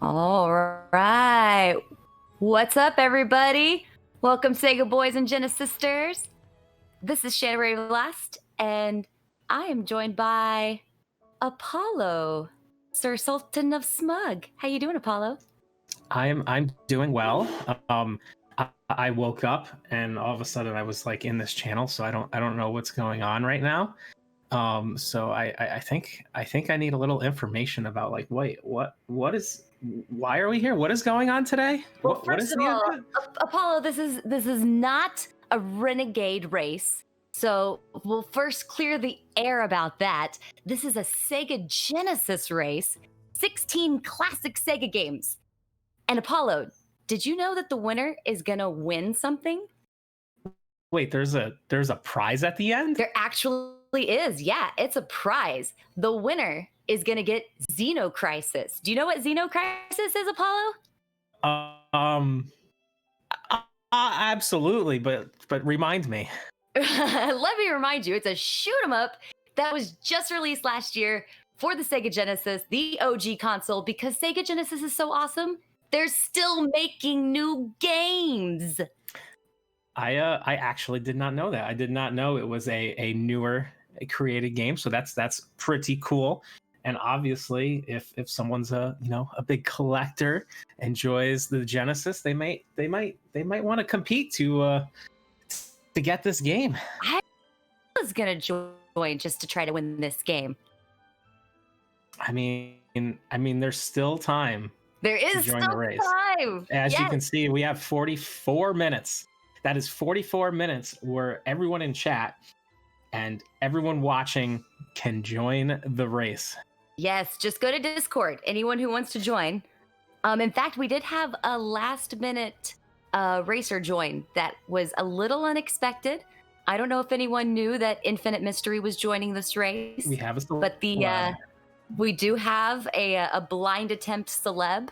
All right. What's up, everybody? Welcome, Sega boys and Jenna sisters. This is Shannon Last, and I am joined by Apollo, Sir Sultan of Smug. How you doing, Apollo? I'm doing well. I woke up and all of a sudden I was like in this channel, so I don't know what's going on right now. So I think I need a little information about like why are we here? What is going on today? Well, What is first of the all, event? Apollo, this is not a renegade race. So we'll first clear the air about that. This is a Sega Genesis race, 16 classic Sega games. And Apollo, did you know that the winner is gonna win something? Wait, there's a prize at the end? There actually is. Yeah, it's a prize. The winner is gonna get Xenocrisis. Do you know what Xenocrisis is, Apollo? Um, Absolutely, but remind me. Let me remind you, it's a shoot 'em up that was just released last year for the Sega Genesis, the OG console, because Sega Genesis is so awesome. They're still making new games. I actually did not know that. I did not know it was a newer created game, so that's pretty cool. And obviously, if someone's a big collector, enjoys the Genesis, they might want to compete to get this game. I was gonna join just to try to win this game. I mean, there's still time. There is join still the race. time. As you can see, we have 44 minutes. That is 44 minutes where everyone in chat and everyone watching can join the race. Yes, just go to Discord. Anyone who wants to join. In fact, we did have a last minute racer join that was a little unexpected. I don't know if anyone knew that Infinite Mystery was joining this race. We have we do have a blind attempt celeb,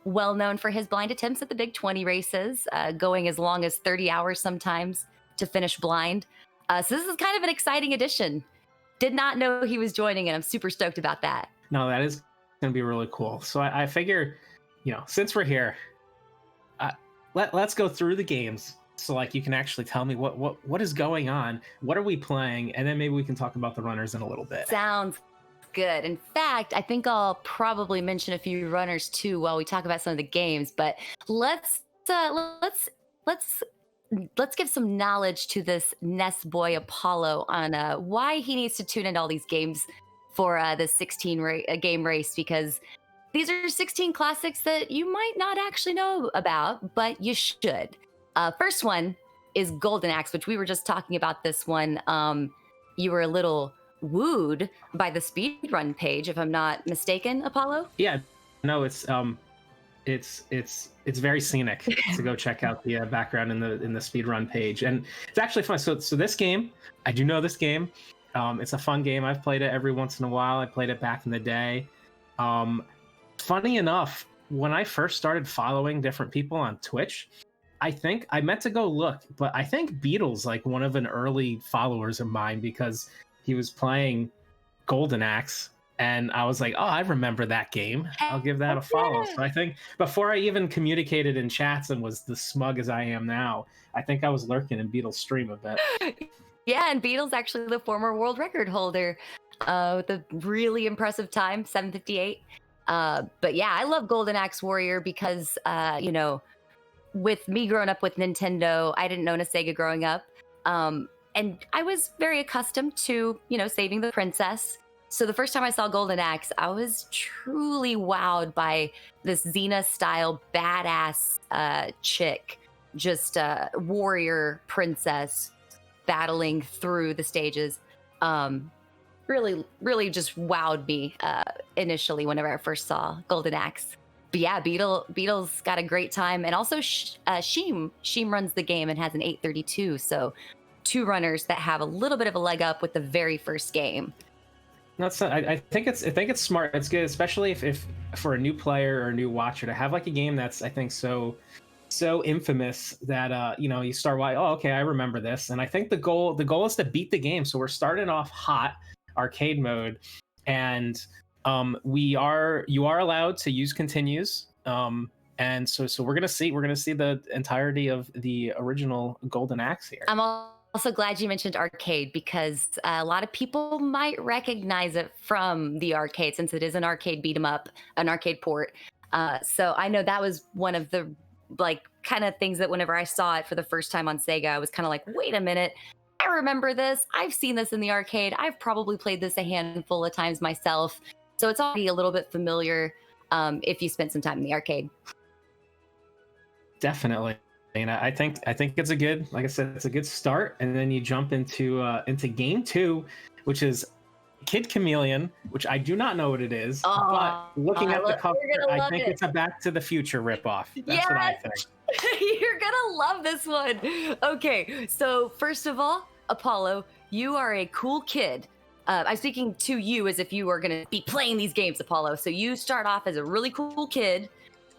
well known for his blind attempts at the Big 20 races, going as long as 30 hours sometimes to finish blind. So this is kind of an exciting addition. Did not know he was joining, and I'm super stoked about that. No, that is going to be really cool. So I figure, since we're here, let's go through the games. So like you can actually tell me what is going on, what are we playing, and then maybe we can talk about the runners in a little bit. Sounds good. In fact, I think I'll probably mention a few runners too while we talk about some of the games. But let's give some knowledge to this Ness boy Apollo on why he needs to tune into all these games for the 16 game race, because these are 16 classics that you might not actually know about, but you should. First one is Golden Axe, which we were just talking about this one. You were a little wooed by the speedrun page, if I'm not mistaken, Apollo? Yeah, no, it's very scenic. So go check out the background in the speedrun page, and it's actually fun. So this game, I do know this game. It's a fun game. I've played it every once in a while. I played it back in the day. Funny enough, when I first started following different people on Twitch, I think I meant to go look, but I think Beatles like one of an early followers of mine, because he was playing Golden Axe. And I was like, oh, I remember that game. I'll give that a follow. So I think before I even communicated in chats and was the smug as I am now, I think I was lurking in Beatles' stream a bit. Yeah, and Beatles actually the former world record holder with a really impressive time, 7:58. But yeah, I love Golden Axe Warrior because, with me growing up with Nintendo, I didn't own a Sega growing up. And I was very accustomed to, saving the princess. So the first time I saw Golden Axe, I was truly wowed by this Xena-style badass chick, just a warrior princess battling through the stages. Really, really just wowed me initially whenever I first saw Golden Axe. But yeah, Beatles got a great time. And also Sheem runs the game and has an 832. So two runners that have a little bit of a leg up with the very first game. I think it's smart. It's good, especially if for a new player or a new watcher to have like a game that's, I think, so infamous that you start like, oh, okay, I remember this. And I think the goal is to beat the game. So we're starting off hot, arcade mode, and you are allowed to use continues And so we're gonna see the entirety of the original Golden Axe here. I'm also glad you mentioned arcade because a lot of people might recognize it from the arcade since it is an arcade beat 'em up, an arcade port. So I know that was one of the like kind of things that whenever I saw it for the first time on Sega, I was kind of like, wait a minute. I remember this. I've seen this in the arcade. I've probably played this a handful of times myself. So it's already a little bit familiar if you spent some time in the arcade. Definitely. And I think it's a good, like I said, it's a good start. And then you jump into game 2, which is Kid Chameleon, which I do not know what it is. But looking at the cover, I think it's a Back to the Future ripoff. That's what I think. You're gonna love this one. Okay, so first of all, Apollo, you are a cool kid. I'm speaking to you as if you are gonna be playing these games, Apollo. So you start off as a really cool kid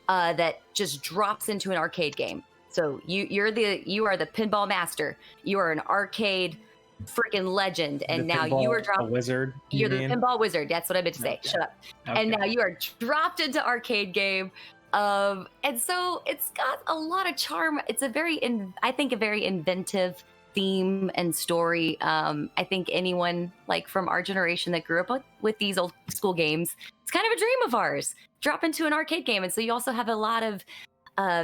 that just drops into an arcade game. So you are the pinball master. You are an arcade freaking legend, and now you are dropped. Wizard. You're the pinball wizard. That's what I meant to say. Okay. Shut up. Okay. And now you are dropped into arcade game. And so it's got a lot of charm. It's a very inventive theme and story. I think anyone like from our generation that grew up with these old school games, it's kind of a dream of ours. Drop into an arcade game, and so you also have a lot of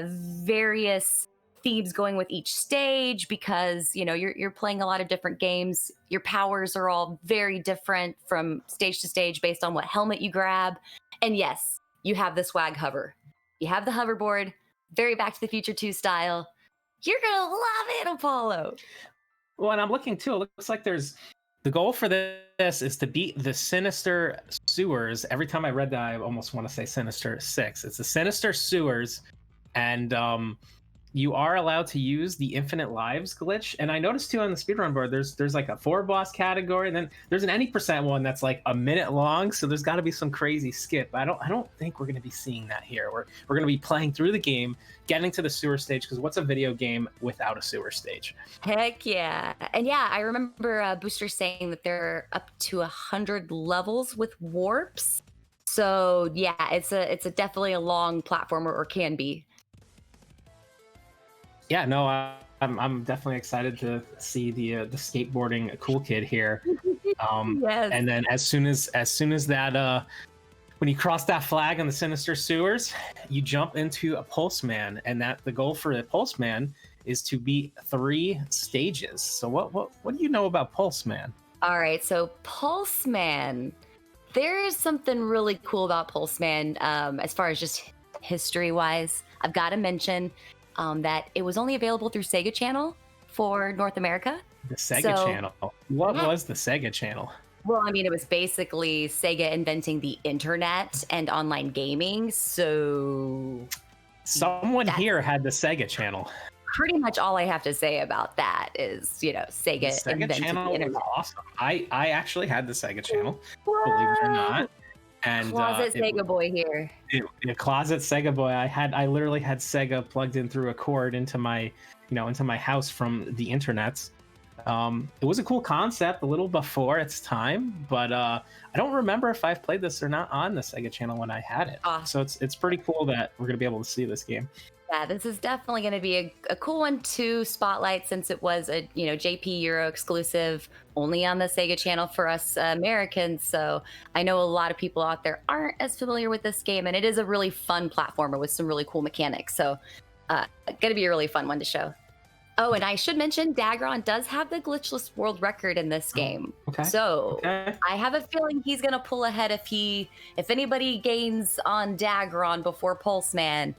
various themes going with each stage because you're playing a lot of different games. Your powers are all very different from stage to stage based on what helmet you grab. And yes, you have the swag hover. You have the hoverboard, very Back to the Future 2 style. You're gonna love it, Apollo. Well, and I'm looking too. It looks like there's the goal for this is to beat the Sinister Sewers. Every time I read that, I almost want to say Sinister 6. It's the Sinister Sewers, and you are allowed to use the infinite lives glitch. And I noticed too on the speedrun board, there's like a 4 boss category, and then there's an any percent one that's like a minute long. So there's got to be some crazy skip. I don't think we're going to be seeing that here. We're going to be playing through the game, getting to the sewer stage, because what's a video game without a sewer stage? Heck yeah. And yeah, I remember Booster saying that there are up to 100 levels with warps. So yeah, it's a definitely a long platformer, or can be. Yeah, no, I'm definitely excited to see the skateboarding cool kid here. Yes. And then as soon as that when you cross that flag on the Sinister Sewers, you jump into a Pulseman, and that the goal for the Pulseman is to beat 3 stages. So what do you know about Pulseman? All right, so Pulseman, there is something really cool about Pulseman as far as just history-wise. I've got to mention that it was only available through Sega Channel for North America. The Sega Channel. What was the Sega Channel? Well, I mean, it was basically Sega inventing the internet and online gaming. So someone here had the Sega Channel. Pretty much all I have to say about that is, Sega inventing Channel the internet. Was awesome. I actually had the Sega Channel, What? believe it or not. And Closet Sega boy here. Closet Sega boy. I literally had Sega plugged in through a cord into my house from the internet. It was a cool concept, a little before its time, but I don't remember if I've played this or not on the Sega Channel when I had it. So it's pretty cool that we're gonna be able to see this game. Yeah, this is definitely going to be a cool one to spotlight since it was a JP Euro exclusive only on the Sega Channel for us Americans. So I know a lot of people out there aren't as familiar with this game, and it is a really fun platformer with some really cool mechanics. So going to be a really fun one to show. Oh, and I should mention Dagron does have the glitchless world record in this game. Okay. So I have a feeling he's going to pull ahead if anybody gains on Dagron before Pulseman.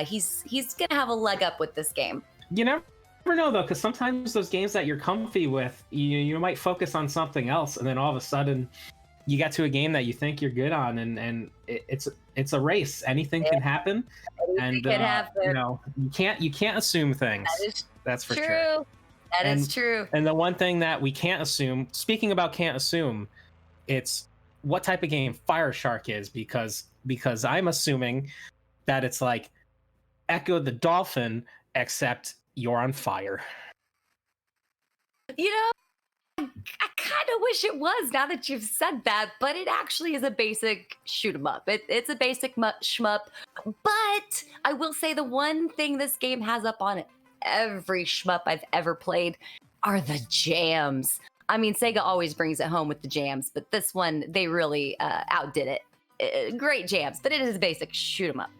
He's gonna have a leg up with this game. You never know though, because sometimes those games that you're comfy with, you might focus on something else, and then all of a sudden you get to a game that you think you're good on, and it's a race. Anything can happen, Anything can happen. You can't assume things. That's for sure. That is true. And the one thing that we can't assume, speaking about can't assume, it's what type of game Fire Shark is, because I'm assuming that it's like Echo the Dolphin, except you're on fire. I kind of wish it was now that you've said that, but it actually is a basic shoot 'em up. It's a basic shmup. But I will say the one thing this game has up on every shmup I've ever played are the jams. I mean, Sega always brings it home with the jams, but this one, they really outdid it. Great jams, but it is a basic shoot 'em up.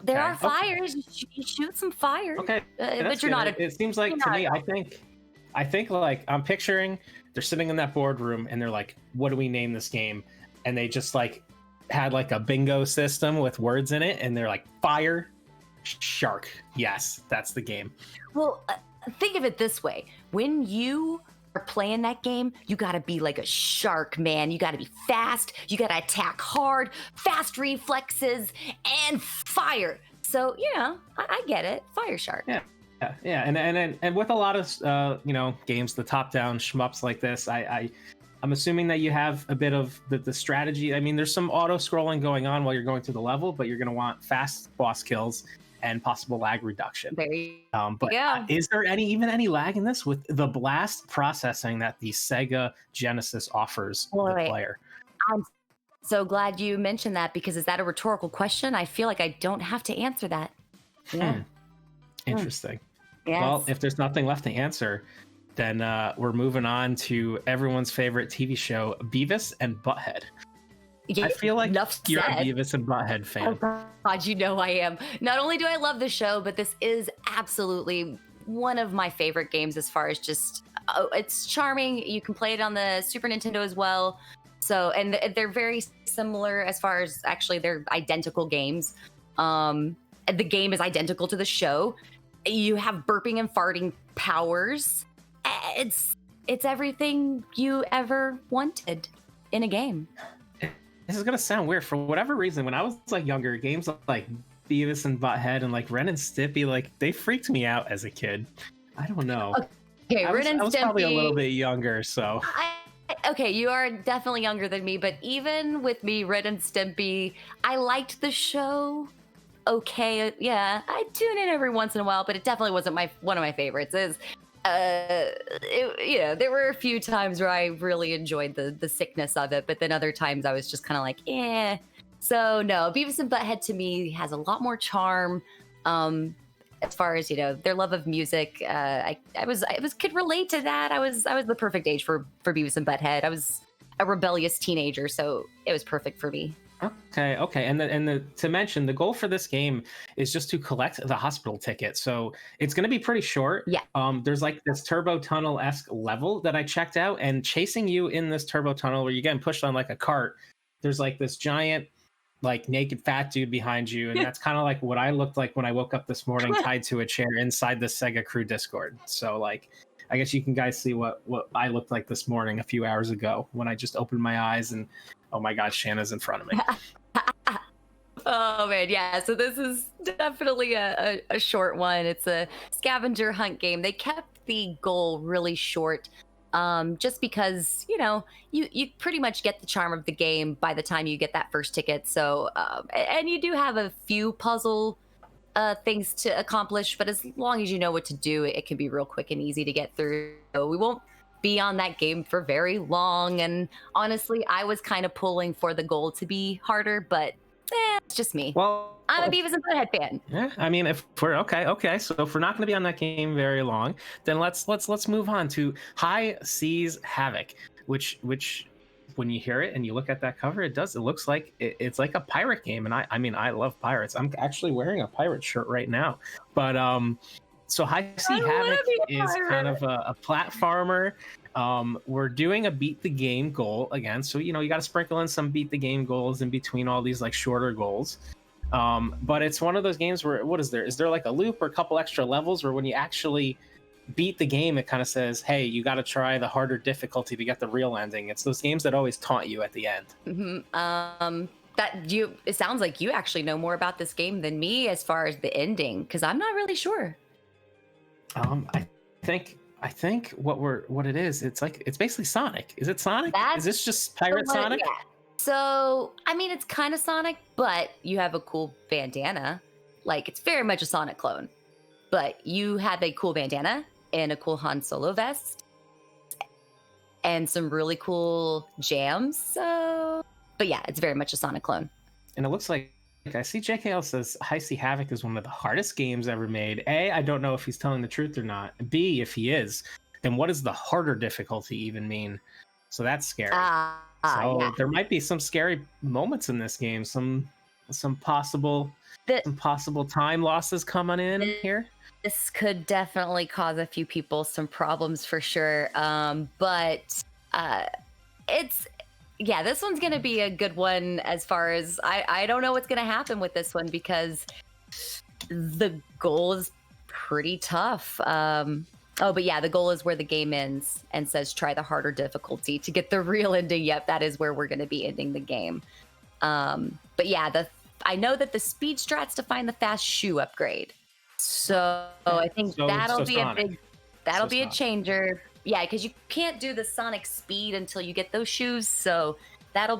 There are fires. You shoot some fire. Okay, but you're not. It seems like to me. I think like I'm picturing they're sitting in that boardroom and they're like, "What do we name this game?" And they just like had like a bingo system with words in it, and they're like, "Fire, shark." Yes, that's the game. Well, think of it this way: when you are playing that game, you got to be like a shark, man. You got to be fast. You got to attack hard, fast reflexes, and fire. So, I get it. Fire shark. Yeah. And with a lot of, games, the top-down shmups like this, I'm assuming that you have a bit of the strategy. I mean, there's some auto-scrolling going on while you're going through the level, but you're going to want fast boss kills and possible lag reduction. Is there any lag in this with the blast processing that the Sega Genesis offers the player? I'm so glad you mentioned that, because is that a rhetorical question? I feel like I don't have to answer that. Yeah. Interesting. Yes. Well, if there's nothing left to answer, then we're moving on to everyone's favorite TV show, Beavis and Butthead. Yeah, I feel like you're a Beavis and Butthead fan. Oh God, I am. Not only do I love the show, but this is absolutely one of my favorite games as far as just, it's charming. You can play it on the Super Nintendo as well. So, and they're very similar as far as, actually, they're identical games. The game is identical to the show. You have burping and farting powers. It's everything you ever wanted in a game. This is gonna sound weird. For whatever reason, when I was like younger, games like Beavis and Butthead and like Ren and Stimpy, like they freaked me out as a kid. I don't know. Okay, I was probably a little bit younger, so. Okay, you are definitely younger than me, but even with me, Ren and Stimpy, I liked the show. Okay, yeah, I tune in every once in a while, but it definitely wasn't one of my favorites. There were a few times where I really enjoyed the sickness of it, but then other times I was just kind of like, eh. So no, Beavis and Butthead to me has a lot more charm. As far as their love of music, I could relate to that. I was the perfect age for Beavis and Butthead. I was a rebellious teenager, so it was perfect for me. Okay. And to mention, the goal for this game is just to collect the hospital ticket. So it's going to be pretty short. Yeah. There's like this turbo tunnel-esque level that I checked out, and chasing you in this turbo tunnel where you're getting pushed on like a cart, there's like this giant, like naked fat dude behind you. And that's kind of like what I looked like when I woke up this morning tied to a chair inside the Sega Crew Discord. So like, I guess you can guys see what I looked like this morning a few hours ago when I just opened my eyes and, oh my God, Shanna's in front of me. Oh man, yeah. So this is definitely a short one. It's a scavenger hunt game. They kept the goal really short, just because you pretty much get the charm of the game by the time you get that first ticket. So and you do have a few puzzle things to accomplish, but as long as you know what to do, it can be real quick and easy to get through. So we won't be on that game for very long, and honestly, I was kind of pulling for the goal to be harder, but it's just me. Well, I'm a Beavis and Butthead fan. Yeah, I mean, if we're okay, so if we're not going to be on that game very long, then let's move on to High Seas Havoc, which when you hear it and you look at that cover, it looks like it's like a pirate game, and I mean, I love pirates. I'm actually wearing a pirate shirt right now, but so High Sea Havoc is kind of a platformer. We're doing a beat the game goal again, so you got to sprinkle in some beat the game goals in between all these like shorter goals. But it's one of those games where is there like a loop or a couple extra levels where when you actually beat the game, it kind of says, hey, you got to try the harder difficulty to get the real ending. It's those games that always taunt you at the end. Mm-hmm. It sounds like you actually know more about this game than me as far as the ending, because I'm not really sure. I think what it is, it's basically Sonic. Is it Sonic? Is this just Pirate Sonic? Yeah. So, I mean, it's kind of Sonic, but you have a cool bandana. Like, it's very much a Sonic clone. But you have a cool bandana and a cool Han Solo vest. and some really cool jams. So, but yeah, it's very much a Sonic clone. And it looks like I see JKL says Heisty Havoc is one of the hardest games ever made. A, I don't know if he's telling the truth or not. B, if he is, then what does the harder difficulty even mean? So that's scary. So there might be some scary moments in this game. Some possible time losses coming in here. This could definitely cause a few people some problems for sure. But this one's gonna be a good one as far as I don't know what's gonna happen with this one because the goal is pretty tough. But yeah, the goal is where the game ends and says try the harder difficulty to get the real ending. Yep, that is where we're going to be ending the game. But yeah, I know that the speed strats to find the fast shoe upgrade. So I think that'll be a changer. Yeah, because you can't do the Sonic speed until you get those shoes. So that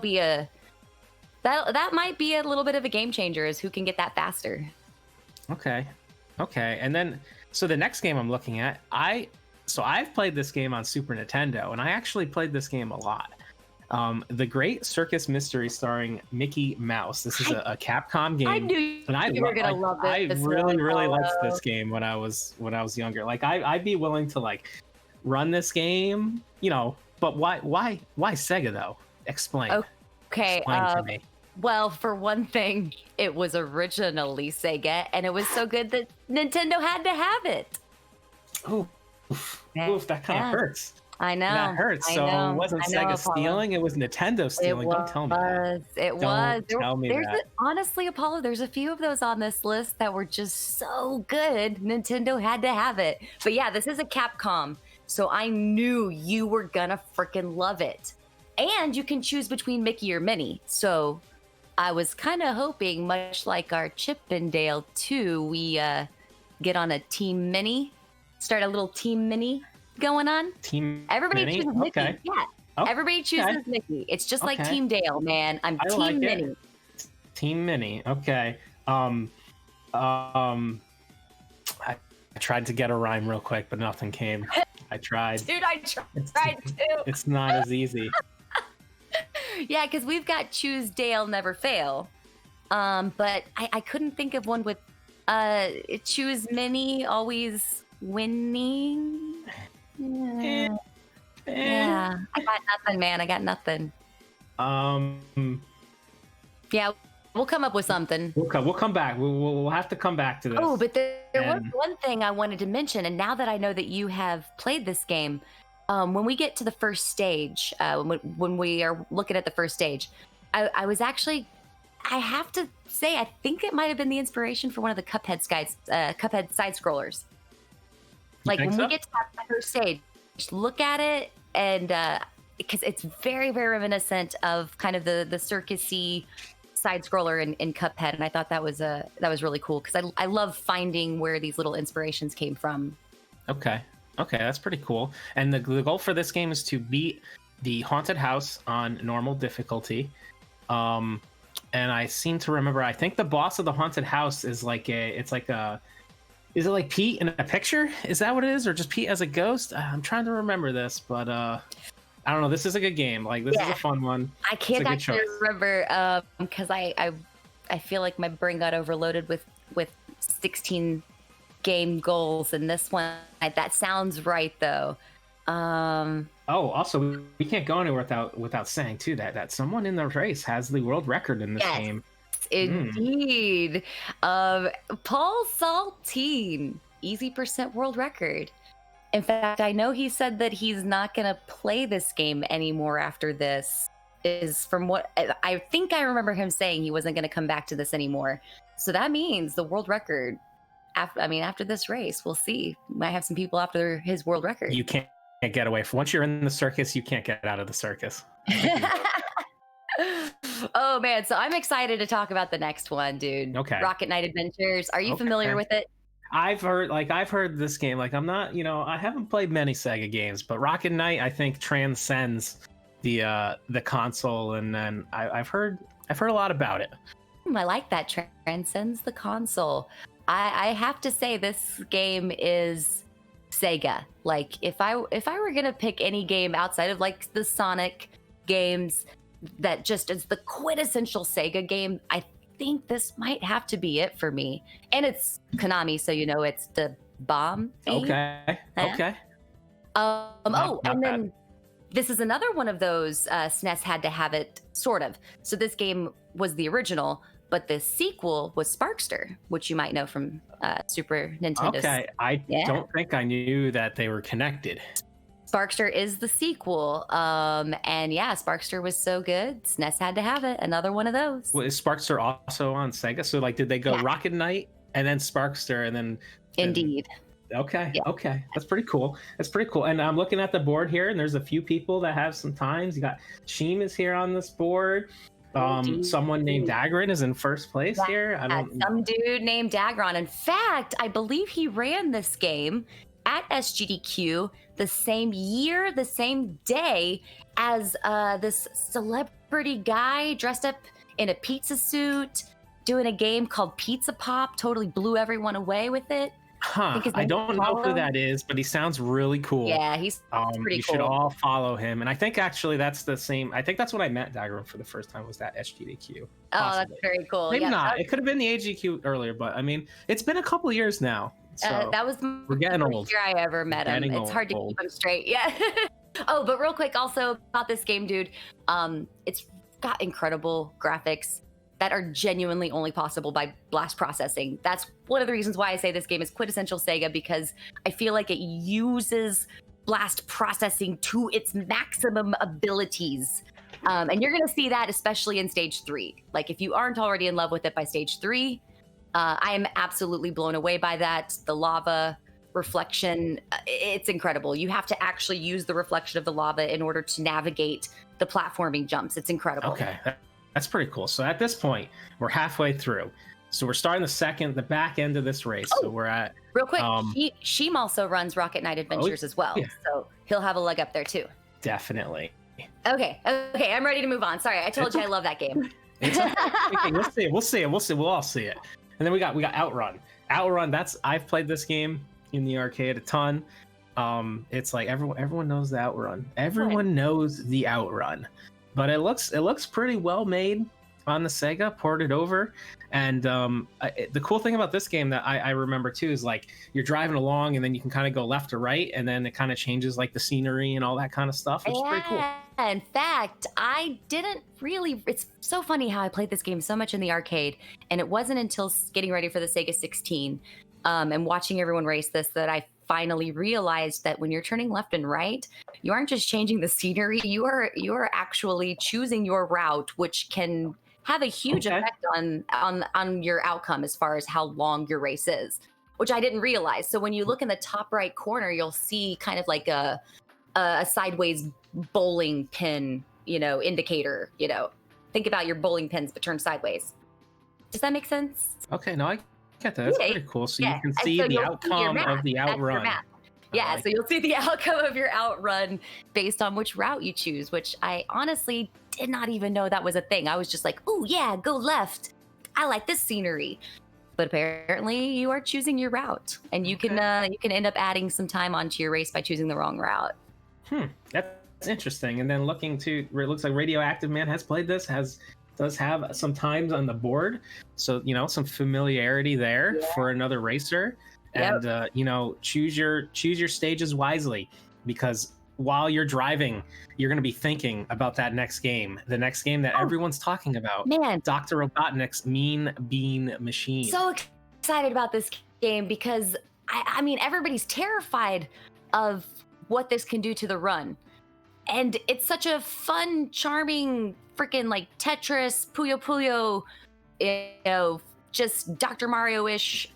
might be a little bit of a game changer is who can get that faster. Okay. And then, so the next game I'm looking at, I've played this game on Super Nintendo, and I actually played this game a lot. The Great Circus Mystery starring Mickey Mouse. This is a Capcom game. I knew you were gonna love this. I really liked this game when I was younger. Like I'd be willing to like run this game, but why Sega though? Explain. Okay. Explain to me. Well, for one thing, it was originally Sega, and it was so good that Nintendo had to have it. Oof, that kind of hurts. I know. That hurts. It wasn't Sega stealing, it was Nintendo stealing. Don't tell me that. It was. Tell me that. Honestly, Apollo, there's a few of those on this list that were just so good. Nintendo had to have it. But yeah, this is a Capcom, so I knew you were gonna freaking love it. And you can choose between Mickey or Minnie. So I was kind of hoping, much like our Chip and Dale 2, we get on a Team Minnie, start a little Team Minnie going on. Everybody Minnie? chooses Mickey. Okay. Yeah. Everybody chooses Mickey. It's just like Team Dale, man. I'm Team Minnie. Team Minnie. Okay. I tried to get a rhyme real quick, but nothing came. I tried. Dude, I tried too. It's not as easy. Yeah, because we've got choose Dale, never fail. But I couldn't think of one with choose Minnie, always winning. Yeah. I got nothing, man. I got nothing. Yeah, we'll come up with something. We'll come back. We'll have to come back to this. Oh, but there was one thing I wanted to mention, and now that I know that you have played this game, when we get to the first stage, when we are looking at the first stage, I was actually, I have to say, I think it might have been the inspiration for one of the Cuphead side scrollers. Like when we get to that first stage, just look at it, and because it's very, very reminiscent of kind of the circus-y side scroller in Cuphead, and I thought that was really cool because I love finding where these little inspirations came from. Okay, that's pretty cool. And the goal for this game is to beat the haunted house on normal difficulty. And I seem to remember, I think the boss of the haunted house is is it like Pete in a picture? Is that what it is, or just Pete as a ghost? I'm trying to remember this, but I don't know. This is a good game. Like this is a fun one. I can't actually remember because I feel like my brain got overloaded with 16 game goals, and this one that sounds right though. Also we can't go anywhere without saying too that someone in the race has the world record in this game. Indeed. PaulSaltine, easy % world record. In fact, I know he said that he's not going to play this game anymore after this. Is from what I think I remember him saying, he wasn't going to come back to this anymore. So that means the world record. After this race, we'll see. Might have some people after his world record. You can't get away from once you're in the circus. You can't get out of the circus. Oh man, so I'm excited to talk about the next one, dude. Okay. Rocket Knight Adventures. Are you familiar with it? I've heard this game. Like I'm not, I haven't played many Sega games, but Rocket Knight I think transcends the console, and then I've heard a lot about it. I like that, transcends the console. I have to say this game is Sega. Like if I were gonna pick any game outside of like the Sonic games that just is the quintessential Sega game, I think this might have to be it for me. And it's Konami, so you know it's the bomb. Okay. Okay. And then this is another one of those SNES had to have it, sort of. So this game was the original, but the sequel was Sparkster, which you might know from Super Nintendo. Okay, I don't think I knew that they were connected. Sparkster is the sequel, and yeah, Sparkster was so good, SNES had to have it. Another one of those. Well, is Sparkster also on Sega? So like, did they go Rocket Knight and then Sparkster and then? Indeed. Okay. Yeah. Okay. That's pretty cool. And I'm looking at the board here, and there's a few people that have some times. You got Sheem is here on this board. Someone named Dagron is in first place here. Some dude named Dagron. In fact, I believe he ran this game at SGDQ the same year, the same day as this celebrity guy dressed up in a pizza suit doing a game called Pizza Pop. Totally blew everyone away with it. I don't know who that is, but he sounds really cool. Yeah, he's pretty you cool. should all follow him. And I think actually that's the same. I think that's what I met Dagron for the first time, was that SGDQ. Oh, that's very cool. Maybe not. It could have been the AGQ earlier, but I mean, it's been a couple years now. So that was we're getting old. Year I ever met him. It's hard to keep him straight. Yeah. Oh, but real quick, also about this game, dude. It's got incredible graphics that are genuinely only possible by blast processing. That's one of the reasons why I say this game is quintessential Sega, because I feel like it uses blast processing to its maximum abilities. And you're gonna see that especially in stage 3. Like if you aren't already in love with it by stage 3, I am absolutely blown away by that. The lava reflection, it's incredible. You have to actually use the reflection of the lava in order to navigate the platforming jumps. It's incredible. Okay. That's pretty cool. So at this point, we're halfway through. So we're starting the back end of this race. So we're at... Real quick, Sheem also runs Rocket Knight Adventures as well. Yeah. So he'll have a leg up there too. Definitely. Okay, I'm ready to move on. Sorry, I told you I love that game. Okay, we'll see it. We'll all see it. And then we got OutRun. OutRun, I've played this game in the arcade a ton. It's like everyone knows the OutRun. Everyone knows the OutRun. But it looks pretty well made on the Sega, ported over. And the cool thing about this game that I remember too is like you're driving along and then you can kind of go left or right, and then it kind of changes like the scenery and all that kind of stuff, which is pretty cool. In fact, I didn't really. It's so funny how I played this game so much in the arcade, and it wasn't until getting ready for the Sega16 and watching everyone race this that I finally realized that when you're turning left and right, you aren't just changing the scenery, you are actually choosing your route, which can have a huge effect on your outcome as far as how long your race is, which I didn't realize. So when you look in the top right corner, you'll see kind of like a sideways bowling pin, indicator. Think about your bowling pins but turned sideways. Does that make sense? Okay, no, I get that. That's pretty cool. So you can see the outcome of the OutRun. Yeah, so you'll see the outcome of your OutRun based on which route you choose, which I honestly did not even know that was a thing. I was just like, oh yeah, go left. I like this scenery. But apparently you are choosing your route, and you can end up adding some time onto your race by choosing the wrong route. That's interesting. And then it looks like Radioactive Man has played this, does have some times on the board. So, some familiarity there for another racer. And choose your stages wisely, because while you're driving, you're going to be thinking about the next game that everyone's talking about. Man, Dr. Robotnik's Mean Bean Machine. So excited about this game because I mean everybody's terrified of what this can do to the run, and it's such a fun, charming, freaking like Tetris, Puyo Puyo, just Dr. Mario-ish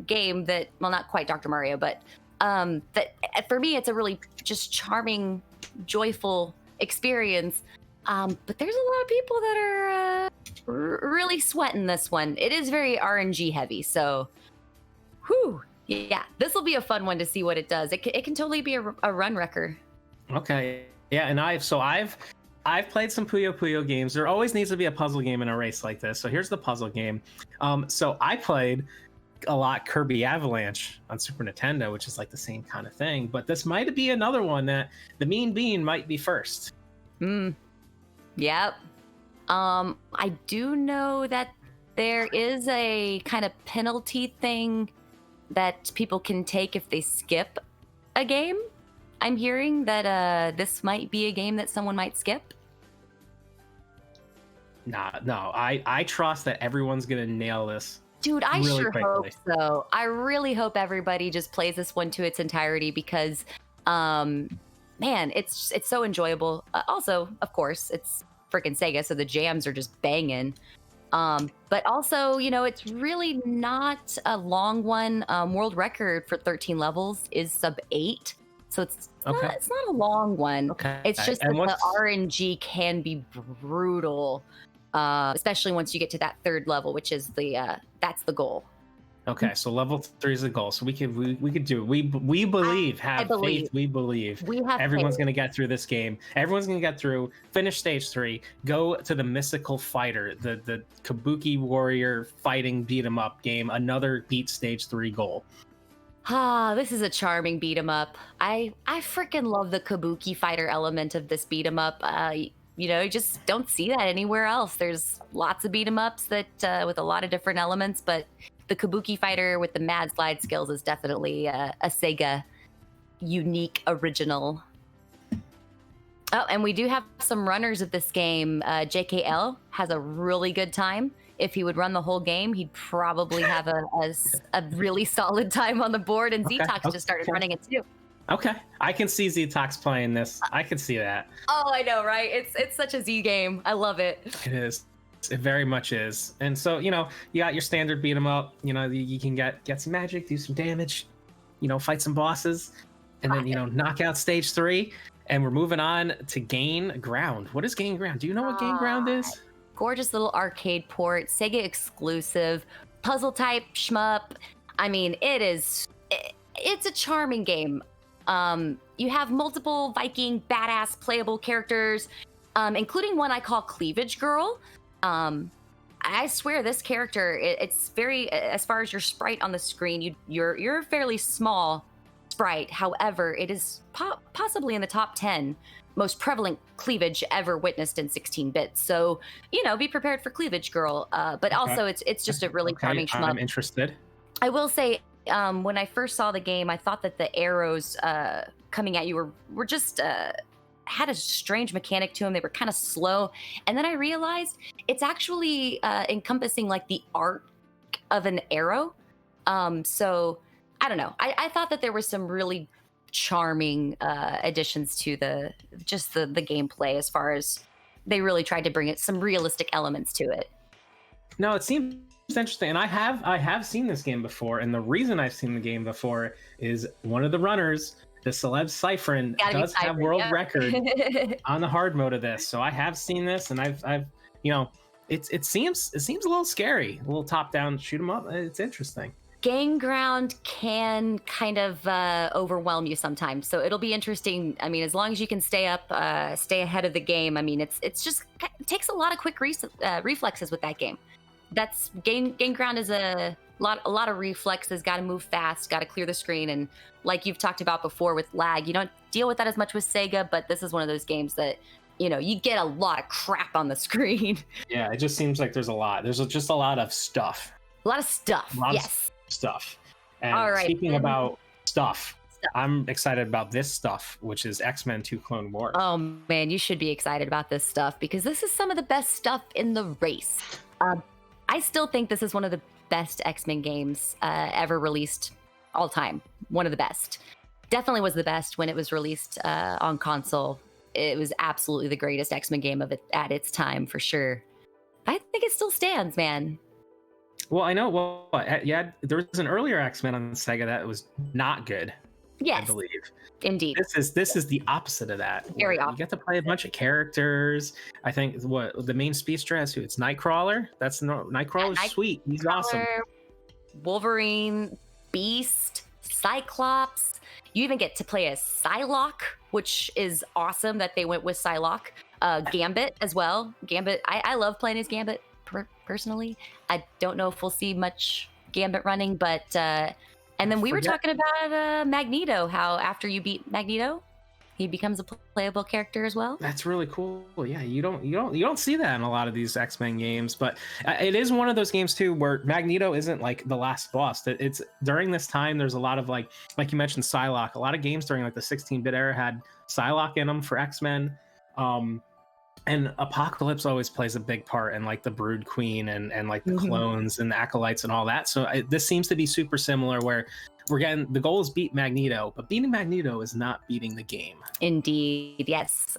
game that, well, not quite Dr. Mario, but that for me, it's a really just charming, joyful experience. But there's a lot of people that are really sweating this one. It is very RNG heavy, so yeah, this will be a fun one to see what it does. It can totally be a run wrecker. Okay, yeah, and I've played some Puyo Puyo games. There always needs to be a puzzle game in a race like this. So here's the puzzle game. So I played a lot Kirby Avalanche on Super Nintendo, which is like the same kind of thing. But this might be another one that the Mean Bean might be first. Yep. I do know that there is a kind of penalty thing that people can take if they skip a game. I'm hearing that this might be a game that someone might skip. No, I trust that everyone's gonna nail this. Dude, I really sure quickly. hope so. I really hope everybody just plays this one to its entirety because, man, it's so enjoyable. Also, of course, it's freaking Sega, so the jams are just banging. But also, you know, it's really not a long one. World record for 13 levels is sub 8. So it's not a long one. Okay. It's just that the RNG can be brutal, especially once you get to that third level, which is that's the goal. Okay, so level 3 is the goal. So we could do it. We believe, faith. We believe. We have everyone's faith. Gonna get through this game. Everyone's gonna get through. Finish stage 3. Go to the mystical fighter, the Kabuki warrior fighting beat 'em up game. Another beat stage 3 goal. This is a charming beat 'em up. I freaking love the Kabuki fighter element of this beat 'em up. You know, you just don't see that anywhere else. There's lots of beat 'em ups that with a lot of different elements, but the Kabuki fighter with the mad slide skills is definitely a Sega unique original. Oh, and we do have some runners of this game. JKL has a really good time. If he would run the whole game, he'd probably have a really solid time on the board. And Zetox just started running it too. Okay, I can see Zetox playing this. I can see that. Oh, I know, right? It's such a Z game. I love it. It is. It very much is. And so, you know, you got your standard beat 'em up. You know, you can get some magic, do some damage, you know, fight some bosses, and then, you know, knock out stage 3. And we're moving on to Gain Ground. What is Gain Ground? Do you know what Gain Ground is? Gorgeous little arcade port, Sega exclusive, puzzle type shmup. I mean, it's a charming game. You have multiple Viking badass playable characters, including one I call Cleavage Girl. I swear this character, it's very, as far as your sprite on the screen, you're a fairly small sprite. However, it is possibly in the top 10 most prevalent cleavage ever witnessed in 16 bits. So, you know, be prepared for Cleavage Girl. But also it's just a really charming shmup. I'm interested. I will say, when I first saw the game, I thought that the arrows coming at you were just had a strange mechanic to them. They were kind of slow. And then I realized it's actually encompassing like the arc of an arrow. So I don't know. I thought that there were some really charming additions to the gameplay, as far as they really tried to bring it some realistic elements to it. No, it seems interesting, and I have seen this game before, and the reason I've seen the game before is one of the runners, the celeb Cypherin, does have world record on the hard mode of this. So I have seen this, and I've you know, it seems a little scary, a little top down shoot 'em up. It's interesting. Gain Ground can kind of overwhelm you sometimes, so it'll be interesting. I mean, as long as you can stay ahead of the game. I mean, it takes a lot of quick reflexes with that game. That's Gain Ground is a lot of reflexes. Got to move fast, got to clear the screen, and like you've talked about before with lag, you don't deal with that as much with Sega. But this is one of those games that, you know, you get a lot of crap on the screen. Yeah, it just seems like there's just a lot of stuff. A lot of stuff. Yes. Stuff. And all right, speaking about stuff, I'm excited about this stuff, which is X-Men 2 Clone Wars. Oh man, you should be excited about this stuff because this is some of the best stuff in the race. I still think this is one of the best X-Men games ever released all time. One of the best. Definitely was the best when it was released on console. It was absolutely the greatest X-Men game of it at its time, for sure. I think it still stands, man. Well, I know. Well, yeah, there was an earlier X-Men on Sega that was not good. Yes, I believe. Indeed. This is the opposite of that. Very opposite. You get to play a bunch of characters. I think the main speedster has who? It's Nightcrawler. Nightcrawler's sweet. He's awesome. Wolverine, Beast, Cyclops. You even get to play as Psylocke, which is awesome that they went with Psylocke. Gambit as well. Gambit. I love playing as Gambit personally. I don't know if we'll see much Gambit running, but and then we were talking about Magneto, how after you beat Magneto, he becomes a playable character as well. That's really cool. Yeah, you don't see that in a lot of these X-Men games, but it is one of those games too where Magneto isn't like the last boss. It's during this time there's a lot of like you mentioned Psylocke. A lot of games during like the 16-bit era had Psylocke in them for X-Men. And Apocalypse always plays a big part in like the Brood Queen and like the clones and the acolytes and all that. So this seems to be super similar where we're getting the goal is beat Magneto, but beating Magneto is not beating the game. Indeed, yes.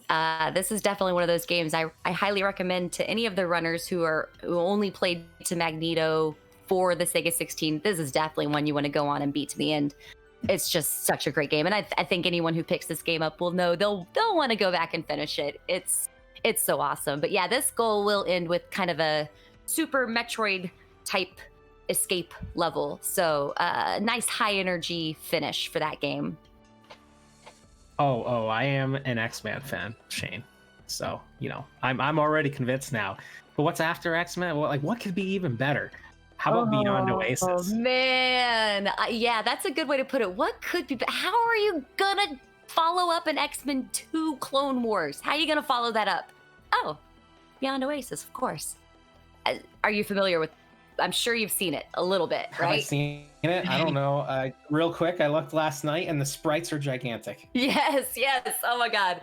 This is definitely one of those games I highly recommend to any of the runners who only played to Magneto for the Sega 16. This is definitely one you want to go on and beat to the end. It's just such a great game, and I think anyone who picks this game up will know they'll want to go back and finish it. It's so awesome. But yeah, this goal will end with kind of a Super Metroid type escape level. So nice high energy finish for that game. Oh, I am an X-Men fan, Shane. So, I'm already convinced now. But what's after X-Men? Well, what could be even better? How about Beyond Oasis? Oh man. Yeah, that's a good way to put it. What could be, how are you gonna follow up an X-Men 2 Clone Wars? How are you gonna follow that up? Oh, Beyond Oasis, of course. Are you familiar with, I'm sure you've seen it a little bit, right? Have I seen it? I don't know. Real quick, I looked last night and the sprites are gigantic. Yes. Oh my God.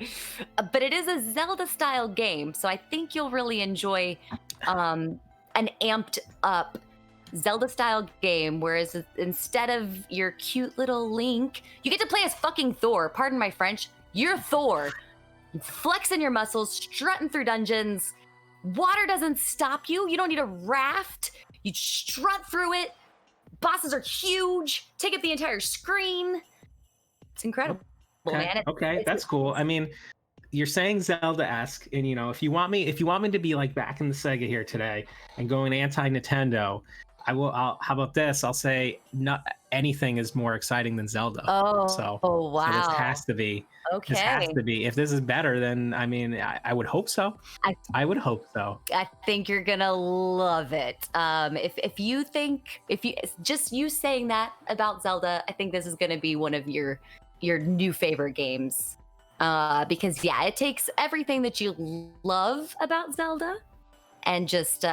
But it is a Zelda-style game, so I think you'll really enjoy an amped up Zelda-style game, whereas instead of your cute little Link, you get to play as fucking Thor. Pardon my French. You're Thor. Flexing your muscles, strutting through dungeons. Water doesn't stop you. You don't need a raft. You strut through it. Bosses are huge. Take up the entire screen. It's incredible, man. Okay, that's cool. I mean, you're saying Zelda-esque, and if you want me to be like back in the Sega here today and going anti-Nintendo, how about this? I'll say not anything is more exciting than Zelda. Oh, So wow. this has to be. Okay. This has to be. If this is better, then I would hope so. I would hope so. I think you're gonna love it. If you just you saying that about Zelda, I think this is gonna be one of your new favorite games. Because it takes everything that you love about Zelda and just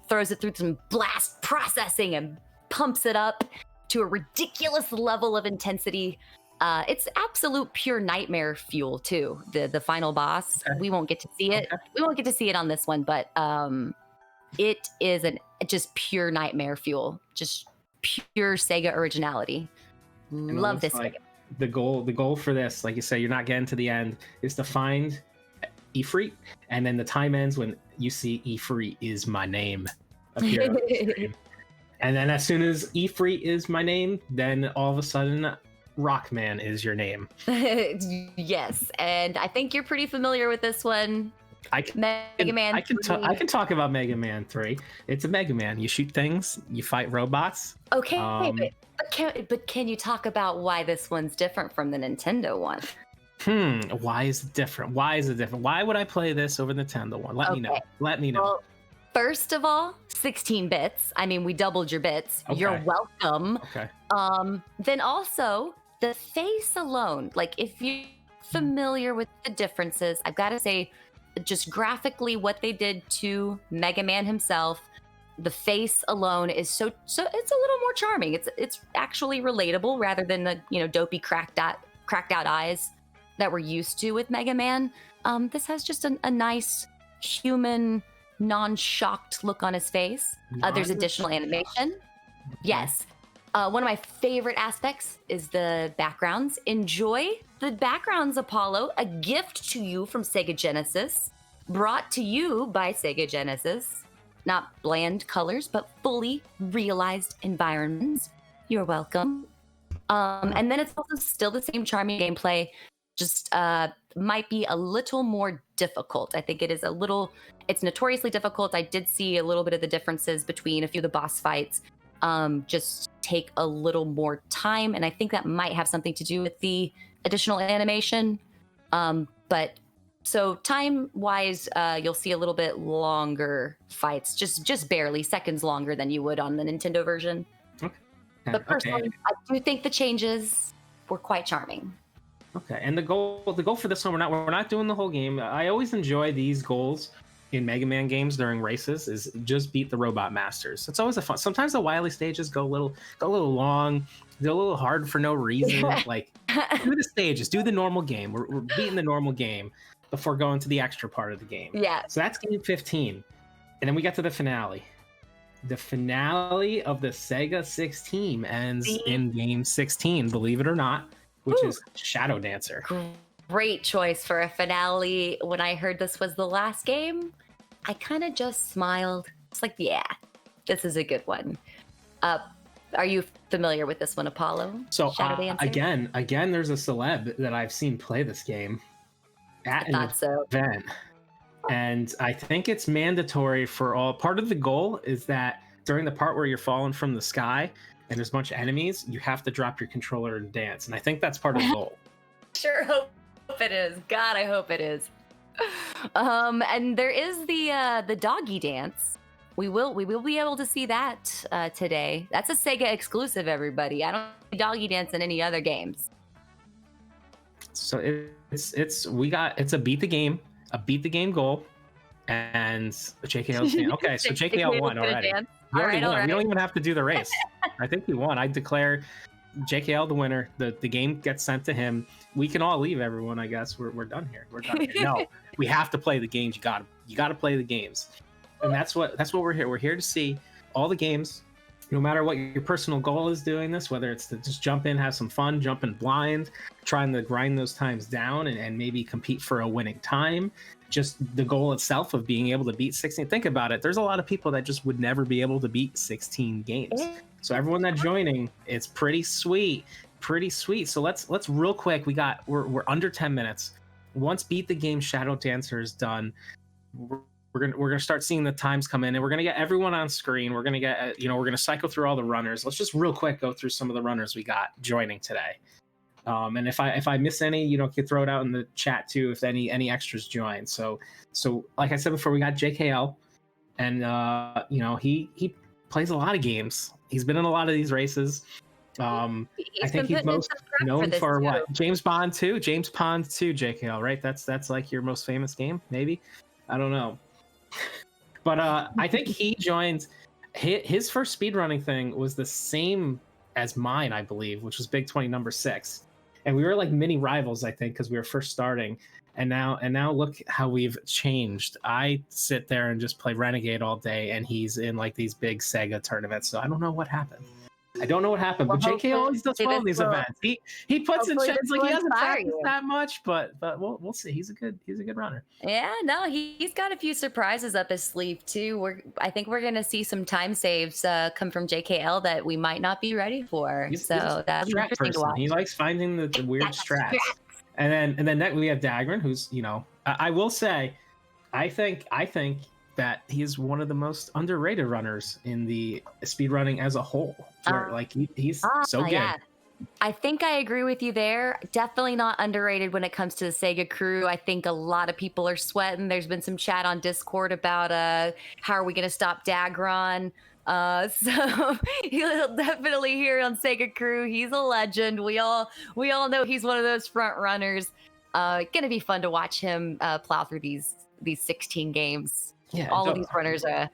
throws it through some blast processing and pumps it up to a ridiculous level of intensity. It's absolute pure nightmare fuel too. The final boss. Okay. We won't get to see it. Okay. We won't get to see it on this one, but it is just pure nightmare fuel. Just pure Sega originality. Love this game. The goal for this, like you say, you're not getting to the end, is to find Ifrit, and then the time ends when you see Ifrit is my name appear on the screen. And then as soon as Ifrit is my name, then all of a sudden Rockman is your name. Yes, and I think you're pretty familiar with this one. Mega Man. I can talk about Mega Man 3. It's a Mega Man. You shoot things, you fight robots. Okay, but can you talk about why this one's different from the Nintendo one? Why is it different? Why would I play this over the Nintendo one? Let me know. Well, first of all, 16 bits. I mean, we doubled your bits. Okay. You're welcome. Okay. Then also, the face alone, like if you're familiar with the differences, I've got to say, just graphically what they did to Mega Man himself, the face alone is so it's a little more charming. It's actually relatable rather than the dopey cracked out eyes that we're used to with Mega Man. This has just a nice human, non-shocked look on his face. There's additional animation. Yes. One of my favorite aspects is the backgrounds. Enjoy the backgrounds, Apollo. A gift to you from Sega Genesis. Brought to you by Sega Genesis. Not bland colors, but fully realized environments. You're welcome. And then it's also still the same charming gameplay, just might be a little more difficult. I think it's notoriously difficult. I did see a little bit of the differences between a few of the boss fights. Just take a little more time, and I think that might have something to do with the additional animation. But So time-wise, you'll see a little bit longer fights, just barely, seconds longer than you would on the Nintendo version. Okay. But personally, I do think the changes were quite charming. Okay, and the goal for this one, we're not doing the whole game. I always enjoy these goals in Mega Man games during races, is just beat the Robot Masters. It's always a fun. Sometimes the Wily stages go a little long, they're a little hard for no reason. Like, do the stages, do the normal game. We're beating the normal game before going to the extra part of the game. Yeah. So that's game 15, and then we get to the finale. The finale of the Sega16 ends in game 16, believe it or not, which is Shadow Dancer. Great choice for a finale. When I heard this was the last game, I kind of just smiled. It's like, yeah, this is a good one. Are you familiar with this one, Apollo? So Shadow Dancer? Again, there's a celeb that I've seen play this game at an event. And I think it's mandatory for all. Part of the goal is that during the part where you're falling from the sky and there's a bunch of enemies, you have to drop your controller and dance. And I think that's part of the goal. Sure hope it is. God, I hope it is. And there is the doggy dance. We will be able to see that today. That's a Sega exclusive, everybody. I don't see doggy dance in any other games. So it's a beat the game goal, and JKL's okay. So JKL won already. We already won. We don't even have to do the race. I think he won. I declare JKL the winner. The game gets sent to him. We can all leave, everyone. I guess we're done here. We're done here. No, we have to play the games. You got to play the games, and that's what we're here. We're here to see all the games. No matter what your personal goal is doing this, whether it's to just jump in, have some fun, jump in blind, trying to grind those times down and maybe compete for a winning time. Just the goal itself of being able to beat 16. Think about it. There's a lot of people that just would never be able to beat 16 games. So everyone that's joining, it's pretty sweet. So let's real quick. We're under 10 minutes. Once Beat the Game Shadow Dancer is done, we're gonna start seeing the times come in, and we're gonna get everyone on screen. We're gonna get we're gonna cycle through all the runners. Let's just real quick go through some of the runners we got joining today. And if I miss any, you can throw it out in the chat too if any extras join. So like I said before, we got JKL, and he plays a lot of games. He's been in a lot of these races. I think he's most known for what? James Bond 2, JKL, right? That's like your most famous game, maybe. I don't know. But I think he joined. His first speedrunning thing was the same as mine, I believe, which was Big 20 number 6. And we were like mini rivals, I think, because we were first starting. And now look how we've changed. I sit there and just play Renegade all day, and he's in like these big Sega tournaments. So I don't know what happened. But JK always does well in these events. He puts in checks, like he hasn't practiced that much, but we'll see. He's a good runner. Yeah, no, he's got a few surprises up his sleeve too. I think we're gonna see some time saves come from JKL that we might not be ready for. So that's interesting to watch. He likes finding the weird strats. And then next we have Dagran, who's I will say, I think that he is one of the most underrated runners in the speedrunning as a whole. He's so good. Yeah. I think I agree with you there. Definitely not underrated when it comes to the Sega crew. I think a lot of people are sweating. There's been some chat on Discord about how are we going to stop Dagran. So he'll definitely hear on Sega crew. He's a legend. We all know he's one of those front runners. Gonna be fun to watch him plow through these 16 games. Yeah, all of these runners are,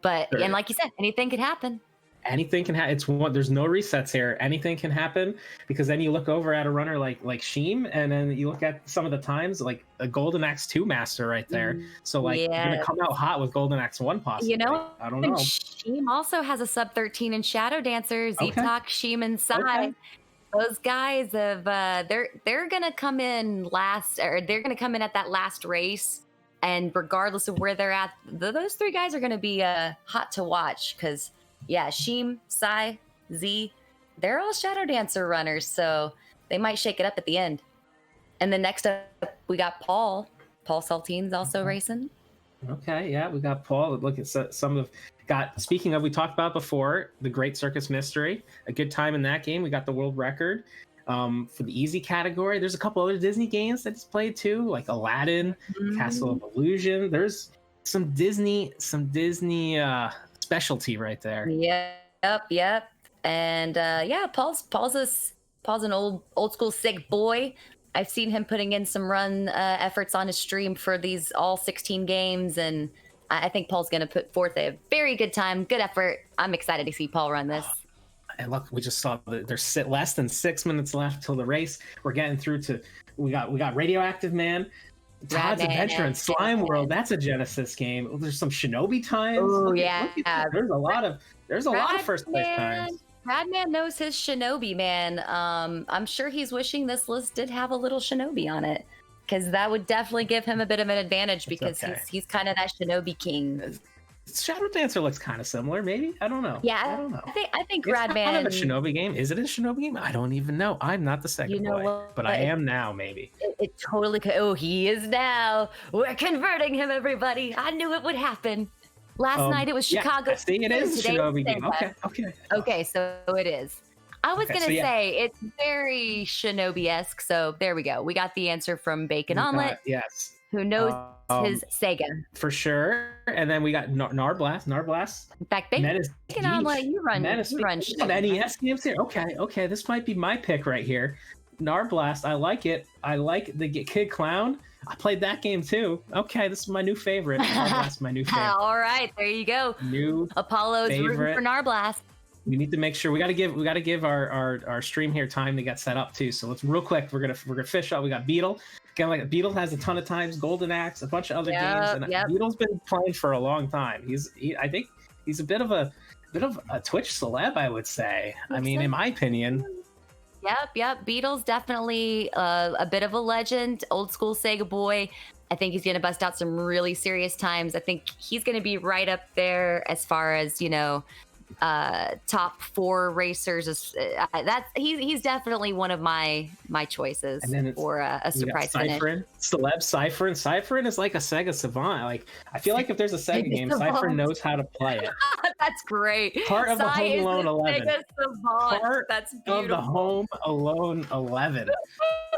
and like you said, anything could happen. Anything can happen. There's no resets here. Anything can happen, because then you look over at a runner like Sheem, and then you look at some of the times, like a Golden Axe 2 master right there. So you're gonna come out hot with Golden Axe 1 possibly. I don't know. Sheem also has a sub 13 in Shadow Dancer. Zeetok, Sheem, and Sai. Okay. Those guys have they're gonna come in last, or they're gonna come in at that last race. And regardless of where they're at, those 3 guys are going to be hot to watch, because, Sheem, Sai, Z, they're all Shadow Dancer runners, so they might shake it up at the end. And then next up, we got Paul. PaulSaltine's also racing. Okay, yeah, we got Paul. Look at speaking of, we talked about before, the Great Circus Mystery. A good time in that game. We got the world record. For the easy category, there's a couple other Disney games that he's played too, like Aladdin, Castle of Illusion. There's some Disney specialty right there. Yep. And yeah, Paul's an old school Sig boy. I've seen him putting in some run efforts on his stream for these all 16 games, and I think Paul's going to put forth a very good time, good effort. I'm excited to see Paul run this. And look, we just saw that there's less than 6 minutes left till the race. We're getting through to we got Radioactive Man, Todd's Adventure in Slime World. That's a Genesis game. There's some Shinobi times. Oh yeah, there's a lot of first place times. Radman knows his Shinobi, man. I'm sure he's wishing this list did have a little Shinobi on it, because that would definitely give him a bit of an advantage, because he's kind of that Shinobi king. Shadow Dancer looks kind of similar, maybe. I don't know. Yeah, I don't know. I think it's Radman. Kind of a Shinobi game. Is it a Shinobi game? I don't even know. I'm not the second boy, but I am now. Maybe it totally could. Oh, he is now. We're converting him, everybody. I knew it would happen. Last night it was Chicago. Yeah, see, it is a Shinobi game. Okay. So it is. I was gonna say it's very Shinobi-esque. So there we go. We got the answer from Bacon Omelet. Yes. Who knows his Sega? For sure. And then we got Narblast. In fact, Bacon Omelet, you run NES games here. Okay. This might be my pick right here. Narblast. I like it. I like the Kid Clown. I played that game too. Okay, this is my new favorite. Narblast, my new favorite. All right, there you go. New Apollo's rooting for Narblast. We need to make sure we got to give our stream here time to get set up too. So let's real quick. We're gonna fish out. We got Beetle. Again, like Beetle has a ton of times. Golden Axe, a bunch of other games, and Beetle's been playing for a long time. I think he's a bit of a Twitch celeb, I would say. I mean, in my opinion. Yep. Beetle's definitely a bit of a legend, old school Sega boy. I think he's going to bust out some really serious times. I think he's going to be right up there as far as, top 4 racers. He's definitely one of my choices for a surprise finish. Cypherin is like a Sega savant. Like, I feel like if there's a Sega game, Cypherin knows how to play it. That's great. Part of the Home Alone 11. That's beautiful. Of the Home Alone 11.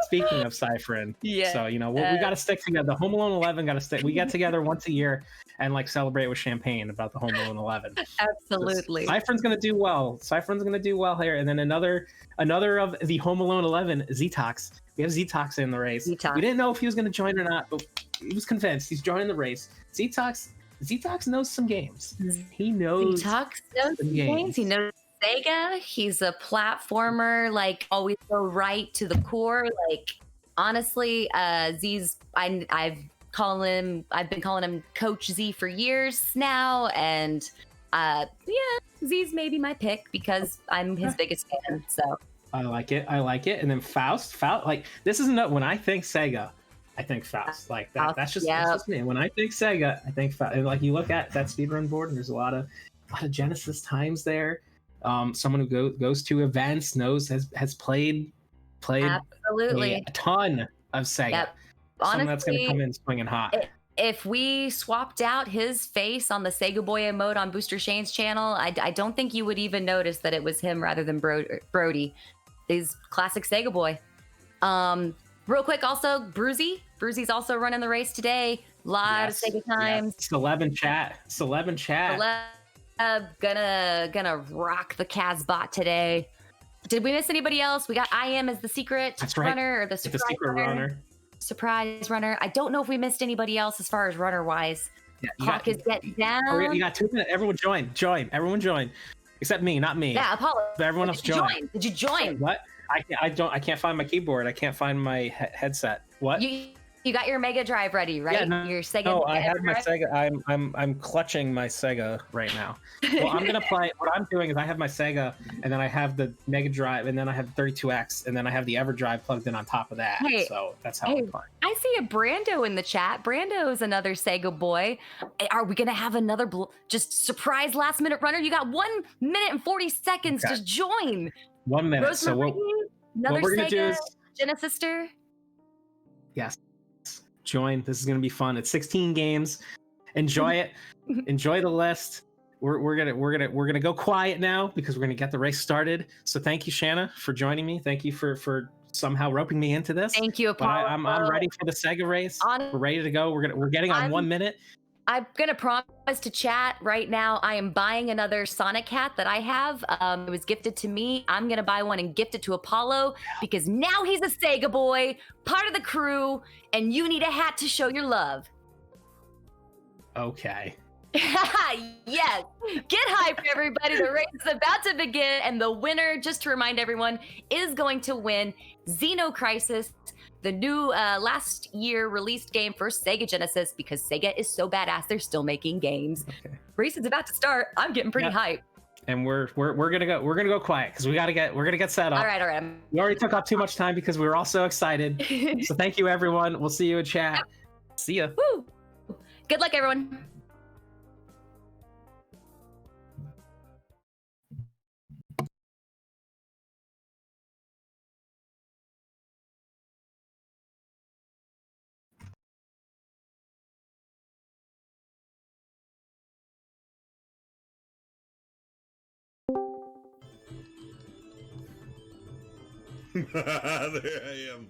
Speaking of Cypherin, so we got to stick together. The Home Alone 11 got to stick. We get together once a year and celebrate with champagne about the Home Alone 11. Absolutely. Cypherin's gonna do well. Here, and then another of the Home Alone 11, Zetox. We have Zetox in the race. We didn't know if he was gonna join or not, but he was convinced. He's joining the race. Zetox knows some games. He knows. Zetox knows some games. He knows Sega. He's a platformer. Always go right to the core. Honestly, Z's. I've been calling him Coach Z for years now, and Z's maybe my pick because I'm his biggest fan. So I like it. And then Faust, this isn't when I think Sega, I think Faust. That's just me. When I think Sega, I think Faust. And you look at that speedrun board, and there's a lot of Genesis times there. Someone who goes to events has played absolutely a ton of Sega. Yep. Someone that's going to come in swinging hot. If we swapped out his face on the Sega Boy emote on Booster Shane's channel, I don't think you would even notice that it was him rather than Brody. He's classic Sega Boy. Real quick, also Bruzzi. Bruzzi's also running the race today. Lot of Sega times. Celeb in chat. Gonna rock the Casbot today. Did we miss anybody else? We got I Am as the secret runner or the surprise runner. Surprise runner. I don't know if we missed anybody else as far as runner wise. Hawk is getting down. You got 2 minutes. Everyone join. Everyone join. Except me, not me. Yeah, Apollo. But everyone else join. Did you join? What? I can't find my keyboard. I can't find my headset. What? You got your Mega Drive ready, right? Yeah, your Sega. No, I have my Sega. I'm clutching my Sega right now. Well, I'm gonna play. What I'm doing is I have my Sega, and then I have the Mega Drive, and then I have the 32X, and then I have the EverDrive plugged in on top of that. Hey, so that's how I'm playing. I see a Brando in the chat. Brando is another Sega boy. Are we gonna have another just surprise last minute runner? You got 1 minute and 40 seconds. Just join. 1 minute. Rosemary, so what we're gonna do is Genesis. Yes. Join. This is going to be fun. It's 16 games. Enjoy it. Enjoy the list. we're gonna go quiet now because we're gonna get the race started. So thank you, Shanna, for joining me. Thank you for somehow roping me into this. Thank you, But Apollo. I'm ready for the Sega race. We're ready to go. We're getting on 1 minute. I'm gonna promise to chat right now. I am buying another Sonic hat that I have. It was gifted to me. I'm gonna buy one and gift it to Apollo because now he's a Sega boy, part of the crew, and you need a hat to show your love. Okay. Yes, get hyped, everybody. The race is about to begin, and the winner, just to remind everyone, is going to win Xeno Crisis, the new last year released game for Sega Genesis, because Sega is so badass they're still making games. Okay. Race is about to start. I'm getting pretty hyped. And we're gonna go quiet because we're gonna get set up. All right. We already took up too much time because we were all so excited. So thank you, everyone. We'll see you in chat. See ya. Woo. Good luck, everyone. There I am.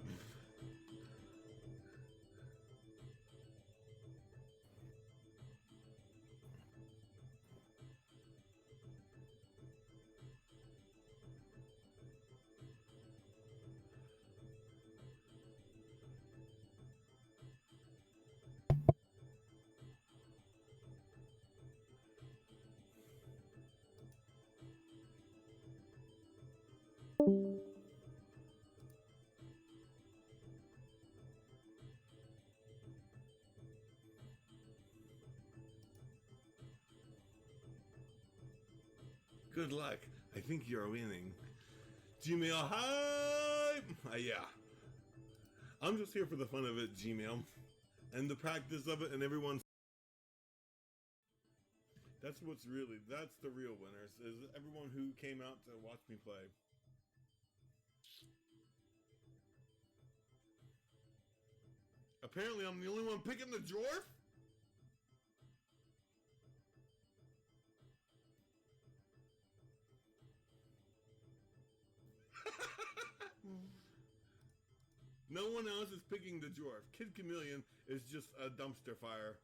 Good luck. I think you're winning. Gmail, hi! Yeah. I'm just here for the fun of it, Gmail. And the practice of it and everyone's... That's the real winners, is everyone who came out to watch me play. Apparently I'm the only one picking the dwarf? No one else is picking the dwarf. Kid Chameleon is just a dumpster fire.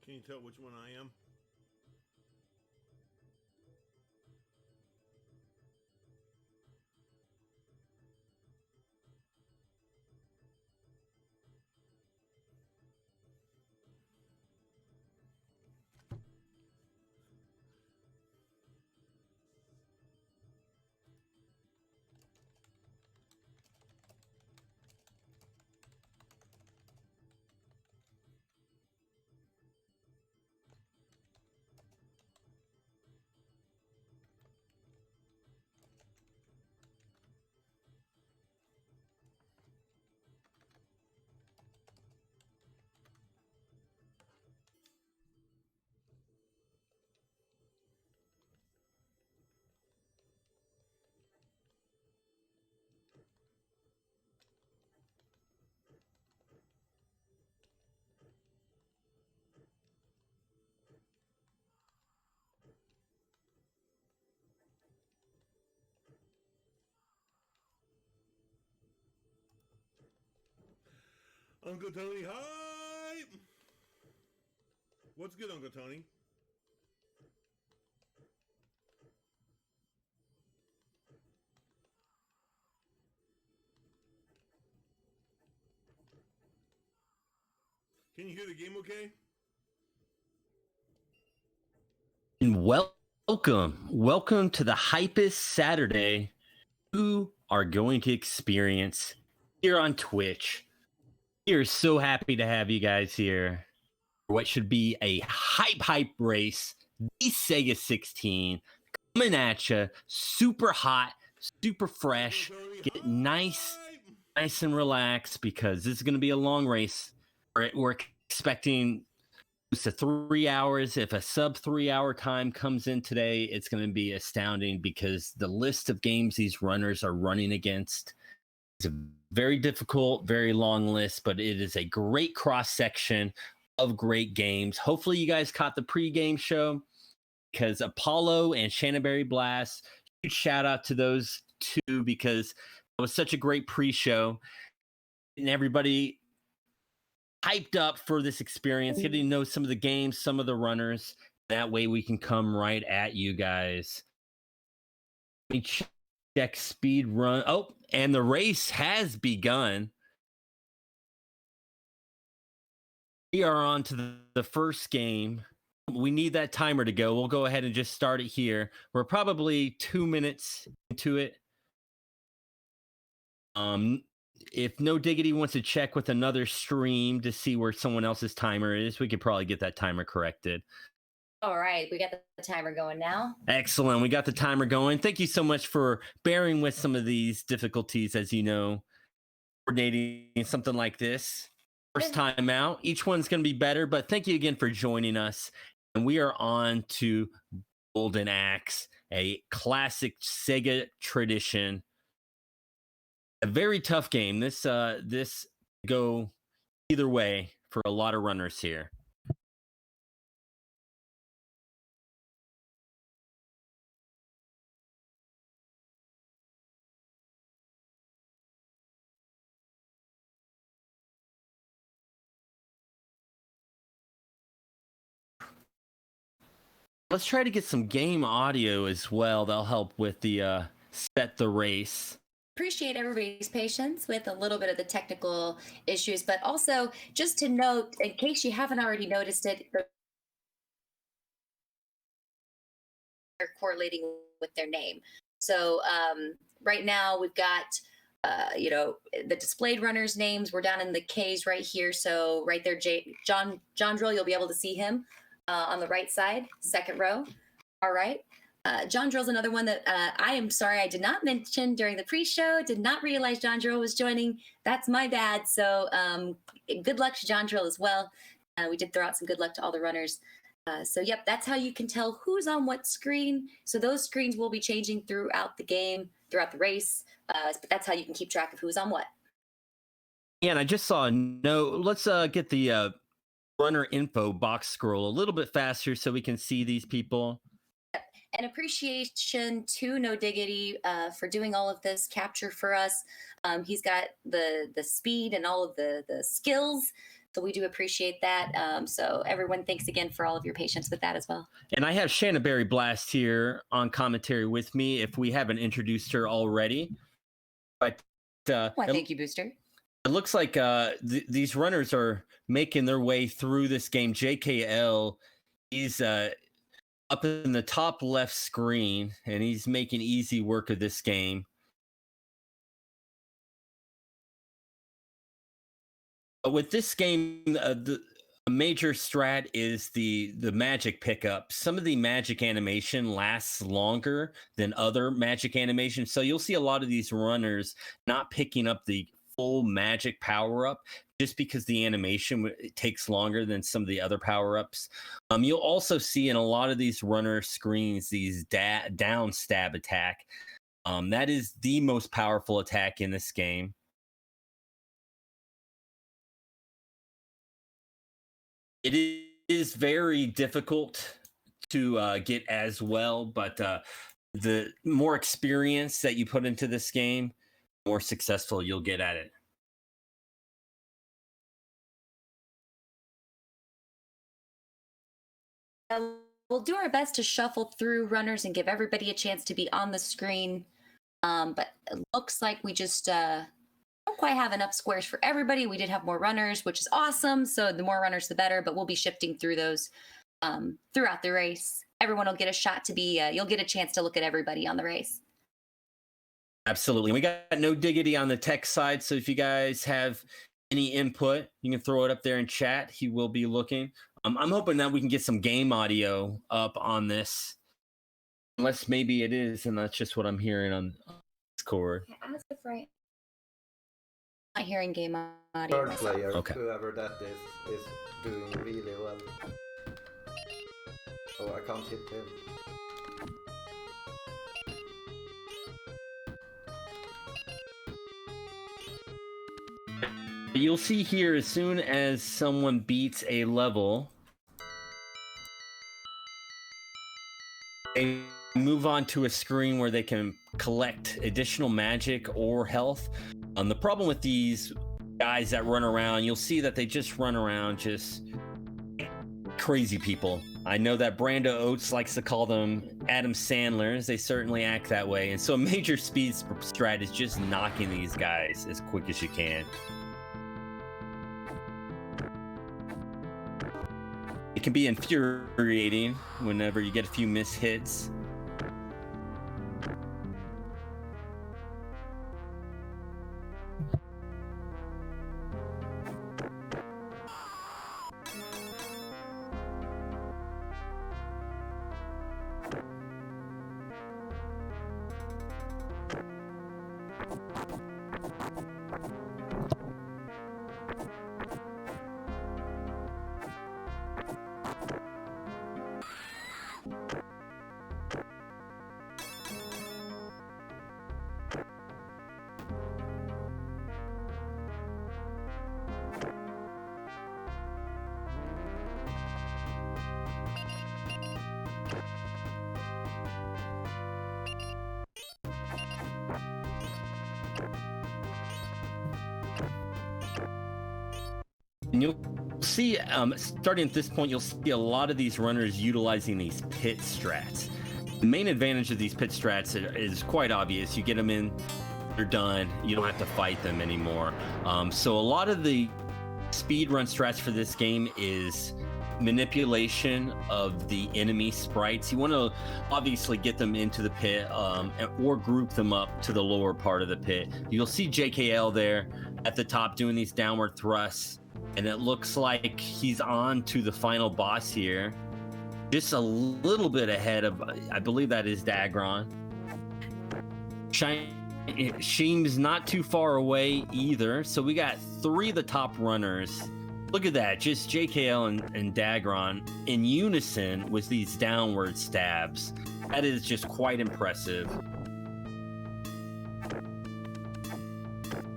Can you tell which one I am? Uncle Tony hype! What's good, Uncle Tony? Can you hear the game okay? And welcome to the hypest Saturday you are going to experience here on Twitch. We are so happy to have you guys here for what should be a hype race. The Sega16 coming at you, super hot, super fresh. Get nice and relaxed because this is going to be a long race. We're expecting to 3 hours. If a sub 3 hour time comes in today, it's going to be astounding because the list of games these runners are running against is a very difficult, very long list, but it is a great cross section of great games. Hopefully you guys caught the pregame show because Apollo and Shannaberry Blast, huge shout out to those two because it was such a great pre-show and everybody hyped up for this experience, getting to know some of the games, some of the runners. That way we can come right at you guys. Let me check speed run. Oh, and the race has begun. We are on to the first game. We need that timer to go. We'll go ahead and just start it here. We're probably 2 minutes into it. If No Diggity wants to check with another stream to see where someone else's timer is, we could probably get that timer corrected. All right, we got the timer going now. Excellent. We got the timer going. Thank you so much for bearing with some of these difficulties, as you know, coordinating something like this. First time out. Each one's going to be better, but thank you again for joining us. And we are on to Golden Axe, a classic Sega tradition. A very tough game. This go either way for a lot of runners here. Let's try to get some game audio as well. That'll help with the set the race. Appreciate everybody's patience with a little bit of the technical issues, but also just to note, in case you haven't already noticed it, they're correlating with their name. So right now we've got, the displayed runners' names. We're down in the K's right here. So right there, John Drill, you'll be able to see him on the right side, second row. All right. John Drill's another one that I am sorry I did not mention during the pre-show. Did not realize John Drill was joining. That's my bad. So good luck to John Drill as well. We did throw out some good luck to all the runners. So yep, that's how you can tell who's on what screen. So those screens will be changing throughout the game, throughout the race. But that's how you can keep track of who's on what. Yeah, and I just saw a note. Let's get the runner info box scroll a little bit faster so we can see these people. And appreciation to No Diggity for doing all of this capture for us. He's got the speed and all of the skills, so we do appreciate that. So everyone, thanks again for all of your patience with that as well. And I have Shannaberry Blast here on commentary with me if we haven't introduced her already. But Thank you, Booster. It looks like these runners are making their way through this game. JKL, he's up in the top left screen, and he's making easy work of this game. But with this game, the major strat is the magic pickup. Some of the magic animation lasts longer than other magic animations, so you'll see a lot of these runners not picking up the full magic power-up just because the animation takes longer than some of the other power-ups. You'll also see in a lot of these runner screens these down stab attack. That is the most powerful attack in this game. It is very difficult to get as well, but the more experience that you put into this game, the more successful you'll get at it. we'll do our best to shuffle through runners and give everybody a chance to be on the screen. But it looks like we just don't quite have enough squares for everybody. We did have more runners, which is awesome. So the more runners, the better. But we'll be shifting through those throughout the race. Everyone will get a shot to be, you'll get a chance to look at everybody on the race. Absolutely. We got no diggity on the tech side. So if you guys have any input, you can throw it up there in chat. He will be looking. I'm hoping that we can get some game audio up on this. Unless maybe it is, and that's just what I'm hearing on Discord. As of right, I'm not hearing game audio. Third player, Okay. whoever that is doing really well. Oh, I can't hit him. You'll see here, as soon as someone beats a level, they move on to a screen where they can collect additional magic or health. The problem with these guys that run around, you'll see that they just run around just crazy people. I know that Brando Oates likes to call them Adam Sandlers. They certainly act that way. And so a major speed strat is just knocking these guys as quick as you can. It can be infuriating whenever you get a few missed hits. And you'll see, starting at this point, you'll see a lot of these runners utilizing these pit strats. The main advantage of these pit strats is quite obvious. You get them in, they're done. You don't have to fight them anymore. So a lot of the speed run strats for this game is manipulation of the enemy sprites. You want to obviously get them into the pit or group them up to the lower part of the pit. You'll see JKL there at the top doing these downward thrusts. And it looks like he's on to the final boss here. Just a little bit ahead of, I believe that is Dagron. Sheem's not too far away either. So we got three of the top runners. Look at that, just JKL and Dagron in unison with these downward stabs. That is just quite impressive.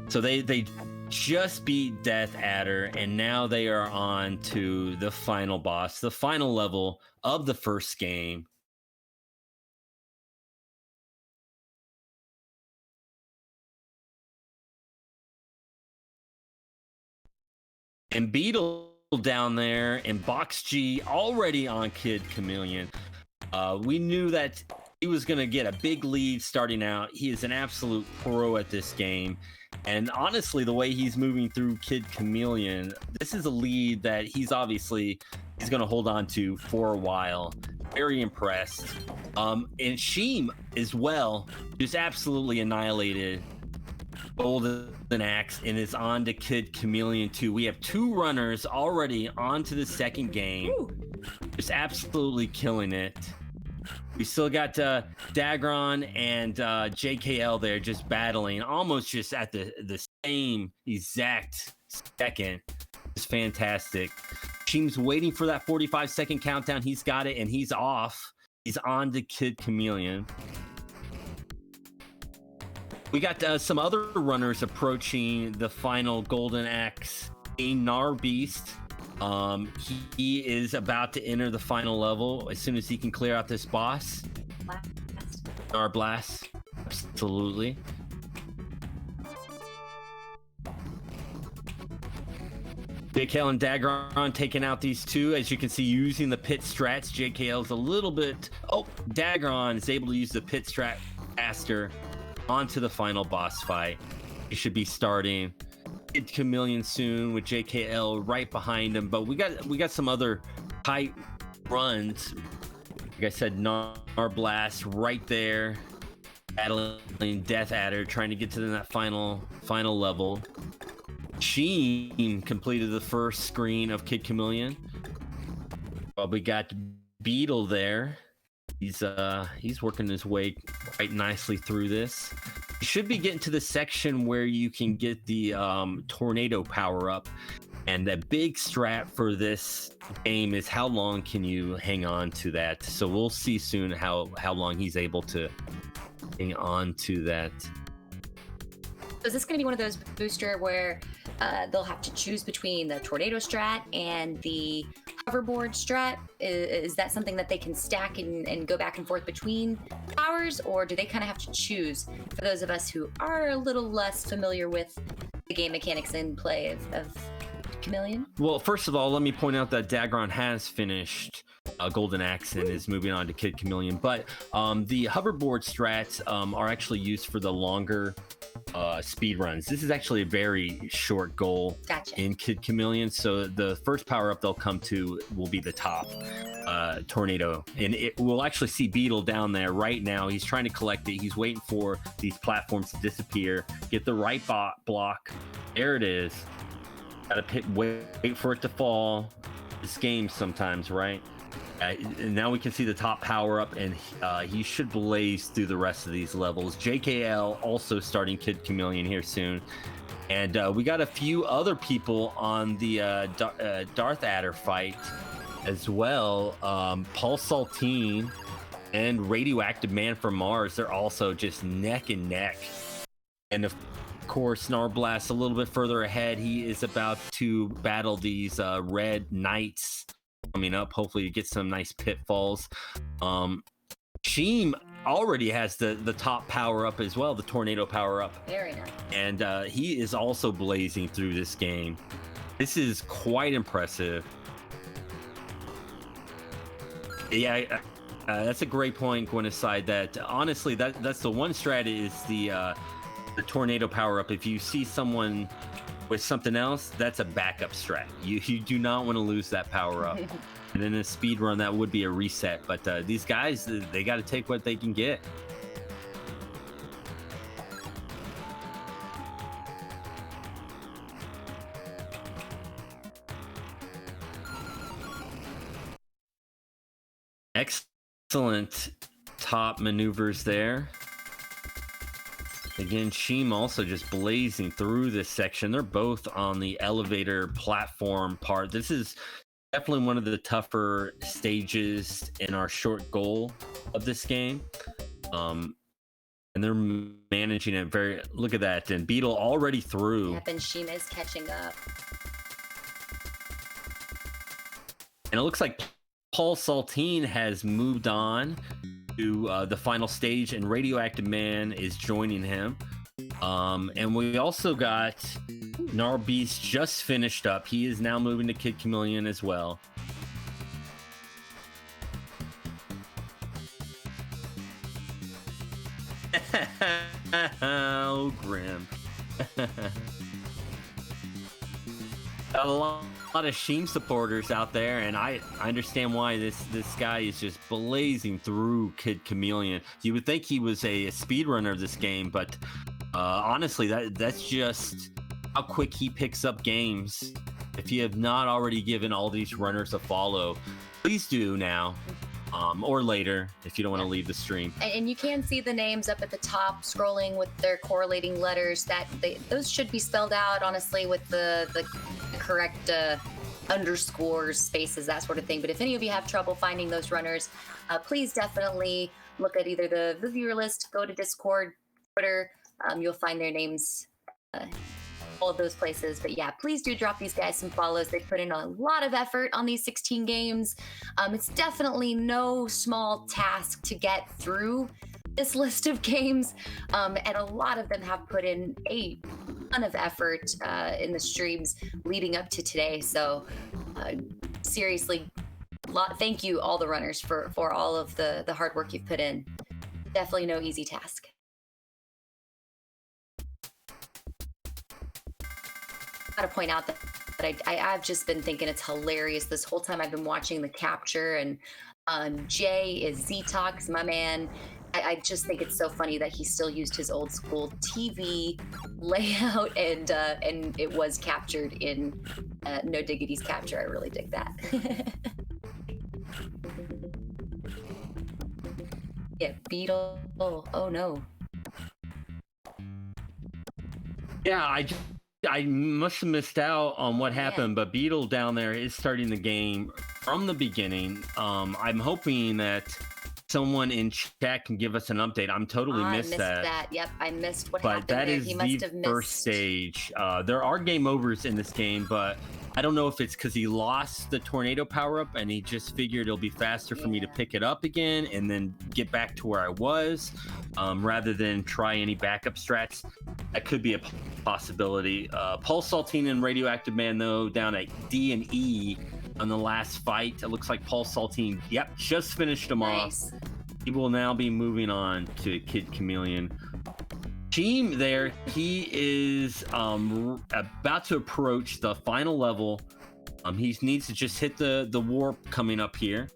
So they just beat Death Adder, and now they are on to the final boss, the final level of the first game. And Beetle down there and Box G already on Kid Chameleon. We knew that he was going to get a big lead starting out. He is an absolute pro at this game. And honestly, the way he's moving through Kid Chameleon, this is a lead that he's going to hold on to for a while. Very impressed. And Sheem as well, just absolutely annihilated Golden Axe and is on to Kid Chameleon 2. We have two runners already on to the second game. Just absolutely killing it. We still got Dagron and JKL there just battling, almost just at the same exact second. It's fantastic. Sheem's waiting for that 45-second countdown. He's got it, and he's off. He's on to Kid Chameleon. We got some other runners approaching the final Golden Axe. A Gnar Beast. He is about to enter the final level as soon as he can clear out this boss. Gnar Blast. Absolutely. JKL and Dagron taking out these two. As you can see, using the pit strats. JKL's a little bit... Oh, Dagron is able to use the pit strat faster onto the final boss fight. He should be starting Kid Chameleon soon with JKL right behind him. But we got some other tight runs. Like I said, Gnar Blast right there. Battling Death Adder, trying to get to that final level. Sheen completed the first screen of Kid Chameleon. Well, we got Beetle there. He's working his way quite nicely through this. You should be getting to the section where you can get the tornado power up. And the big strat for this game is how long can you hang on to that. So we'll see soon how long he's able to hang on to that. Is this going to be one of those booster where they'll have to choose between the tornado strat and the hoverboard strat? Is that something that they can stack and go back and forth between powers, or do they kind of have to choose? For those of us who are a little less familiar with the game mechanics and play of Chameleon. Well, first of all, let me point out that Dagron has finished Golden Axe and is moving on to Kid Chameleon. But the hoverboard strats are actually used for the longer speed runs. This is actually a very short goal in Kid Chameleon. So the first power up they'll come to will be the top tornado, and we'll actually see Beetle down there right now. He's trying to collect it. He's waiting for these platforms to disappear. Get the right block. There it is. Gotta wait for it to fall. This game sometimes, right? And now we can see the top power up, and he should blaze through the rest of these levels. JKL also starting Kid Chameleon here soon. And we got a few other people on the Darth Adder fight as well. PaulSaltine and Radioactive Man from Mars, they're also just neck and neck. And of course, Gnar Blast a little bit further ahead. He is about to battle these red knights coming up. Hopefully to get some nice pitfalls. Sheem already has the top power up as well, the tornado power up. Very nice. And he is also blazing through this game. This is quite impressive. Yeah, that's a great point, Gwen aside, that honestly that's the one strat is the tornado power up. If you see someone with something else, that's a backup strat. You do not want to lose that power up. And in a speed run, that would be a reset. But these guys, they got to take what they can get. Excellent top maneuvers there. Again, Sheem also just blazing through this section. They're both on the elevator platform part. This is definitely one of the tougher stages in our short goal of this game. And they're managing it very... Look at that. And Beetle already through. Yep, and Sheem is catching up. And it looks like PaulSaltine has moved on to the final stage, and Radioactive Man is joining him. And we also got Gnar Beast just finished up. He is now moving to Kid Chameleon as well. Oh, grim. A lot of Sheem supporters out there, and I understand why this guy is just blazing through Kid Chameleon. You would think he was a speedrunner of this game, but honestly, that's just how quick he picks up games. If you have not already given all these runners a follow, please do now. Or later, if you don't want to leave the stream. And you can see the names up at the top, scrolling with their correlating letters. Those should be spelled out, honestly, with the correct underscores, spaces, that sort of thing. But if any of you have trouble finding those runners, please definitely look at either the viewer list, go to Discord, Twitter. You'll find their names. All of those places. But yeah, please do drop these guys some follows. They put in a lot of effort on these 16 games. It's definitely no small task to get through this list of games, and a lot of them have put in a ton of effort in the streams leading up to today. So seriously, thank you all the runners for all of the hard work you've put in. Definitely no easy task. I gotta point out that I've just been thinking it's hilarious this whole time I've been watching the capture, and Jay is Z-Talks, my man. I just think it's so funny that he still used his old school TV layout, and it was captured in No Diggity's capture. I really dig that. Yeah, Beetle. Oh no. Yeah, I must have missed out on what happened, but Beetle down there is starting the game from the beginning. I'm hoping that someone in chat can give us an update. I'm totally missed that. Yep, I missed what but happened that there. is He must the have missed. first stage. There are game overs in this game, but I don't know if it's because he lost the tornado power up and he just figured it'll be faster for me to pick it up again and then get back to where I was, rather than try any backup strats. That could be a possibility. PaulSaltine and Radioactive Man, though, down at D and E on the last fight. It looks like PaulSaltine, yep, just finished him off. He will now be moving on to Kid Chameleon. Team there, he is about to approach the final level. He needs to just hit the warp coming up here.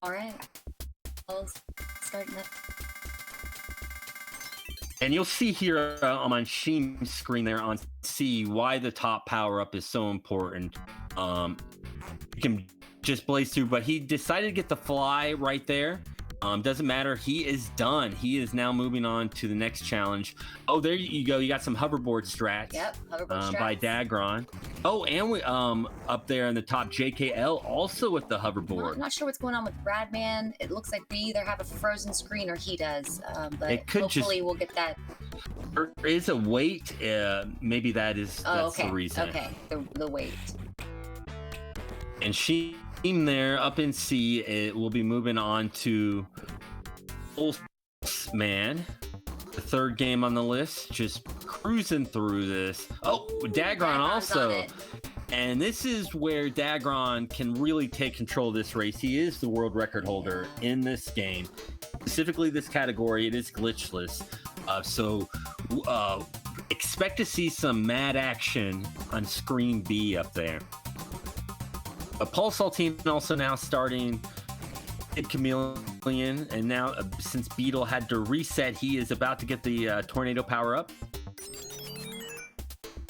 All right. I'll start that. And you'll see here on Sheem's screen there on C why the top power up is so important. You can just blaze through, but he decided to get the fly right there. Doesn't matter. He is done. He is now moving on to the next challenge. Oh, there you go. You got some hoverboard strats. Yep, hoverboard strats. By Dagron. Oh, and we up there in the top, JKL also with the hoverboard. I'm not sure what's going on with Bradman. It looks like we either have a frozen screen or he does. But it could hopefully we'll get that. There is a wait. Maybe that's okay. the reason. Okay, the wait. And she there up in C, it will be moving on to Pulseman, the third game on the list, just cruising through this. Oh, Dagron also. And this is where Dagron can really take control of this race. He is the world record holder in this game, specifically this category. It is glitchless, so expect to see some mad action on screen B up there. PaulSaltine also now starting Kid Chameleon, and now since Beetle had to reset, he is about to get the tornado power up.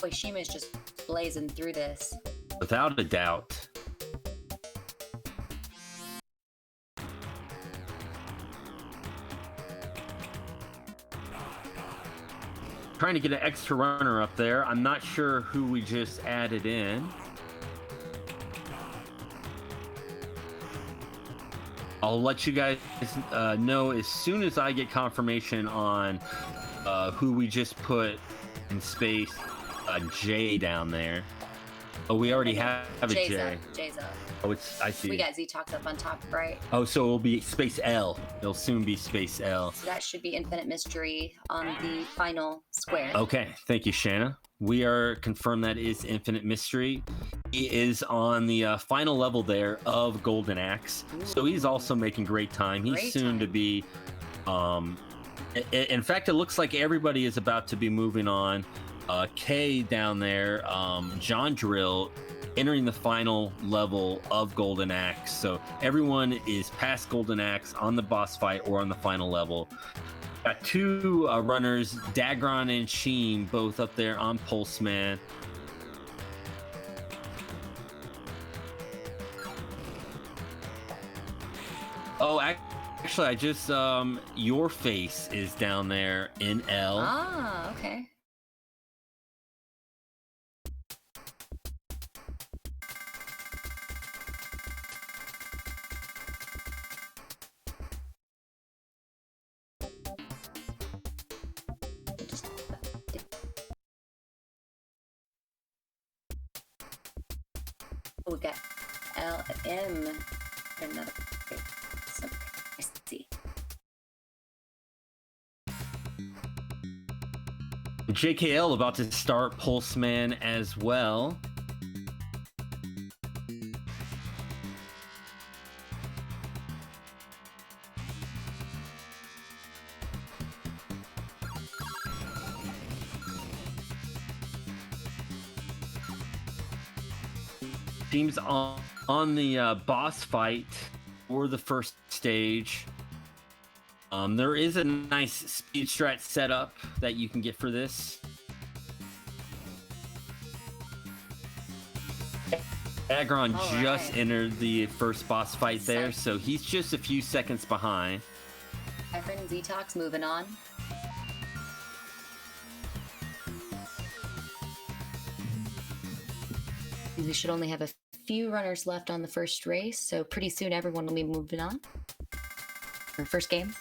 Boy, Shima's just blazing through this. Without a doubt. Trying to get an extra runner up there. I'm not sure who we just added in. I'll let you guys know as soon as I get confirmation on who we just put in space. J down there. Oh, we already have a J. J's up. Oh, I see. We got Z-Talks up on top, right? Oh, so it'll be space L. It'll soon be space L. So that should be Infinite Mystery on the final square. Okay, thank you, Shanna. We are confirmed that is Infinite Mystery. He is on the final level there of Golden Axe. Ooh. So he's also making great time. He's soon to be... in fact, it looks like everybody is about to be moving on. K down there, John Drill, entering the final level of Golden Axe. So everyone is past Golden Axe on the boss fight or on the final level. Got two runners, Dagron and Sheem, both up there on Pulseman. Oh, actually, I just YourFace is down there in L. Ah, okay. we got L and M. Another. I see. JKL about to start Pulseman as well. Teams on the boss fight for the first stage. There is a nice speed strat setup that you can get for this. Agron just entered the first boss fight there, so he's just a few seconds behind. Cypherin and Zetox moving on. We should only have a few runners left on the first race, so pretty soon everyone will be moving on. Our first game.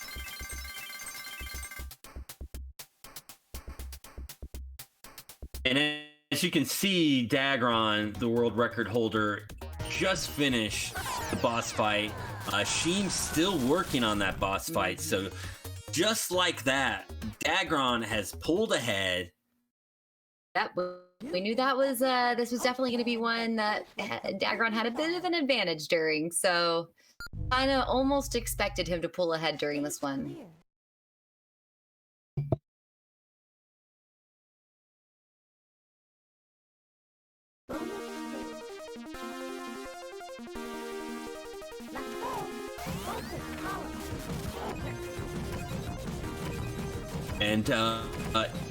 And as you can see, Dagron, the world record holder, just finished the boss fight. Sheem's still working on that boss fight, so just like that, Dagron has pulled ahead. We knew that was this was definitely going to be one that Dagron had a bit of an advantage during, so kind of almost expected him to pull ahead during this one. And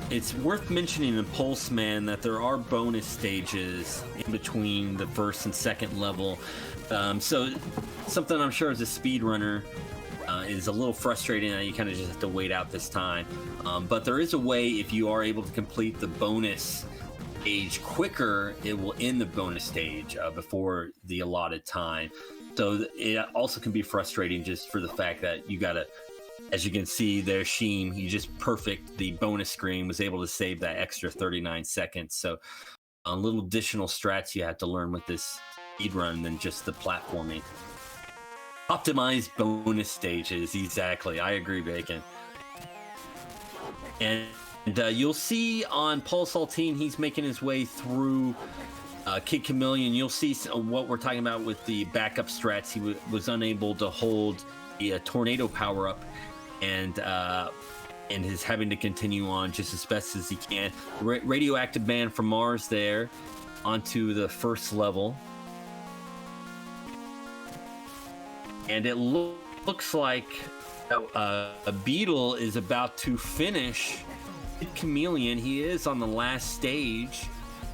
it's worth mentioning in Pulseman that there are bonus stages in between the first and second level. So something I'm sure as a speedrunner is a little frustrating that you kind of just have to wait out this time. But there is a way, if you are able to complete the bonus stage quicker, it will end the bonus stage before the allotted time. So it also can be frustrating just for the fact that you gotta, as you can see there, Sheem, he just perfect the bonus screen, was able to save that extra 39 seconds. So a little additional strats you have to learn with this speedrun than just the platforming. Optimized bonus stages, exactly. I agree, Bacon. And you'll see on PaulSaltine, he's making his way through Kid Chameleon. You'll see what we're talking about with the backup strats. He was unable to hold the tornado power up, and is having to continue on just as best as he can. Radioactive Man from Mars there onto the first level. And it looks like a Beetle is about to finish Kid Chameleon. He is on the last stage.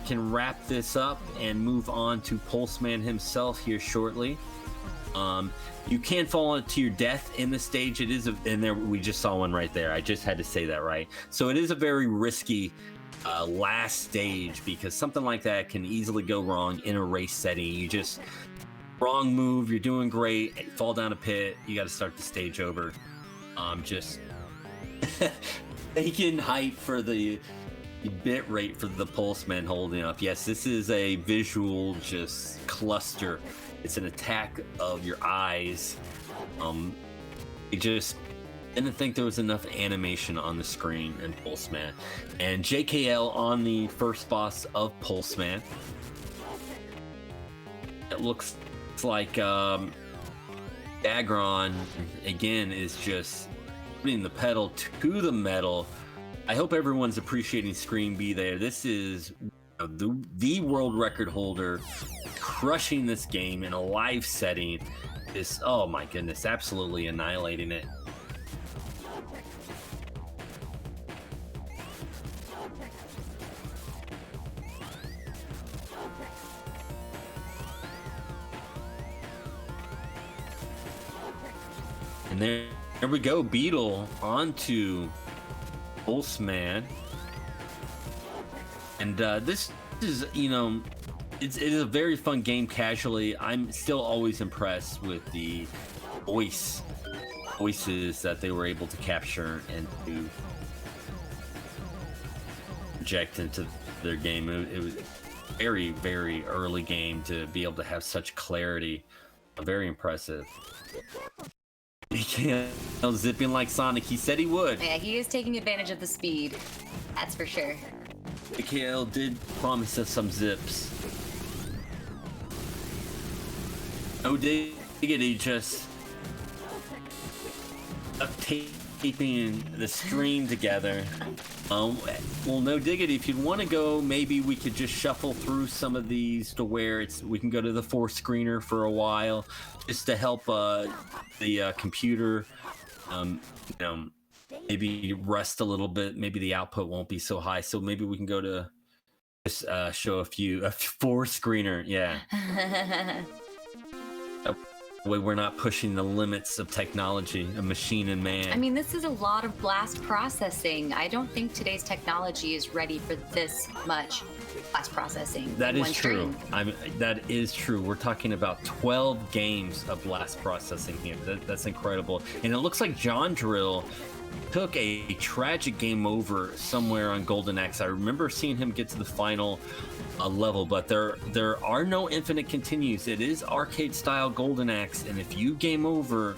Can wrap this up and move on to Pulseman himself here shortly. You can fall to your death in the stage. It is, and there we just saw one right there. I just had to say that right. So it is a very risky last stage, because something like that can easily go wrong in a race setting. You just wrong move, you're doing great, fall down a pit, you got to start the stage over. Just taking hype for the bit rate for the Pulseman holding up. Yes, this is a visual just cluster. It's an attack of your eyes. I just didn't think there was enough animation on the screen in Pulseman. And JKL on the first boss of Pulseman. It looks like Dagron again is just putting the pedal to the metal. I hope everyone's appreciating Screen B there. This is the world record holder crushing this game in a live setting. Is, oh my goodness, absolutely annihilating it. And there we go, Beetle onto Pulseman. And this is, it is a very fun game casually. I'm still always impressed with the voices that they were able to capture and to project into their game. It was very, very early game to be able to have such clarity. Very impressive. Yeah, zipping like Sonic. He said he would. Yeah, he is taking advantage of the speed. That's for sure. Mikhail did promise us some zips. No diggity, just taping the stream together. Well, no diggity. If you'd want to go, maybe we could just shuffle through some of these to where we can go to the 4-screener for a while, just to help the computer, maybe rest a little bit. Maybe the output won't be so high. So maybe we can go to just show a 4-screener. Yeah. Way we're not pushing the limits of technology, of machine and man. I mean, this is a lot of blast processing. I don't think today's technology is ready for this much blast processing. That in is one true. stream. That is true. We're talking about 12 games of blast processing here. That's incredible. And it looks like John Drill took a tragic game over somewhere on Golden Axe. I remember seeing him get to the final level, but there are no infinite continues. It is arcade style Golden Axe, and if you game over,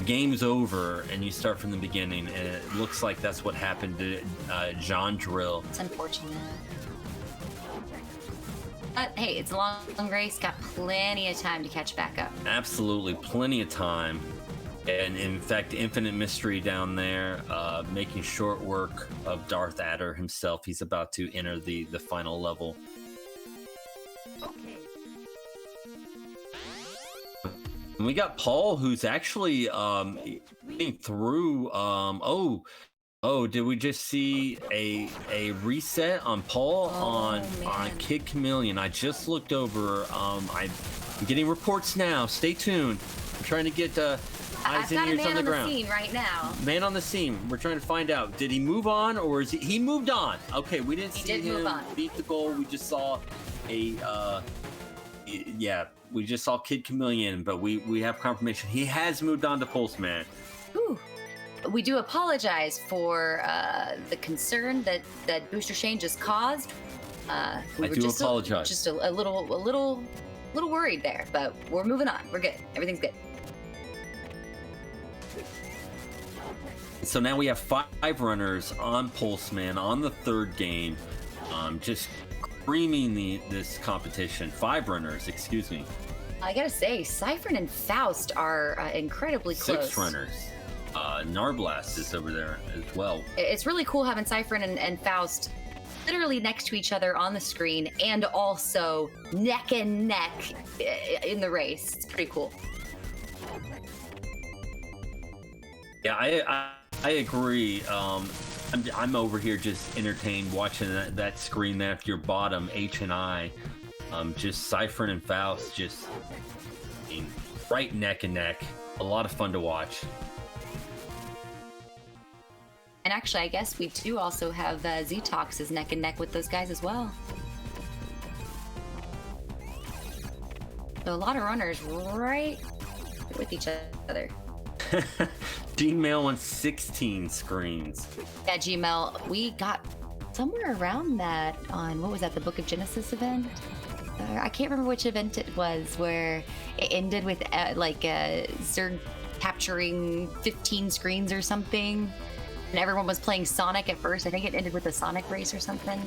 game's over, and you start from the beginning. And it looks like that's what happened to John Drill. It's unfortunate. But hey, it's a long race. Got plenty of time to catch back up. Absolutely, plenty of time. And in fact, Infinite Mystery down there, making short work of Darth Adder himself. He's about to enter the final level. And we got Paul, who's actually getting through. Did we just see a reset on Paul on Kid Chameleon? I just looked over. I'm getting reports now. Stay tuned. I'm trying to get eyes and ears on the ground. Scene right now. Man on the scene. We're trying to find out. Did he move on, or is he moved on? Okay, we didn't see him beat the goal. We just saw we just saw Kid Chameleon, but we have confirmation he has moved on to Pulseman. Ooh. We do apologize for the concern that Booster Shane just caused. We were just apologize. Just a little worried there, but we're moving on. We're good. Everything's good. So now we have 5 runners on Pulseman on the 3rd game, just creaming this competition. 5 runners, excuse me. I gotta say, Cypherin and Faust are incredibly close. 6 runners. Narblast is over there as well. It's really cool having Cypherin and Faust literally next to each other on the screen, and also neck and neck in the race. It's pretty cool. Yeah, I agree. I'm over here just entertained watching that screen there at your bottom, H and I. Just Cypherin and Faust just right neck and neck. A lot of fun to watch. And actually, I guess we do also have Z-Tox is neck and neck with those guys as well. So a lot of runners right with each other. Gmail wants 16 screens. Yeah, Gmail, we got somewhere around that on, what was that, the Book of Genesis event? I can't remember which event it was, where it ended with Zerg capturing 15 screens or something. And everyone was playing Sonic at first. I think it ended with a Sonic race or something.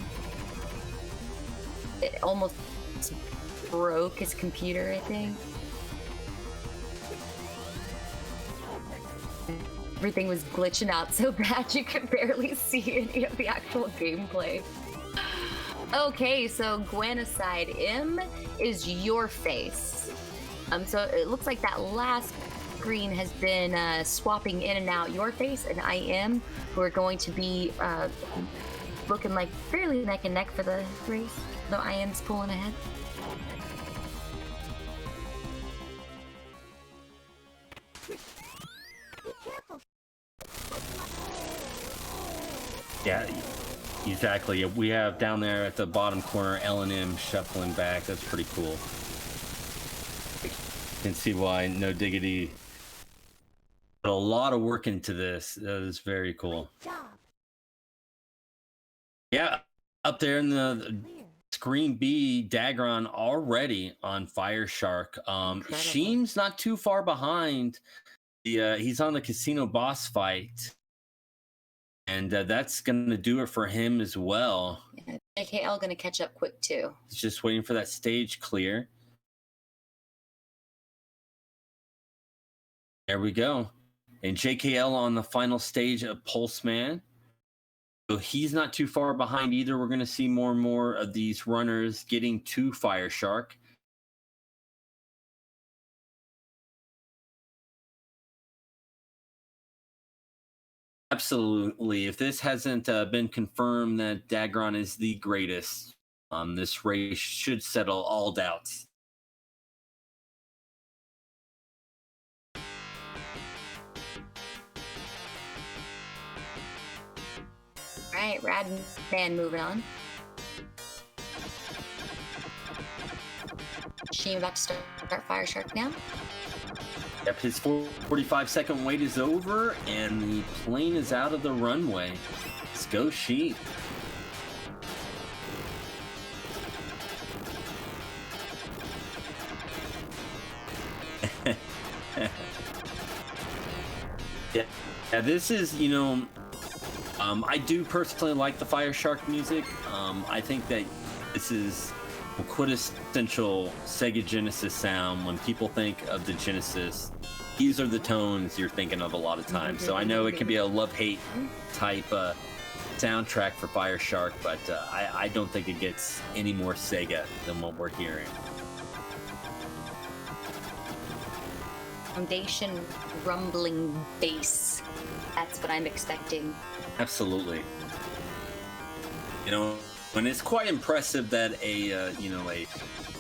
It almost broke his computer, I think. Everything was glitching out so bad you could barely see any of the actual gameplay. Okay, so Gwen aside, M is YourFace. So it looks like that last screen has been swapping in and out YourFace and IM, who are going to be looking like fairly neck and neck for the race, though IM's pulling ahead. Yeah, exactly. We have down there at the bottom corner L&M shuffling back. That's pretty cool. You can see why No Diggity put a lot of work into this. That is very cool. Yeah, up there in the Screen B, Dagron already on Fire Shark. Sheem's not too far behind. He's on the casino boss fight. And that's going to do it for him as well. Yeah, JKL going to catch up quick, too. He's just waiting for that stage clear. There we go. And JKL on the final stage of Pulseman. So he's not too far behind either. We're going to see more and more of these runners getting to Fire Shark. Absolutely. If this hasn't been confirmed that Dagron is the greatest, this race should settle all doubts. All right, Rad Man moving on. Sheem about to start Fire Shark now. Yep, his 45-second wait is over, and the plane is out of the runway. Let's go, Sheep. Yeah, this is, I do personally like the Fire Shark music. I think that this is a quintessential Sega Genesis sound. When people think of the Genesis, these are the tones you're thinking of a lot of times. So I know it can be a love-hate type soundtrack for Fire Shark, but I don't think it gets any more Sega than what we're hearing. Foundation rumbling bass. That's what I'm expecting. Absolutely. And it's quite impressive that a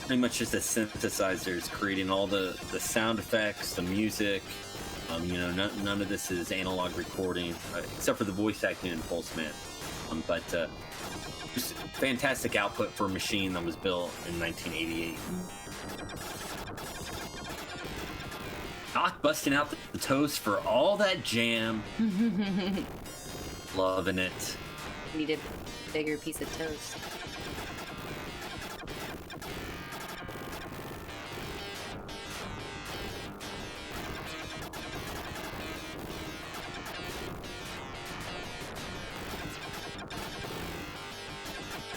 pretty much just a synthesizer is creating all the sound effects, the music. None of this is analog recording, except for the voice acting in Pulseman. But just fantastic output for a machine that was built in 1988. Doc busting out the toast for all that jam. Loving it. Need a bigger piece of toast.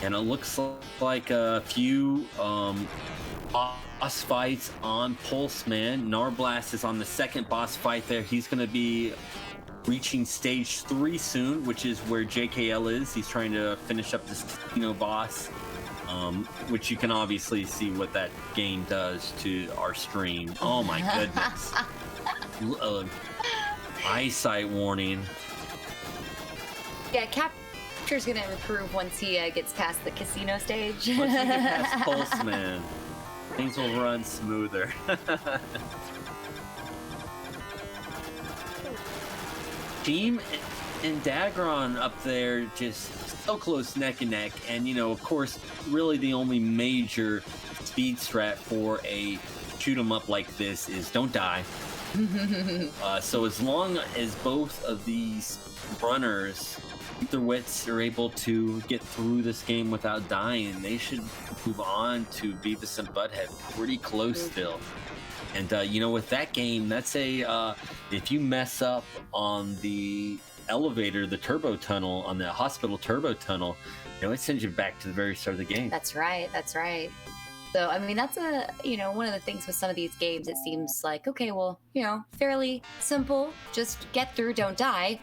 And it looks like a few boss fights on Pulseman. Narblast is on the second boss fight there. He's going to be reaching stage 3 soon, which is where JKL is. He's trying to finish up this casino boss, which you can obviously see what that game does to our stream. Oh my goodness. Eyesight warning. Yeah, Capture's gonna improve once he gets past the casino stage. Once we get past Pulseman, things will run smoother. Team and Dagron up there just so close neck and neck, and of course really the only major speed strat for a shoot 'em up like this is don't die. So as long as both of these runners keep their wits, are able to get through this game without dying, they should move on to Beavis and Butthead pretty close still. And with that game, that's if you mess up on the elevator, the turbo tunnel, on the hospital turbo tunnel, it sends you back to the very start of the game. That's right. So, I mean, that's one of the things with some of these games, it seems like, okay, well, fairly simple, just get through, don't die.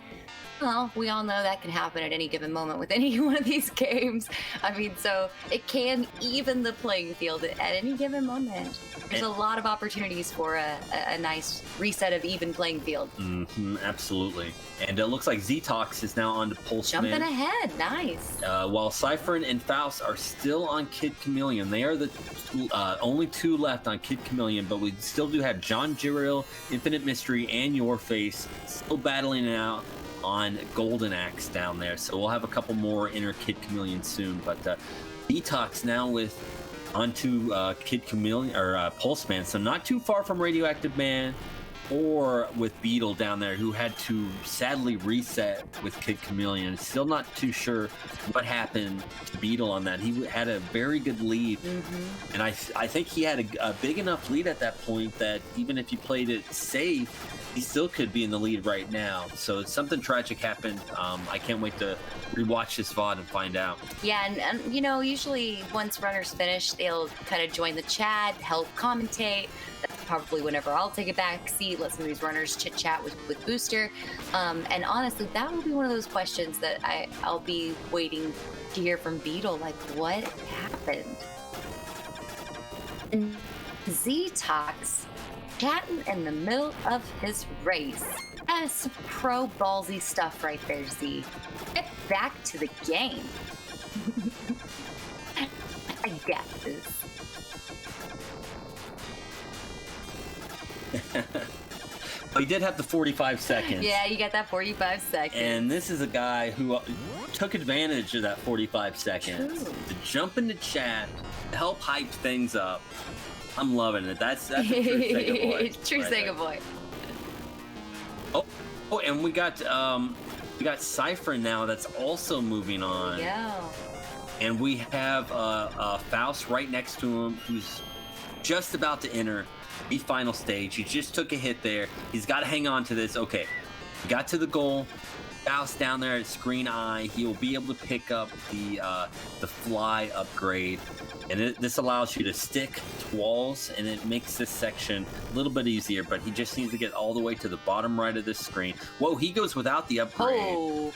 Well, we all know that can happen at any given moment with any one of these games. I mean, so it can even the playing field at any given moment. There's a lot of opportunities for a nice reset of even playing field. Absolutely. And it looks like Zetox is now on to Pulseman. Jumping ahead, nice. While Cypherin and Faust are still on Kid Chameleon. They are the only 2 left on Kid Chameleon, but we still do have John Jiril, Infinite Mystery, and YourFace still battling it out on Golden Axe down there. So we'll have a couple more inner Kid Chameleon soon. But Detox now onto Kid Chameleon or Pulseman. So not too far from Radioactive Man. or with Beetle down there, who had to sadly reset with Kid Chameleon. Still not too sure what happened to Beetle on that. He had a very good lead, and I think he had a big enough lead at that point that even if he played it safe, he still could be in the lead right now. So something tragic happened. I can't wait to rewatch this VOD and find out. Yeah, and you know, usually once runners finish, they'll kind of join the chat, help commentate. That's probably whenever I'll take a back seat, let some of these runners chit chat with Booster. And honestly, that will be one of those questions that I'll be waiting to hear from Beetle. Like, what happened? And Z talks, chatting in the middle of his race. That's pro ballsy stuff right there, Z. Get back to the game. I got this. But he did have the 45 seconds. Yeah, you got that 45 seconds. And this is a guy who took advantage of that 45 seconds True. to jump into chat, help hype things up. I'm loving it. That's a true Sega boy. True right Sega there. boy. Oh, and we got Cypherin now that's also moving on. Yeah. And we have Faust right next to him, who's just about to enter the final stage. He just took a hit there. He's got to hang on to this. Okay, we got to the goal. Faust down there at Screen Eye. He will be able to pick up the fly upgrade, and this allows you to stick to walls, and it makes this section a little bit easier. But he just needs to get all the way to the bottom right of this screen. Whoa, he goes without the upgrade. Oh.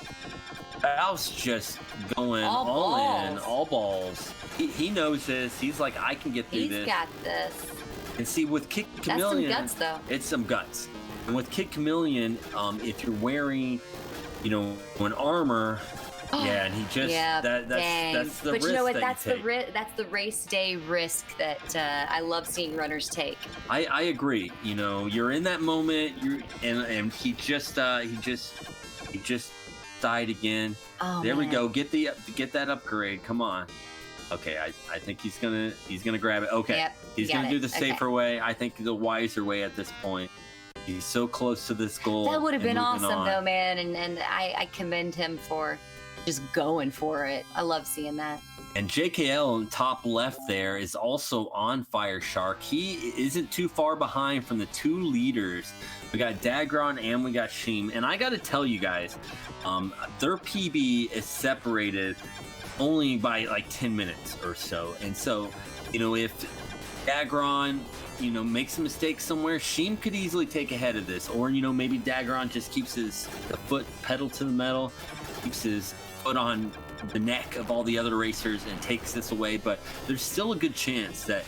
Faust just going all in, all balls. He knows this. He's like, I can get through this. He's got this. And see, with Kid Chameleon, That's some guts, though. it's some guts. And with Kid Chameleon, if you're wearing, an armor, yeah, and he just that's the but risk you know what? that That's you the take. that's the race day risk that I love seeing runners take. I agree. You're in that moment. And he just died again. Oh, There we man. go. Get that upgrade. Come on. Okay, I think he's gonna grab it. Okay, Yep, he's got gonna do it. the safer way. I think the wiser way at this point. He's so close to this goal. That would have and been moving awesome, on. though, man. And I commend him for just going for it. I love seeing that. And JKL in top left there is also on Fire Shark. He isn't too far behind from the two leaders. We got Dagron and we got Sheem. And I got to tell you guys, their PB is separated only by like 10 minutes or so. And so, if Dagron, makes a mistake somewhere, Sheem could easily take ahead of this. Or, maybe Dagron just keeps the foot pedal to the metal, keeps his foot on the neck of all the other racers and takes this away. But there's still a good chance that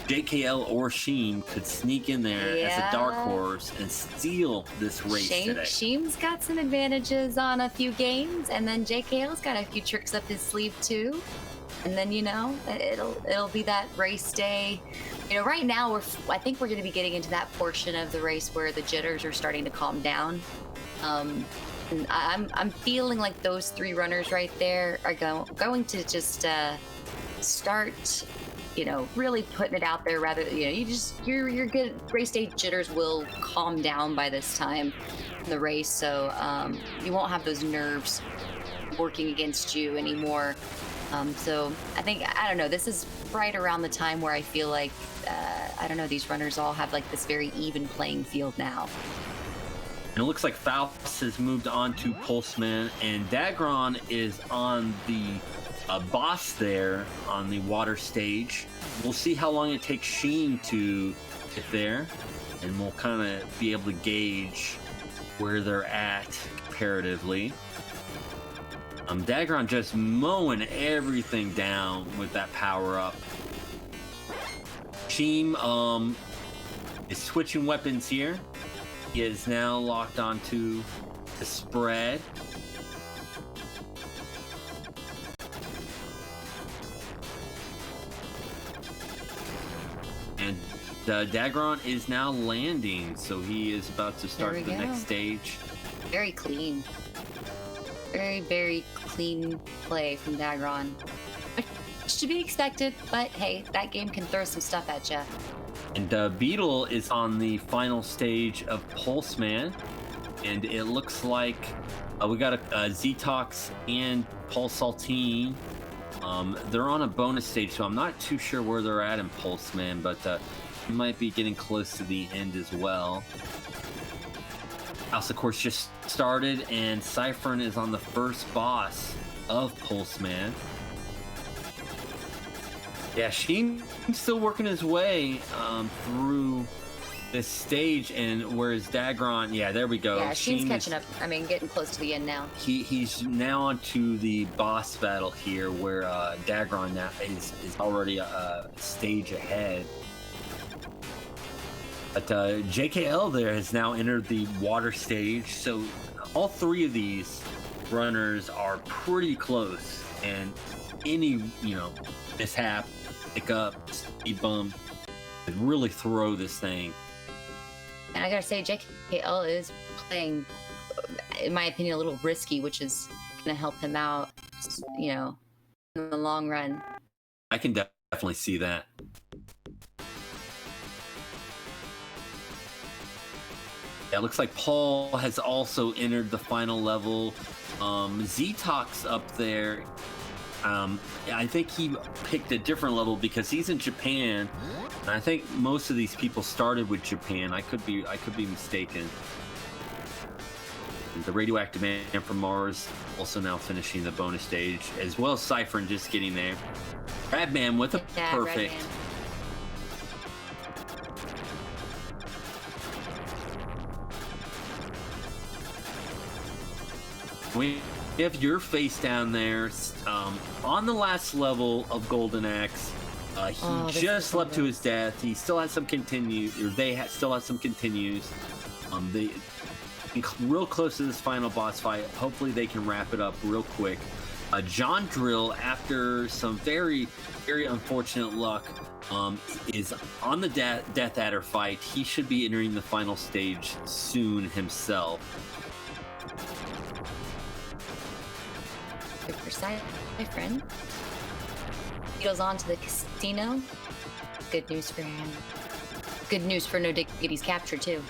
JKL or Sheem could sneak in there as a dark horse and steal this race today. Sheem's got some advantages on a few games, and then JKL's got a few tricks up his sleeve too. And then it'll be that race day. Right now I think we're going to be getting into that portion of the race where the jitters are starting to calm down. And I'm feeling like those three runners right there are going to just start, really putting it out there. Rather, your good race day jitters will calm down by this time in the race, so you won't have those nerves working against you anymore. So I don't know, this is right around the time where I feel like these runners all have like this very even playing field now. And it looks like Faust has moved on to Pulseman, and Dagron is on the boss there on the water stage. We'll see how long it takes Sheem to get there, and we'll kind of be able to gauge where they're at comparatively. Dagron just mowing everything down with that power up. Sheem is switching weapons here. He is now locked onto the spread. And Dagron is now landing, so he is about to start the next stage. Very clean. Very, very clean play from Dagron. Which to be expected, but hey, that game can throw some stuff at you. And Beetle is on the final stage of Pulseman, and it looks like we got a Zetox and PaulSaltine. They're on a bonus stage, so I'm not too sure where they're at in Pulseman, but might be getting close to the end as well. House, of course, just started, and Cypherin is on the first boss of Pulseman. Yeah, Sheen's still working his way through this stage, and whereas Dagron, yeah, there we go. Yeah, Sheen's catching up. I mean, getting close to the end now. He's now onto the boss battle here, where Dagron now is already a stage ahead. But JKL there has now entered the water stage, so all three of these runners are pretty close, and any mishap, hiccup, speed bump could really throw this thing. And I gotta say, JKL is playing, in my opinion, a little risky, which is gonna help him out, in the long run. I can definitely see that. Yeah, it looks like Paul has also entered the final level. Zetox up there. I think he picked a different level because he's in Japan. And I think most of these people started with Japan. I could be mistaken. The Radioactive Man from Mars also now finishing the bonus stage, as well as Cypherin just getting there. Radman with a perfect. Radman. We have YourFace down there on the last level of Golden Axe. He just slept to his death. He still has some continues, or they still have some continues. They real close to this final boss fight. Hopefully they can wrap it up real quick. John Drill, after some very, very unfortunate luck, is on the Death Adder fight. He should be entering the final stage soon himself. Good for my friend. He goes on to the casino. Good news for him. Good news for No Diggity's capture, too.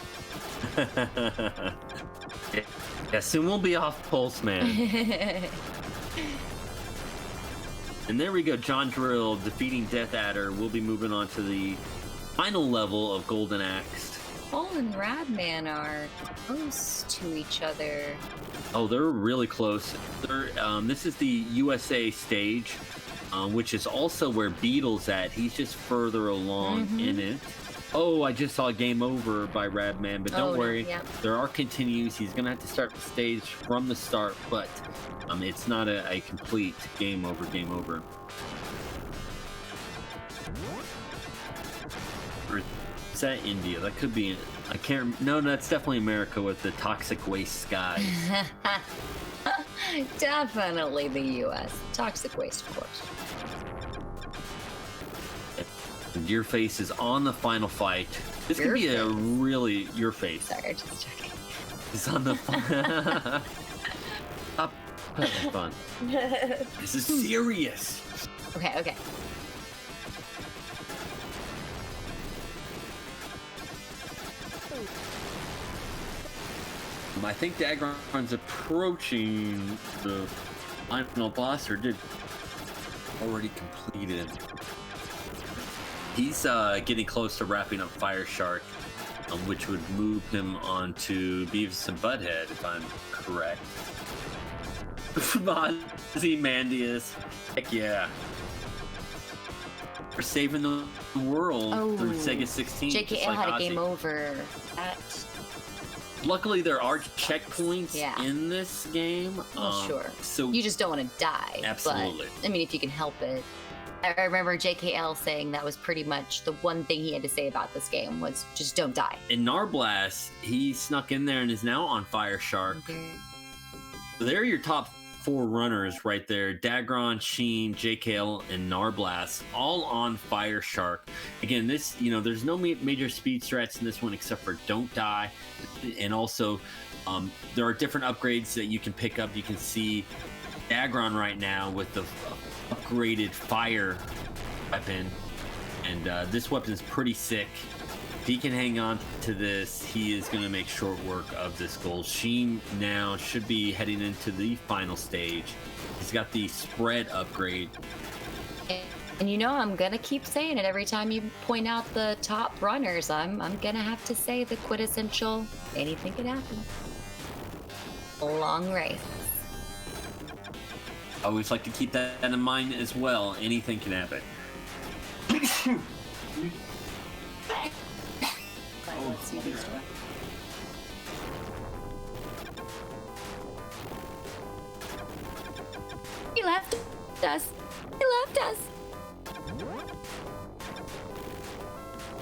Yeah, soon we'll be off Pulseman. And there we go, John Drill defeating Death Adder. We'll be moving on to the final level of Golden Axe. Paul and Radman are close to each other. Oh, they're really close. This is the USA stage, which is also where Beetle's at. He's just further along in it. Oh, I just saw Game Over by Radman, but don't worry. Yeah. There are continues. He's going to have to start the stage from the start, but it's not a complete Game Over. Or is that India? That could be... I can't... No, that's definitely America with the toxic waste skies. Definitely the U.S. Toxic waste, of course. YourFace is on the final fight. This could be a really... YourFace. Sorry, just checking. It's on the... Stop having fun. This is serious. Okay. I think Dagron's approaching the final boss, or did already completed. He's getting close to wrapping up Fire Shark, which would move him on to Beavis and Butthead, if I'm correct. Ozymandias. Heck yeah. We're saving the world through Sega16. JKL had a Game Over. Luckily, there are checkpoints in this game. Sure. So you just don't want to die. Absolutely. But, I mean, if you can help it. I remember JKL saying that was pretty much the one thing he had to say about this game was just don't die. In Narblast, he snuck in there and is now on Fire Shark. So there are your top 4 runners right there. Dagron, Sheen, JKL, and Narblast, all on Fire Shark. Again, this, there's no major speed strats in this one except for don't die. And also, there are different upgrades that you can pick up. You can see Dagron right now with the upgraded fire weapon. And this weapon is pretty sick. If he can hang on to this, he is going to make short work of this goal. Sheen now should be heading into the final stage. He's got the spread upgrade. And you know, I'm gonna keep saying it every time you point out the top runners. I'm gonna have to say the quintessential anything can happen. Long race. I always like to keep that in mind as well. Anything can happen. Let's see these two. He left us. He left us.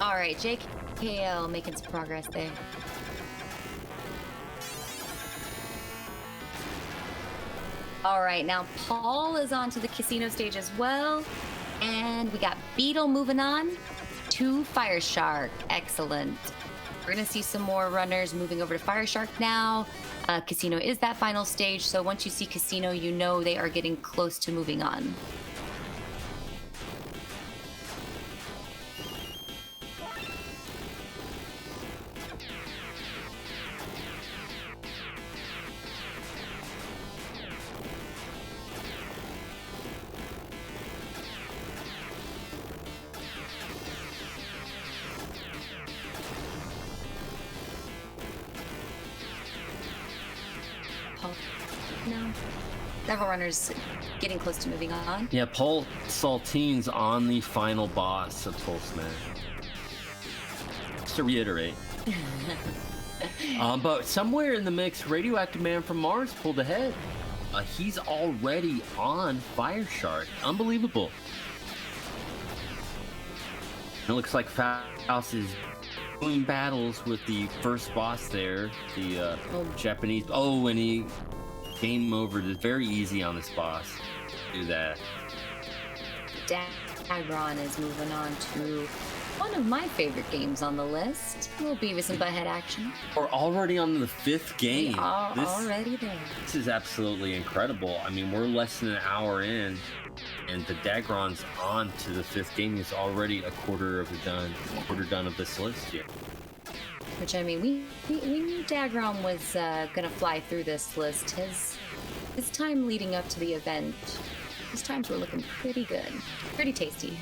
All right, JKL making some progress there. All right, now Paul is on to the casino stage as well. And we got Beetle moving on to Fire Shark. Excellent. We're going to see some more runners moving over to Fire Shark now. Casino is that final stage, so once you see Casino, you know they are getting close to moving on. No. Several runners getting close to moving on. Yeah, PaulSaltine's on the final boss of Pulseman. Just to reiterate. But somewhere in the mix, Radioactive Man from Mars pulled ahead. He's already on Fire Shark. Unbelievable. It looks like Faust is doing battles with the first boss there, the Japanese. Oh, and he game over. It's very easy on this boss. Do that. OutRun is moving on to one of my favorite games on the list. A little Beavis and Butthead action. We're already on the 5th game. We are already there. This is absolutely incredible. I mean, we're less than an hour in, and the Dagron's on to the 5th game. It's already a quarter done of this list here. Which, I mean, we knew Dagron was gonna fly through this list. His time leading up to the event, his times were looking pretty good, pretty tasty.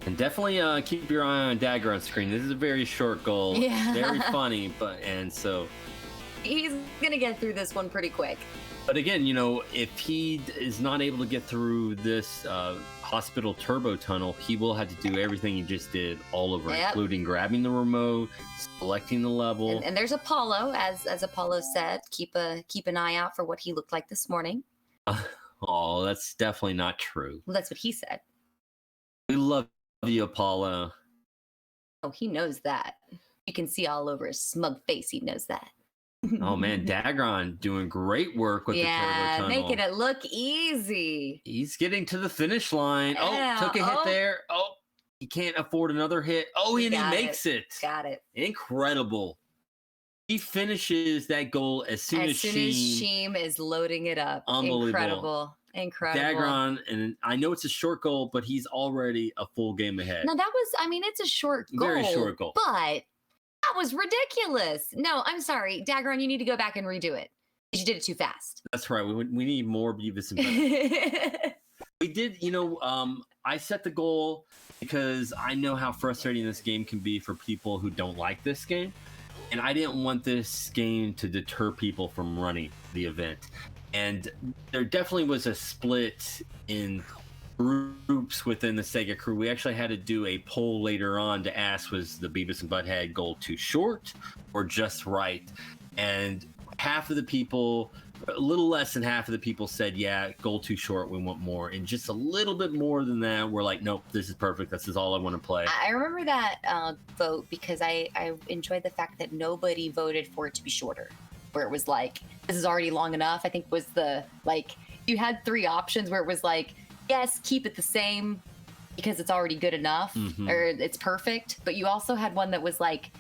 And definitely keep your eye on Dagron's screen. This is a very short goal, very funny, and so he's gonna get through this one pretty quick. But again, you know, if he is not able to get through this hospital turbo tunnel, he will have to do everything he just did all over, including grabbing the remote, selecting the level. And there's Apollo, as Apollo said, keep an eye out for what he looked like this morning. Oh, that's definitely not true. Well, that's what he said. We love you, Apollo. Oh, he knows that. You can see all over his smug face. He knows that. Oh man, Dagron doing great work with the turbo tunnel. Making it look easy. He's getting to the finish line. Oh, took a hit there. Oh, he can't afford another hit. Oh, and he makes it. Got it. Incredible. He finishes that goal as soon as Sheem is loading it up. Unbelievable. Incredible. Dagron, and I know it's a short goal, but he's already a full game ahead. Now that was, I mean, it's a short goal. Very short goal. But that was ridiculous. No, I'm sorry. Dagron, you need to go back and redo it. You did it too fast. That's right. We need more Beavis and Butthead. We did, you know, I set the goal because I know how frustrating this game can be for people who don't like this game. And I didn't want this game to deter people from running the event. And there definitely was a split in groups within the Sega crew. We actually had to do a poll later on to ask, was the Beavis and Butthead goal too short or just right? And half of the people, a little less than half of the people said, yeah, goal too short, we want more. And just a little bit more than that, we're like, nope, this is perfect. This is all I want to play. I remember that vote because I enjoyed the fact that nobody voted for it to be shorter, where it was like, this is already long enough. I think was the, like, you had 3 options where it was like, yes, keep it the same because it's already good enough or it's perfect. But you also had one that was like,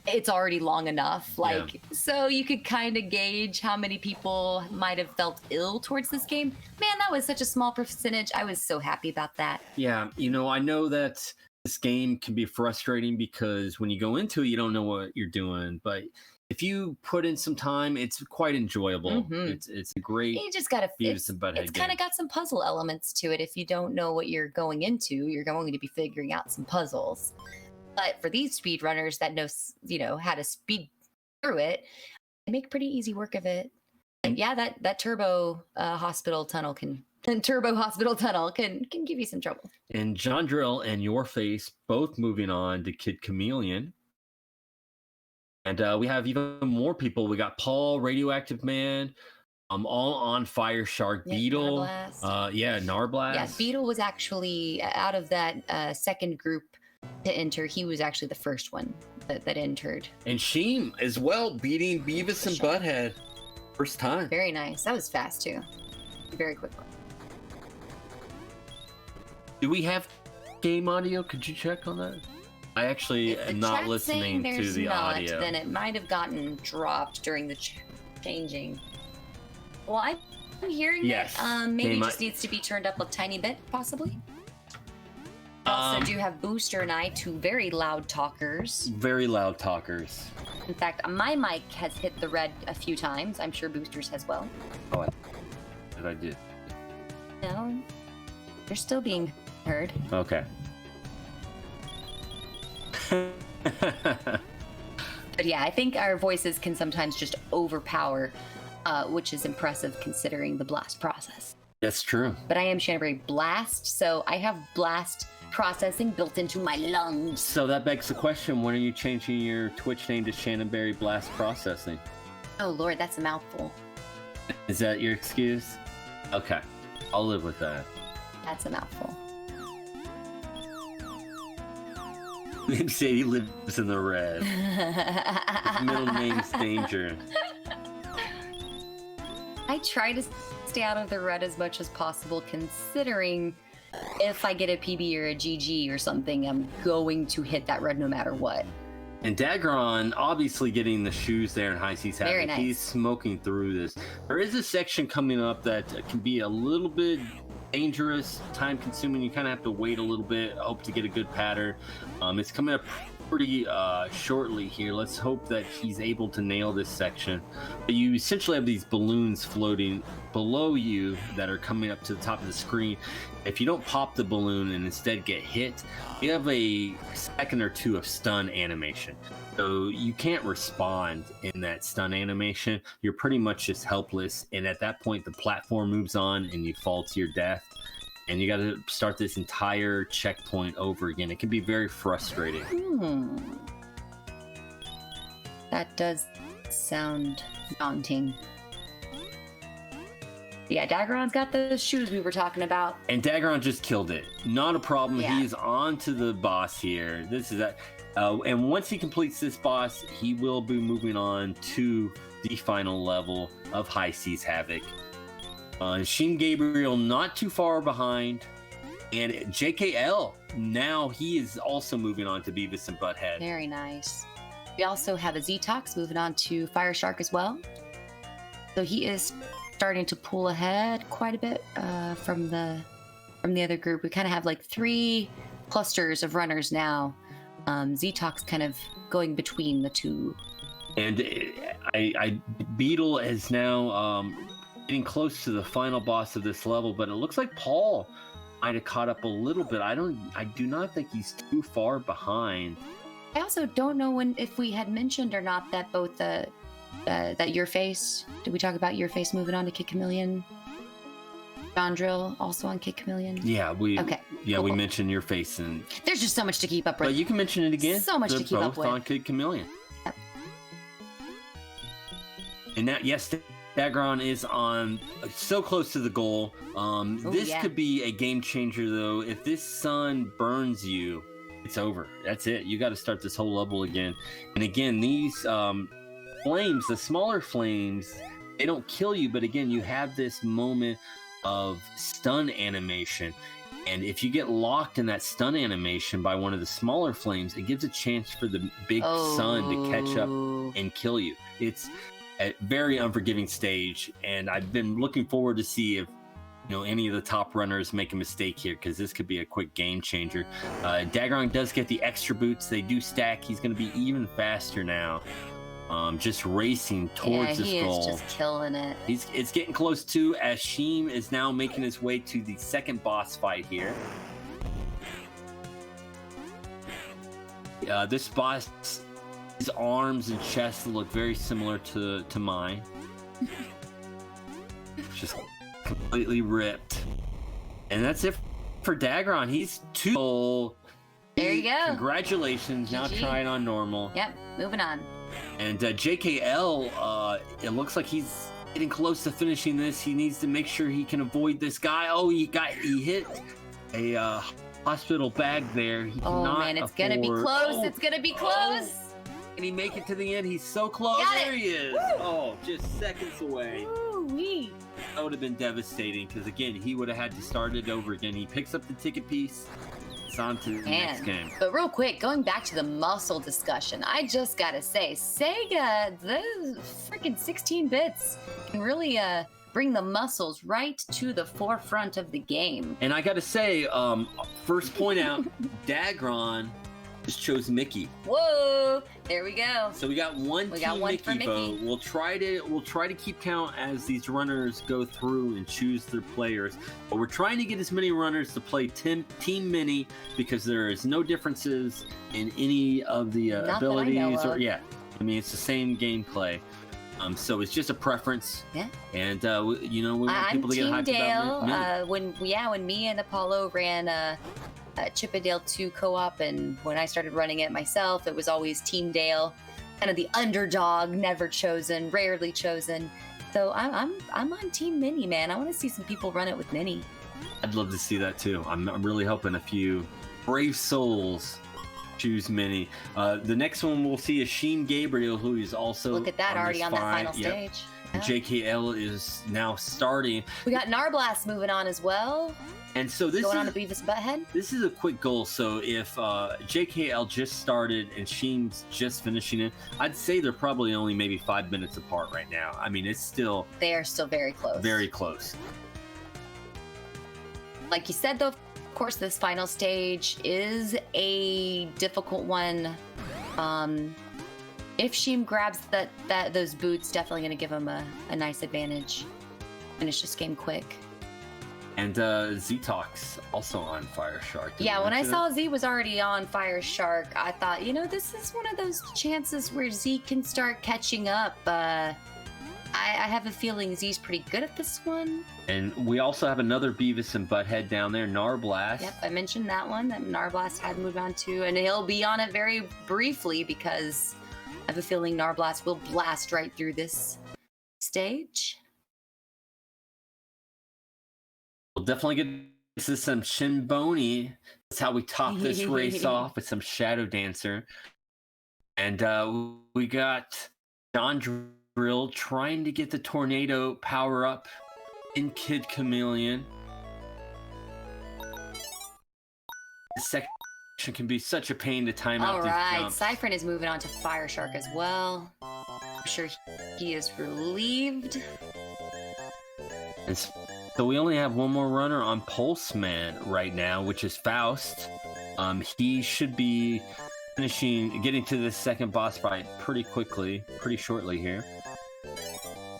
it's already long enough. Like, so you could kind of gauge how many people might have felt ill towards this game. Man, that was such a small percentage. I was so happy about that. Yeah, you know, I know that this game can be frustrating because when you go into it, you don't know what you're doing. But if you put in some time, it's quite enjoyable. It's a great You just gotta. Beavis and Butthead It's kind game. of got some puzzle elements to it. If you don't know what you're going into, you're going to be figuring out some puzzles. But for these speedrunners that know how to speed through it, they make pretty easy work of it. And yeah, that turbo hospital tunnel can give you some trouble. And John Drill and YourFace both moving on to Kid Chameleon. And we have even more people. We got Paul, Radioactive Man, all on Fire Shark, Beetle. Narblast. Narblast. Yeah, Beetle was actually out of that second group to enter. He was actually the first one that entered. And Sheem as well, beating Beavis and Butthead. First time. Very nice. That was fast too. Very quick. Do we have game audio? Could you check on that? I actually am not listening to the audio. Then it might have gotten dropped during the changing. Well, I'm hearing yes. that maybe it just needs to be turned up a tiny bit, possibly. We also do have Booster and I, two very loud talkers. Very loud talkers. In fact, my mic has hit the red a few times. I'm sure Booster's as well. Oh, did I do? No, you're still being heard. Okay. But yeah, I think our voices can sometimes just overpower, which is impressive considering the blast process. That's true. But I am Shimegabriel Blast, so I have blast processing built into my lungs. So that begs the question, when are you changing your Twitch name to Shimegabriel Blast Processing? Oh lord, that's a mouthful. Is that your excuse? Okay, I'll live with that. That's a mouthful. Sadie lives in the red. His middle name's Danger. I try to stay out of the red as much as possible, considering if I get a PB or a GG or something, I'm going to hit that red no matter what. And Dagron obviously getting the shoes there in High Seas Havoc. Very nice. He's smoking through this. There is a section coming up that can be a little bit dangerous, time consuming. You kind of have to wait a little bit, hope to get a good pattern. It's coming up pretty shortly here. Let's hope that he's able to nail this section. But you essentially have these balloons floating below you that are coming up to the top of the screen. If you don't pop the balloon and instead get hit, you have a second or two of stun animation. So you can't respond in that stun animation. You're pretty much just helpless. And at that point, the platform moves on and you fall to your death. And you got to start this entire checkpoint over again. It can be very frustrating. That does sound daunting. Yeah, Daggeron's got those shoes we were talking about. And Daggeron just killed it. Not a problem. Yeah. He's on to the boss here. This is that. And once he completes this boss, he will be moving on to the final level of High Seas Havoc. Shimegabriel not too far behind. And JKL, now he is also moving on to Beavis and Butthead. Very nice. We also have a Z-Tox moving on to Fire Shark as well. So he is starting to pull ahead quite a bit from the other group. We kind of have like 3 clusters of runners now. Z-Tox kind of going between the two. And Beetle is now getting close to the final boss of this level, but it looks like Paul might have caught up a little bit. I do not think he's too far behind. I also don't know if we had mentioned or not that both that YourFace. Did we talk about YourFace moving on to Kid Chameleon? John Drill also on Kid Chameleon. Yeah, we cool. mentioned YourFace, and there's just so much to keep up with. But you can mention it again. So much to keep up with. Both on Kid Chameleon. Yep. And that, yes, Dagron is on so close to the goal. This could be a game changer, though. If this sun burns you, it's over. That's it. You got to start this whole level again. And again, these flames, the smaller flames, they don't kill you, but again, you have this moment of stun animation. And if you get locked in that stun animation by one of the smaller flames, it gives a chance for the big sun to catch up and kill you. It's a very unforgiving stage, and I've been looking forward to see if any of the top runners make a mistake here, because this could be a quick game changer. Dagron does get the extra boots. They do stack. He's going to be even faster now. Just racing towards this goal. Yeah, he is just killing it. It's getting close too, as Sheem is now making his way to the second boss fight here. This boss, his arms and chest look very similar to mine. Just completely ripped. And that's it for Dagron. He's 2. There you go. Congratulations. Now GG. trying on normal. Yep, moving on. And JKL, it looks like he's getting close to finishing this. He needs to make sure he can avoid this guy. Oh, he hit a hospital bag there. He Oh cannot man, it's gonna be afford- close. Oh, It's gonna be close. Can he make it to the end? He's so close. Got it. There he is. Oh, just seconds away. Ooh-wee. That would have been devastating, because again, he would have had to start it over again. He picks up the ticket piece. It's on to the next game. But real quick, going back to the muscle discussion, I just gotta say, Sega, the freaking 16 bits can really bring the muscles right to the forefront of the game. And I gotta say, first point out, Dagron just chose Mickey. Whoa, there we go. So we got one We team got one Mickey for Mickey. vote. We'll try to keep count as these runners go through and choose their players. But we're trying to get as many runners to play Team Mini, because there is no differences in any of the Not that I know abilities or of. I mean, it's the same gameplay. So it's just a preference. Yeah. And we want I'm people to get Team hyped Dale. about Mini. When me and Apollo ran Chip and Dale 2 co-op, and when I started running it myself, it was always Team Dale, kind of the underdog, never chosen, rarely chosen. So I'm on Team Mini, man. I want to see some people run it with Mini. I'd love to see that too. I'm really hoping a few brave souls choose Mini. The next one we'll see is shimegabriel, who is also Look at that, already on that final Yep. stage. And Yeah. JKL is now starting, We got Narblast moving on as well. and so this Going on is to Beavis Butthead. this is a quick goal. So if JKL just started and Sheem's just finishing it, I'd say they're probably only maybe 5 minutes apart right now. I mean, it's still They are still very close. very close. Like you said, though, of course, this final stage is a difficult one. If Sheem grabs those boots, definitely going to give him a nice advantage. Finish this game quick. And Z-Talk's also on Fire Shark. Did Yeah, you when I mention saw Z was already on Fire Shark, I thought, this is one of those chances where Z can start catching up. I have a feeling Z's pretty good at this one. it? And we also have another Beavis and Butthead down there, Narblast. Yep, I mentioned that one that Narblast had moved on to, and he'll be on it very briefly because I have a feeling Narblast will blast right through this stage. We'll definitely get to some Shinboni. That's how we top this race off with some Shadow Dancer. And we got John Drill trying to get the Tornado power up in Kid Chameleon. This section can be such a pain to time out All these right, jumps. Cypherin is moving on to Fire Shark as well. I'm sure he is relieved. And so we only have one more runner on Pulseman right now, which is Faust. He should be getting to the second boss fight pretty shortly here.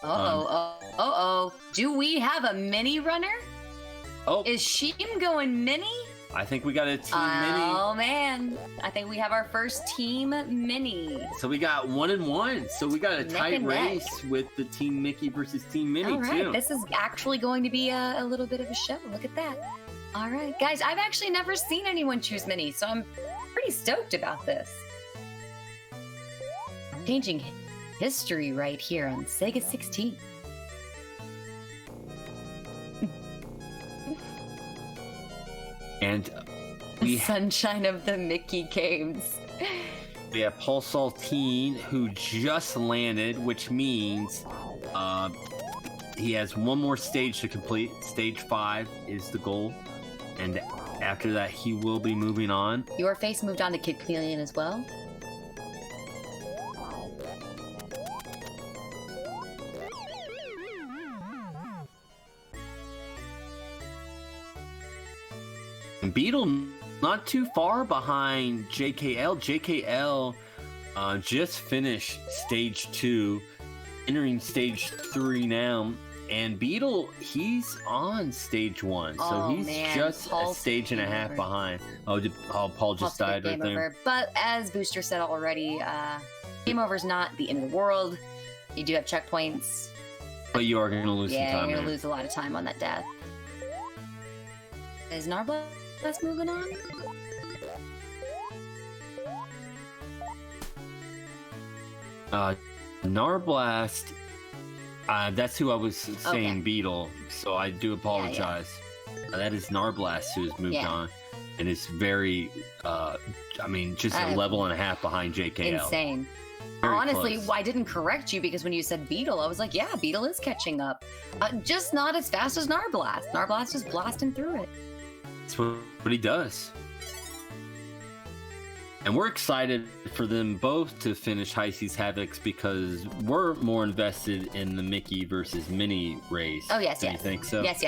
Uh-oh. Do we have a mini runner? Oh, Is Sheem going mini? I think we got a team Oh, man. I think we have our first team mini. mini. So we got 1-1. So we got a Neck tight and neck. race with the Team Mickey versus Team Minnie, All right, too. this is actually going to be a little bit of a show. Look at that. All right, guys, I've actually never seen anyone choose mini, so I'm pretty stoked about this. Changing history right here on Sega16. And The sunshine of the Mickey games. we have PaulSaltine, who just landed, which means he has one more stage to complete. Stage 5 is the goal. And after that, he will be moving on. YourFace moved on to Kid Chameleon as well. And Beetle not too far behind JKL. JKL just finished stage 2, entering stage 3 now. And Beetle, he's on stage 1, so he's just a stage and a half behind. Paul just died right there. Over. But as Booster said already, game over is not the end of the world. You do have checkpoints. But you are going to lose some time. Yeah, you're going to lose a lot of time on that death. Is Narblast moving on? Narblast, that's who I was saying, Beetle, so I do apologize. That is Narblast who's moved on, and is very, just a level and a half behind JKL. Insane. Very Honestly, close. I didn't correct you because when you said Beetle, I was like, yeah, Beetle is catching up. Just not as fast as Narblast. Narblast is blasting through it. That's what he does. And we're excited for them both to finish High Seas Havocs because we're more invested in the Mickey versus Minnie race. Oh, yes, Don't you think so? Yes.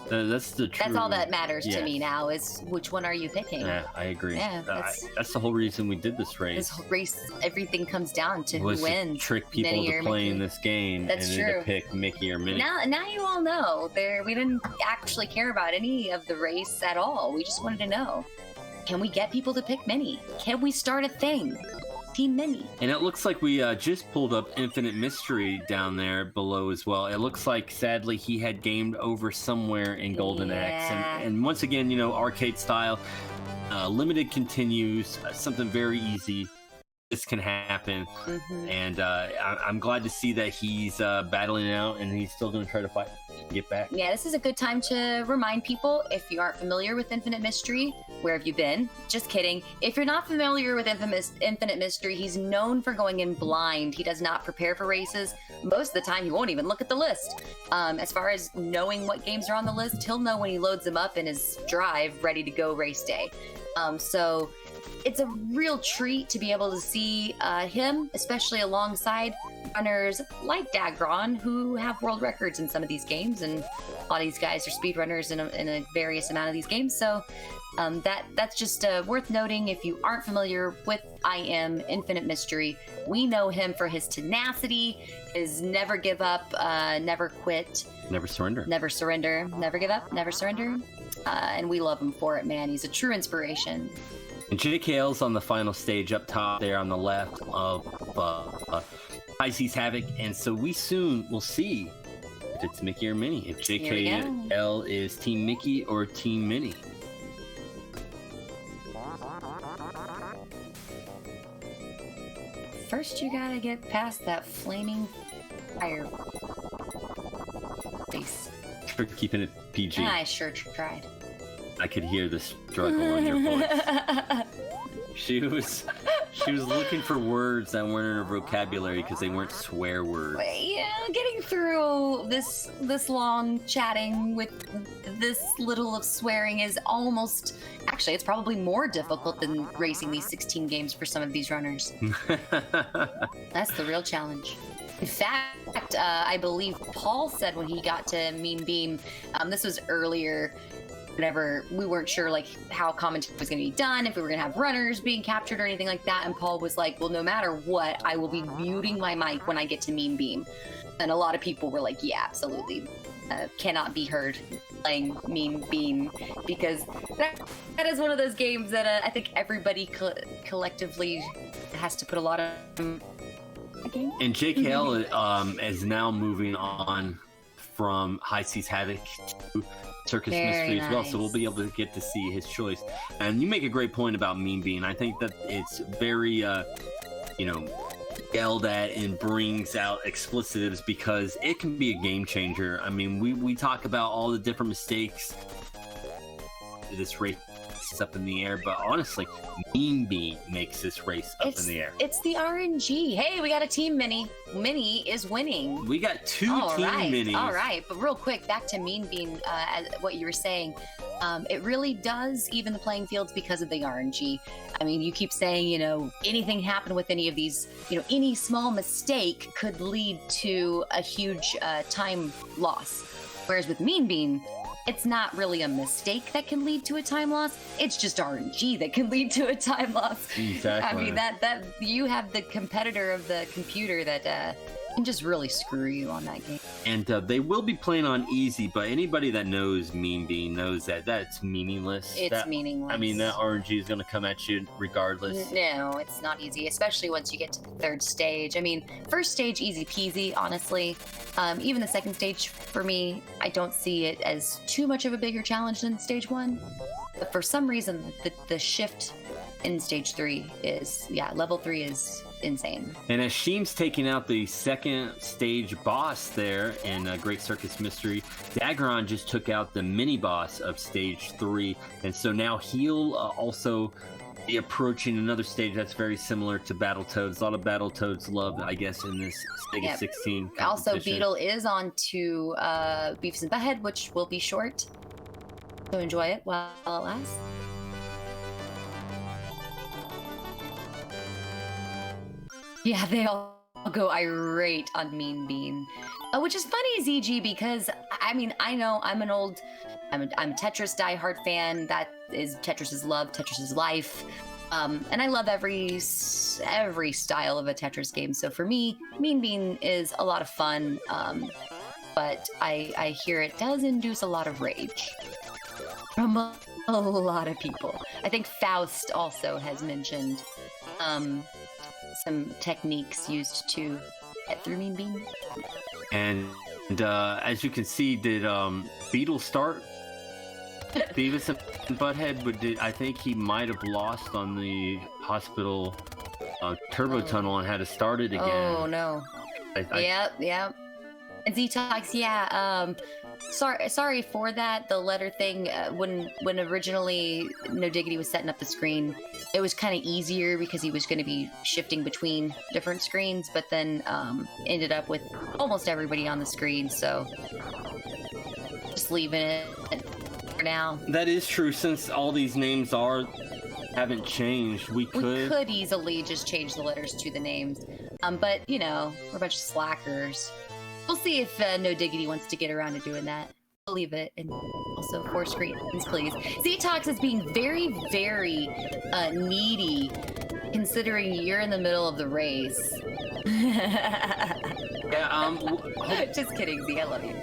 That's the truth. That's all that matters to me now is which one are you picking? Yeah, I agree. Yeah, that's the whole reason we did this race. This race, everything comes down to who wins. To trick people Minnie into playing this game That's and true. then to pick Mickey or Minnie. Now you all know. We didn't actually care about any of the race at all. We just wanted to know. Can we get people to pick Minnie? Can we start a thing? Team Minnie. And it looks like we just pulled up Infinite Mystery down there below as well. It looks like, sadly, he had gamed over somewhere in Golden Axe. And once again, arcade style, limited continues, something very easy. This can happen. And I'm glad to see that he's battling it out and he's still going to try to fight and get back. Yeah, this is a good time to remind people, if you aren't familiar with Infinite Mystery, where have you been? Just kidding. If you're not familiar with Infinite Mystery, he's known for going in blind. He does not prepare for races. Most of the time, he won't even look at the list. As far as knowing what games are on the list, he'll know when he loads them up in his drive, ready to go race day. So it's a real treat to be able to see him, especially alongside runners like Dagron, who have world records in some of these games, and a lot of these guys are speedrunners in a various amount of these games. So that's just worth noting. If you aren't familiar with Infinite Mystery, we know him for his tenacity, his never give up, never quit, never surrender, never give up, never surrender, and we love him for it, man. He's a true inspiration. And JKL's on the final stage up top there on the left of High Seas Havoc, and so we soon will see if it's Mickey or Minnie, if JKL is Team Mickey or Team Minnie. First, you gotta get past that flaming fire face. For keeping it PG. I sure tried. I could hear the struggle in your voice. She was looking for words that weren't in her vocabulary because they weren't swear words. Yeah, getting through this long chatting with this little of swearing is almost, actually, it's probably more difficult than racing these 16 games for some of these runners. That's the real challenge. In fact, I believe Paul said when he got to Mean Beam, this was earlier, whenever we weren't sure like how commentary was going to be done, if we were going to have runners being captured or anything like that, and Paul was like, well, no matter what, I will be muting my mic when I get to Mean Beam. And a lot of people were like, yeah, absolutely, cannot be heard playing Mean Beam, because that is one of those games that I think everybody collectively has to put a lot of and JKL is now moving on from High Seas Havoc to Circus Mystery as well, so we'll be able to get to see his choice. And you make a great point about Mean Bean. I think that it's very, yelled at and brings out explicitives because it can be a game changer. I mean, we talk about all the different mistakes this race is up in the air, but honestly, Mean Bean makes this race up in the air. It's the RNG. Hey, we got a team Minnie. Minnie is winning. We got two team Minis. All right, but real quick, back to Mean Bean, what you were saying. It really does even the playing fields because of the RNG. I mean, you keep saying, anything happen with any of these, any small mistake could lead to a huge time loss. Whereas with Mean Bean, it's not really a mistake that can lead to a time loss. It's just RNG that can lead to a time loss. Exactly. I mean, that you have the competitor of the computer that can just really screw you on that game. And they will be playing on easy, but anybody that knows Mean Bean knows that that's meaningless. It's meaningless. I mean, that RNG is going to come at you regardless. No, it's not easy, especially once you get to the third stage. I mean, first stage, easy peasy, honestly. Even the second stage, for me, I don't see it as too much of a bigger challenge than stage 1. But for some reason, the shift in stage 3 is, level 3 is insane. And as Sheem's taking out the second stage boss there in Great Circus Mystery, Dagron just took out the mini boss of stage 3, and so now he'll also be approaching another stage that's very similar to Battletoads. A lot of Battletoads love, I guess, in this Sega16 competition. Also, Beetle is on to Beavis and Butthead, which will be short, so enjoy it while it lasts. Yeah, they all go irate on Mean Bean, which is funny, ZG, because I mean, I know I'm a Tetris diehard fan. That is Tetris's love, Tetris's life, and I love every style of a Tetris game. So for me, Mean Bean is a lot of fun, but I hear it does induce a lot of rage from a lot of people. I think Faust also has mentioned some techniques used to get through Mean Bean. And as you can see, did Beetle start? Beavis and Butthead, but I think he might have lost on the hospital turbo tunnel and had to start it again. Oh no. Yep. And Z-Tox, sorry for that. The letter thing, when originally No Diggity was setting up the screen, it was kind of easier because he was going to be shifting between different screens, but then ended up with almost everybody on the screen, so just leaving it for now. That is true, since all these names haven't changed. We could easily just change the letters to the names, but you know, we're a bunch of slackers. We'll see if No Diggity wants to get around to doing that. I'll leave it, and also 4 screens, please. Z-Tox is being very, very needy, considering you're in the middle of the race. Just kidding, Z. I love you.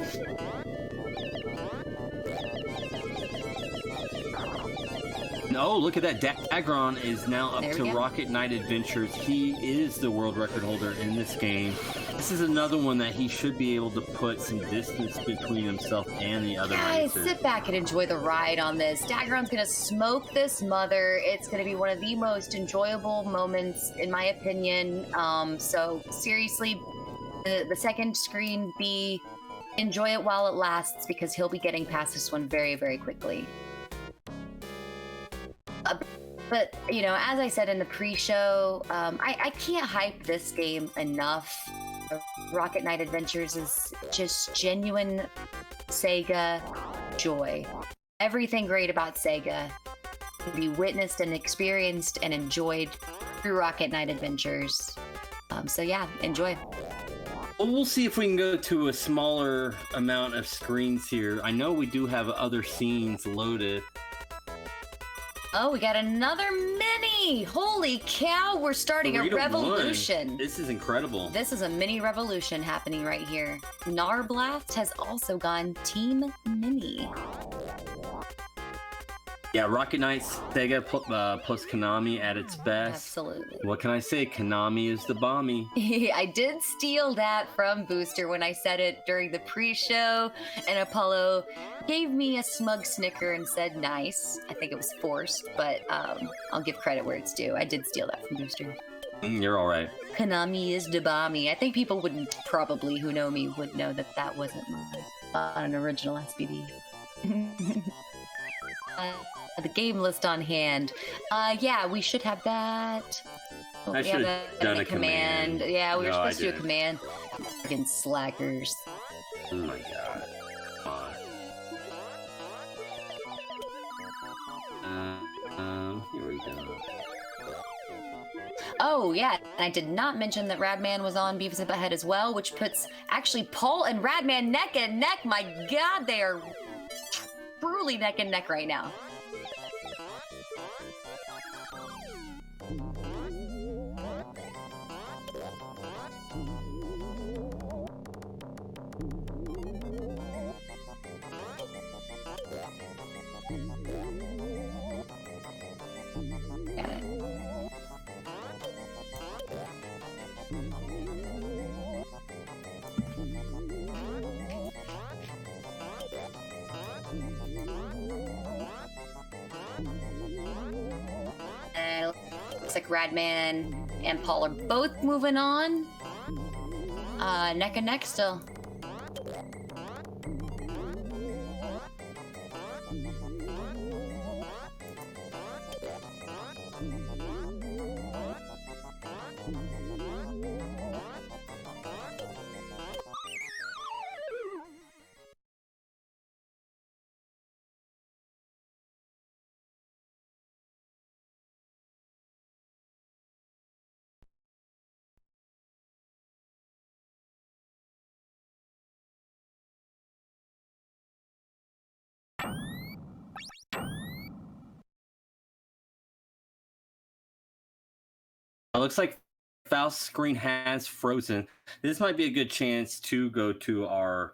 Oh, look at that. Dagron is now up to go. Rocket Knight Adventures. He is the world record holder in this game. This is another one that he should be able to put some distance between himself and the other Guys, racers. sit back and enjoy the ride on this. Dagron's gonna smoke this mother. It's gonna be one of the most enjoyable moments, in my opinion. So seriously, the second screen, enjoy it while it lasts, because he'll be getting past this one very, very quickly. But, you know, as I said in the pre-show, I can't hype this game enough. Rocket Knight Adventures is just genuine Sega joy. Everything great about Sega can be witnessed and experienced and enjoyed through Rocket Knight Adventures. So yeah, enjoy. Well, we'll see if we can go to a smaller amount of screens here. I know we do have other scenes loaded. Oh, we got another mini! Holy cow, we're starting a revolution. 1. This is incredible. This is a mini revolution happening right here. Narblast has also gone Team Mini. Yeah, Rocket Knight, Sega plus Konami at its best. Absolutely. What can I say? Konami is the bommy. I did steal that from Booster when I said it during the pre-show, and Apollo gave me a smug snicker and said nice. I think it was forced, but I'll give credit where it's due. I did steal that from Booster. You're all right. Konami is the bommy. I think people wouldn't probably, who know me, would know that that wasn't an original SBD. The game list on hand. Yeah, we should have that. I should have done a command. Yeah, we were supposed to do a didn't. command. Fucking slackers. Oh my god. Come on. Here we go. Oh, yeah, and I did not mention that Radman was on Beavis and Butthead as well, which puts actually Paul and Radman neck and neck. My god, they are truly neck and neck right now. Got it. Looks like Radman and Paul are both moving on. Neck and neck still. It looks like Faust's screen has frozen. This might be a good chance to go to our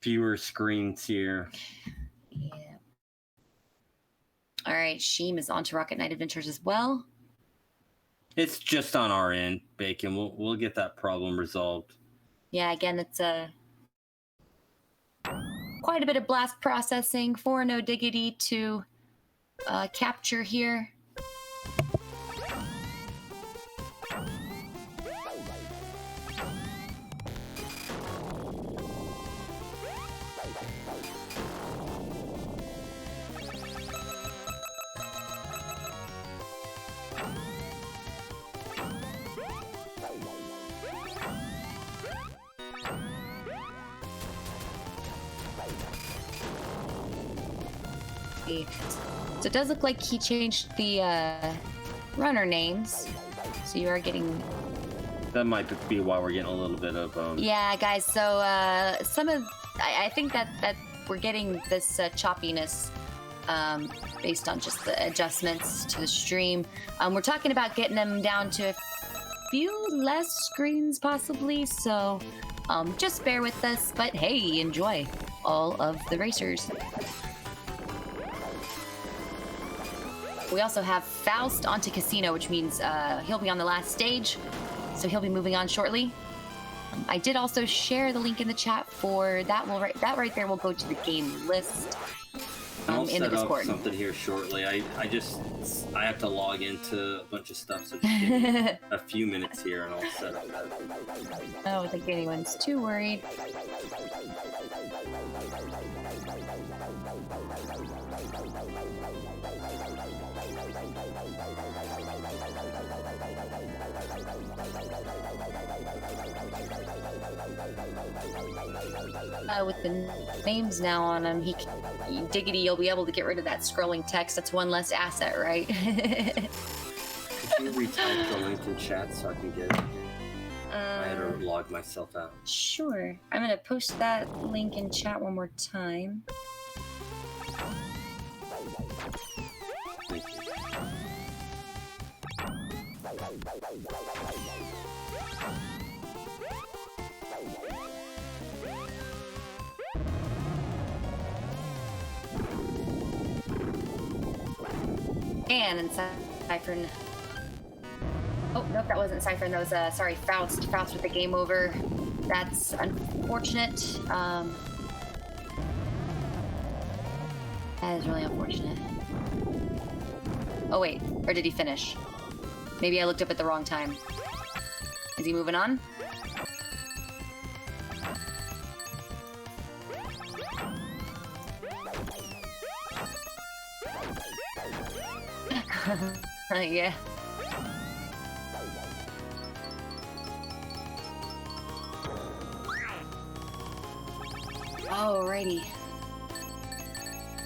viewer screens here. Yeah. All right, Sheem is on to Rocket Knight Adventures as well. It's just on our end, Bacon. We'll get that problem resolved. Yeah, again, it's quite a bit of blast processing for No Diggity to capture here. So it does look like he changed the runner names. So you are getting... That might be why we're getting a little bit of... Yeah, guys, so some of... I think that we're getting this choppiness based on just the adjustments to the stream. We're talking about getting them down to a few less screens possibly, so just bear with us. But hey, enjoy all of the racers. We also have Faust onto Casino, which means he'll be on the last stage, so he'll be moving on shortly. I did also share the link in the chat for that. That right there will go to the game list in the Discord. I'll set up something here shortly. I have to log into a bunch of stuff, so just give me a few minutes here and I'll set up that. I don't think anyone's too worried. With the names now on him, Diggity, you'll be able to get rid of that scrolling text. That's one less asset, right? Could you retype the link in chat so I can get it? I had to log myself out. Sure. I'm going to post that link in chat one more time. Thank you. And Cypherin. Oh, nope, that wasn't Cypherin. That was, sorry, Faust. Faust with the game over. That's unfortunate. That is really unfortunate. Oh, wait. Or did he finish? Maybe I looked up at the wrong time. Is he moving on? Yeah. Alrighty.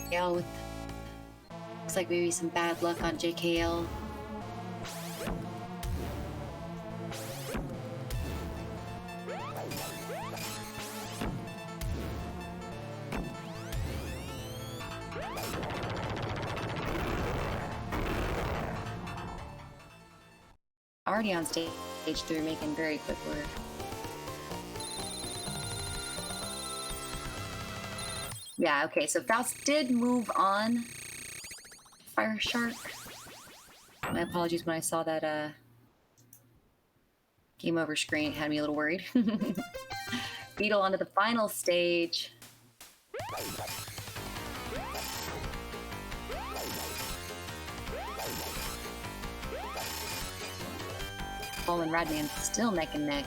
Yeah, with looks like maybe some bad luck on JKL. already on stage 3, making very quick work. Yeah, okay, so Faust did move on. Fire Shark. My apologies when I saw that game over screen. It had me a little worried. Beetle onto the final stage. Paul and Radman still neck and neck.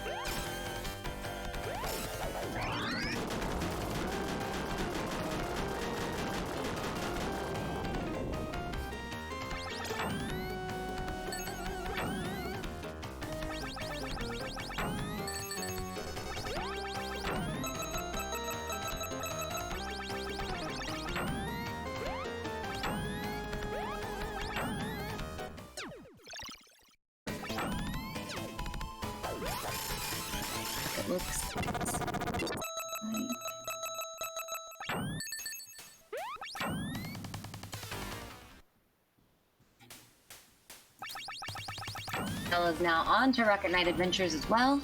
Looks like... Bella's now on to Rocket Knight Adventures as well.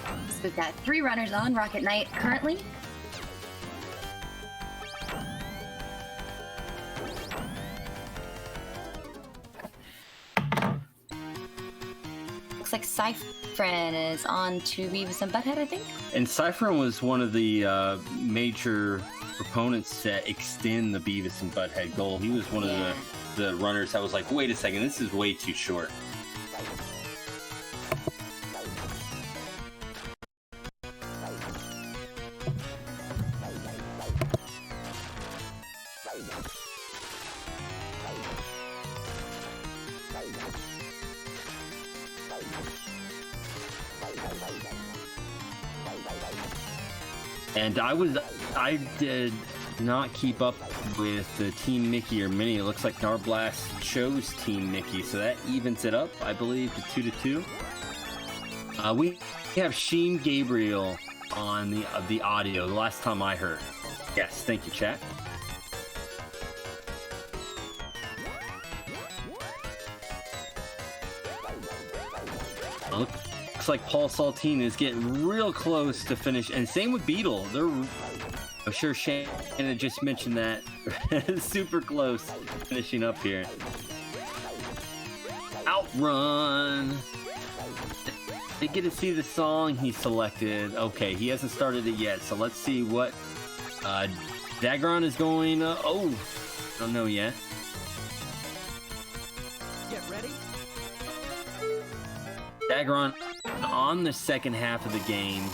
So we've got 3 runners on Rocket Knight currently. Looks like Cypherin is on to Beavis and Butthead, I think. And Cypherin was one of the major proponents to extend the Beavis and Butthead goal. He was one of the runners that was like, wait a second, this is way too short. And I did not keep up with the Team Mickey or Minnie. It looks like Narblast chose Team Mickey, so that evens it up, I believe, to 2-2. We have shimegabriel on the audio. The last time I heard. Yes, thank you, chat. Looks like PaulSaltine is getting real close to finish, and same with Beetle. I'm sure Shannon just mentioned that. Super close finishing up here. OutRun. They get to see the song he selected. Okay, he hasn't started it yet, so let's see what Dagron is going. Don't know yet. Get ready. Dagron on the second half of the games.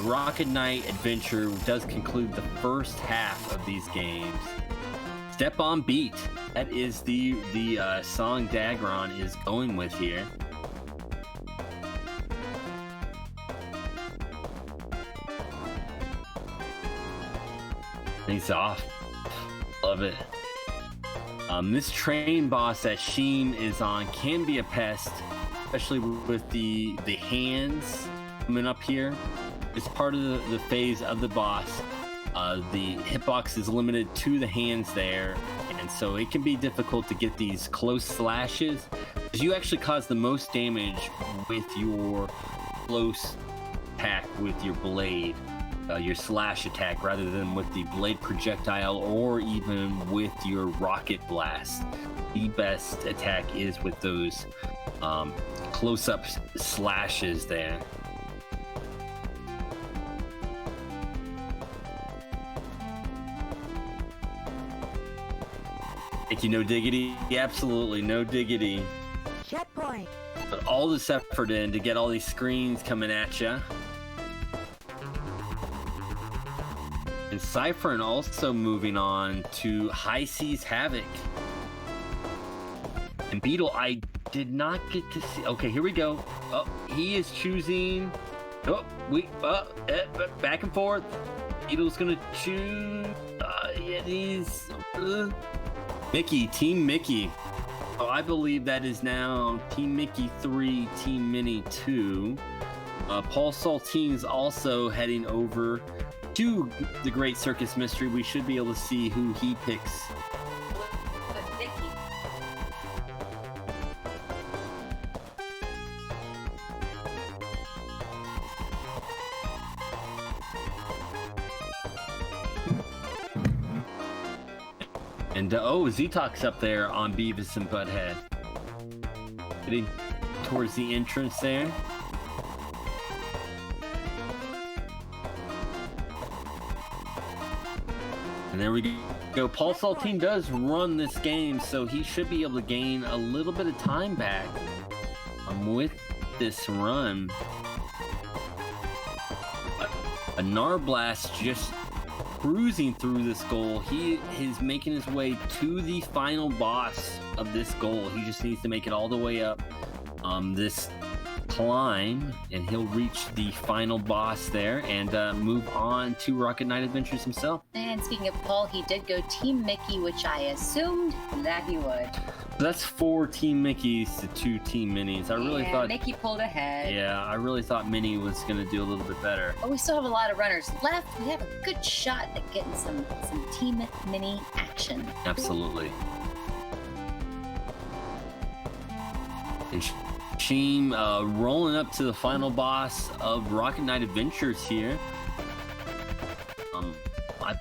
Rocket Knight Adventure does conclude the first half of these games. Step on Beat. That is the song Dagron is going with here. He's off. Love it. This train boss that Sheen is on can be a pest, especially with the hands coming up here. It's part of the phase of the boss. The hitbox is limited to the hands there, and so it can be difficult to get these close slashes, because you actually cause the most damage with your close attack with your blade, your slash attack, rather than with the blade projectile or even with your rocket blast. The best attack is with those close-up slashes there. Thank you, No Diggity. Absolutely, no diggity. Checkpoint. Put all this effort in to get all these screens coming at you. And Cypherin also moving on to High Seas Havoc. And Beetle, I did not get to see. Okay, here we go. Oh, he is choosing. Oh, back and forth. Beetle's gonna choose. Yeah, these. Mickey, Team Mickey. Oh, I believe that is now Team Mickey 3, Team Minnie 2. PaulSaltine is also heading over to the Great Circus Mystery. We should be able to see who he picks. And Z-Talk's up there on Beavis and Butthead. Getting towards the entrance there. And there we go. PaulSaltine does run this game, so he should be able to gain a little bit of time back with this run. A Narblast just cruising through this goal. He is making his way to the final boss of this goal. He just needs to make it all the way up this climb, and he'll reach the final boss there and move on to Rocket Knight Adventures himself. And speaking of Paul, he did go Team Mickey, which I assumed that he would. That's 4 Team Mickeys to 2 Team Minis. I really thought Mickey pulled ahead. Yeah, I really thought Minnie was going to do a little bit better. But we still have a lot of runners left. We have a good shot at getting some Team Mini action. Absolutely. And Sheem rolling up to the final boss of Rocket Knight Adventures here. I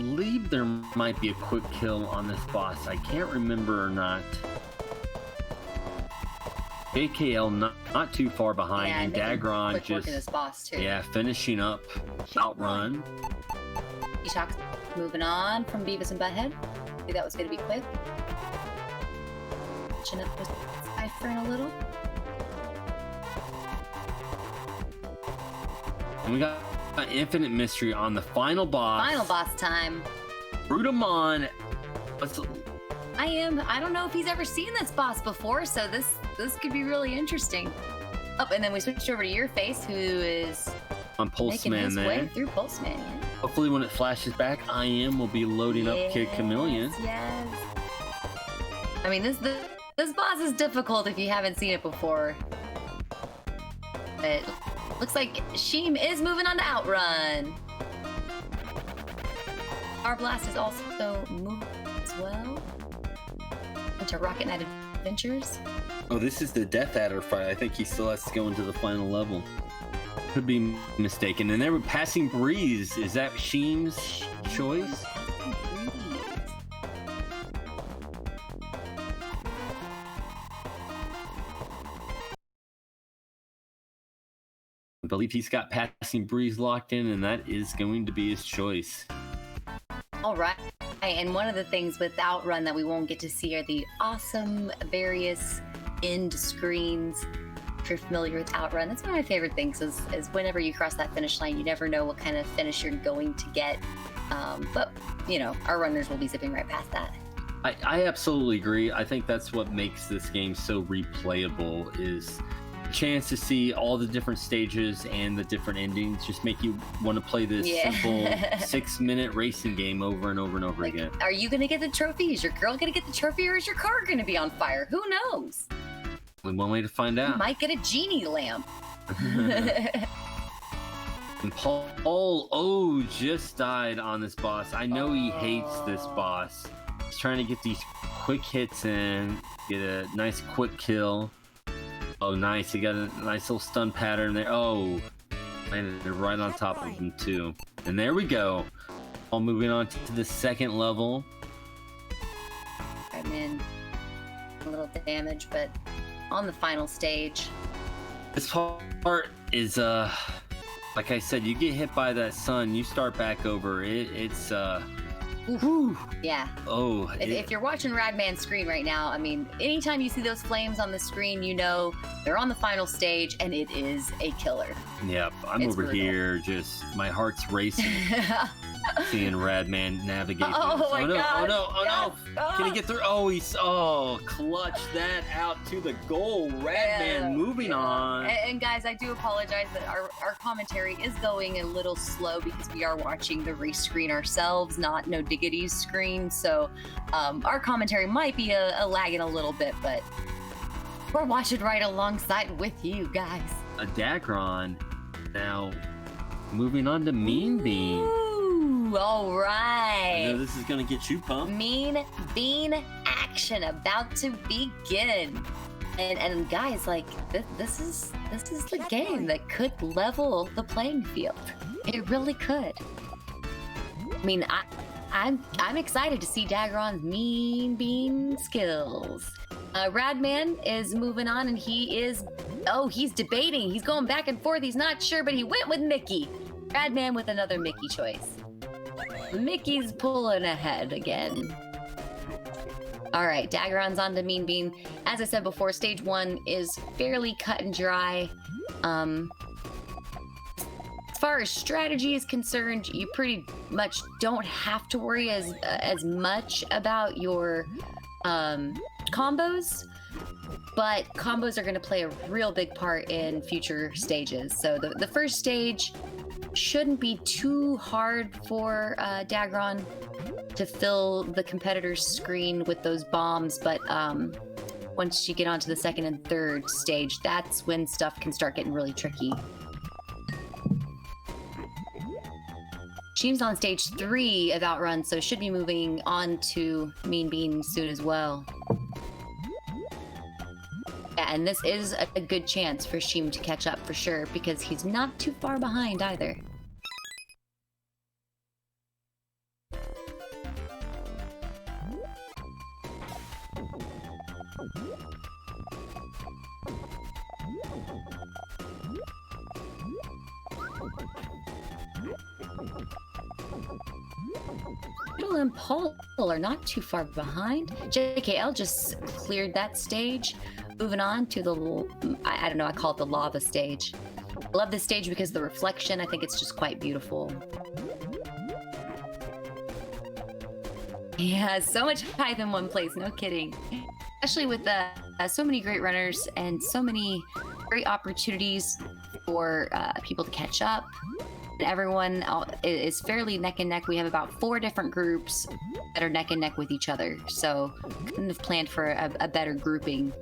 believe there might be a quick kill on this boss. I can't remember or not. JKL not too far behind, and Dagron just this boss too. Finishing up OutRun. Eshok's moving on from Beavis and Butthead. I think that was going to be quick. Catching up with Cypherin a little. And we got Infinite Mystery on the final boss. Final boss time. Brutamon. I don't know if he's ever seen this boss before, so this could be really interesting. Oh, and then we switched over to YourFace, who is on making Pulseman his there. way through Pulseman. Yeah. Hopefully when it flashes back, will be loading up Kid Chameleon. Yes. I mean, this boss is difficult if you haven't seen it before. But looks like Sheem is moving on to OutRun. Our Blast is also moving as well into Rocket Knight Adventures. Oh, this is the Death Adder fight. I think he still has to go into the final level. Could be mistaken. And there we're passing Breeze. Is that Sheem's choice? I believe he's got Passing Breeze locked in, and that is going to be his choice. All right. And one of the things with OutRun that we won't get to see are the awesome various end screens. If you're familiar with OutRun, that's one of my favorite things is whenever you cross that finish line, you never know what kind of finish you're going to get. But, our runners will be zipping right past that. I absolutely agree. I think that's what makes this game so replayable is chance to see all the different stages and the different endings just make you want to play this simple 6-minute racing game over and over and over again. Are you gonna get the trophy? Is your girl gonna get the trophy, or is your car gonna be on fire? Who knows? Only one way to find out. You might get a genie lamp. And Paul just died on this boss. I know he hates this boss. He's trying to get these quick hits in, get a nice quick kill. Oh, nice. He got a nice little stun pattern there. Oh, landed right on top of him, too. And there we go. All moving on to the second level. I'm in a little damage, but on the final stage. This part is, like I said, you get hit by that sun, you start back over. It's whew. Yeah. Oh. If you're watching Radman's screen right now, I mean, anytime you see those flames on the screen, you know they're on the final stage, and it is a killer. Yep. I'm over brutal. Here, just my heart's racing, seeing Radman navigate. Oh no! Oh no! Can he get through? Oh, clutch that out to the goal. Radman moving on. And guys, I do apologize that our commentary is going a little slow because we are watching the race screen ourselves, not No Diggity's screen. So our commentary might be a lagging a little bit, but we're watching right alongside with you guys. A Dagron now moving on to Mean Bean. Ooh, all right. I know this is gonna get you pumped. Mean Bean action about to begin. And guys, like this is the game that could level the playing field. It really could. I mean, I'm excited to see Dagron's mean bean skills. Radman is moving on, and he's debating. He's going back and forth. He's not sure, but he went with Mickey. Radman with another Mickey choice. Mickey's pulling ahead again. All right, Dagron's on to Mean Bean. As I said before, stage 1 is fairly cut and dry. As far as strategy is concerned, you pretty much don't have to worry as much about your combos, but combos are going to play a real big part in future stages. So the first stage shouldn't be too hard for Dagron to fill the competitor's screen with those bombs, but once you get onto the second and third stage, that's when stuff can start getting really tricky. Sheem's on stage 3 of OutRun, so should be moving on to Mean Bean soon as well. Yeah, and this is a good chance for Sheem to catch up for sure, because he's not too far behind either. Beetle and Paul are not too far behind. JKL just cleared that stage. Moving on to the, I don't know, I call it the lava stage. I love this stage because of the reflection. I think it's just quite beautiful. Yeah, so much hype in one place, no kidding. Especially with so many great runners and so many great opportunities for people to catch up. And everyone is fairly neck and neck. We have about 4 different groups that are neck and neck with each other. So couldn't have planned for a better grouping,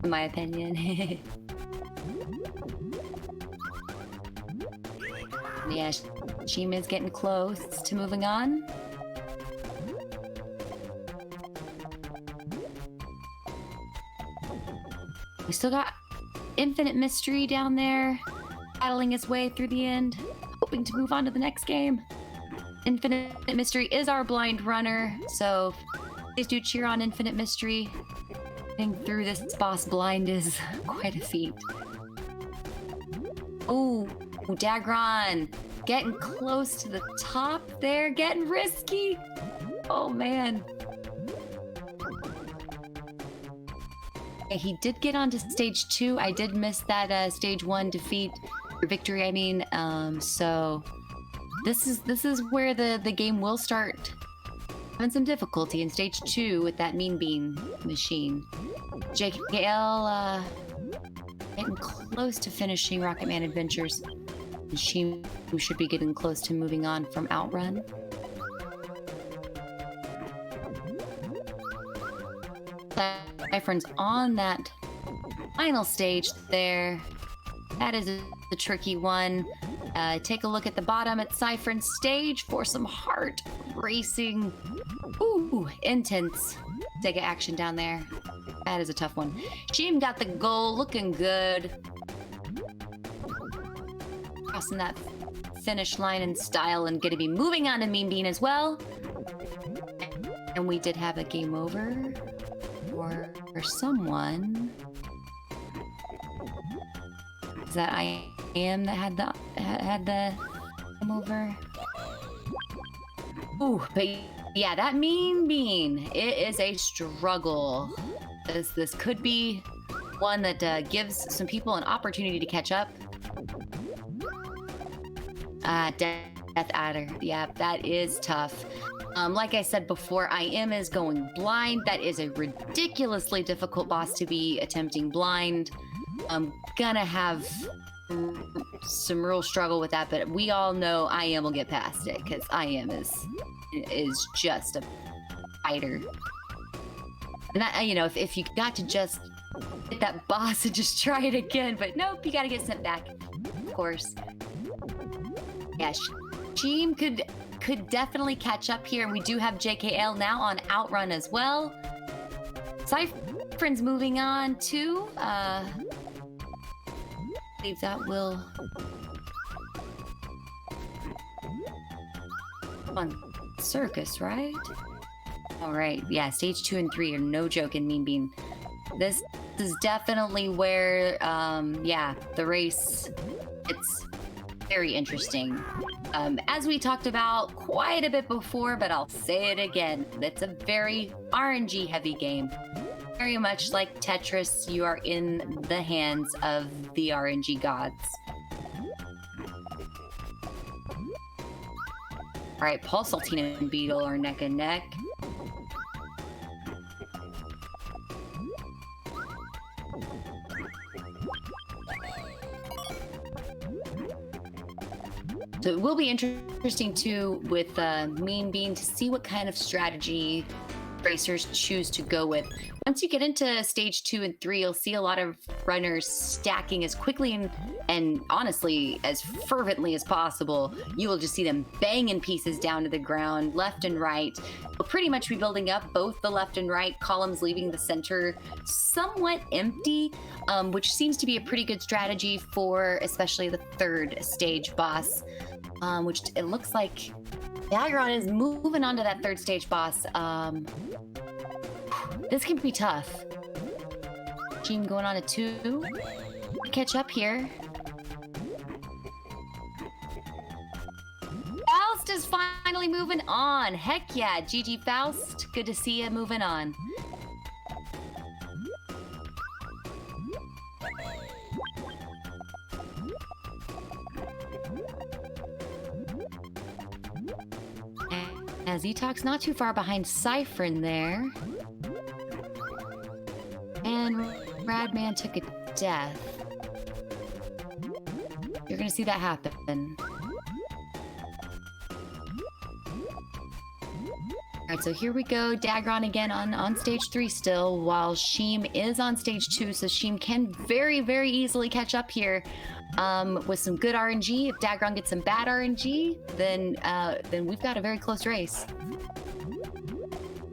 in my opinion. Yeah, Sheem is getting close to moving on. We still got Infinite Mystery down there, battling his way through the end, hoping to move on to the next game. Infinite Mystery is our blind runner, so please do cheer on Infinite Mystery. Getting through this boss blind is quite a feat. Oh, Dagron, getting close to the top there, getting risky. Oh man. He did get onto stage 2. I did miss that stage 1 defeat, or victory, I mean. So this is where the game will start having some difficulty in stage 2 with that Mean Bean machine. JKL getting close to finishing Rocketman Adventures. And she should be getting close to moving on from OutRun. Cypherin's on that final stage there. That is the tricky one. Take a look at the bottom at Cypherin's stage for some heart racing. Ooh, intense Sega action down there. That is a tough one. Sheem got the goal, looking good. Crossing that finish line in style and gonna be moving on to Mean Bean as well. And we did have a game over for someone. Is that I Am that had the game over? Ooh, but yeah, that Mean Bean, it is a struggle. This could be one that gives some people an opportunity to catch up. Death Adder, yeah, that is tough. Like I said before, I Am is going blind. That is a ridiculously difficult boss to be attempting blind. I'm gonna have some real struggle with that, but we all know I Am will get past it because I Am is just a fighter. And that, you know, if you got to just hit that boss and just try it again, but nope, you gotta get sent back, of course. Yeah, Sheem could definitely catch up here, and we do have JKL now on OutRun as well. Cypherin's moving on too. I believe that will... Come on, Circus, right? All right, yeah, stage 2 and 3 are no joke in Mean Bean. This is definitely where, yeah, the race, it's very interesting. As we talked about quite a bit before, but I'll say it again, it's a very RNG heavy game. Very much like Tetris, you are in the hands of the RNG gods. All right, PaulSaltine and Beetle are neck and neck. So it will be interesting too with Mean Bean to see what kind of strategy racers choose to go with. Once you get into stage 2 and 3, you'll see a lot of runners stacking as quickly and honestly as fervently as possible. You will just see them banging pieces down to the ground, left and right. We'll pretty much be building up both the left and right columns, leaving the center somewhat empty, which seems to be a pretty good strategy for especially the third stage boss, which it looks like Dagron is moving on to that third stage boss. This can be tough. Team going on a 2. Catch up here. Faust is finally moving on. Heck yeah, GG Faust. Good to see you moving on. Zetox not too far behind Cypherin there. And Radman took a death. You're gonna see that happen. Alright, so here we go. Dagron again on stage 3 still, while Sheem is on stage 2, so Sheem can very, very easily catch up here. With some good RNG. If Dagron gets some bad RNG, then we've got a very close race.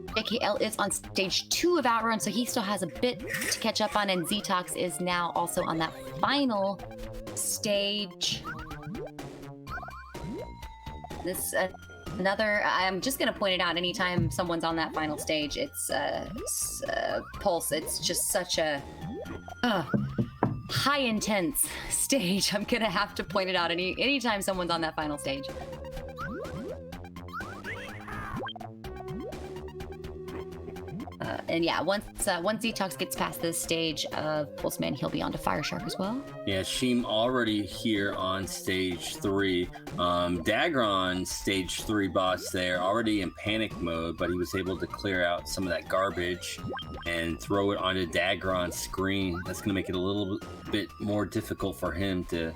JKL is on stage 2 of OutRun, so he still has a bit to catch up on, and Zetox is now also on that final stage. This another. I'm just gonna point it out. Anytime someone's on that final stage, it's Pulse. It's just such a high intense stage. I'm gonna have to point it out anytime someone's on that final stage. And yeah, once Zetox gets past this stage of Pulseman, he'll be on to Fire Shark as well. Yeah, Sheem already here on stage 3. Dagron, stage 3 boss there, already in panic mode, but he was able to clear out some of that garbage and throw it onto Dagron's screen. That's going to make it a little bit more difficult for him to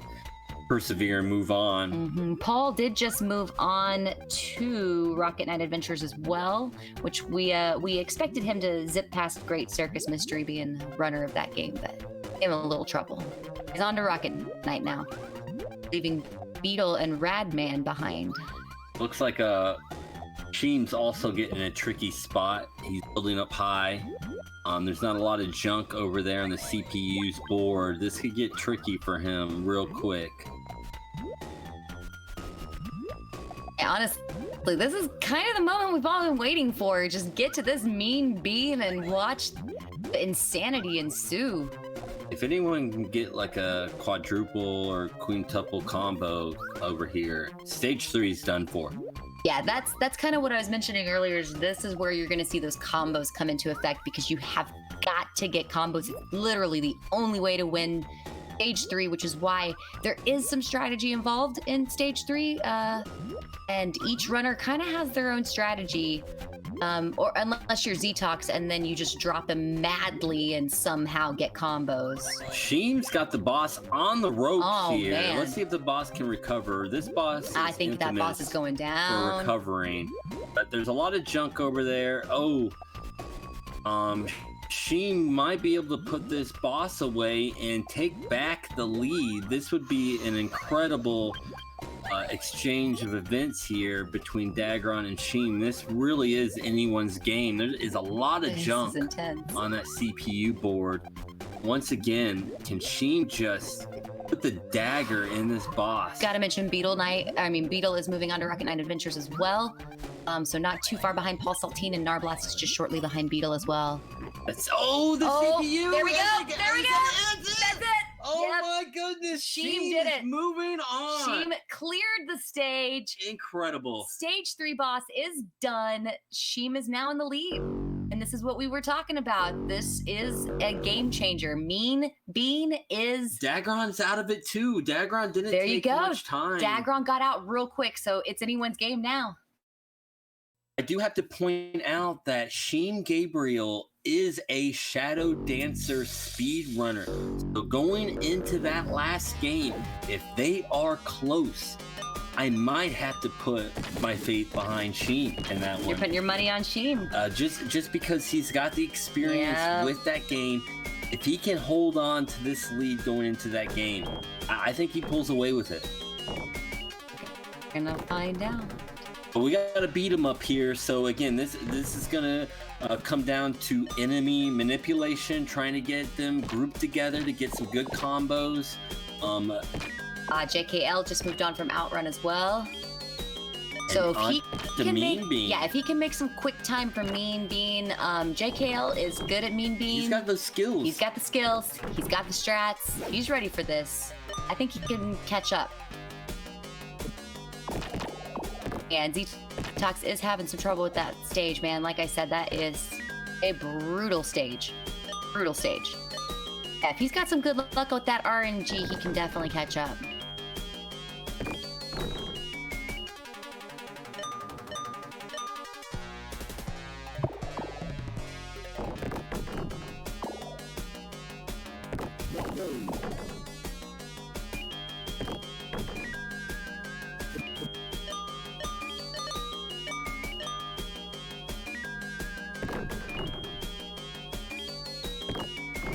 persevere and move on. Mm-hmm. Paul did just move on to Rocket Knight Adventures as well, which we expected him to zip past Great Circus Mystery, being the runner of that game, but gave him a little trouble. He's on to Rocket Knight now, leaving Beetle and Radman behind. Looks like Sheem's also getting a tricky spot. He's building up high. There's not a lot of junk over there on the CPU's board. This could get tricky for him real quick. Yeah, honestly, this is kind of the moment we've all been waiting for. Just get to this Mean Bean and watch the insanity ensue. If anyone can get like a quadruple or quintuple combo over here, stage 3 is done for. Yeah, that's kind of what I was mentioning earlier. Is this is where you're going to see those combos come into effect, because you have got to get combos. It's literally the only way to win stage 3, which is why there is some strategy involved in stage 3. And each runner kind of has their own strategy, or unless you're Zetox and then you just drop him madly and somehow get combos. Sheem's got the boss on the ropes here. Man. Let's see if the boss can recover. This boss is I think that boss is going down. For recovering. But there's a lot of junk over there. Sheem might be able to put this boss away and take back the lead. This would be an incredible exchange of events here between Dagron and Sheem. This really is anyone's game. There is a lot of junk on that CPU board. Once again, can Sheem just put the dagger in this boss? Gotta mention Beetle is moving on to Rocket Knight Adventures as well. So not too far behind PaulSaltine, and Narblast is just shortly behind Beetle as well. The CPU. There we go. There we go. That's That's it. Oh Yep. my goodness. Sheem did is it. Moving on. Sheem cleared the stage. Incredible. Stage 3 boss is done. Sheem is now in the lead. And this is what we were talking about. This is a game changer. Mean Bean is... Dagron's out of it too. Dagron didn't There you take go. much time. Dagron got out real quick, so it's anyone's game now. I do have to point out that shimegabriel is a Shadow Dancer speedrunner. So going into that last game, if they are close, I might have to put my faith behind Sheem in that one. You're putting your money on Sheem. Just because he's got the experience with that game. If he can hold on to this lead going into that game, I think he pulls away with it. We're gonna find out. But we gotta beat him up here. So again, this is gonna come down to enemy manipulation, trying to get them grouped together to get some good combos. JKL just moved on from OutRun as well. So if he can if he can make some quick time for Mean Bean, JKL is good at Mean Bean. He's got those skills. He's got the skills. He's got the strats. He's ready for this. I think he can catch up. Yeah, and Z-Tox is having some trouble with that stage, man. Like I said, that is a brutal stage. Brutal stage. Yeah, if he's got some good luck with that RNG, he can definitely catch up.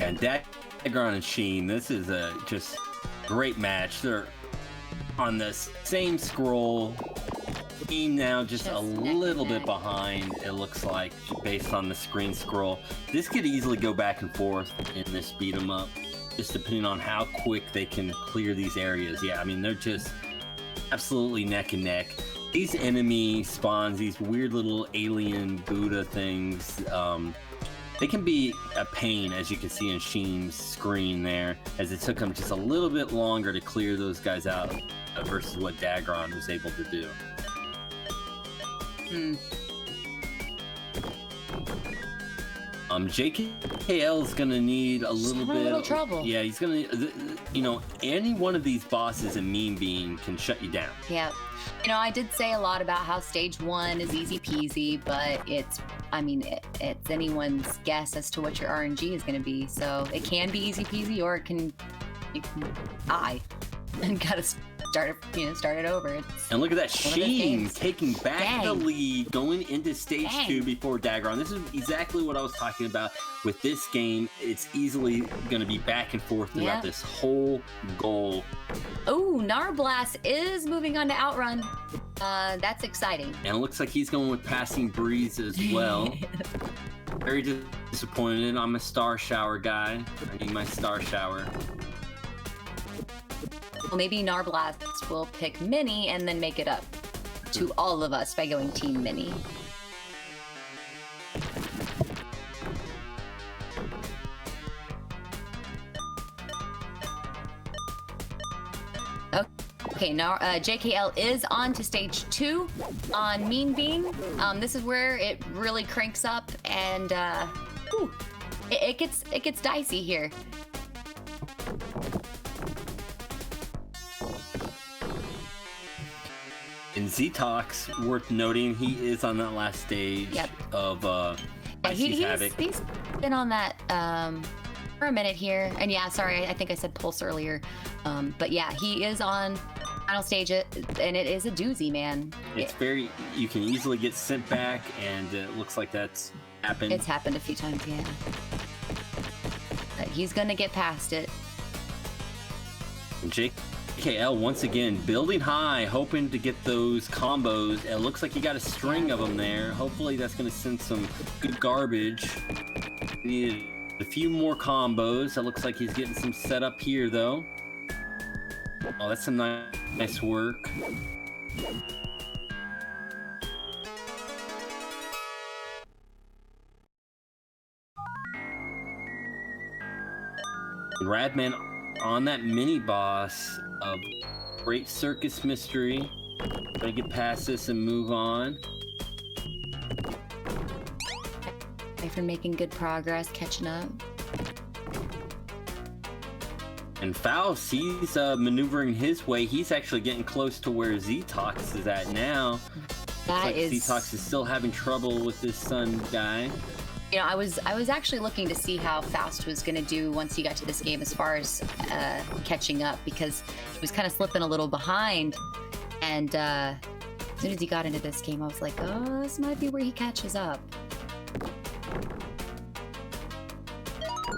And Dagron and Sheen, this is a just great match. They're on the same scroll. Team now just a little bit behind, it looks like, based on the screen scroll. This could easily go back and forth in this beat 'em up, just depending on how quick they can clear these areas. Yeah, I mean, they're just absolutely neck and neck. These enemy spawns, these weird little alien Buddha things, they can be a pain, as you can see in Sheen's screen there, as it took him just a little bit longer to clear those guys out versus what Dagron was able to do. JKL is gonna need a little trouble. Yeah, he's gonna, you know, any one of these bosses in Mean Bean can shut you down. Yeah. You know, I did say a lot about how stage 1 is easy peasy, but it's anyone's guess as to what your RNG is going to be. So it can be easy peasy, or you can die and gotta start it over. And look at that, Sheen taking back the lead going into stage 2 before Dagron. This is exactly what I was talking about with this game. It's easily going to be back and forth throughout this whole goal. Oh, Narblast is moving on to OutRun. That's exciting. And it looks like he's going with Passing Breeze as well. Very disappointed. I'm a Star Shower guy. I need my Star Shower. Well, maybe Narblast will pick Mini and then make it up to all of us by going Team Mini. Okay, now JKL is on to stage 2 on Mean Bean. This is where it really cranks up, and it gets dicey here. And Z-Tox, worth noting, he is on that last stage of Havoc. He's been on that for a minute here. And yeah, sorry, I think I said Pulse earlier. But yeah, he is on final stage, and it is a doozy, man. It's very, you can easily get sent back, and it looks like that's happened. It's happened a few times, yeah. But he's gonna get past it. And JKL once again building high, hoping to get those combos. It looks like he got a string of them there. Hopefully that's going to send some good garbage. Needed a few more combos. It looks like he's getting some set up here though. Oh, that's some nice work. Radman on that mini boss of Great Circus Mystery. Gotta get past this and move on. Cypherin making good progress, catching up. And Faust, he's maneuvering his way. He's actually getting close to where Z-Tox is at now. That is... Z-Tox is still having trouble with this Sun guy. You know, I was actually looking to see how Faust was going to do once he got to this game as far as catching up, because he was kind of slipping a little behind. And as soon as he got into this game, I was like, oh, this might be where he catches up.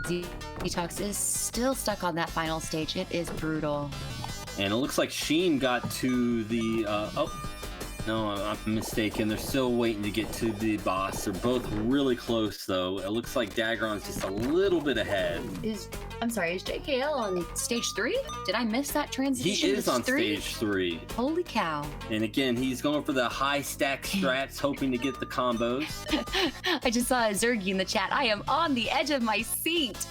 Z-Tox is still stuck on that final stage. It is brutal. And it looks like Sheen got to the... oh, no, I'm mistaken. They're still waiting to get to the boss. They're both really close, though. It looks like Dagron's just a little bit ahead. I'm sorry, is JKL on stage 3? Did I miss that transition? He is on stage 3. Holy cow. And again, he's going for the high stack strats, hoping to get the combos. I just saw a Zergy in the chat. I am on the edge of my seat.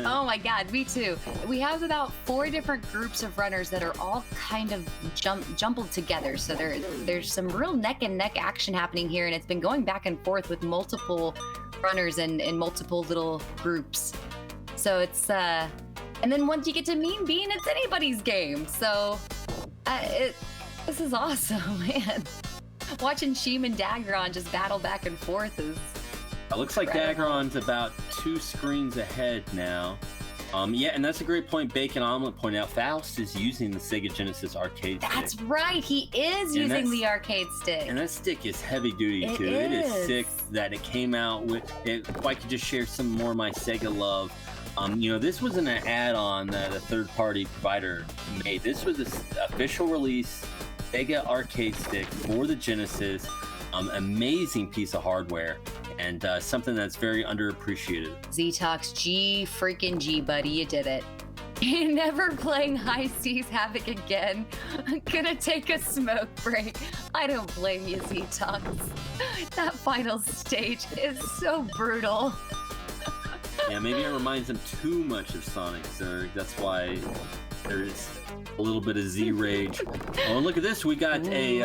Oh my god, me too. We have about 4 different groups of runners that are all kind of jumbled together. So there's some real neck and neck action happening here, and it's been going back and forth with multiple runners and multiple little groups. So it's and then once you get to Mean Bean, it's anybody's game. So this is awesome, man. Watching Sheem and Dagron just battle back and forth is it looks like Dagron's about 2 screens ahead now. Yeah, and that's a great point. Bacon Omelet pointed out Faust is using the Sega Genesis arcade stick. That's right, he is using the arcade stick. And that stick is heavy duty too. It is sick that it came out with it. If I could just share some more of my Sega love. You know, this wasn't an add-on that a third-party provider made. This was an official release Sega arcade stick for the Genesis. Amazing piece of hardware, and something that's very underappreciated. Z-Tox, G freaking G, buddy, you did it. You're never playing High Seas Havoc again. I'm gonna take a smoke break. I don't blame you, Z-Tox. That final stage is so brutal. Yeah, maybe it reminds them too much of Sonic Zerg. That's why there's a little bit of Z-Rage. Oh, and look at this. We got a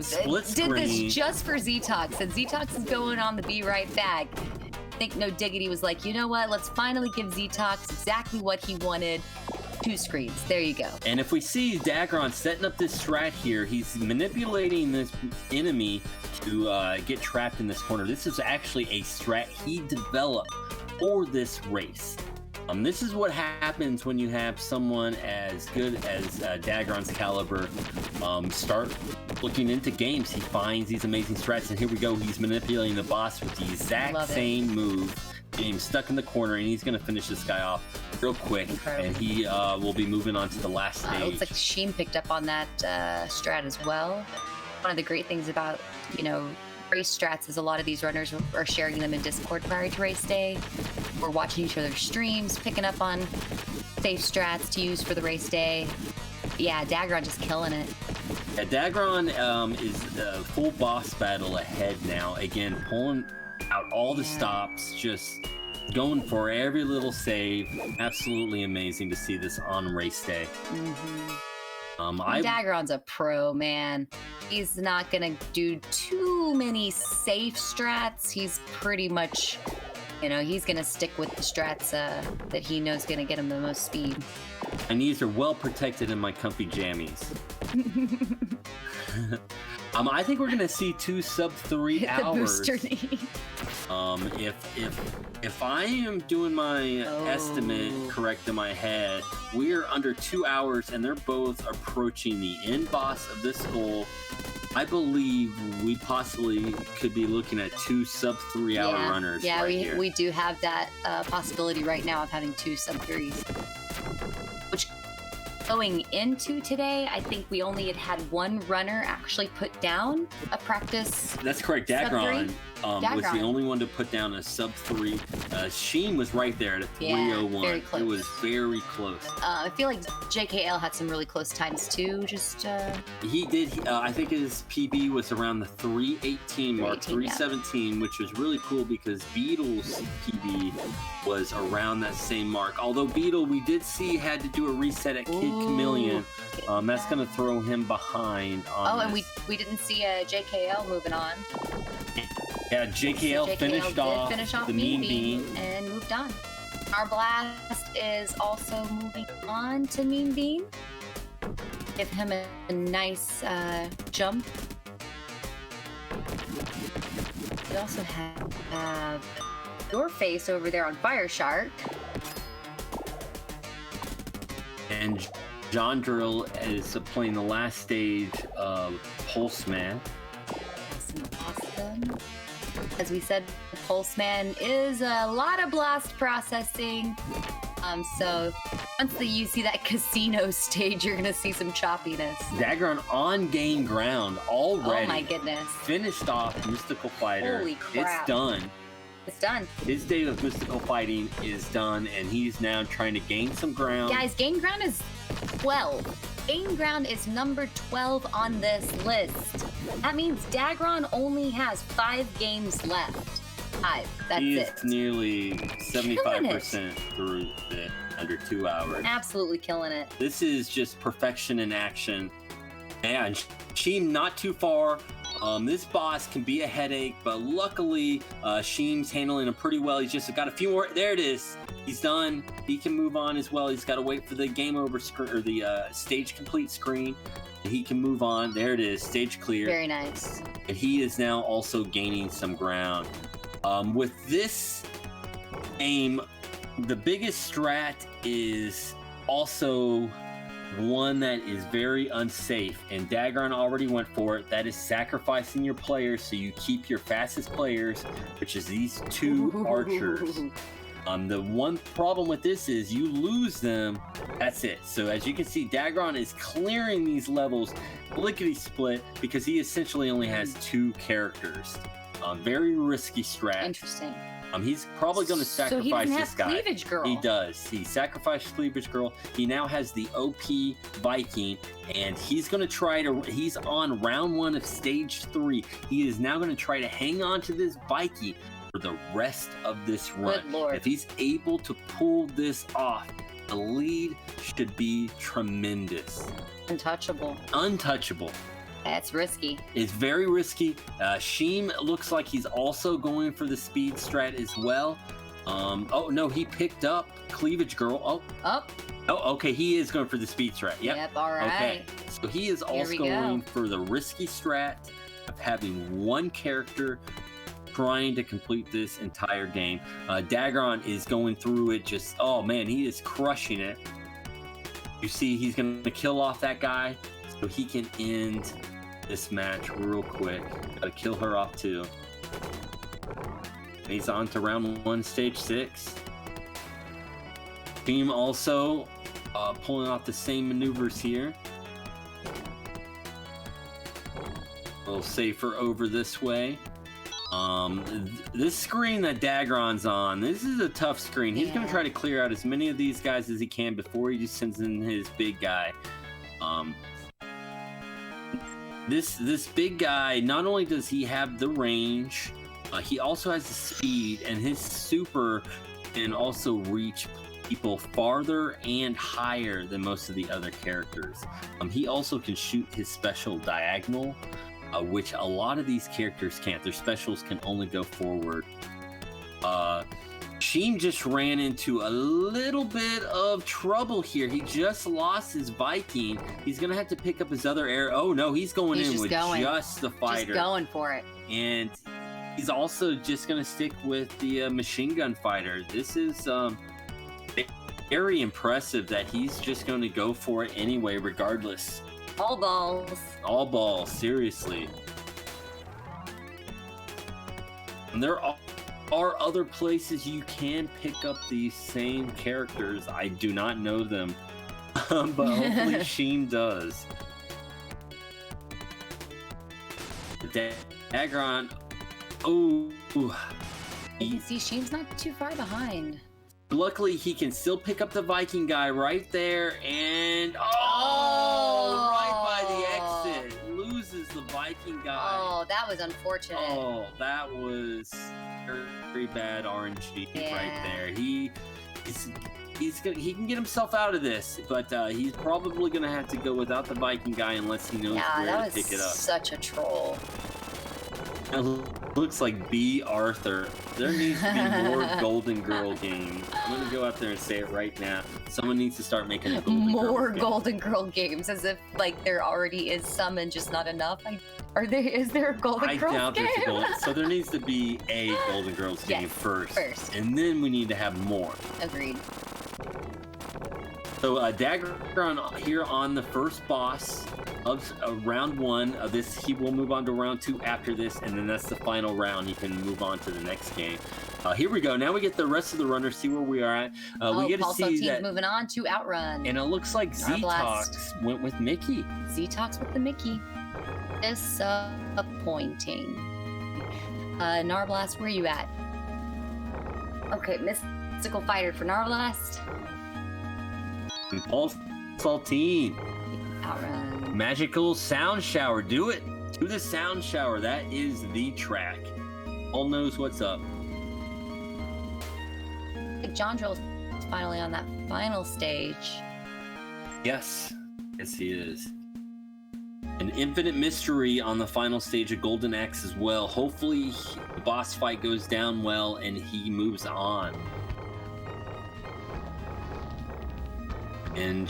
split screen. Did this just for Z-Tox, and Z-Tox is going on the Be Right Back. I think No Diggity was like, you know what? Let's finally give Z-Tox exactly what he wanted. 2 screens. There you go. And if we see Dagron setting up this strat here, he's manipulating this enemy to get trapped in this corner. This is actually a strat he developed for this race. This is what happens when you have someone as good as Dagron's caliber start looking into games. He finds these amazing strats, and here we go. He's manipulating the boss with the exact same move, getting him stuck in the corner, and he's going to finish this guy off real quick. Incredible. And he will be moving on to the last stage. Looks like Sheen picked up on that strat as well. One of the great things about, you know, race strats is a lot of these runners are sharing them in Discord prior to race day. We're watching each other's streams, picking up on safe strats to use for the race day. Yeah, Dagron just killing it. Yeah, Dagron is the full boss battle ahead now. Again, pulling out all the stops, just going for every little save. Absolutely amazing to see this on race day. Dagron's a pro, man. He's not gonna do too many safe strats. He's pretty much, you know, he's gonna stick with the strats that he knows gonna get him the most speed. My knees are well protected in my comfy jammies. I think we're gonna see 2 sub-3 hours. Booster knee. If I am doing my estimate correct in my head, we are under 2 hours, and they're both approaching the end boss of this goal. I believe we possibly could be looking at 2 sub-3 hour runners. Yeah, right we do have that possibility right now of having 2 sub-3s. Which, going into today, I think we only had 1 runner actually put down a practice. That's correct. Dagron was the Dagron. only one to put down a sub 3. Sheen was right there at a Yeah, 3:01. very close. It was very close. I feel like JKL had some really close times too. Just He did. I think his PB was around the 3:18 mark, 3:18, yeah. 3:17, which was really cool because Beetle's PB was around that same mark. Although Beetle, we did see had to do a reset at Kid Chameleon. That's going to throw him behind. On and this. we didn't see JKL moving on. Yeah, JKL, So finished off the Mean Bean. and moved on. Our blast is also moving on to Mean Bean. Give him a nice jump. We also have YourFace over there on Fire Shark. And John Drill is playing the last stage of Pulseman. Awesome. As we said, Pulseman is a lot of blast processing. So once you see that casino stage, you're gonna see some choppiness. Dagron on gain ground already. Oh my goodness. Finished off Mystical Fighter. Holy crap. It's done. It's done. His day of mystical fighting is done, and he's now trying to gain some ground. Guys, gain ground is 12. Gain ground is number 12 on this list. That means Dagron only has 5 games left. 5. That's he it. is nearly 75% through it, under 2 hours. Absolutely killing it. This is just perfection in action. And Sheem not too far. This boss can be a headache, but luckily Sheem's handling him pretty well. He's just got a few more. There it is. He's done. He can move on as well. He's got to wait for the game over screen or the stage complete screen. He can move on. There it is. Stage clear. Very nice. And he is now also gaining some ground. With this aim, the biggest strat is also one that is very unsafe, and Dagron already went for it. That is sacrificing your players so you keep your fastest players, which is these 2 archers. The one problem with this is you lose them, that's it. So as you can see, Dagron is clearing these levels lickety split because he essentially only has 2 characters. Very risky strat. Interesting. He's probably going to sacrifice so he doesn't this have guy. Cleavage Girl. He does. He sacrificed Cleavage Girl. He now has the OP Viking, and he's going to try to. He's on round 1 of stage 3. He is now going to try to hang on to this Viking for the rest of this run. Good Lord. If he's able to pull this off, the lead should be tremendous. Untouchable. Untouchable. That's risky. It's very risky. Sheem looks like he's also going for the speed strat as well. Oh no, he picked up Cleavage Girl. Oh, okay, he is going for the speed strat. Yep. All right. Okay, so he is also going for the risky strat of having 1 character trying to complete this entire game. Dagron is going through it just, oh man, he is crushing it. You see he's going to kill off that guy so he can end this match real quick. Gotta kill her off too. And he's on to round 1, stage 6. Team also pulling off the same maneuvers here. A little safer over this way. This screen that Dagron's on, this is a tough screen. He's gonna try to clear out as many of these guys as he can before he just sends in his big guy. This big guy, not only does he have the range, he also has the speed, and his super can also reach people farther and higher than most of the other characters. He also can shoot his special diagonal, which a lot of these characters can't. Their specials can only go forward. Sheem just ran into a little bit of trouble here. He just lost his Viking. He's gonna have to pick up his other arrow. Oh no, he's going in with just the fighter. Just going for it. And he's also just gonna stick with the machine gun fighter. This is very impressive that he's just gonna go for it anyway, regardless. All balls. All balls, seriously. And there are other places you can pick up these same characters. I do not know them, but hopefully Sheem does. Dagron Oh, You can see Sheen's not too far behind. luckily he can still pick up the Viking guy right there, and right by the exit, loses the Viking guy. Oh, that was unfortunate. Oh, that was very bad RNG right there. He can get himself out of this, but he's probably gonna have to go without the Viking guy unless he knows where to pick it up. Such a troll. It looks like B. Arthur. There needs to be more Golden Girl games. I'm gonna go out there and say it right now. Someone needs to start making a Golden Girl More game. Golden Girl games, as if like there already is some and just not enough. Is there a Golden Girls I doubt game? there's a Golden. So there needs to be a Golden Girls game first, and then we need to have more. Agreed. So Dagger here on the first boss of round 1 of this. He will move on to round 2 after this, and then that's the final round. He can move on to the next game. Here we go. Now we get the rest of the runners, see where we are at. We get to see that. Moving on to OutRun. And it looks like Z-Tox went with Mickey. Z-Tox with the Mickey. Disappointing. Narblast, where are you at? Okay, Mystical Fighter for Narblast. PaulSaltine. OutRun. Magical Sound Shower. Do it. Do the Sound Shower. That is the track. All knows what's up. John Drill's finally on that final stage. Yes. Yes, he is. An infinite mystery on the final stage of Golden Axe as well. Hopefully the boss fight goes down well and he moves on. And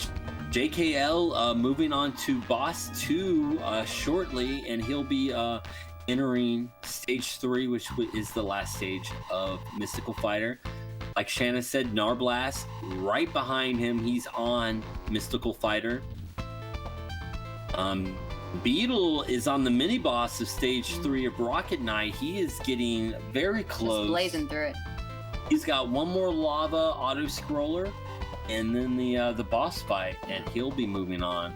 JKL moving on to boss 2 shortly, and he'll be entering stage 3, which is the last stage of Mystical Fighter. Like Shanna said, Narblast right behind him. He's on Mystical Fighter. Beetle is on the mini boss of stage 3 of Rocket Knight. He is getting very close. Just blazing through it. He's got one more lava auto scroller, and then the boss fight, and he'll be moving on.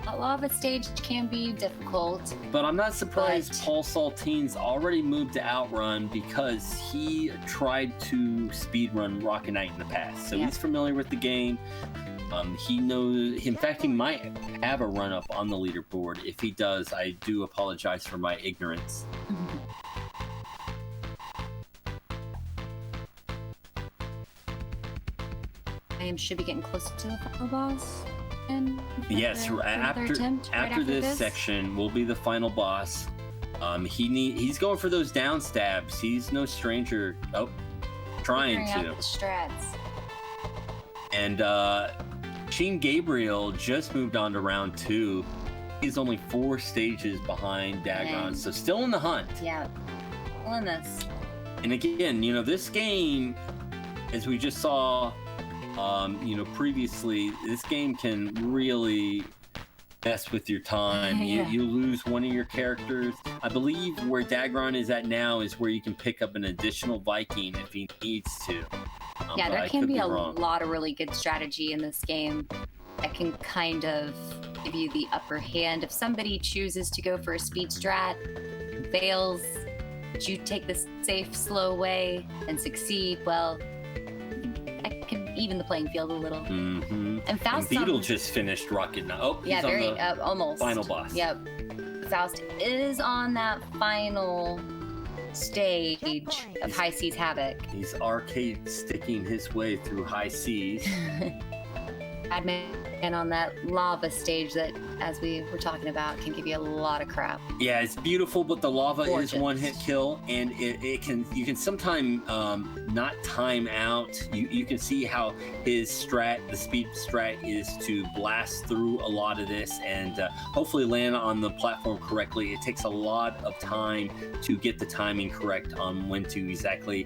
A lava stage can be difficult. But I'm not surprised PaulSaltine's already moved to OutRun because he tried to speedrun Rocket Knight in the past. So he's familiar with the game. He knows, in fact, he might have a run up on the leaderboard. If he does, I do apologize for my ignorance. I should be getting close to the final boss. And yes, after this section will be the final boss. He's going for those down stabs. He's no stranger. Trying to. Out the strats. And shimegabriel just moved on to round 2. He's only 4 stages behind Dagon, so still in the hunt. Yeah, still in this. And again, this game, as we just saw, previously, this game can really mess with your time. You lose one of your characters. I believe where Dagron is at now is where you can pick up an additional Viking if he needs to. There can be a lot of really good strategy in this game that can kind of give you the upper hand. If somebody chooses to go for a speed strat, fails, but you take the safe, slow way and succeed, well, that can even the playing field a little. Mm-hmm. And Faust. And Beetle just finished Rocket Knight. He's on the almost final boss. Yep. Faust is on that final stage of High Seas Havoc. He's arcade sticking his way through High Seas. And on that lava stage that, as we were talking about, can give you a lot of crap. Yeah, it's beautiful, but the lava is one hit kill, and you can sometimes not time out. You can see how his strat, the speed strat, is to blast through a lot of this and hopefully land on the platform correctly. It takes a lot of time to get the timing correct on when to exactly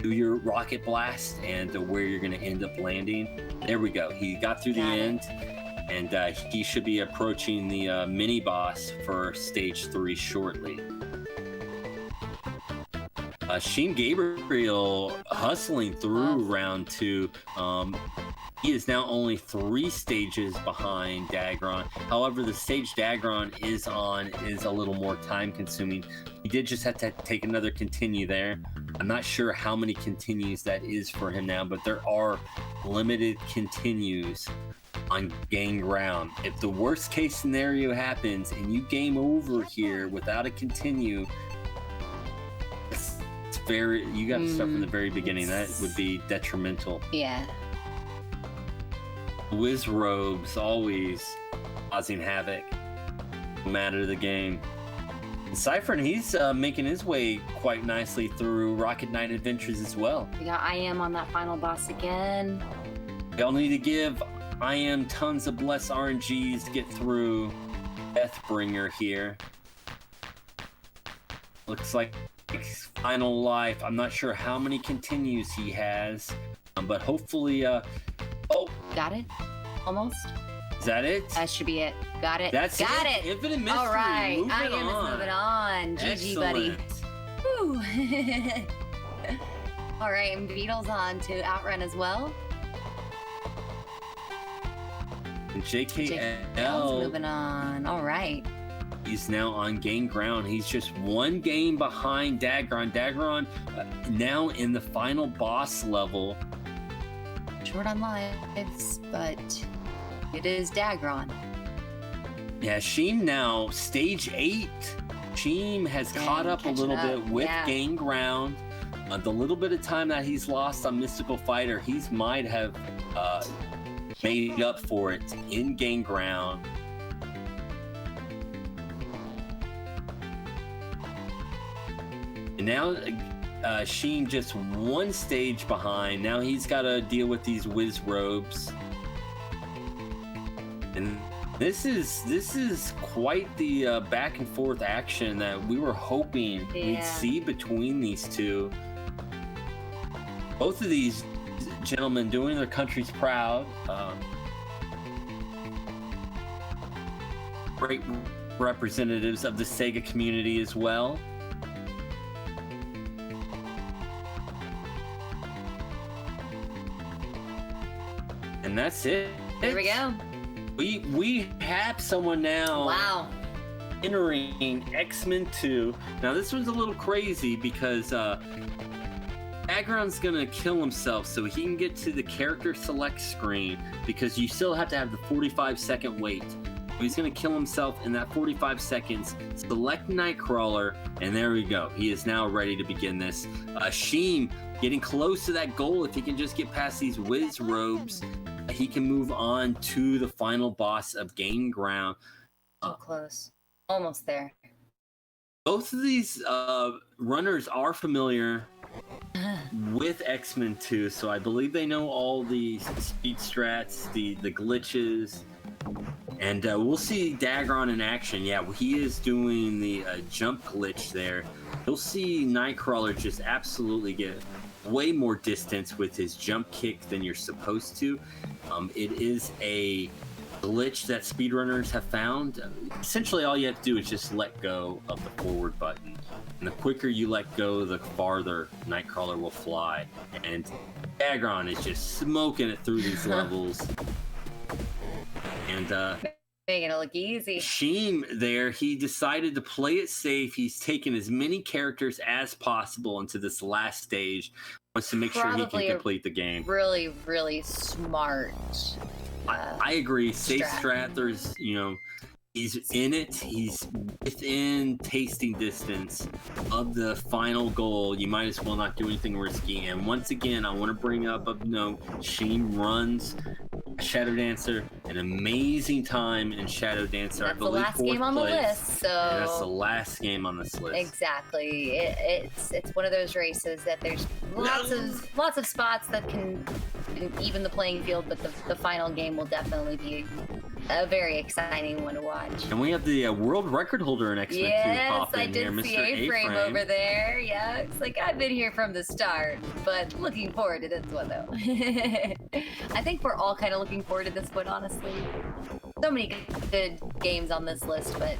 do your rocket blast and where you're going to end up landing. There we go. He got through the end, and he should be approaching the mini boss for stage 3 shortly. shimegabriel hustling through round 2. He is now only 3 stages behind Dagron. However, the stage Dagron is on is a little more time consuming. He did just have to take another continue there. I'm not sure how many continues that is for him now, but there are limited continues on game ground. If the worst case scenario happens and you game over here without a continue, it's very, you got to start from the very beginning. That would be detrimental. Yeah. Whiz robes always causing havoc no matter the game. And Cypherin, he's making his way quite nicely through Rocket Knight Adventures as well. We got I Am on that final boss again. Y'all need to give I Am tons of bless RNGs to get through Deathbringer here. Looks like final life. I'm not sure how many continues he has, but hopefully, oh, Got it? Almost? is that it? That should be it. Got it. That's Got it. it. Infinite Mystery. All right. Moving I Am on. is moving on. GG, buddy. Excellent. Woo. All right, and Beatles on to OutRun as well. And L's JKL, moving on. All right. he's now on game ground. He's just 1 game behind Dagron. Dagron now in the final boss level. Short on lives, but it is Dagron. Yeah, Sheem now, stage 8. Sheem has Dang, caught up a little catching bit up, with yeah. game ground. The little bit of time that he's lost on Mystical Fighter, he's might have made up for it in game ground. And now Sheem just 1 stage behind. Now he's got to deal with these whiz robes. And this is quite the back and forth action that we were hoping we'd Yeah. see between these two. Both of these gentlemen doing their countries proud. Great representatives of the Sega community as well. And that's it. Here we go. We have someone now Wow. entering X-Men 2. Now this one's a little crazy because Agron's gonna kill himself so he can get to the character select screen, because you still have to have the 45-second wait. He's gonna kill himself in that 45 seconds, select Nightcrawler, and there we go. He is now ready to begin this. Sheem getting close to that goal. If he can just get past these whiz robes, he can move on to the final boss of Game Ground. So close. Almost there. Both of these runners are familiar with X-Men 2, so I believe they know all the speed strats, the glitches, and we'll see Dagron in action. Yeah, he is doing the jump glitch there. You'll see Nightcrawler just absolutely get way more distance with his jump kick than you're supposed to. It is a glitch that speedrunners have found. Essentially, all you have to do is just let go of the forward button. And the quicker you let go, the farther Nightcrawler will fly. And Dagron is just smoking it through these levels. And Making it look easy. Sheem there, he decided to play it safe. He's taken as many characters as possible into this last stage. Wants to make sure he Probably can complete the game. Really, really smart. I agree. Safe strat. There's, he's in it. He's within tasting distance of the final goal. You might as well not do anything risky. And once again, I want to bring up, Sheem runs Shadow Dancer, an amazing time in Shadow Dancer. That's I believe the last game on the list, so And that's the last game on this list. exactly. It's one of those races that there's lots of spots that can even the playing field, but the final game will definitely be a very exciting one to watch. And we have the world record holder in X-Men 2 Yes, pop I in here, did see Mr. A-Frame A-Frame. over there. Yeah, it's like I've been here from the start, but looking forward to this one though. I think we're all kind of looking forward to this one, honestly. So many good games on this list, but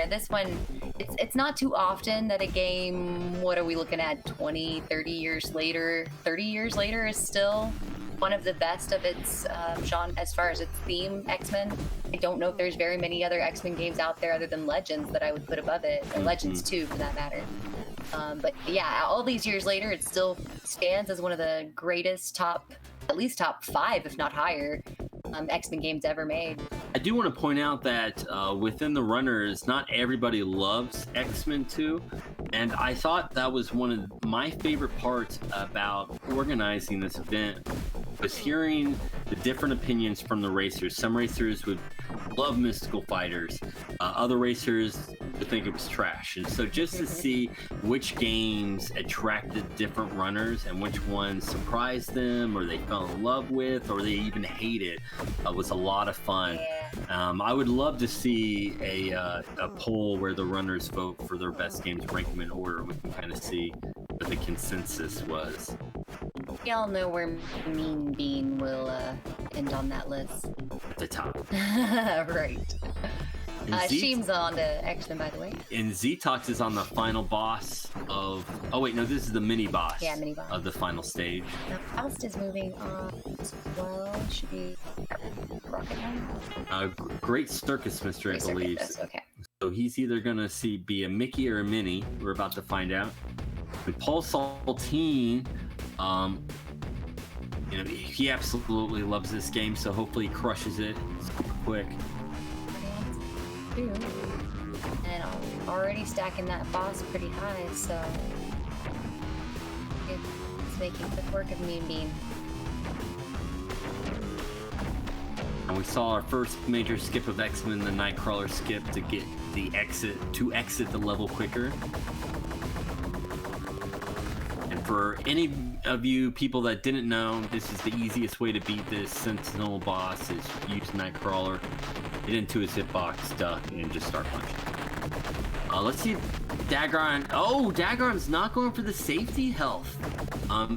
this one, it's not too often that a game, what are we looking at, 20, 30 years later? 30 years later is still one of the best of its genre as far as its theme, X-Men. I don't know if there's very many other X-Men games out there other than Legends that I would put above it, or Legends 2 for that matter. But yeah, all these years later, it still stands as one of the greatest at least top 5, if not higher, X-Men games ever made. I do want to point out that within the runners, not everybody loves X-Men 2. And I thought that was one of my favorite parts about organizing this event was hearing the different opinions from the racers. Some racers would love Mystical Fighters. Other racers would think it was trash. And so just to see which games attracted different runners and which ones surprised them or they fell in love with or they even hated was a lot of fun. I would love to see a poll where the runners vote for their best games, rank them in order. We can kind of see what the consensus was. Y'all know where Mean Bean will end on that list. At the top. Right. Z- Sheem's on to X-Men, by the way. And Z-Tox is on the final boss of... Oh, wait, no, this is the mini-boss. Yeah, mini-boss. Of the final stage. Now, Faust is moving on as well. Should be Rocket Man. Great Circus Mister, I believe. Okay. So he's either going to be a Mickey or a Minnie. We're about to find out. With PaulSaltine, he absolutely loves this game, so hopefully he crushes it super quick. And I'm already stacking that boss pretty high, so it's making quick work of Mean Bean. And we saw our first major skip of X-Men, the Nightcrawler skip, to get the exit the level quicker. And for any of you people that didn't know, this is the easiest way to beat this Sentinel boss is use Nightcrawler, get into his hitbox, duck, and just start punching. Let's see if Dagron... Oh, Dagron's not going for the safety health.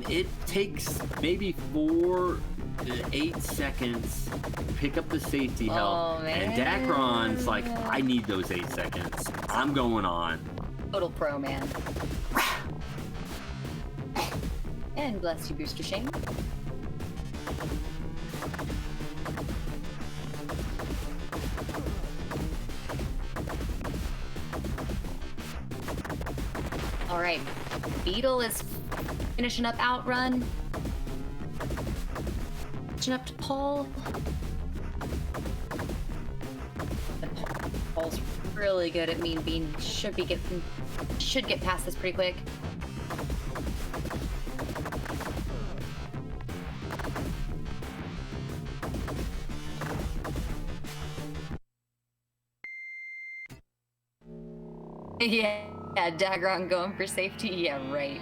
It takes maybe 4 to 8 seconds to pick up the safety health. And Dagron's like, I need those 8 seconds. I'm going on. Total pro, man. And bless you, Booster Shane. All right, Beetle is finishing up OutRun. Catching up to Paul. Paul's really good at Mean Bean. Should get past this pretty quick. Yeah, Dagron going for safety. Yeah, right.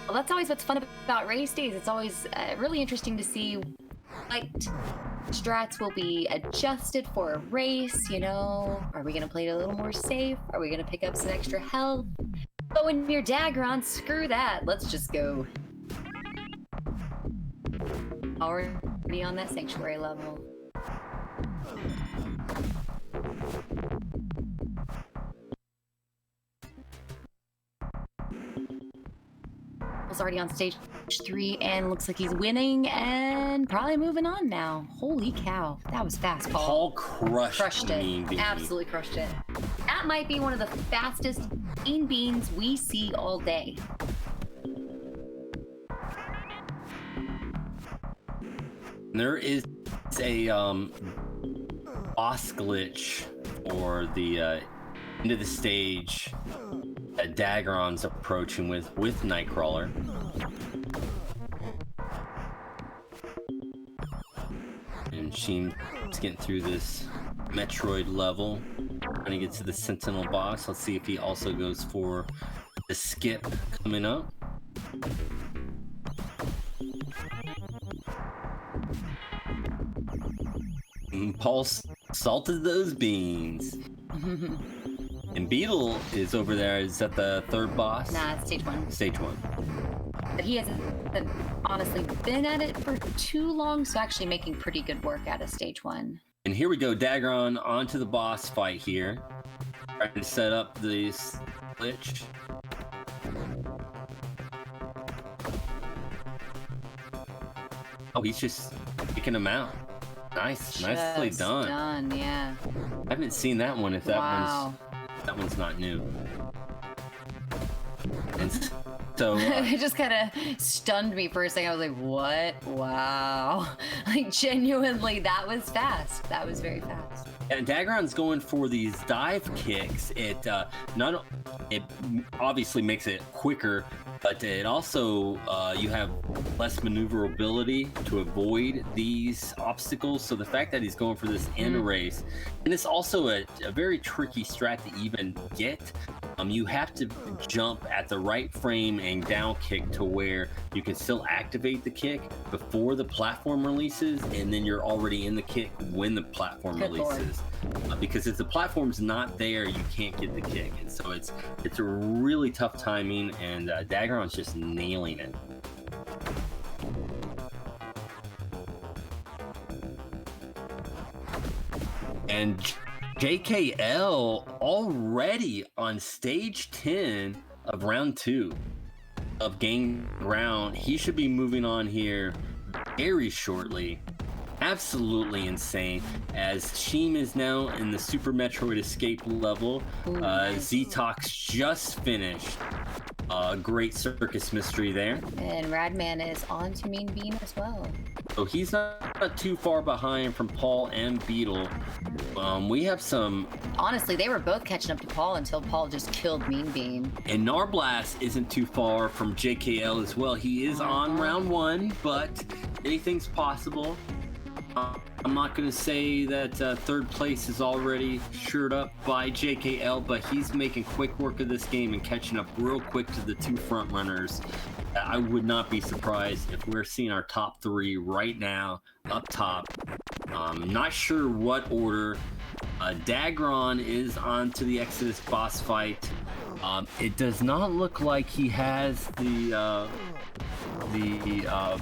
Well, that's always what's fun about race days. It's always really interesting to see what strats will be adjusted for a race, Are we going to play it a little more safe? Are we going to pick up some extra health? But when you're Dagron, screw that. Let's just go. Already on that sanctuary level. Was already on stage 3 and looks like he's winning and probably moving on now. Holy cow, that was fast, Paul. Paul crushed it. Mean Bean. Absolutely crushed it. That might be one of the fastest Mean Beans we see all day. There is a boss glitch for the end of the stage that Dagron's approaching with Nightcrawler. And Sheem's getting through this Metroid level, trying to get to the Sentinel boss. Let's see if he also goes for the skip coming up. Paul salted those beans. And Beetle is over there. Is that the third boss? Nah, it's stage 1. Stage 1. But he hasn't honestly been at it for too long, so actually making pretty good work out of stage 1. And here we go, Dagron onto the boss fight here. Trying to set up this glitch. Oh, he's just kicking him out. Nice, nicely Just done. Yeah. I haven't seen that one. If that one's not new. And so It just kind of stunned me for a second. I was like, what? Wow. Like, genuinely, that was fast. That was very fast. and Dagron's going for these dive kicks. It obviously makes it quicker, but it also you have less maneuverability to avoid these obstacles. So the fact that he's going for this in a race, and it's also a very tricky strat to even get. You have to jump at the right frame and down kick to where you can still activate the kick before the platform releases, and then you're already in the kick when the platform releases. Because if the platform's not there, you can't get the kick, and so it's a really tough timing, and Dagron's just nailing it. And JKL already on stage 10 of round 2 of Game Round. He should be moving on here very shortly. Absolutely insane, as Sheem is now in the Super Metroid Escape level. Z-Tox just finished. Great Circus mystery there. And Radman is on to Mean Bean as well. So he's not too far behind from Paul and Beetle. We have some... Honestly, they were both catching up to Paul until Paul just killed Mean Bean. And Narblast isn't too far from JKL as well. He is on round 1, but anything's possible. I'm not going to say that third place is already shored up by JKL, but he's making quick work of this game and catching up real quick to the two front runners. I would not be surprised if we're seeing our top 3 right now up top. Not sure what order. Dagron is on to the Exodus boss fight. It does not look like he has the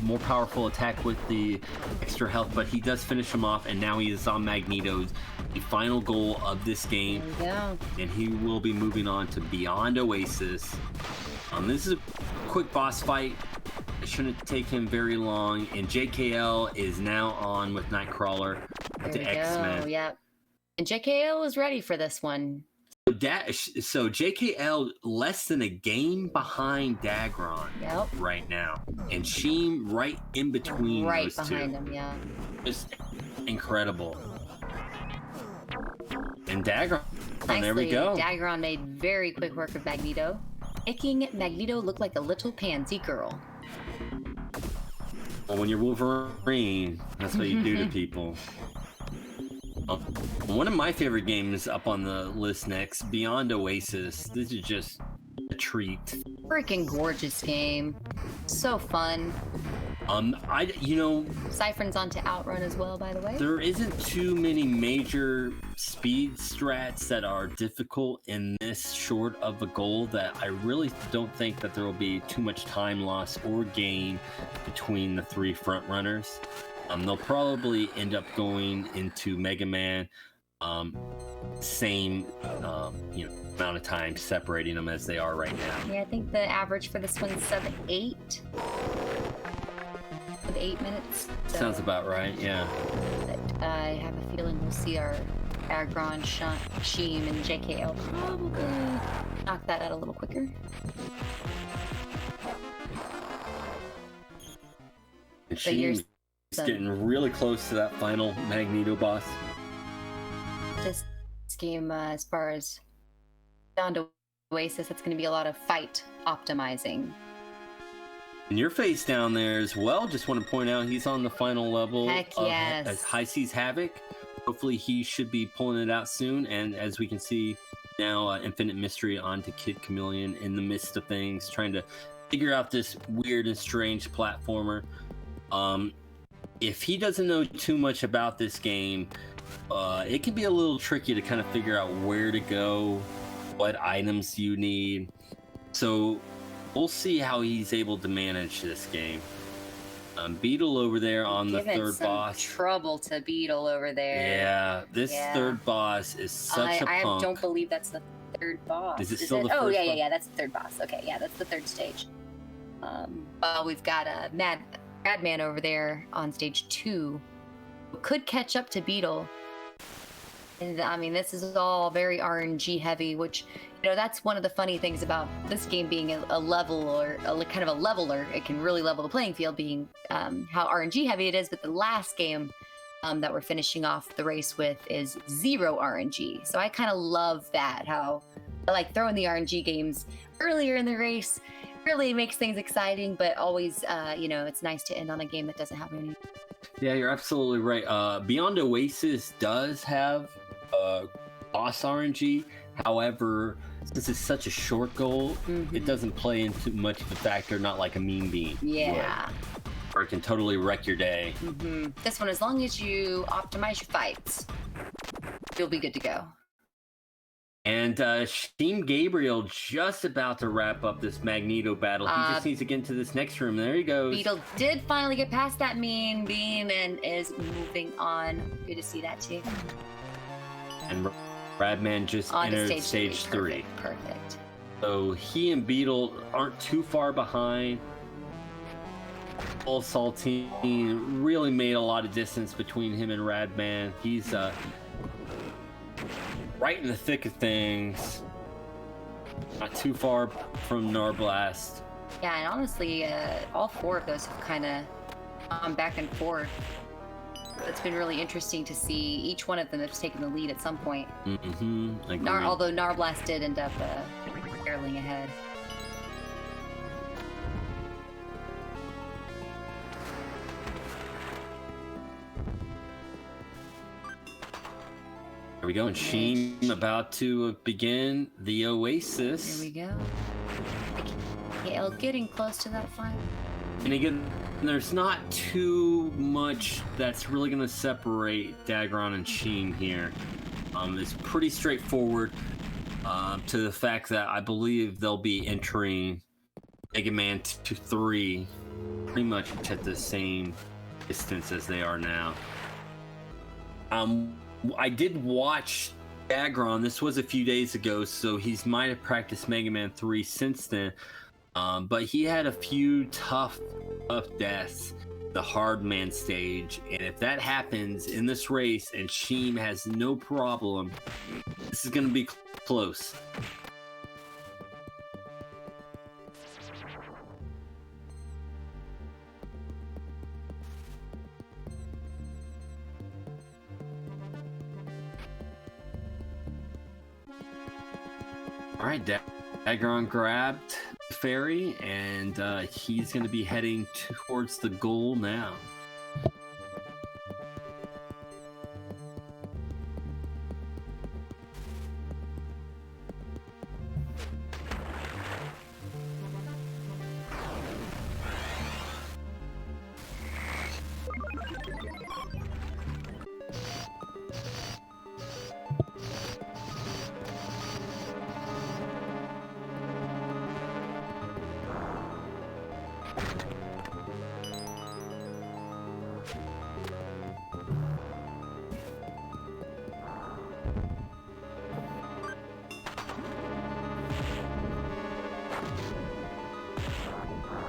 more powerful attack with the extra health, but he does finish him off, and now he is on Magneto's the final goal of this game. Yeah. And he will be moving on to Beyond Oasis. This is a quick boss fight. It shouldn't take him very long, and JKL is now on with Nightcrawler to X-Men. Yep. And JKL was ready for this one. So JKL less than a game behind Dagron right now, and Sheem right in between those two. Right behind him, yeah. Just incredible. And Dagron, Nicely, there we go. Dagron made very quick work of Magneto, making Magneto look like a little pansy girl. Well, when you're Wolverine, that's what you do to people. One of my favorite games up on the list next, Beyond Oasis. This is just a treat. Freaking gorgeous game. So fun. Cypherin's on to OutRun as well, by the way. There isn't too many major speed strats that are difficult in this short of a goal that I really don't think that there will be too much time loss or gain between the 3 front runners. They'll probably end up going into Mega Man, same amount of time separating them as they are right now. Yeah, I think the average for this one's 7-8. With 8 minutes. So. Sounds about right, yeah. But I have a feeling we'll see our Agron, Sheem, and JKL probably knock that out a little quicker. And Sheem is getting really close to that final Magneto boss. This game, as far as Beyond Oasis, it's going to be a lot of fight optimizing. And YourFace down there as well. Just want to point out he's on the final level yes. High Seas Havoc. Hopefully he should be pulling it out soon. And as we can see now, Infinite Mystery onto Kid Chameleon in the midst of things, trying to figure out this weird and strange platformer. If he doesn't know too much about this game, it can be a little tricky to kind of figure out where to go, what items you need. So we'll see how he's able to manage this game. Beetle over there on the third boss. Trouble to Beetle over there. Yeah, this third boss is such a punk. I don't believe that's the third boss. Is it still the first Oh, one? yeah, that's the third boss. Okay, yeah, that's the third stage. Well, we've got Radman over there on stage 2 could catch up to Beetle. And I mean, this is all very RNG heavy, which, you know, that's one of the funny things about this game being a leveler, kind of a leveler. It can really level the playing field, being how RNG heavy it is. But the last game that we're finishing off the race with is 0 RNG. So I kind of love that, how I like throwing the RNG games earlier in the race. Really makes things exciting, but always, you know, it's nice to end on a game that doesn't have any. Yeah, you're absolutely right. Beyond Oasis does have boss RNG. However, since it's such a short goal, it doesn't play into much of a factor, not like a Mean Bean. Yeah. Or it can totally wreck your day. This one, as long as you optimize your fights, you'll be good to go. And shimegabriel just about to wrap up this Magneto battle. He just needs to get into this next room. There he goes. Beetle did finally get past that Mean Bean and is moving on. Good to see that too. And Radman just entered stage 3. Perfect. So he and Beetle aren't too far behind. PaulSaltine really made a lot of distance between him and Radman. He's right in the thick of things. Not too far from Narblast. Yeah, and honestly, all 4 of those have kind of gone back and forth. It's been really interesting to see. Each one of them has taken the lead at some point. Although Narblast did end up barreling ahead. There we go, and Sheen about to begin the Oasis. Here we go. Getting close to that final. And again, there's not too much that's really going to separate Dagron and Sheen here. It's pretty straightforward to the fact that I believe they'll be entering Mega Man 3 pretty much at the same distance as they are now. I did watch Dagron. This was a few days ago, so he's might have practiced Mega Man 3 since then. But he had a few tough deaths, the hard man stage, and if that happens in this race and Sheem has no problem, this is going to be close. All right, Dagron grabbed the fairy, and he's going to be heading towards the goal now.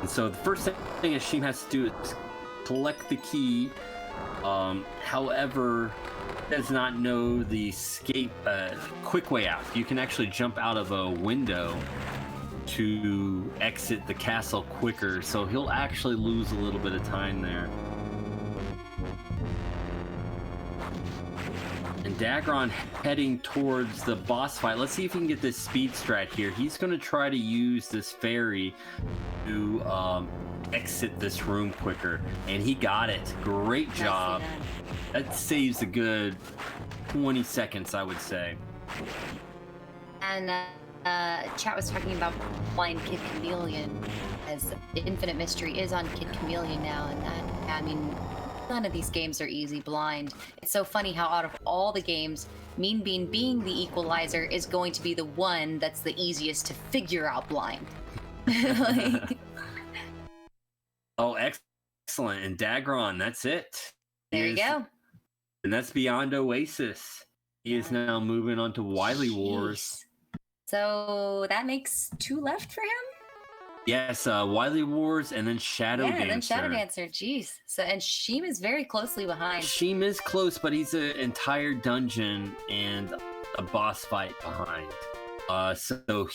So the first thing Ashim has to do is collect the key. However, does not know the escape quick way out. You can actually jump out of a window to exit the castle quicker, so he'll actually lose a little bit of time there. And Dagron heading towards the boss fight. Let's see if he can get this speed strat here. He's going to try to use this fairy to exit this room quicker, and he got it. Great job. That saves a good 20 seconds, I would say. And chat was talking about Blind Kid Chameleon, as the Infinite Mystery is on Kid Chameleon now, and that, I mean, none of these games are easy blind. It's so funny how out of all the games, Mean Bean being the equalizer is going to be the one that's the easiest to figure out blind. Like... Oh, excellent. And Dagron, that's it. There you go. And that's beyond Oasis. He is now moving on to Wily Wars. So that makes 2 left for him? Yes, Wily Wars and then Shadow Dancer. Yeah, then Shadow Dancer. Jeez. So and Sheem is very closely behind. Sheem is close, but he's an entire dungeon and a boss fight behind. So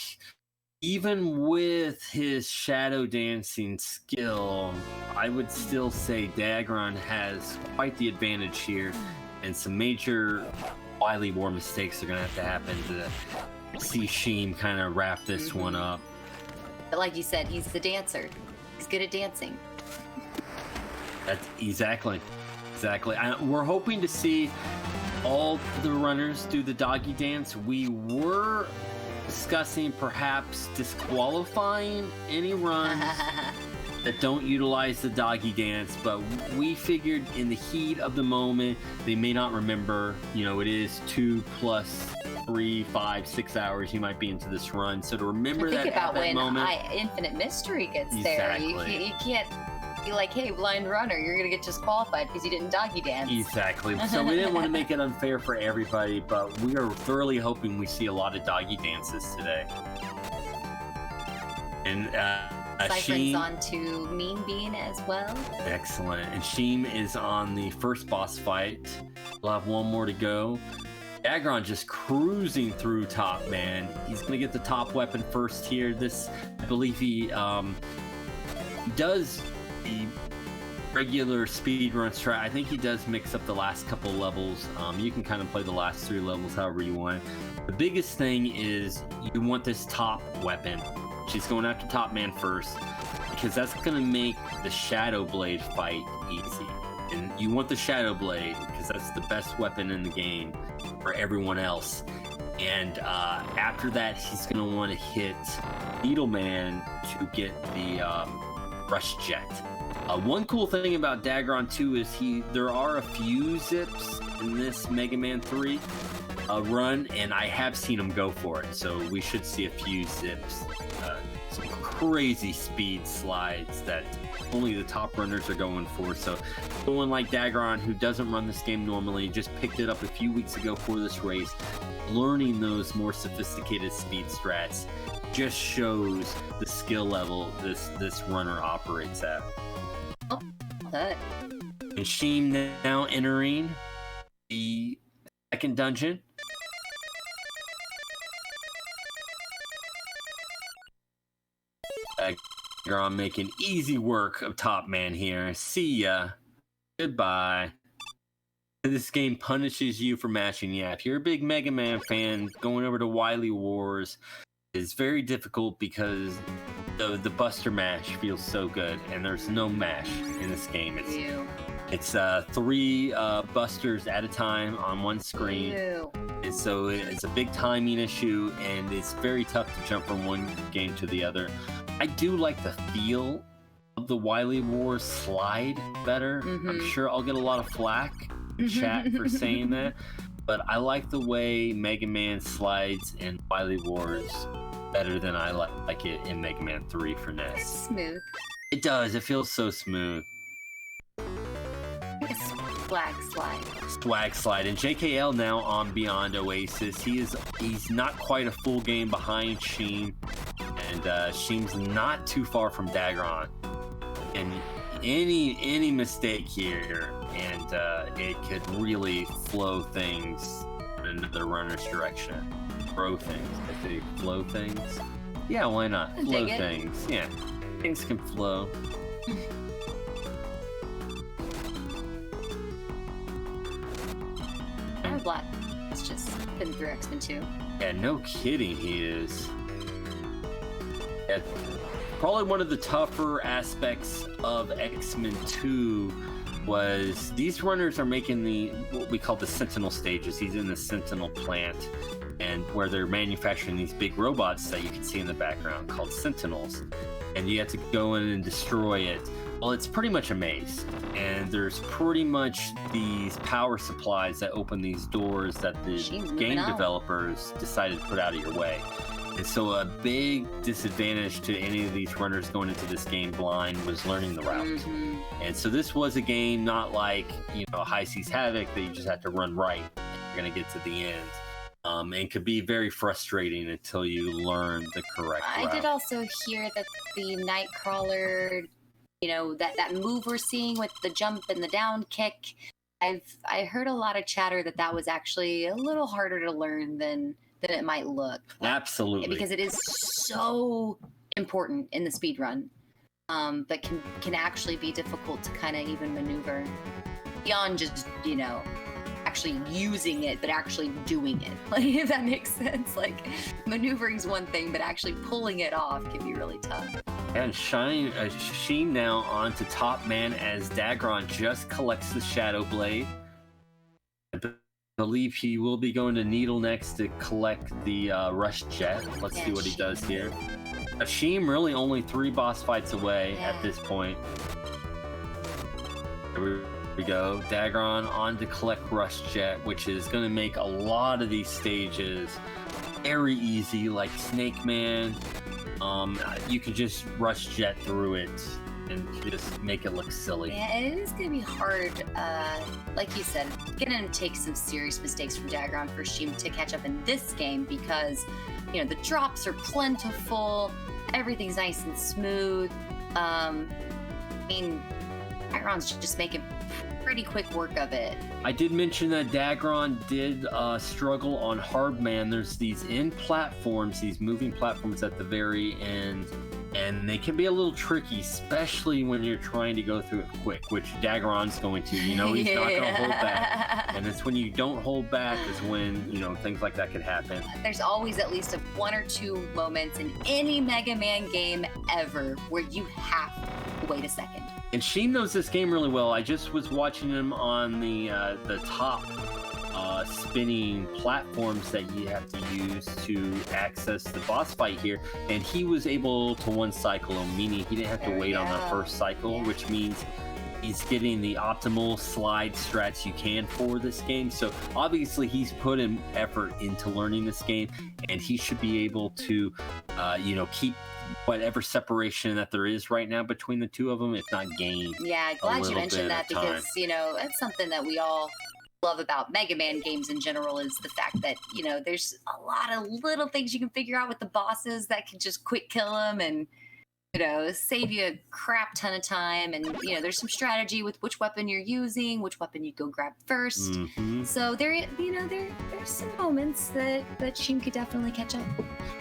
even with his shadow dancing skill, I would still say Dagron has quite the advantage here, and some major Wily War mistakes are going to have to happen to see Sheem kind of wrap this one up. But like you said, he's the dancer. He's good at dancing. That's exactly. We're hoping to see all the runners do the doggy dance. We were discussing perhaps disqualifying any runs that don't utilize the doggy dance, but we figured in the heat of the moment, they may not remember, it is 2 plus 3, 5, 6 hours you might be into this run. So to remember think that about at that when moment, Infinite Mystery gets there. You can't be like, hey, blind runner, you're gonna get disqualified because you didn't doggy dance. Exactly. So we didn't want to make it unfair for everybody, but we are thoroughly hoping we see a lot of doggy dances today. And Cypherin's on to Mean Bean as well. Excellent. And Sheem is on the first boss fight. We'll have one more to go. Dagron just cruising through top, man. He's going to get the top weapon first here. This, I believe he does the regular speedrun strat. I think he does mix up the last couple levels. You can kind of play the last 3 levels however you want. The biggest thing is you want this top weapon. She's going after top man first because that's going to make the Shadow Blade fight easy. And you want the Shadow Blade because that's the best weapon in the game for everyone else. And after that, he's going to want to hit Needleman to get the Rush Jet. One cool thing about Dagron 2 is there are a few zips in this Mega Man 3 run, and I have seen him go for it. So we should see a few zips. Some crazy speed slides that only the top runners are going for. So someone like Dagron, who doesn't run this game normally, just picked it up a few weeks ago for this race, learning those more sophisticated speed strats just shows the skill level this runner operates at. Oh, that. And Sheem now entering the second dungeon. Dagron making easy work of top man here. See ya. Goodbye. This game punishes you for mashing. Yeah, if you're a big Mega Man fan, going over to Wily Wars is very difficult because the Buster mash feels so good, and there's no mash in this game. It's 3 busters at a time on one screen. And so it's a big timing issue, and it's very tough to jump from one game to the other. I do like the feel of the Wily Wars slide better. I'm sure I'll get a lot of flack in chat for saying that, but I like the way Mega Man slides in Wily Wars better than I like it in Mega Man 3 for NES. It's smooth. It does. It feels so smooth. It's swag slide. Swag slide. And JKL now on Beyond Oasis. He's not quite a full game behind Sheem, and Sheem's not too far from Dagron. And any mistake here, and it could really flow things in the runner's direction. Throw things. I say flow things. Yeah, why not? Flow things. Yeah, things can flow. I'm Black. It's just been through X-Men 2. Yeah, no kidding, he is. Yeah, probably one of the tougher aspects of X-Men 2 was these runners are making what we call the Sentinel stages. He's in the Sentinel plant, and where they're manufacturing these big robots that you can see in the background called Sentinels, and you have to go in and destroy it. Well, it's pretty much a maze, and there's pretty much these power supplies that open these doors that the game developers decided to put out of your way. And so a big disadvantage to any of these runners going into this game blind was learning the route. And so this was a game not like, High Seas Havoc that you just have to run right and you're going to get to the end. and could be very frustrating until you learn the correct route. I did also hear that the Nightcrawler, that move we're seeing with the jump and the down kick, I heard a lot of chatter that was actually a little harder to learn than it might look. Absolutely. Because it is so important in the speed run, but can actually be difficult to kind of even maneuver beyond just, actually using it, but actually doing it. Like, if that makes sense. Like, maneuvering's one thing, but actually pulling it off can be really tough. And Sheen now on to top man as Dagron just collects the Shadow Blade. I believe he will be going to Needle next to collect the Rush Jet. Let's see what he does here. Sheen really only 3 boss fights away at this point. Here we go. Dagron on to collect Rush Jet, which is going to make a lot of these stages very easy, like Snake Man. You could just Rush Jet through it and just make it look silly. Yeah, it is going to be hard. Like you said, going to take some serious mistakes from Dagron for Sheen to catch up in this game because, the drops are plentiful, everything's nice and smooth. Dagron's just making pretty quick work of it. I did mention that Dagron did struggle on Hardman. There's these these moving platforms at the very end, and they can be a little tricky, especially when you're trying to go through it quick, which Dagron's going to. He's not going to hold back. And it's when you don't hold back is when, things like that could happen. There's always at least 1 or 2 moments in any Mega Man game ever where you have to wait a second. And Sheen knows this game really well. I just was watching him on the top spinning platforms that you have to use to access the boss fight here, and he was able to one cycle him, meaning he didn't have to wait on the first cycle, which means he's getting the optimal slide strats you can for this game. So obviously he's put in effort into learning this game, and he should be able to keep whatever separation that there is right now between the two of them, if not gain. Yeah, glad you mentioned that because, that's something that we all love about Mega Man games in general is the fact that, there's a lot of little things you can figure out with the bosses that can just quick kill them and, save you a crap ton of time. And, there's some strategy with which weapon you're using, which weapon you go grab first. Mm-hmm. So there's some moments that Sheen could definitely catch up.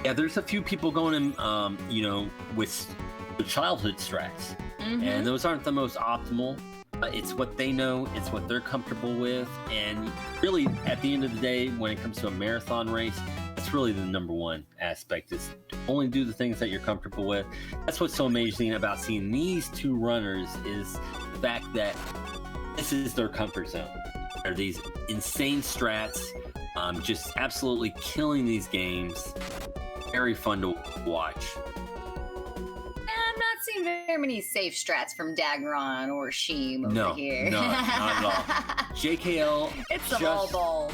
Yeah, there's a few people going in, with the childhood strats. Mm-hmm. And those aren't the most optimal. It's what they know, it's what they're comfortable with. And really, at the end of the day, when it comes to a marathon race, that's really the number one aspect, is only do the things that you're comfortable with. That's what's so amazing about seeing these two runners, is the fact that this is their comfort zone. They're these insane strats, just absolutely killing these games. Very fun to watch. I'm not seeing very many safe strats from Dagron or Sheem over here. No, not at all. JKL it's a ball ball.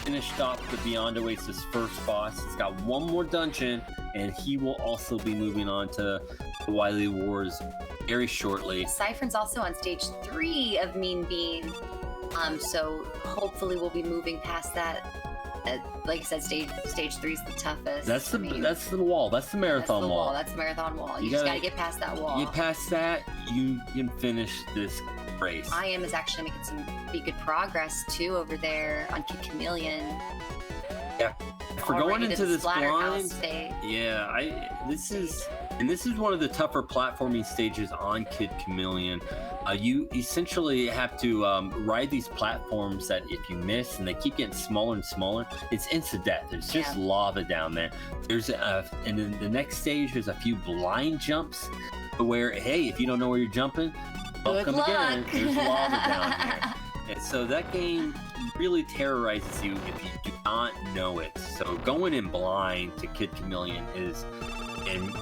Finished off the Beyond Oasis first boss. He's got one more dungeon, and he will also be moving on to the Wily Wars very shortly. Cypherin's also on stage 3 of Mean Bean, so hopefully we'll be moving past that. Like I said, stage 3 is the toughest. That's the wall. That's the marathon wall. That's the marathon wall. You just gotta get past that wall. Get past that, you can finish this race. IM is actually making some pretty good progress too over there on Kid Chameleon. Yeah, for going into this blind. Yeah, this is one of the tougher platforming stages on Kid Chameleon. You essentially have to ride these platforms that if you miss and they keep getting smaller and smaller, it's instant death. There's just lava down there. And then the next stage, there's a few blind jumps where, hey, if you don't know where you're jumping, welcome again. There's lava down here. And so that game really terrorizes you if you do not know it. So going in blind to Kid Chameleon is, and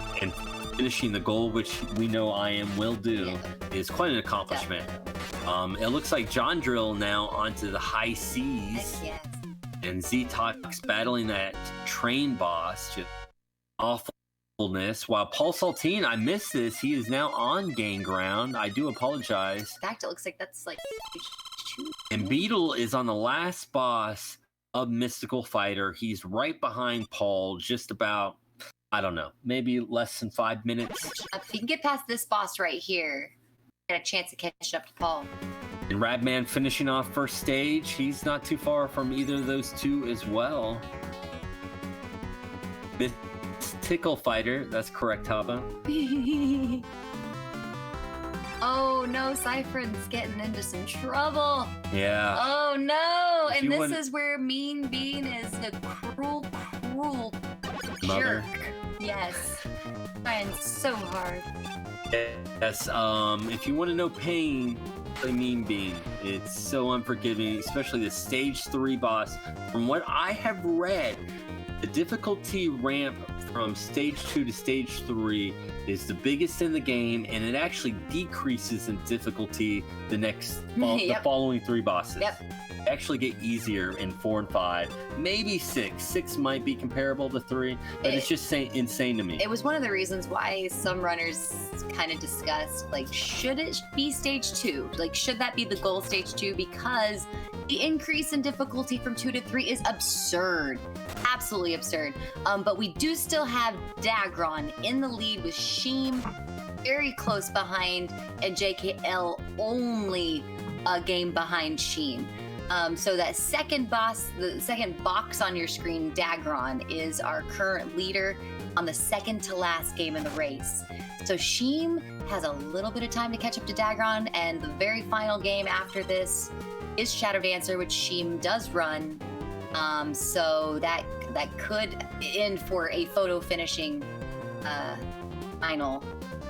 finishing the goal, which we know IM will do, is quite an accomplishment. It looks like John Drill now onto the high seas. Yes. And Z-Tox battling that train boss, just awfulness. While PaulSaltine, I missed this, he is now on gain ground. I do apologize. In fact, it looks like that's like 2. And Beetle is on the last boss a mystical fighter. He's right behind Paul, just about, I don't know, maybe less than 5 minutes. If you can get past this boss right here, get a chance to catch up to Paul. And Radman finishing off first stage. He's not too far from either of those two as well. Mystical fighter, that's correct, Hava. Oh no, Cypherin's getting into some trouble. Yeah. Oh no, If and you this wouldn't- is where Mean Bean is the cruel Mother. jerk. Yes. Trying so hard. Yes, if you want to know pain, play Mean Bean. It's so unforgiving, especially the stage 3 boss. From what I have read, the difficulty ramp from stage 2 to stage 3 is the biggest in the game, and it actually decreases in difficulty the Yep. following 3 bosses. Yep. They actually get easier in 4 and 5, maybe 6. 6 might be comparable to 3, but it's just insane to me. It was one of the reasons why some runners kind of discussed, like, should it be stage 2? Like, should that be the goal, stage 2? Because the increase in difficulty from 2 to 3 is absurd. Absolutely absurd. But we do still have Dagron in the lead with Sheem very close behind, and JKL only a game behind Sheem. So that second boss, the second box on your screen, Dagron, is our current leader on the second to last game in the race. So Sheem has a little bit of time to catch up to Dagron, and the very final game after this is Shadow Dancer, which Sheem does run. So that could end for a photo finishing final.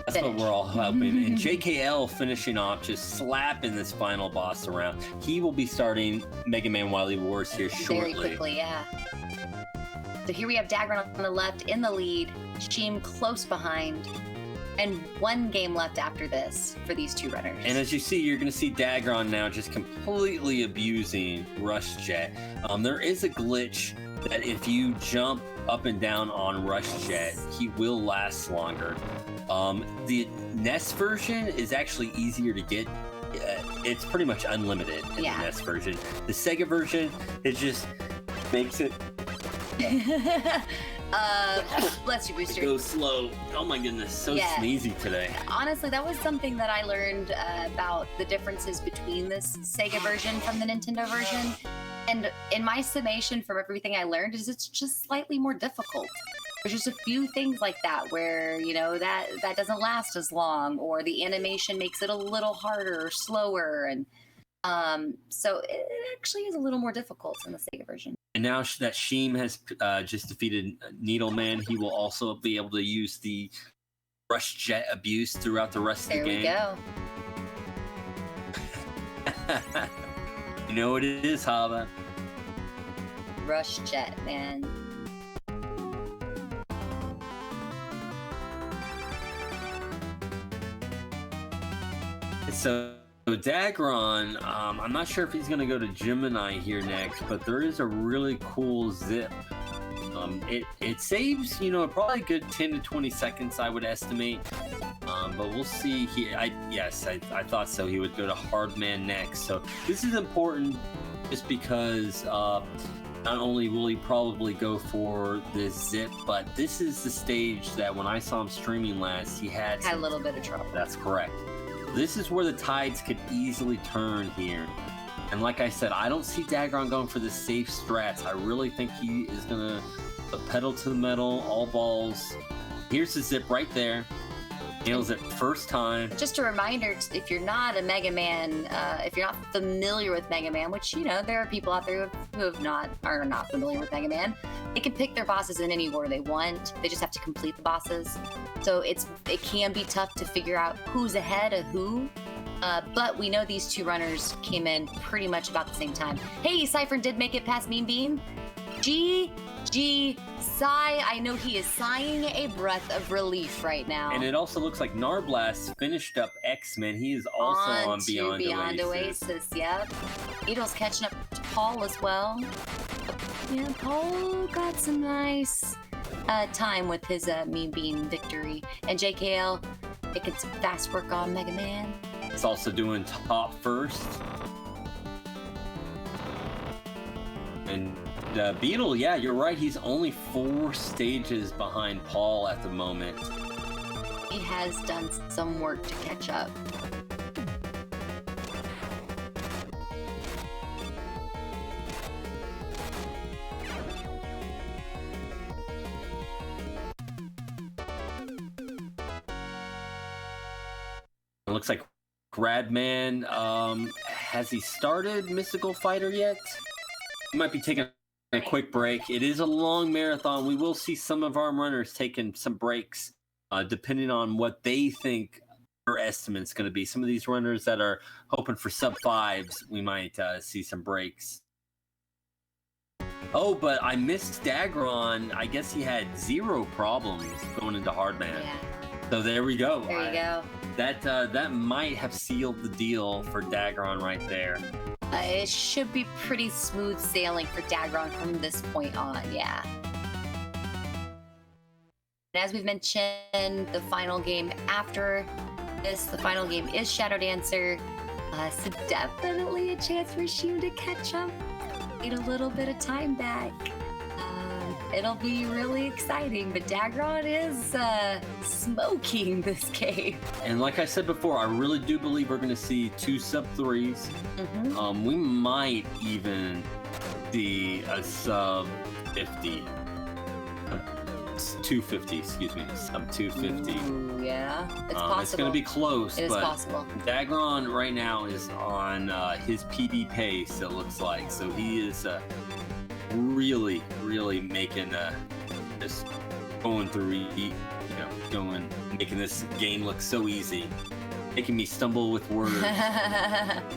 That's finish. what we're all hoping. And JKL finishing off, just slapping this final boss around. He will be starting Mega Man Wily Wars here shortly. Very quickly, yeah. So here we have Dagron on the left in the lead, Sheem close behind, and 1 game left after this for these 2 runners. And as you see, you're going to see Dagron now just completely abusing Rush Jet. There is a glitch that if you jump up and down on Rush Jet, he will last longer. The NES version is actually easier to get. It's pretty much unlimited in the NES version. The Sega version, it just makes it bless you, Booster. go slow. Oh my goodness, so sneezy today. Honestly, that was something that I learned about the differences between this Sega version from the Nintendo version. And in my summation from everything I learned is it's just slightly more difficult. There's just a few things like that where, you know, that doesn't last as long, or the animation makes it a little harder or slower. And so it actually is a little more difficult in the Sega version. And now that Sheem has just defeated Needleman, he will also be able to use the Rush Jet abuse throughout the rest of the game. There we go. You know what it is, Hava? Rush Jet, man. So Dagron, I'm not sure if he's going to go to Gemini here next, but there is a really cool zip. It saves, you know, probably a good 10 to 20 seconds, I would estimate. But we'll see. I thought so. He would go to Hardman next. So this is important just because not only will he probably go for this zip, but this is the stage that when I saw him streaming last, he had a little bit of trouble. That's correct. This is where the tides could easily turn here. And like I said, I don't see Dagron going for the safe strats. I really think he is going to put pedal to the metal, all balls. Here's the zip right there. Nails it first time. Just a reminder, if you're not a Mega Man, if you're not familiar with Mega Man, which, you know, there are people out there who are not familiar with Mega Man, they can pick their bosses in any order they want. They just have to complete the bosses. So it can be tough to figure out who's ahead of who. But we know these 2 runners came in pretty much about the same time. Hey, Cypherin did make it past Mean Bean. GG sigh. I know he is sighing a breath of relief right now. And it also looks like Narblast finished up X-Men. He is also on Beyond Oasis. Yep. Needle's catching up to Paul as well. Yeah, Paul got some nice time with his Mean Bean victory. And JKL making some fast work on Mega Man. It's also doing top first. And Beetle, yeah, you're right. He's only 4 stages behind Paul at the moment. He has done some work to catch up. It looks like Gradman, has he started Mystical Fighter yet? He might be taking a quick break. It is a long marathon. We will see some of our runners taking some breaks, depending on what they think their estimate's going to be. Some of these runners that are hoping for sub-5s, we might see some breaks. Oh, but I missed Dagron. I guess he had 0 problems going into Hardman. Yeah. So there we go. There you go. That might have sealed the deal for Dagron right there. It should be pretty smooth sailing for Dagron from this point on, yeah. And as we've mentioned, the final game after this, the final game is Shadow Dancer. So definitely a chance for Shim to catch up. Need a little bit of time back. It'll be really exciting, but Dagron is smoking this game. And like I said before, I really do believe we're going to see 2 sub-3s. Mm-hmm. We might even see a sub-50. 250, excuse me, sub-250. Ooh, yeah, it's possible. It's going to be close, It is but possible. Dagron right now is on his PB pace, it looks like. So he is really making just going through, making this game look so easy, making me stumble with words,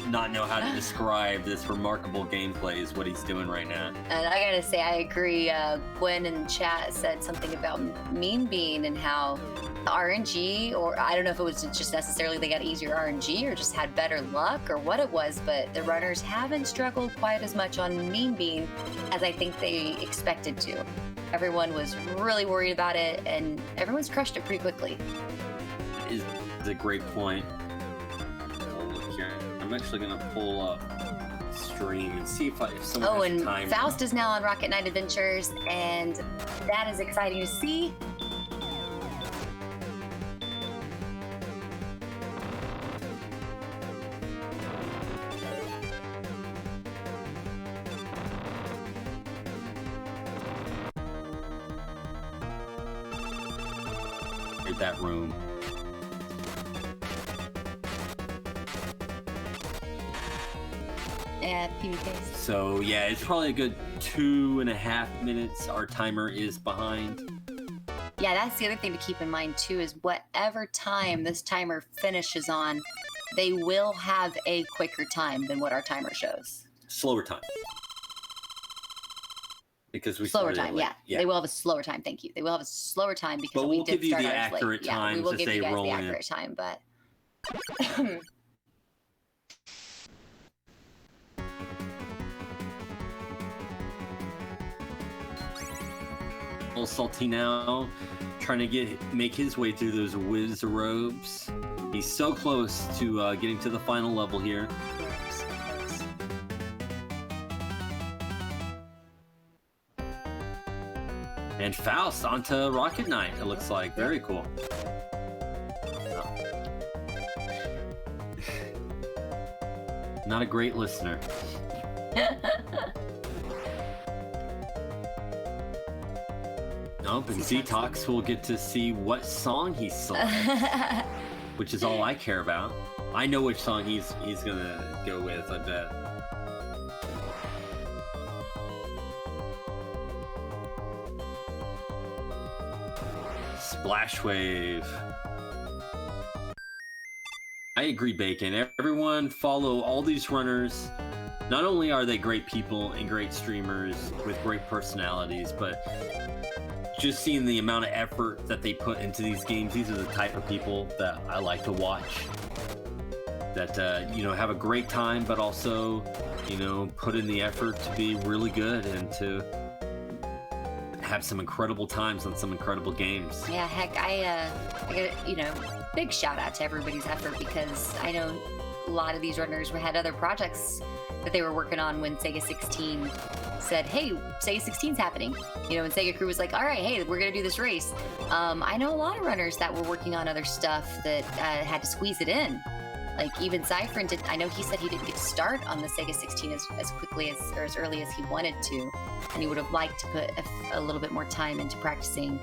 not know how to describe this remarkable gameplay is what he's doing right now. And I gotta say, I agree. Gwen in chat said something about Mean Bean and how RNG, or I don't know if it was just necessarily they got easier RNG or just had better luck or what it was, but the runners haven't struggled quite as much on Mean Bean as I think they expected to. Everyone was really worried about it, and everyone's crushed it pretty quickly. Is a great point. Look here. I'm actually gonna pull up stream and see if someone has and time. Faust is now on Rocket Knight Adventures, and that is exciting to see. That room. Yeah, PvP. So yeah, it's probably a good 2.5 minutes. Our timer is behind. Yeah, that's the other thing to keep in mind too, is whatever time this timer finishes on, they will have a quicker time than what our timer shows. Slower time. Because we slower started time, late. yeah. They will have a slower time. Thank you. They will have a slower time because But we we'll did give you start the ours late. accurate Yeah, we times will as give they you guys roll the in. accurate time, but PaulSaltine now trying to make his way through those whiz robes. He's so close to getting to the final level here. And Faust onto Rocket Knight, it looks like. Very cool. Not a great listener. Nope, and Ztox will get to see what song he selects, which is all I care about. I know which song he's gonna go with, I bet. Splash Wave. I agree, Bacon. Everyone follow all these runners. Not only are they great people and great streamers with great personalities, but just seeing the amount of effort that they put into these games, these are the type of people that I like to watch. That, have a great time, but also, put in the effort to be really good and to have some incredible times on some incredible games. yeah, heck, I got, big shout out to everybody's effort, because I know a lot of these runners had other projects that they were working on when Sega16 said, hey, Sega16's happening. You know, and Sega Crew was like, all right, hey, we're going to do this race. I know a lot of runners that were working on other stuff that had to squeeze it in. Like even Cypherin did. I know he said he didn't get to start on the Sega16 as quickly as or as early as he wanted to, and he would have liked to put a little bit more time into practicing.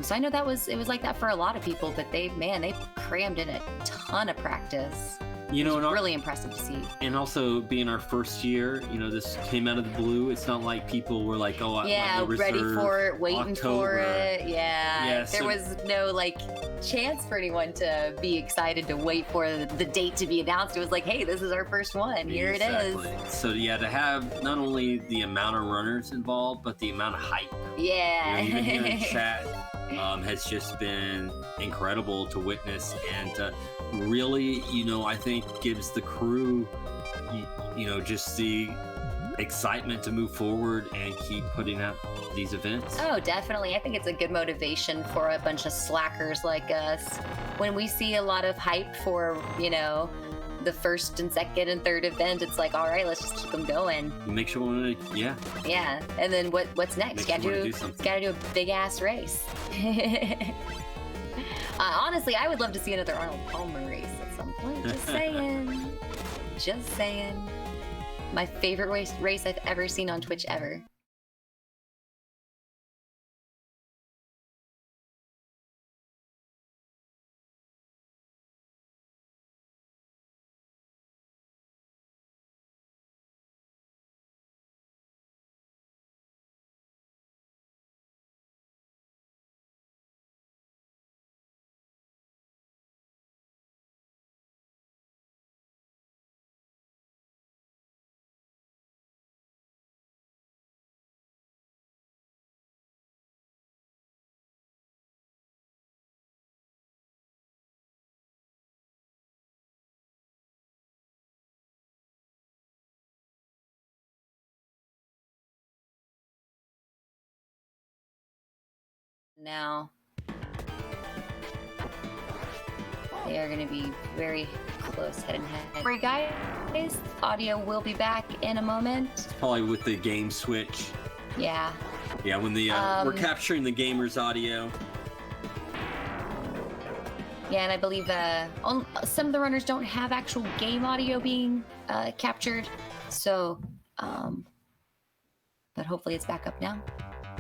So I know it was like that for a lot of people, but they crammed in a ton of practice. You know, really impressive to see. And also being our first year, you know, this came out of the blue. It's not like people were like, oh, yeah, ready for it, waiting October. for it. Yeah, so there was no like chance for anyone to be excited to wait for the date to be announced. It was like, hey, this is our first one. Here it is. So yeah, to have not only the amount of runners involved, but the amount of hype. Yeah. You know, even here in chat has just been incredible to witness, and really, you know, I think gives the crew, you know, just the excitement to move forward and keep putting out these events. Oh, definitely. I think it's a good motivation for a bunch of slackers like us. When we see a lot of hype for, you know, the first and second and third event, it's like, all right, let's just keep them going. You make sure we yeah. Yeah, and then what's next? Gotta do a big ass race. Honestly, I would love to see another Arnold Palmer race at some point. Just saying. Just saying. My favorite race I've ever seen on Twitch ever. Now, they are going to be very close head and head. Right, guys, audio will be back in a moment. Probably with the game switch. Yeah. Yeah, when the we're capturing the gamer's audio. Yeah, and I believe some of the runners don't have actual game audio being captured, so but hopefully it's back up now.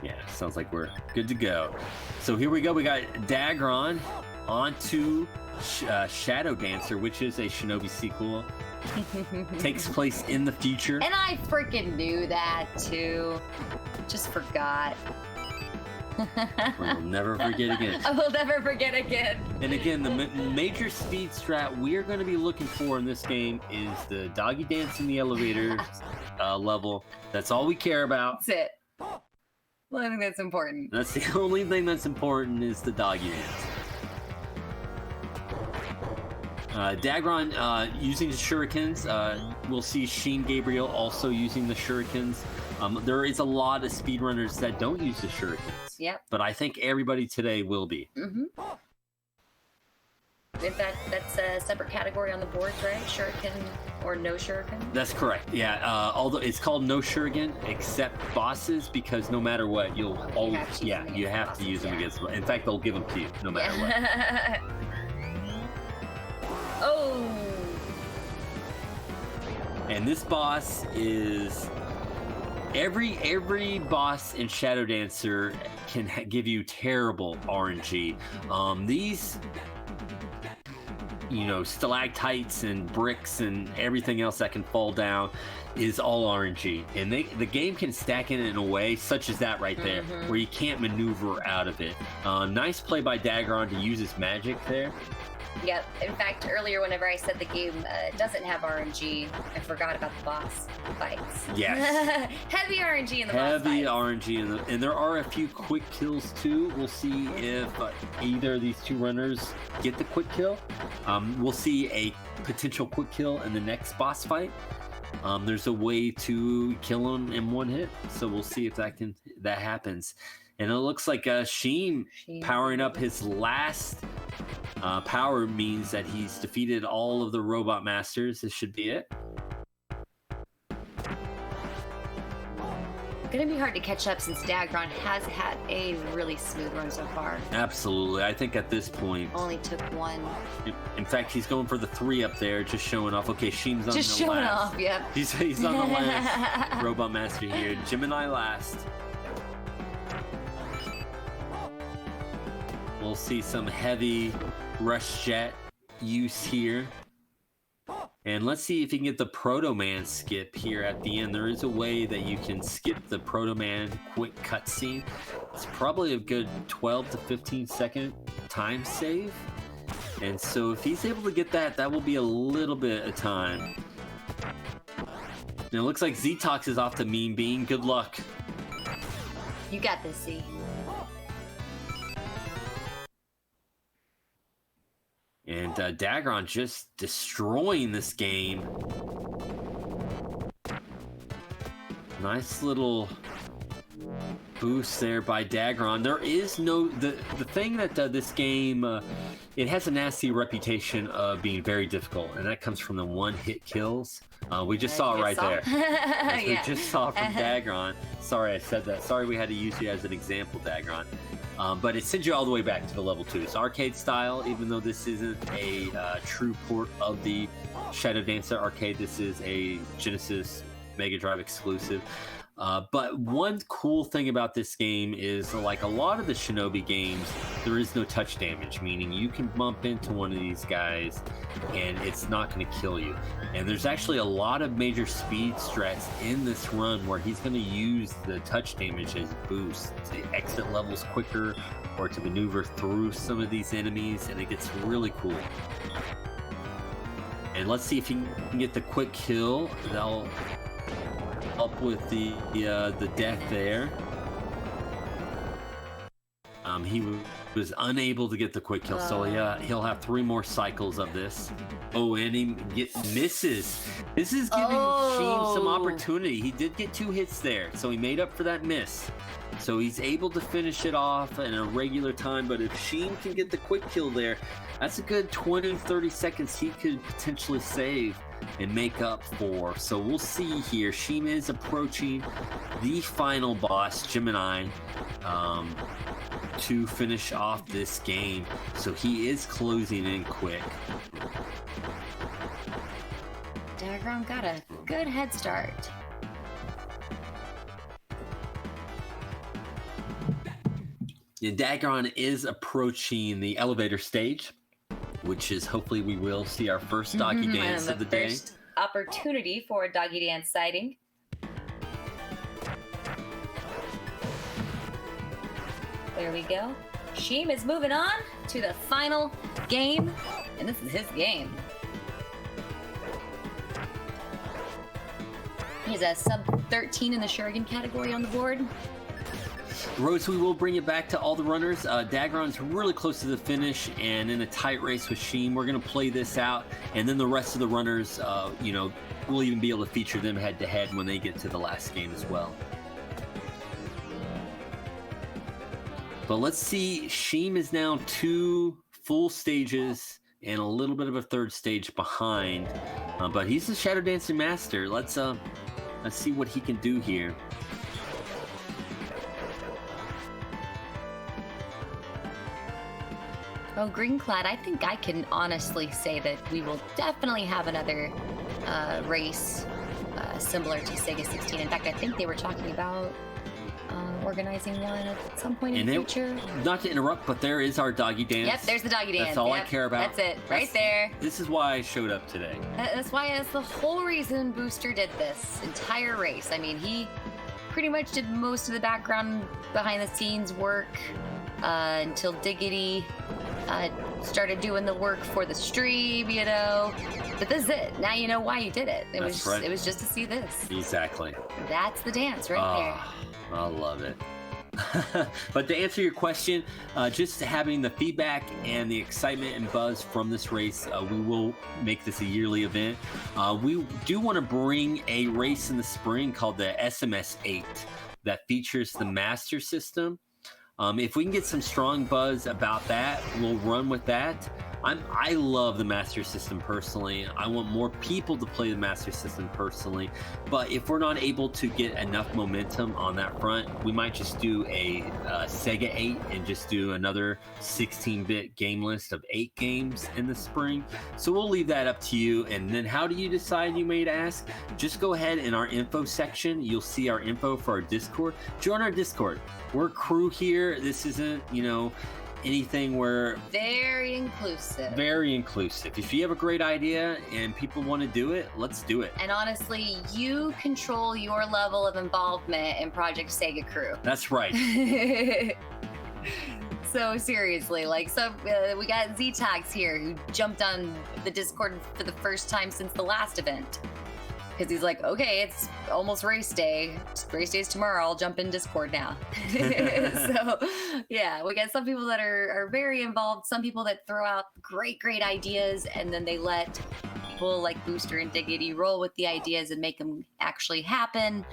Yeah, sounds like we're good to go. So here we go. We got Dagron onto Shadow Dancer, which is a Shinobi sequel. Takes place in the future. And I freaking knew that too. Just forgot. We'll never forget again. I will never forget again. And again, the major speed strat we are going to be looking for in this game is the doggy dance in the elevator level. That's all we care about. That's it. Well, I think that's important. That's the only thing that's important is the doggy dance. Dagron using the shurikens. We'll see shimegabriel also using the shurikens. There is a lot of speedrunners that don't use the shurikens. Yep. But I think everybody today will be. Mm-hmm. In fact, that's a separate category on the boards, right? Shuriken or no shuriken? That's correct. Yeah. Although it's called no shuriken except bosses, because no matter what, you'll always you have to use them against. In fact, they'll give them to you no matter what. Oh. And this boss is every boss in Shadow Dancer can give you terrible RNG. These, you know, stalactites and bricks and everything else that can fall down is all RNG, and the game can stack in a way such as that right there, where you can't maneuver out of it. Nice play by Dagron to use his magic there. Yep. In fact, earlier whenever I said the game doesn't have RNG, I forgot about the boss fights. Yes. Heavy RNG in the boss fights. Heavy RNG and there are a few quick kills too. We'll see if either of these two runners get the quick kill. We'll see a potential quick kill in the next boss fight. There's a way to kill him in one hit, so we'll see if that happens. And it looks like Sheen powering up his last power means that he's defeated all of the robot masters. This should be it. Gonna be hard to catch up since Dagron has had a really smooth run so far. Absolutely. I think at this point, Only took one. in fact, he's going for the 3 up there, just showing off. Okay, Sheem's on Just the showing last. off, yep. He's on the last Robot Master here. Gemini last. We'll see some heavy rush jet use here. And let's see if you can get the Proto Man skip here at the end. There is a way that you can skip the Proto Man quick cutscene. It's probably a good 12 to 15 second time save. And so if he's able to get that, that will be a little bit of time. And it looks like Zetox is off to Mean Bean. Good luck. You got this, Z. And Dagron just destroying this game. Nice little boost there by Dagron. There is no... The thing that this game... it has a nasty reputation of being very difficult, and that comes from the one-hit kills. We just saw it right there. Yeah. We just saw it from Dagron. Sorry I said that. Sorry we had to use you as an example, Dagron. But it sends you all the way back to the level 2. It's arcade style, even though this isn't a true port of the Shadow Dancer arcade. This is a Genesis Mega Drive exclusive. But one cool thing about this game is, like a lot of the Shinobi games, there is no touch damage, meaning you can bump into one of these guys and it's not going to kill you. And there's actually a lot of major speed strats in this run where he's going to use the touch damage as a boost to exit levels quicker or to maneuver through some of these enemies, and it gets really cool. And let's see if he can get the quick kill. That'll help with the death there. He was unable to get the quick kill, so yeah, he'll have 3 more cycles of this. Oh, and he misses. This is giving Sheem some opportunity. He did get 2 hits there, so he made up for that miss. So he's able to finish it off in a regular time, but if Sheem can get the quick kill there, that's a good 20-30 seconds he could potentially save and make up for. So we'll see here. Sheem is approaching the final boss, Gemini, to finish off this game. So he is closing in quick. Dagron got a good head start. And Dagron is approaching the elevator stage, which is hopefully we will see our first doggy dance of the day. First opportunity for a doggy dance sighting. There we go. Sheem is moving on to the final game, and this is his game. He's a sub 13 in the Shuriken category on the board. Rose, we will bring it back to all the runners. Dagron's really close to the finish and in a tight race with Sheem. We're going to play this out, and then the rest of the runners, we'll even be able to feature them head-to-head when they get to the last game as well. But let's see. Sheem is now 2 full stages and a little bit of a third stage behind. But he's the Shadow Dancing Master. Let's see what he can do here. Well, Greenclad, I think I can honestly say that we will definitely have another race similar to Sega16. In fact, I think they were talking about organizing one at some point in the future. Not to interrupt, but there is our doggy dance. Yep, there's the doggy dance. That's all I care about. That's it, right there. This is why I showed up today. That's the whole reason Booster did this entire race. I mean, he pretty much did most of the background behind the scenes work until Diggity started doing the work for the stream, But this is it. Now you know why you did it. It was just to see this. Exactly. That's the dance right there. I love it. But to answer your question, just having the feedback and the excitement and buzz from this race, we will make this a yearly event. We do want to bring a race in the spring called the SMS8 that features the Master System. If we can get some strong buzz about that, we'll run with that. I love the Master System personally. I want more people to play the Master System personally. But if we're not able to get enough momentum on that front, we might just do a Sega 8 and just do another 16-bit game list of 8 games in the spring. So we'll leave that up to you. And then how do you decide, you may ask? Just go ahead in our info section. You'll see our info for our Discord. Join our Discord. We're a crew here. This isn't, anything where... Very inclusive. Very inclusive. If you have a great idea and people want to do it, let's do it. And honestly, you control your level of involvement in Project Sega Crew. That's right. So seriously, we got Z-Tags here who jumped on the Discord for the first time since the last event. Because he's like, okay, it's almost race day. Race day's tomorrow. I'll jump in Discord now. So, yeah, we got some people that are very involved. Some people that throw out great ideas, and then they let people like Booster and Diggity roll with the ideas and make them actually happen.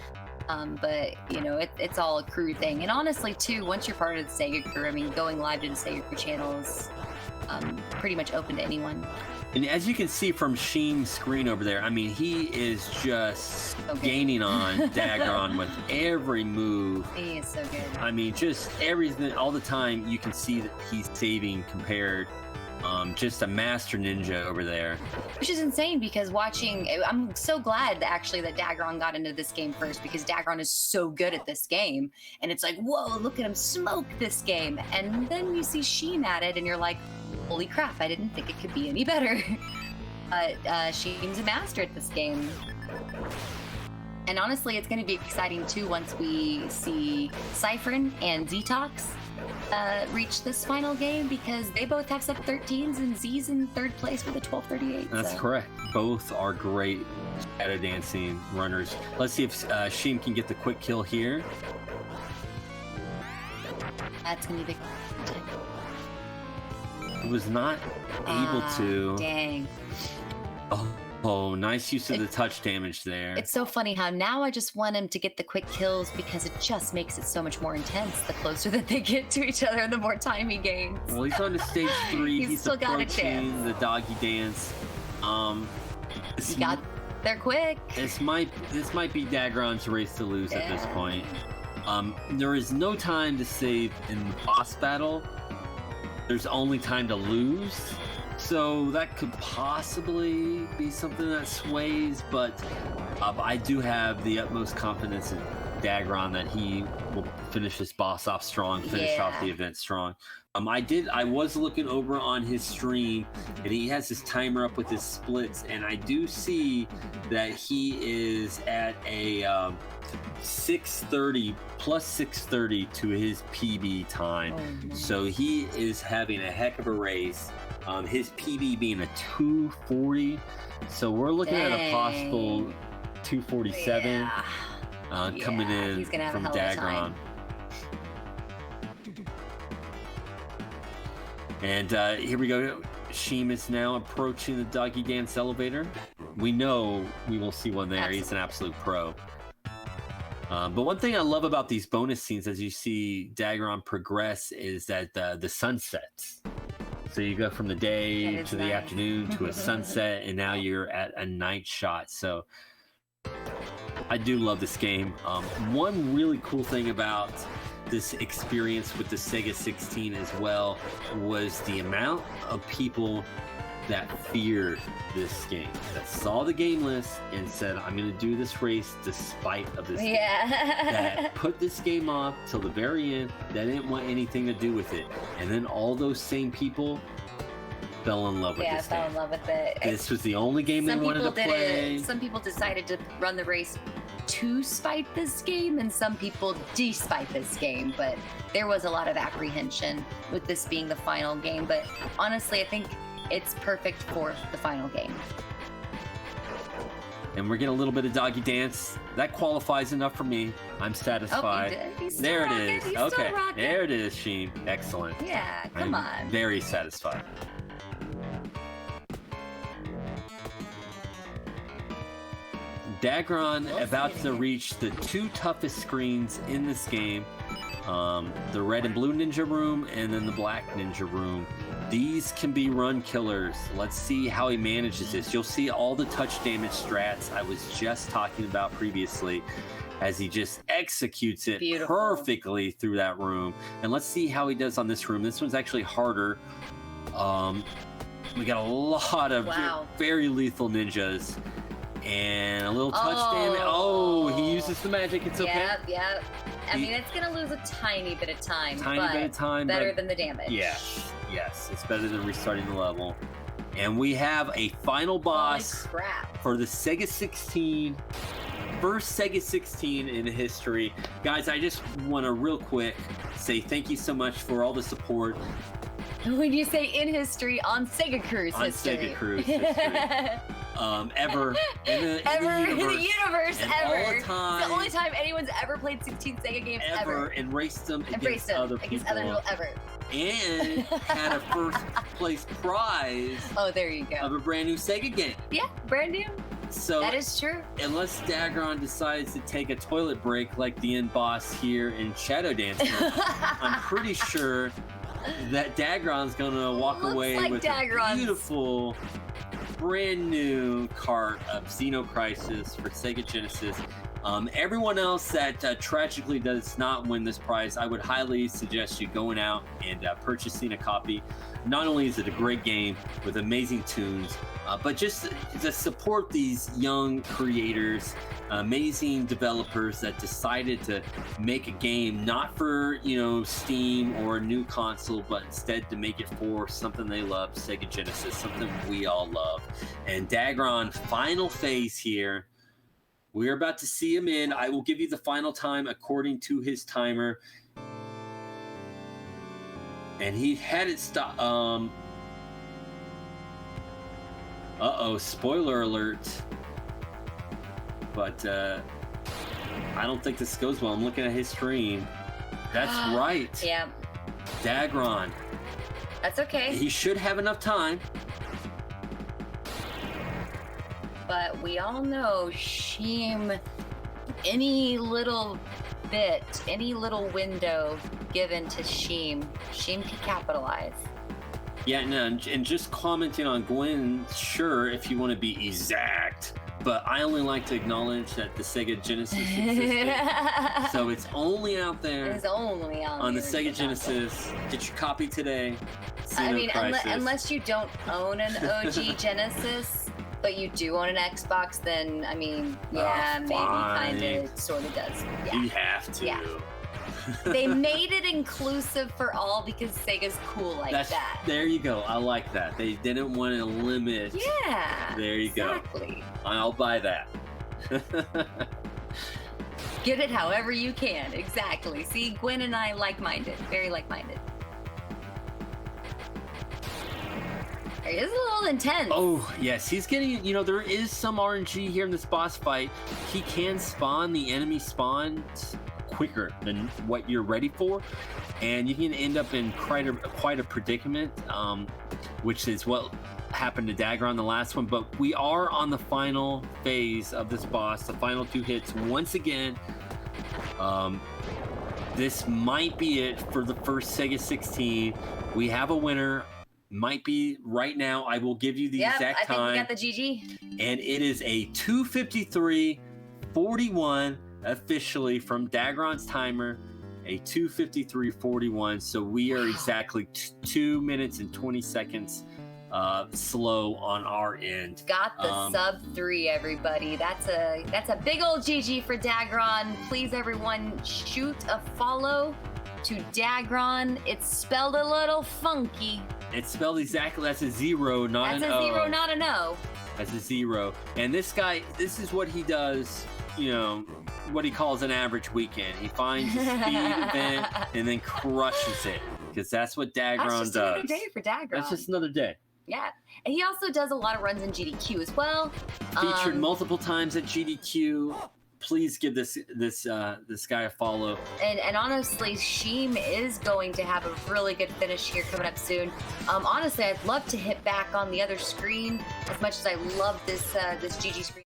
But it's all a crew thing. And honestly, too, once you're part of the Sega Crew, I mean, going live to the Sega Crew channel is pretty much open to anyone. And as you can see from Sheem's screen over there, I mean, he is just gaining on Dagron with every move. He is so good. I mean, just everything, all the time, you can see that he's saving compared. Just a master ninja over there. Which is insane because I'm so glad actually that Dagron got into this game first, because Dagron is so good at this game. And it's like, whoa, look at him smoke this game. And then you see Sheem at it and you're like, holy crap, I didn't think it could be any better. But Sheem's a master at this game. And honestly, it's going to be exciting too once we see Cypherin and Zetox reach this final game, because they both have sub 13s and Z's in third place with a 12:38. That's correct. Both are great shadow dancing runners. Let's see if Sheem can get the quick kill here. That's going to be big. He was not able to. Dang. Oh, nice use of the touch damage there. It's so funny how now I just want him to get the quick kills, because it just makes it so much more intense the closer that they get to each other and the more time he gains. Well, he's on to stage 3. He's still got a approaching chance. the doggy dance. He got there quick. This might be Dagron's race to lose at this point. There is no time to save in the boss battle. There's only time to lose. So that could possibly be something that sways, but I do have the utmost confidence in Dagron that he will finish this boss off strong, finish off the event strong. I was looking over on his stream, and he has his timer up with his splits, and I do see that he is at a 6:30 plus 6:30 to his PB time. So he is having a heck of a race. His PB being a 2:40, so we're looking at a possible 2:47 coming in from Dagron. And here we go. Sheem is now approaching the doggy dance elevator. We know we will see one there. He's an absolute pro. But one thing I love about these bonus scenes as you see Dagron progress is that the sunsets. So you go from the day to the afternoon to a sunset, and now you're at a night shot. So I do love this game. One really cool thing about this experience with the Sega16 as well was the amount of people that feared this game, that saw the game list and said, I'm going to do this race despite of this game. That put this game off till the very end, that didn't want anything to do with it. And then all those same people fell in love with this game. Yeah, fell in love with it. This was the only game they wanted to play. Some people decided to run the race to spite this game, and some people despite this game, but there was a lot of apprehension with this being the final game. But honestly, I think it's perfect for the final game. And we're getting a little bit of doggy dance. That qualifies enough for me. I'm satisfied. There it is. Okay, there it is, Sheem. Excellent. Yeah, come on. Very satisfied. Dagron about to reach the 2 toughest screens in this game. The red and blue ninja room and then the black ninja room. These can be run killers. Let's see how he manages this. You'll see all the touch damage strats I was just talking about previously as he just executes it perfectly through that room. And let's see how he does on this room. This one's actually harder. We got a lot of very lethal ninjas and a little touch damage. Oh, he uses the magic. It's okay. Yep. I mean, it's going to lose a tiny bit of time, but better than the damage. Yes, it's better than restarting the level. And we have a final boss for the Sega16, first Sega 16 in history. Guys, I just want to real quick say thank you so much for all the support. When you say in history, on Sega Cruise history. On Sega Cruise history. Ever in the universe, ever. All the time. It's the only time anyone's ever played 16 Sega games ever. And raced them against other people ever. And had a first place prize. Oh, there you go. Of a brand new Sega game. Yeah, brand new. So that is true. Unless Dagron decides to take a toilet break like the end boss here in Shadow Dancer, I'm pretty sure that Dagron's gonna walk away with a beautiful brand new cart of Xenocrisis for Sega Genesis. Everyone else that tragically does not win this prize, I would highly suggest you going out and purchasing a copy. Not only is it a great game with amazing tunes, but just to support these young creators, amazing developers that decided to make a game not for Steam or a new console, but instead to make it for something they love, Sega Genesis, something we all love. And Dagron, final phase here. We're about to see him in. I will give you the final time according to his timer. And he had it stop. Spoiler alert. But I don't think this goes well. I'm looking at his screen. That's right. Yeah. Dagron. That's okay. He should have enough time. But we all know Sheem, any little bit, any little window given to Sheem can capitalize. Yeah, no, and just commenting on Gwen, sure, if you want to be exact, but I only like to acknowledge that the Sega Genesis existed. So it's only out there. It's only on the Sega Genesis. Get your copy today. I mean, unless you don't own an OG Genesis, but you do own an Xbox, then, I mean, maybe kind of sort of does. Yeah. You have to. Yeah. They made it inclusive for all because Sega's cool like that. There you go. I like that. They didn't want to limit. Yeah. There you go. I'll buy that. Get it however you can. Exactly. See, Gwen and I like-minded. Very like-minded. It is a little intense. Oh, yes. He's getting, there is some RNG here in this boss fight. He can spawn the enemy spawns quicker than what you're ready for. And you can end up in quite a predicament, which is what happened to Dagron the last one. But we are on the final phase of this boss, the final 2 hits. Once again, this might be it for the first Sega 16. We have a winner. Might be right now. I will give you the exact time. I think we got the GG. And it is a 2:53:41 officially from Dagron's timer. A 2:53:41. So we are exactly 2 minutes and 20 seconds slow on our end. Got the sub 3, everybody. That's a big old GG for Dagron. Please, everyone, shoot a follow to Dagron. It's spelled a little funky. It's spelled exactly. That's a 0, not an O. That's a 0, not an O. That's a 0. And this guy, this is what he does, what he calls an average weekend. He finds a speed event and then crushes it. Because that's what Dagron does. That's just another day for Dagron. That's just another day. Yeah. And he also does a lot of runs in GDQ as well. Featured multiple times at GDQ. Please give this guy a follow. And honestly, Sheem is going to have a really good finish here coming up soon. Honestly, I'd love to hit back on the other screen as much as I love this GG screen.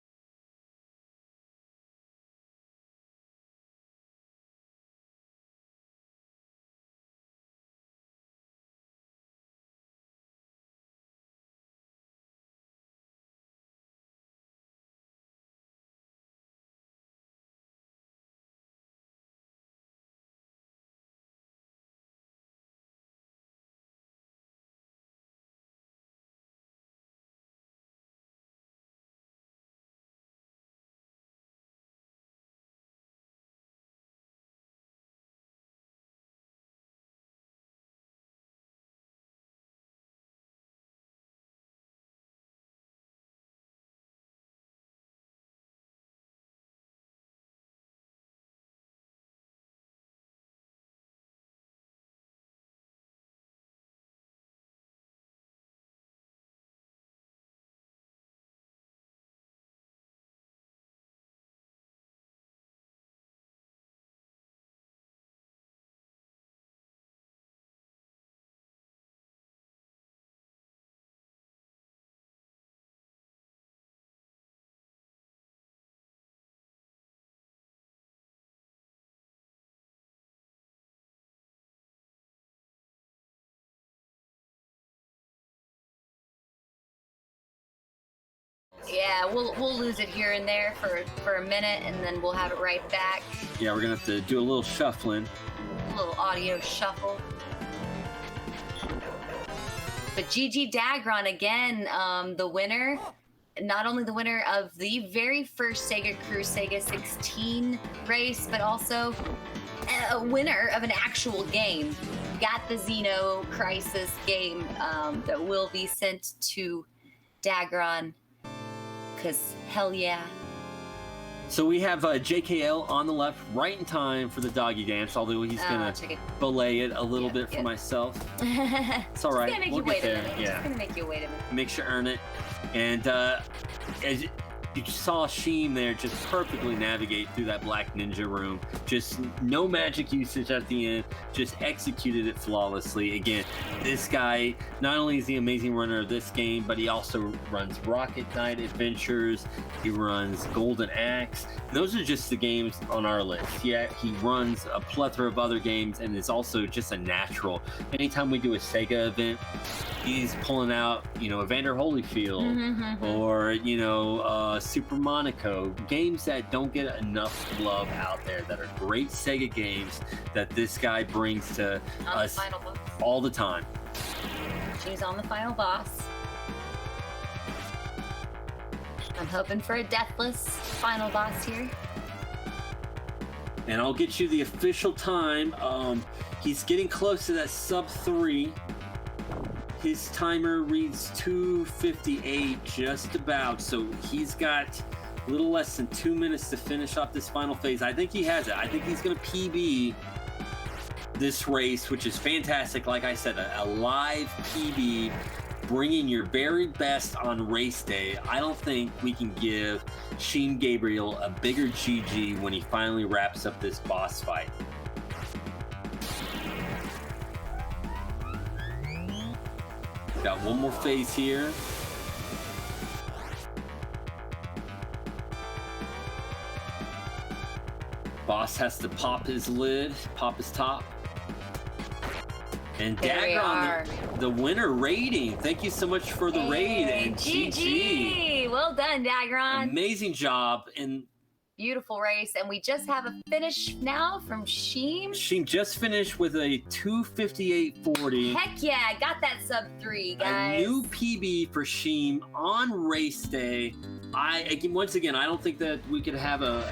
Yeah, we'll lose it here and there for a minute, and then we'll have it right back. Yeah, we're gonna have to do a little shuffling. A little audio shuffle. But GG Dagron again, the winner. Not only the winner of the very first Sega Crew Sega16 race, but also a winner of an actual game. Got the Xeno Crisis game that will be sent to Dagron. Because hell yeah. So we have JKL on the left, right in time for the doggy dance, although he's gonna belay it a little bit for myself. It's all right. Just gonna make we'll you wait get a there. minute. Yeah. Just gonna make you wait a minute. Makes you earn it. And as you saw Sheem there just perfectly navigate through that black ninja room. Just no magic usage at the end. Just executed it flawlessly. Again, this guy, not only is he an amazing runner of this game, but he also runs Rocket Knight Adventures. He runs Golden Axe. Those are just the games on our list. Yeah, he runs a plethora of other games and is also just a natural. Anytime we do a Sega event, he's pulling out, Evander Holyfield or, Super Monaco, games that don't get enough love out there, that are great Sega games that this guy brings to us all the time. She's on the final boss. I'm hoping for a deathless final boss here. And I'll get you the official time. He's getting close to that sub 3. His timer reads 2:58 just about, so he's got a little less than 2 minutes to finish off this final phase. I think he has it. I think he's going to PB this race, which is fantastic. Like I said, a live PB, bringing your very best on race day. I don't think we can give shimegabriel a bigger GG when he finally wraps up this boss fight. Got one more phase here. Boss has to pop his lid, pop his top. And Dagron, the winner rating. Thank you so much for the raid. And GG. Well done, Dagron. Amazing job. And beautiful race. And we just have a finish now from Sheem. Sheem just finished with a 2:58.40. Heck yeah, got that sub 3, guys. A new PB for Sheem on race day. Once again, I don't think that we could have a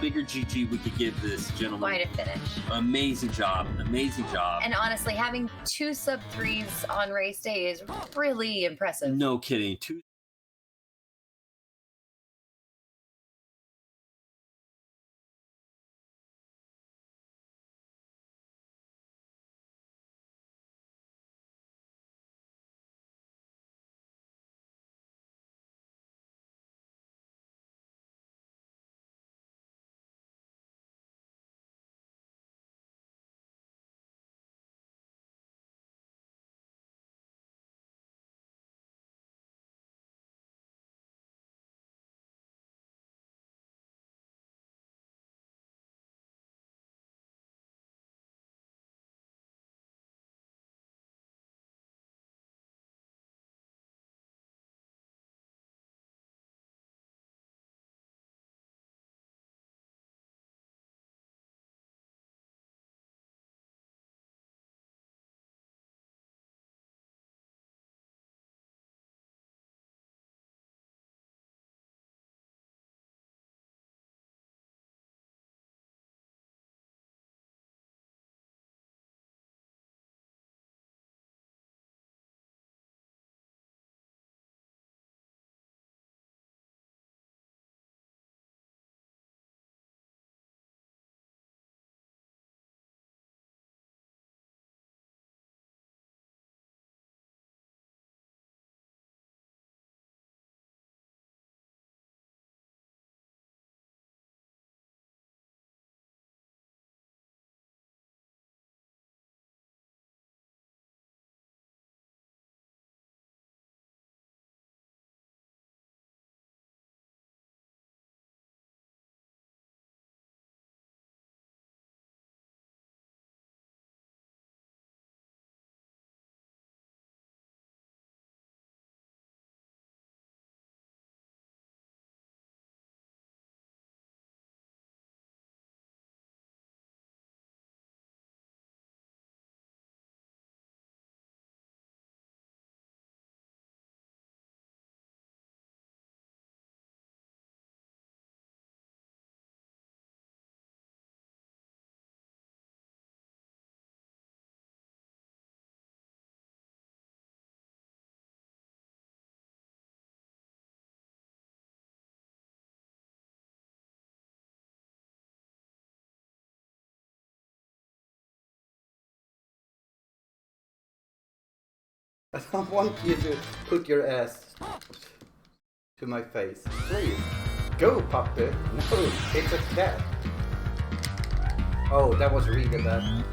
bigger GG we could give this gentleman. Quite a finish. Amazing job. Amazing job. And honestly, having 2 sub 3s on race day is really impressive. No kidding. 2 I don't want you to put your ass to my face. Please. Go, puppy. No, it's a cat. Oh, that was really bad.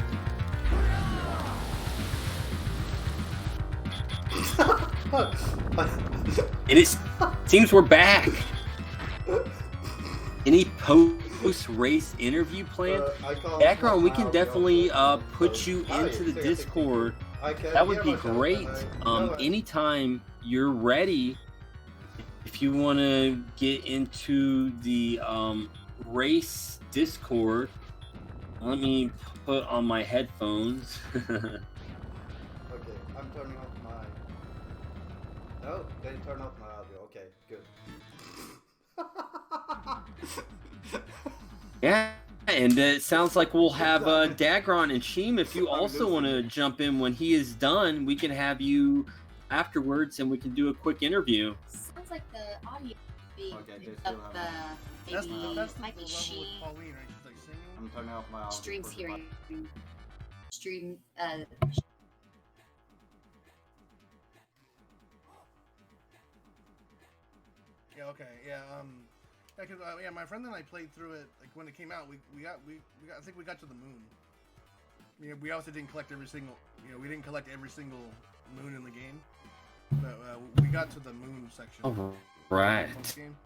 And it seems we're back. Any post-race interview plan? Background, we can definitely put you into the Discord. That would be great. Anytime you're ready, if you want to get into the race Discord, let me put on my headphones. Okay, I'm turning off my... No, they turn off my audio. Okay, good. Yeah, and it sounds like we'll have Dagron and Sheem. If you also want to jump in when he is done, we can have you afterwards and we can do a quick interview. Sounds like the audio being Okay, they picked still up, have maybe That's might be the level she with Pauline, right? She's like singing. I'm turning off my audio. streams for the hearing stream Yeah, okay, yeah, yeah, 'cause, yeah, my friend and I played through it, like, when it came out, we got, I think we got to the moon. Yeah, we also didn't collect every single, we didn't collect every single moon in the game, but, we got to the moon section. All right. Game.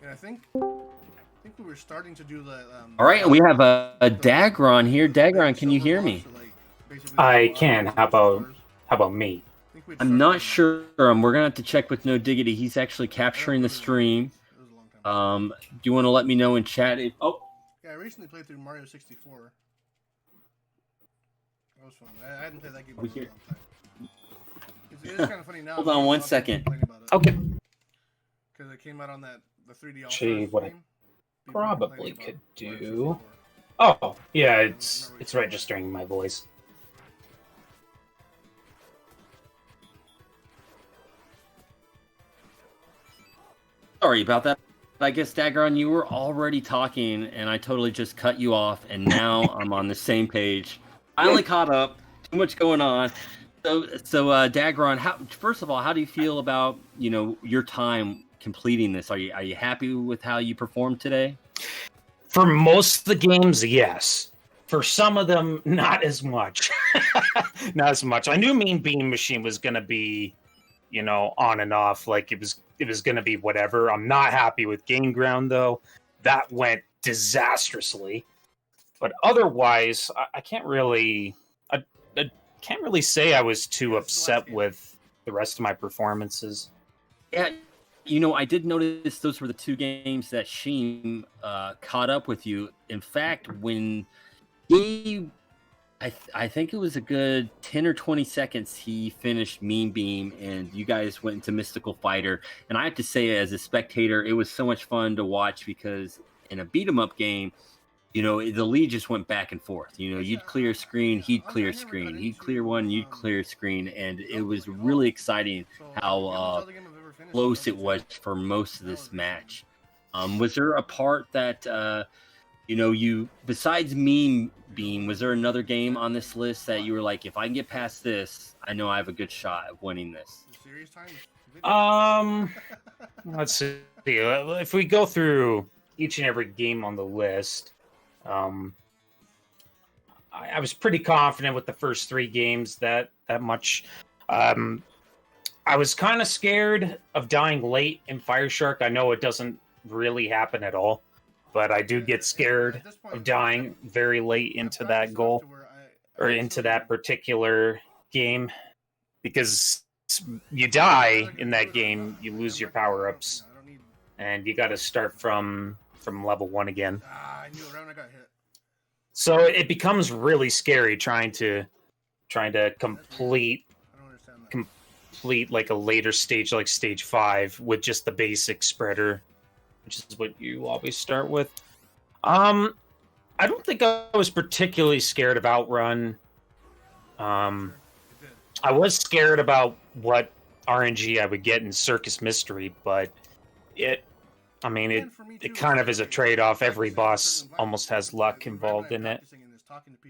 And I think we were starting to do the, All right, we have a Dagron here. Dagron, can you hear me? I can. How about me? I'm not sure. We're gonna have to check with No Diggity. He's actually capturing the stream. Do you want to let me know in chat? Oh, yeah, I recently played through Mario 64. That was fun. I hadn't played that game in a long time. It's kind of funny now. Hold on one second. Okay. Because it came out on the 3D All Actually, Stars what I game. People probably complaining could about Mario do. 64. Oh, yeah, it's registering my voice. sorry about that. I guess Dagron, you were already talking, and I totally just cut you off, and now I'm on the same page. I only caught up. Too much going on. So Dagron, first of all, how do you feel about your time completing this? Are you happy with how you performed today? For most of the games, yes. For some of them, not as much. Not as much. I knew Mean Bean Machine was going to be, on and off. Like it was going to be whatever. I'm not happy with Game Ground though. That went disastrously. But otherwise, I can't really say I was too upset with the rest of my performances. Yeah, I did notice those were the two games that Sheem caught up with you. In fact, when I think it was a good 10 or 20 seconds, he finished Mean Beam, and you guys went into Mystical Fighter. And I have to say, as a spectator, it was so much fun to watch because in a beat-em-up game, the lead just went back and forth. You'd clear screen, he'd clear screen, he'd clear one, you'd clear screen, and it was really exciting how close it was for most of this match. Was there a part that you besides Mean Beam, was there another game on this list that you were like, if I can get past this, I know I have a good shot of winning this? Let's see. If we go through each and every game on the list, I was pretty confident with the first three games that much. I was kind of scared of dying late in Fire Shark. I know it doesn't really happen at all, but I do get scared of dying very late into that goal or into that particular game, because you die in that game, you lose your power-ups, and you got to start from level 1 again. I knew it right when I got hit. So it becomes really scary trying to complete like a later stage, like stage 5, with just the basic spreader, which is what you always start with. I don't think I was particularly scared of OutRun. I was scared about what RNG I would get in Circus Mystery, but it kind of is a trade-off. Every boss almost has luck involved in it.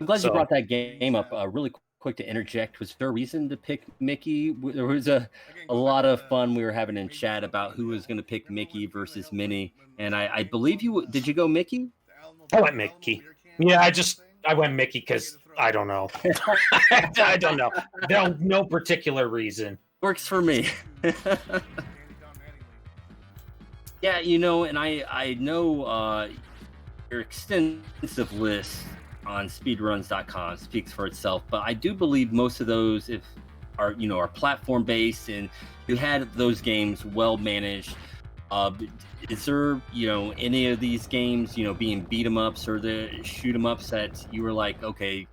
I'm glad you brought that game up really quick. quick to interject. Was there a reason to pick Mickey? There was a lot of fun we were having in chat about who was going to pick Mickey versus Minnie. And I believe did you go Mickey? I went Mickey. Yeah, I went Mickey because I don't know. I don't know. No particular reason. Works for me. Yeah, and I know your extensive list on speedruns.com speaks for itself, but I do believe most of those are platform based, and you had those games well managed. Is there any of these games being beat 'em ups or the shoot 'em ups that you were like, okay,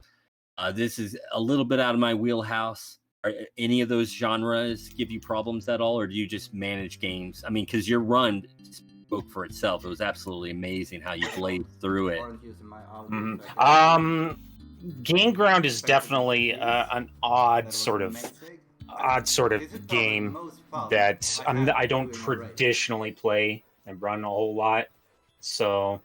this is a little bit out of my wheelhouse? Are any of those genres give you problems at all, or do you just manage games? I mean, because your run spoke for itself. It was absolutely amazing how you blazed through it. Game Ground is definitely an odd sort of game that I don't traditionally play and run a whole lot. So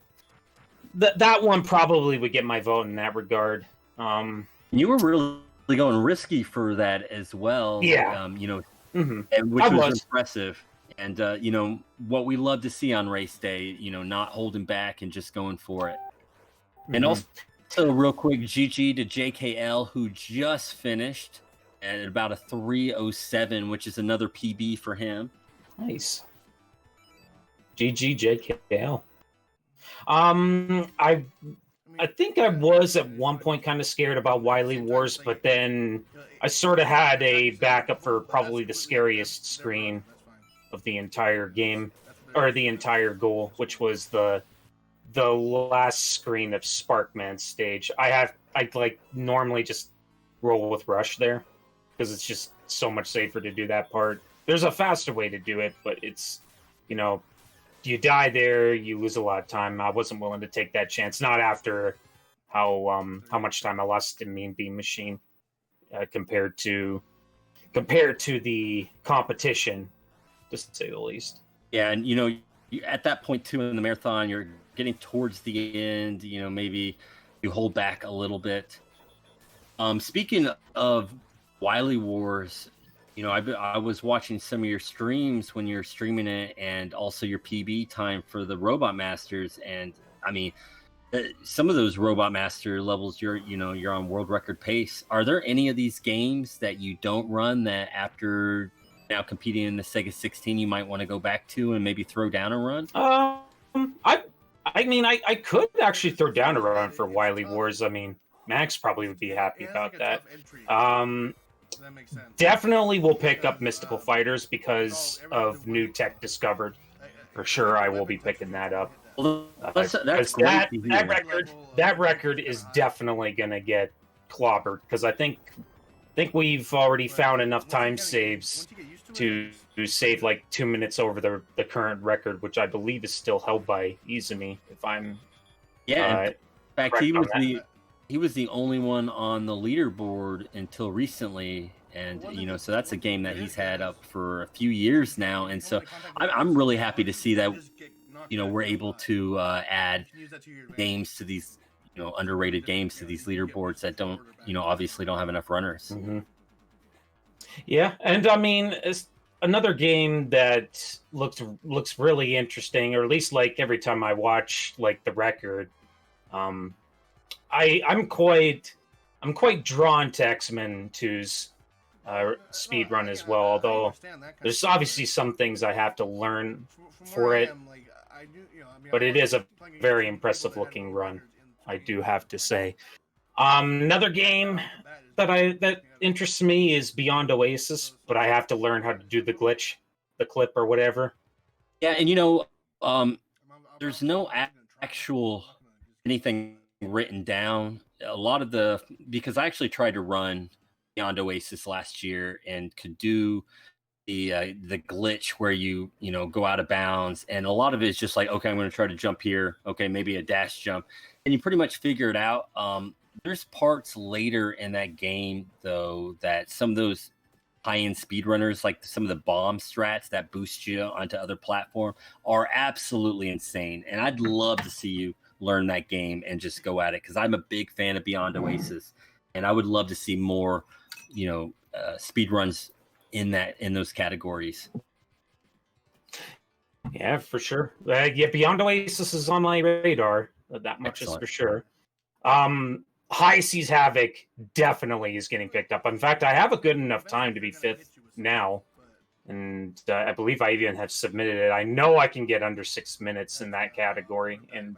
that one probably would get my vote in that regard. You were really going risky for that as well. Yeah. And which was impressive. And what we love to see on race day, not holding back and just going for it. And also, real quick, GG to JKL, who just finished at about a 3:07, which is another PB for him. Nice. GG JKL. I think I was at one point kind of scared about Wily Wars, but then I sort of had a backup for probably the scariest screen of the entire game, or the entire goal, which was the last screen of Sparkman's stage. I normally just roll with Rush there because it's just so much safer to do that part. There's a faster way to do it, but it's you die there, you lose a lot of time. I wasn't willing to take that chance. Not after how much time I lost in Mean Bean Machine compared to the competition, to say the least. Yeah, and you at that point too in the marathon, you're getting towards the end. Maybe you hold back a little bit. Speaking of Wily Wars, I was watching some of your streams when you're streaming it, and also your PB time for the Robot Masters. And I mean, some of those Robot Master levels, you're on world record pace. Are there any of these games that you don't run that after now competing in the Sega16 you might want to go back to and maybe throw down a run? I could actually throw down a run for Wily Wars. I mean, Max probably would be happy about that. That makes sense. Definitely will pick up Mystical Fighters because of new tech discovered. For sure, I will be picking that up. Well, that's that record is definitely going to get clobbered because I think we've already found enough time saves to save like 2 minutes over the current record, which I believe is still held by Izumi. If I'm in fact, he was the only one on the leaderboard until recently, and so that's a game that he's had up for a few years now, and so I'm really happy to see that we're able to add games to these underrated games to these leaderboards that don't obviously don't have enough runners. Mm-hmm. Yeah, and I mean, it's another game that looks really interesting, or at least like every time I watch like the record, I'm quite drawn to X-Men 2's speed run as well. Although there's obviously some things I have to learn for it, but it is a very impressive looking run, I do have to say. Another game that interests me is Beyond Oasis, but I have to learn how to do the glitch, the clip or whatever. Yeah, and there's no actual anything written down. A lot of because I actually tried to run Beyond Oasis last year and could do the glitch where you go out of bounds, and a lot of it is just like, okay, I'm going to try to jump here, okay, maybe a dash jump, and you pretty much figure it out. There's parts later in that game though that some of those high-end speedrunners, like some of the bomb strats that boost you onto other platform, are absolutely insane, and I'd love to see you learn that game and just go at it, because I'm a big fan of Beyond Oasis. and I would love to see more, speed runs in those categories. Yeah, for sure. Beyond Oasis is on my radar. That much Excellent. is for sure. High Seas Havoc definitely is getting picked up. In fact, I have a good enough time to be 5th now. And I believe I even have submitted it. I know I can get under 6 minutes in that category, and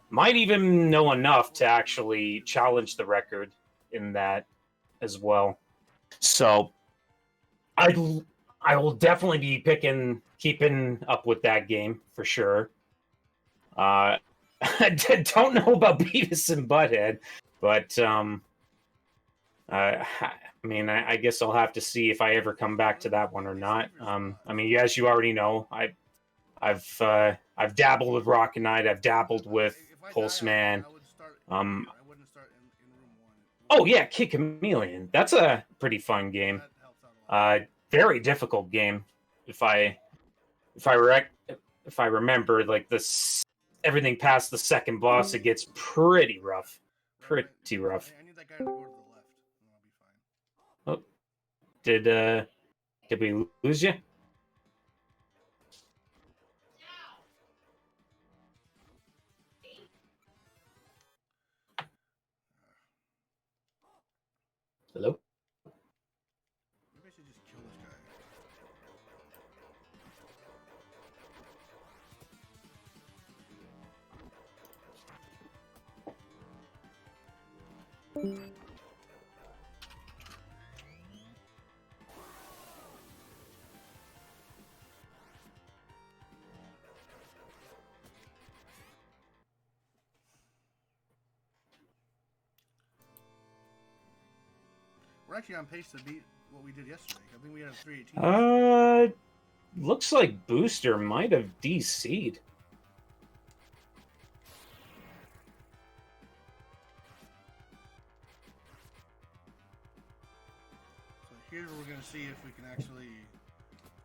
might even know enough to actually challenge the record in that as well. So I will definitely be keeping up with that game for sure. I don't know about Beavis and Butthead, but I guess I'll have to see if I ever come back to that one or not. As you already know, I've dabbled with Rocket Knight. I've dabbled with Pulseman. Oh yeah, Kid Chameleon. That's a pretty fun game. Very difficult game. If I remember, like everything past the second boss, it gets pretty rough. Pretty rough. I need that guy to go to the left, and I'll be fine. Oh, did we lose you? Hello? Maybe I should just kill this guy. We're actually on pace to beat what we did yesterday. I think we had a 318. Looks like Booster might have DC'd. So here's where we're going to see if we can actually,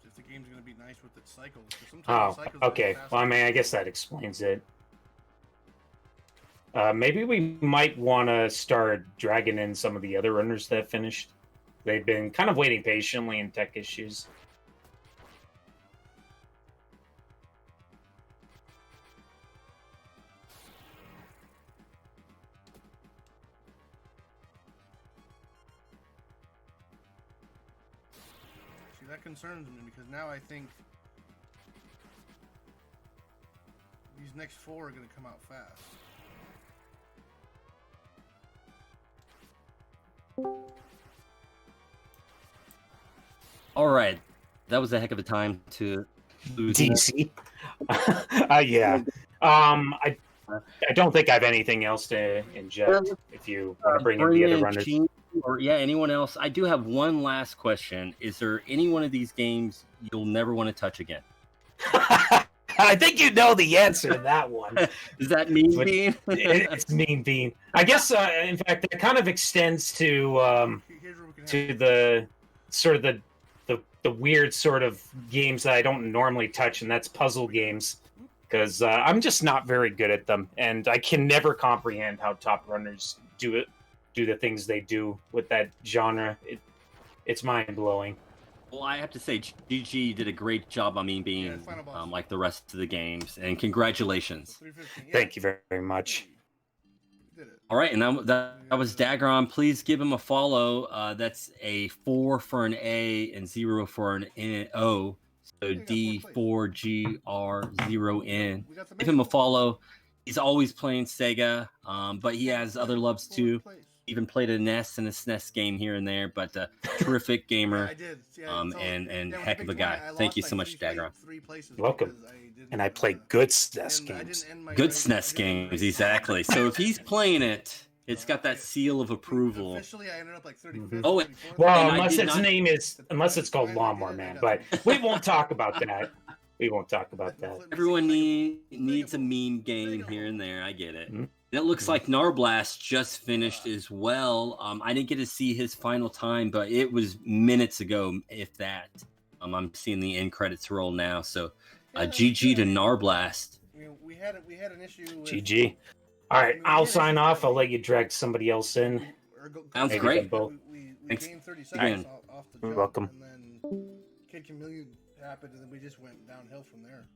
if the game's going to be nice with its cycles. Sometimes the cycles Okay. are Well, I guess that explains it. Maybe we might want to start dragging in some of the other runners that finished. They've been kind of waiting patiently in tech issues. See, that concerns me because now I think these next 4 are going to come out fast. All right, that was a heck of a time to lose. DC. Yeah. I don't think I have anything else to inject. If you want to bring in the other runners, or anyone else. I do have one last question. Is there any one of these games you'll never want to touch again? I think you know the answer to that one. Is that Mean Bean? It's Mean Bean. I guess, in fact, it kind of extends to the sort of the weird sort of games that I don't normally touch, and that's puzzle games, because I'm just not very good at them, and I can never comprehend how top runners do the things they do with that genre. It's mind blowing. Well, I have to say, GG did a great job on Mean Bean, like the rest of the games, and congratulations. Thank you very much. All right, and that was Dagron. Please give him a follow. That's a 4 for an A and 0 for an O. So D4GR0N. Give him a follow. He's always playing Sega, but he has other loves too. Even played a NES and a SNES game here and there, but terrific gamer, and heck of a guy. Thank you so much, Dagron. You're welcome. And I play good SNES games. Good SNES games, exactly. So if he's playing it, it's got that seal of approval. Officially, I ended up like 35th. Oh, well, unless it's called Lawnmower Man, but we won't talk about that. We won't talk about that. Everyone needs a meme game here and there. I get it. Mm-hmm. And it looks like Narblast just finished as well. I didn't get to see his final time, but it was minutes ago, if that. I'm seeing the end credits roll now. So, GG to Narblast. We had an issue with... GG. All right, I'll sign off. I'll let you drag somebody else in. Sounds Maybe great. them both. We Thanks gained 30 again. seconds off the You're jump, welcome. and then Kid Chameleon happened, and then we just went downhill from there.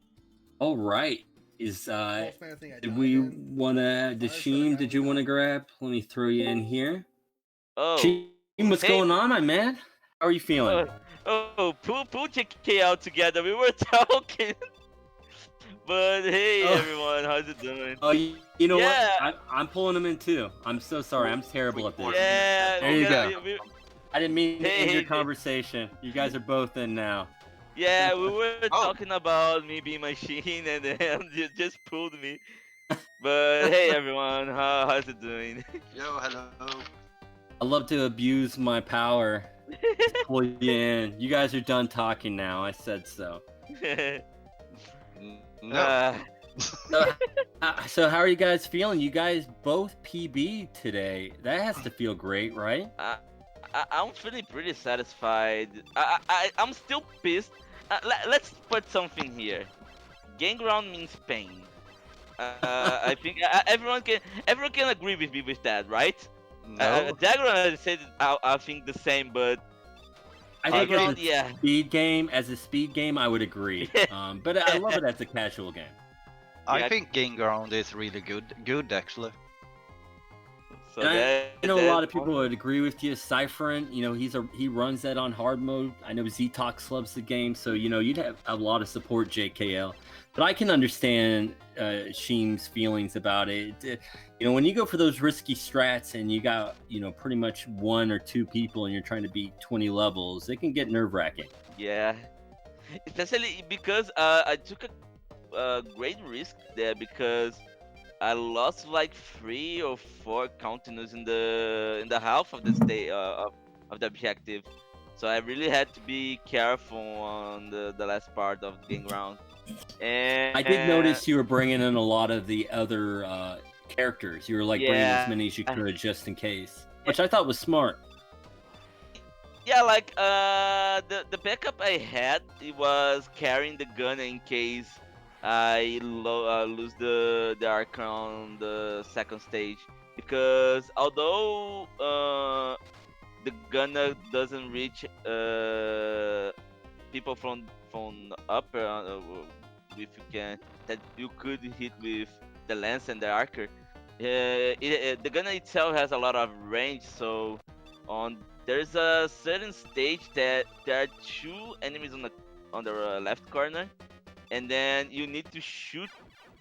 All right. Is Pulseman, I think I did died we in. want to? Fire Dashim, started did you going want to down. grab? Let me throw you in here. Oh, Sheen, what's hey. going on, my man? How are you feeling? Pull JK out together. We were talking. But hey, Oh. everyone, how's it doing? Oh, you know Yeah. what? I'm pulling them in too. I'm so sorry. I'm terrible at this. Yeah, There you go. we- I didn't mean to end your Hey. conversation. You guys are both in now. yeah, we were talking about me being machine, and then you just pulled me. But hey, everyone, how's it doing? Yo, hello. I love to abuse my power. to pull you in. You guys are done talking now. I said so. No. So how are you guys feeling? You guys both PB today. That has to feel great, right? I'm feeling pretty satisfied. I'm still pissed. Let's put something here. Gain ground means pain. I think everyone can agree with me with that, right? No. Dagger said I think the same, but I think ground, as a yeah. speed game, I would agree. But I love it as a casual game. I think Gain Ground is really good actually. So And that, I know a lot of that- people would agree with you. Cypherin, you know, he runs that on hard mode. I know Ztox loves the game, so you know you'd have a lot of support, JKL. But I can understand Sheem's feelings about it. You know, when you go for those risky strats and you got, you know, pretty much 1 or 2 people and you're trying to beat 20 levels, it can get nerve-wracking. Yeah, especially because I took a great risk there because I lost like 3 or 4 continues in the half of the state of the objective, so I really had to be careful on the last part of the game round. And I did notice you were bringing in a lot of the other characters. You were like bringing as Yeah. many as you could just in case, which I thought was smart. Yeah, like the backup I had, it was carrying the gun in case I lose the arc on the second stage, because although the gunner doesn't reach people from upper if you can that you could hit with the lance and the archer, the gunner itself has a lot of range, so there's a certain stage that there are 2 enemies on the left corner, and then you need to shoot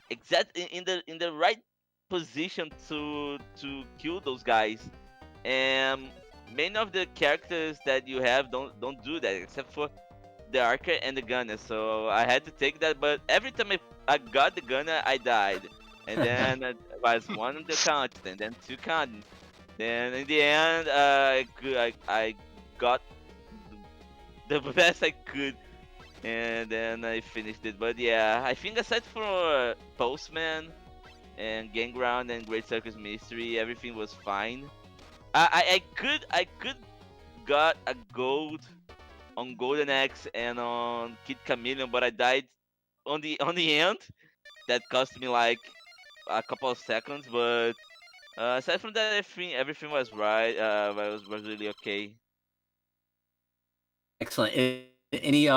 exactly in the right position to kill those guys. And many of the characters that you have don't do that, except for the archer and the gunner. So I had to take that, but every time I got the gunner, I died. And then it was 1 on the count, and then 2 count. Then in the end, I got the best I could, and then I finished it. But yeah, I think aside from Pulseman and Gang Ground and Great Circus Mystery, everything was fine. I could got a gold on Golden Axe and on Kid Chameleon, but I died on the end. That cost me like a couple of seconds, but aside from that, everything was right. Was really okay. Excellent. Any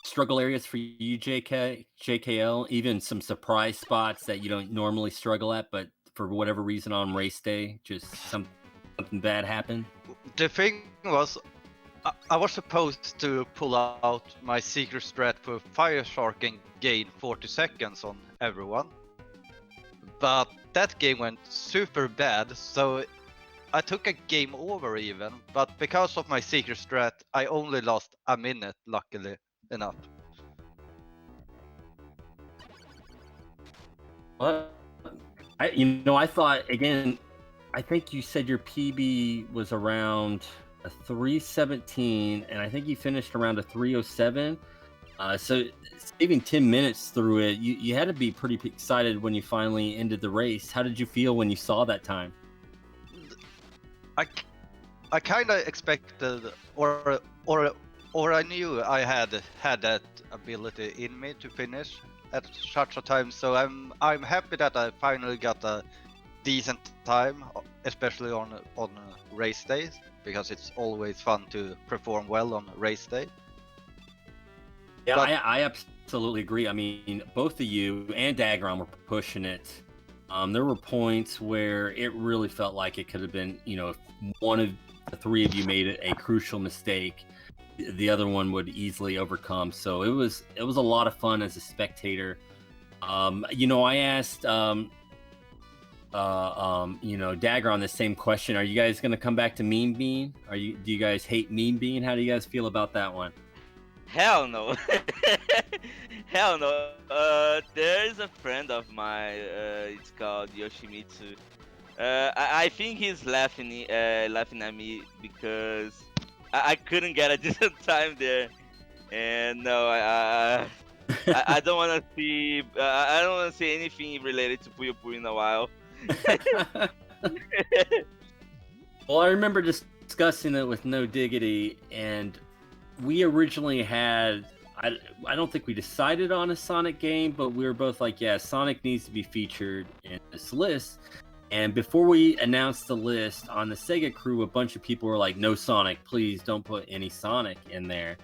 struggle areas for you, JKL? Even some surprise spots that you don't normally struggle at, but for whatever reason on race day, just something bad happened? The thing was, I was supposed to pull out my secret strat for Fire Shark and gain 40 seconds on everyone. But that game went super bad, so I took a game over even, but because of my secret strat, I only lost a minute, luckily enough. Well, I thought, again, I think you said your PB was around a 317, and I think you finished around a 307. So saving 10 minutes through it, you had to be pretty excited when you finally ended the race. How did you feel when you saw that time? I kind of expected, or I knew I had that ability in me to finish at such a time. So I'm happy that I finally got a decent time, especially on race days, because it's always fun to perform well on race day. Yeah, But- I absolutely agree. I mean, both of you and Dagron were pushing it. There were points where it really felt like it could have been, you know, if one of the three of you made a crucial mistake, the other one would easily overcome. So it was a lot of fun as a spectator. You know, I asked, you know, Dagron the same question. Are you guys going to come back to Mean Bean? Do you guys hate Mean Bean? How do you guys feel about that one? Hell no. Hell no. There's a friend of mine, it's called Yoshimitsu. I think he's laughing at me because I couldn't get a decent time there. And no, I don't want to see I don't want to see anything related to Puyo Puyo in a while. Well, I remember discussing it with No Diggity, and we originally had, I don't think we decided on a Sonic game, but we were both like, yeah, Sonic needs to be featured in this list. And before we announced the list on the Sega crew, a bunch of people were like, no Sonic, please don't put any Sonic in there.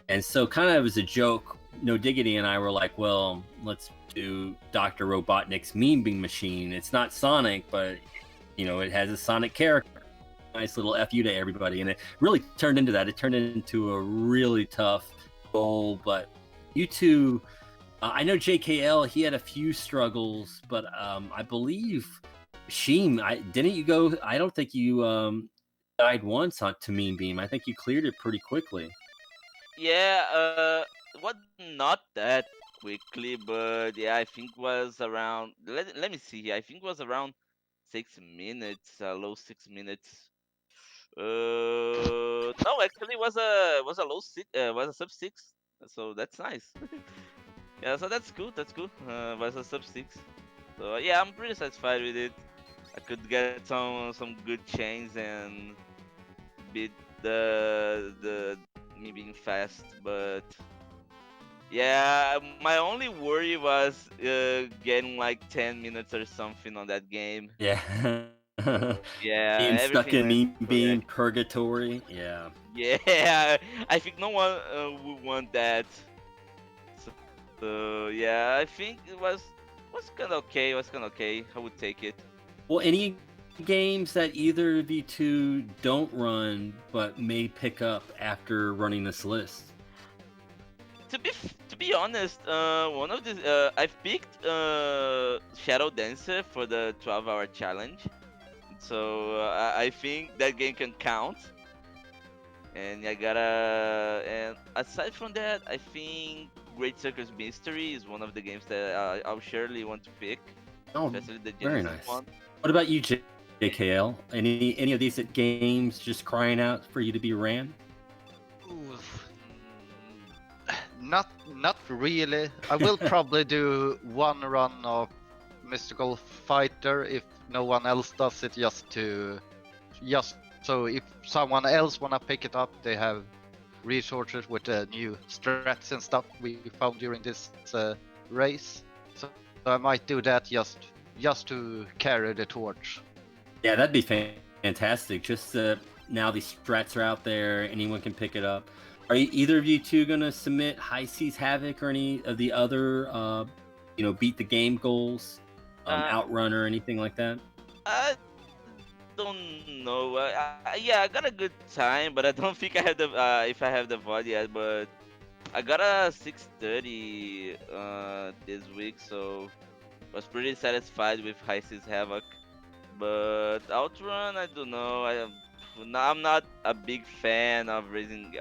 And so kind of as a joke, No Diggity and I were like, well, let's do Dr. Robotnik's Mean Bean Machine. It's not Sonic, but, you know, it has a Sonic character. Nice little FU to everybody. And it really turned into that. It turned into a really tough goal. But you two, I know JKL, he had a few struggles, but I believe Sheem, didn't you go? I don't think you died once to Mean Beam. I think you cleared it pretty quickly. Yeah, what not that quickly, but yeah, I think was around. Let me see here. I think was around 6 minutes, low 6 minutes. No, actually was a low six, was a sub 6. So that's nice. Yeah, so that's good. That's good. Was a sub 6. So yeah, I'm pretty satisfied with it. I could get some good chains and beat the me being fast, but yeah, my only worry was getting like 10 minutes or something on that game. Yeah. Yeah, Being stuck in everything Mean went Bean correct. purgatory. Yeah. Yeah, I think no one would want that. So yeah, I think it was kind of okay. Was kind of okay. I would take it. Well, any games that either of you two don't run but may pick up after running this list? To be honest, one of the I've picked Shadow Dancer for the 12-hour challenge, so I think that game can count. And and aside from that, I think Great Circus Mystery is one of the games that I'll surely want to pick, Oh, especially the very Genesis nice. one. What about you, JKL? Any of these games just crying out for you to be ran? Oof. Not really. I will probably do one run of Mystical Fighter if no one else does it, just so if someone else wanna pick it up, they have resources with the new strats and stuff we found during this race. So I might do that just to carry the torch. Yeah, that'd be fantastic. Just now these strats are out there, anyone can pick it up. Are either of you two going to submit High Seas Havoc or any of the other, beat the game goals, OutRun or anything like that? I don't know. Yeah, I got a good time, but I don't think I have the if I have the VOD yet. But I got a 6:30 this week, so was pretty satisfied with High Seas Havoc. But OutRun, I don't know. I'm not a big fan of racing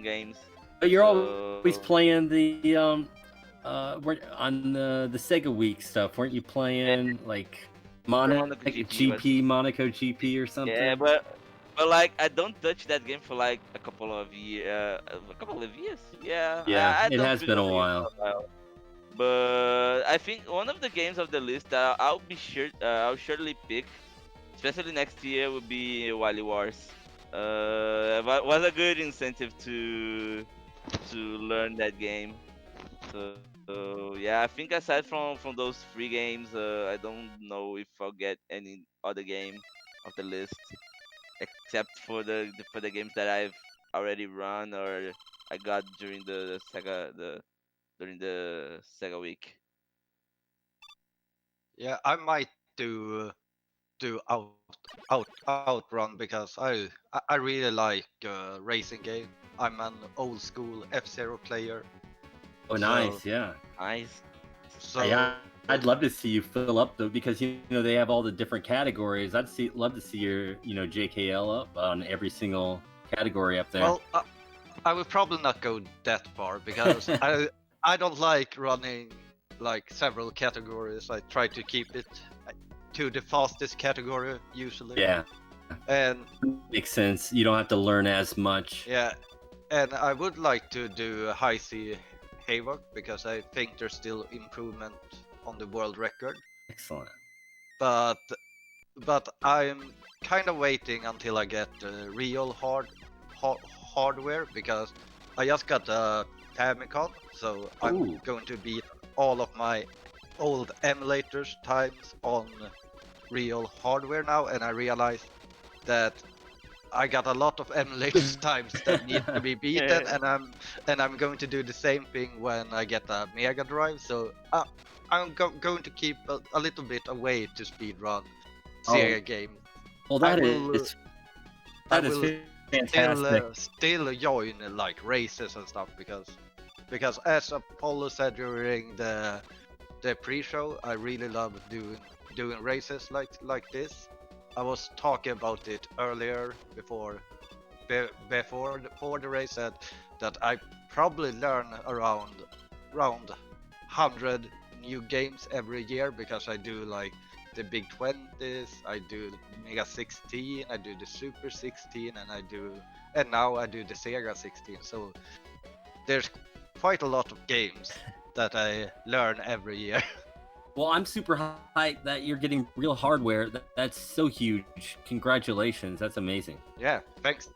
games. But you're always playing the on the Sega Week stuff, weren't you playing like Monaco GP or something? Yeah, but like I don't touch that game for like a couple of years. Yeah. Yeah, I it don't has been a while. But I think one of the games of the list that I'll surely pick, especially next year, would be Wily Wars. But was a good incentive to learn that game. So So yeah, I think aside from those three games, I don't know if I'll get any other game of the list except for the games that I've already run or I got during the Sega week. Yeah, I might do outrun because I really like racing game. I'm an old school F-Zero player. Oh, So nice. Yeah. Nice. Yeah, so I'd love to see you fill up though, because they have all the different categories. Love to see your JKL up on every single category up there. well, I will probably not go that far because I don't like running like several categories. I try to keep it to the fastest category usually. Yeah, And makes sense. You don't have to learn as much. yeah, and I would like to do a high C Havoc because I think there's still improvement on the world record. Excellent. But I'm kind of waiting until I get real hardware because I just got a Famicom, so I'm Ooh. going to beat all of my old emulators times on real hardware now, and I realized that I got a lot of emulators times that need to be beaten, and I'm going to do the same thing when I get a Mega Drive. So I'm going to keep a little bit away to speedrun Sega game. Well, I that will- is I that is will fantastic. still join like races and stuff because as Apollo said during the pre-show, I really love doing races like this. I was talking about it earlier before the race that I probably learn around 100 new games every year because I do like the Big 20s, I do Mega 16, I do the Super 16, and now I do the Sega 16. So there's quite a lot of games that I learn every year. Well, I'm super hyped that you're getting real hardware. That's so huge. Congratulations. That's amazing. Yeah, thanks.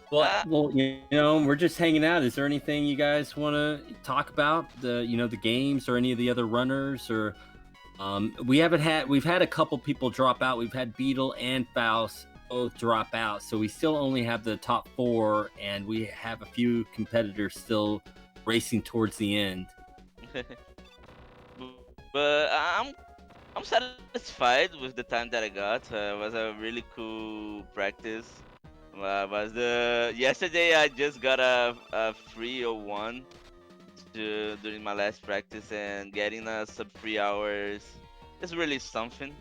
Well, we're just hanging out. Is there anything you guys want to talk about? The games or any of the other runners or we've had a couple people drop out. We've had Beetle and Faust both drop out. So we still only have the top 4 and we have a few competitors still racing towards the end. But I'm satisfied with the time that I got. It was a really cool practice. Yesterday I just got a 301 during my last practice, and getting a sub 3 hours is really something.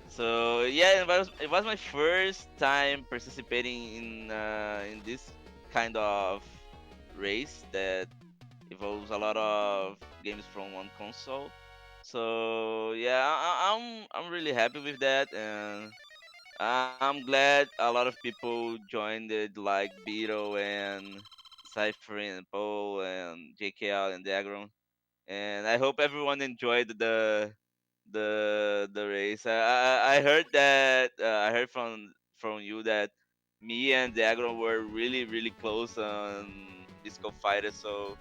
So yeah, it was my first time participating in this kind of race that involves a lot of games from one console. So yeah, I'm really happy with that, and I'm glad a lot of people joined it, like Beetle and Cypherin and Paul and JKL and Dagron. And I hope everyone enjoyed the race. I heard that I heard from you that me and Dagron were really close on Disco Fighter. So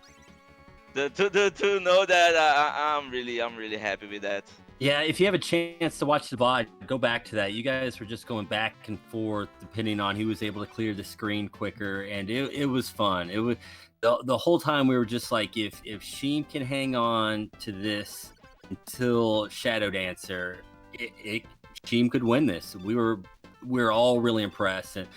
to know that I'm really happy with that. Yeah, if you have a chance to watch the VOD, go back to that. You guys were just going back and forth depending on who was able to clear the screen quicker, and it was fun. It was the whole time we were just like, if Sheen can hang on to this until Shadow Dancer, Sheen could win this. We were all really impressed, and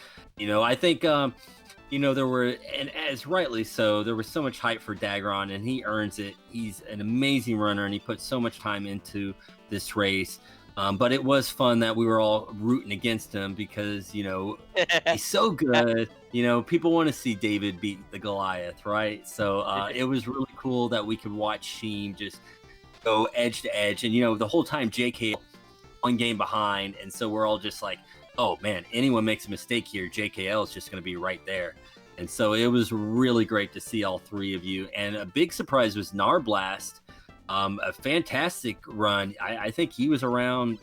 I think there were, and as rightly so, there was so much hype for Dagron, and he earns it. He's an amazing runner, and he put so much time into this race. But it was fun that we were all rooting against him because, he's so good. People want to see David beat the Goliath, right? So it was really cool that we could watch Sheen just go edge to edge. And, the whole time JK one game behind. And so we're all just like, oh man, anyone makes a mistake here, JKL is just going to be right there. And so it was really great to see all 3 of you. And a big surprise was Narblast, a fantastic run. I think he was around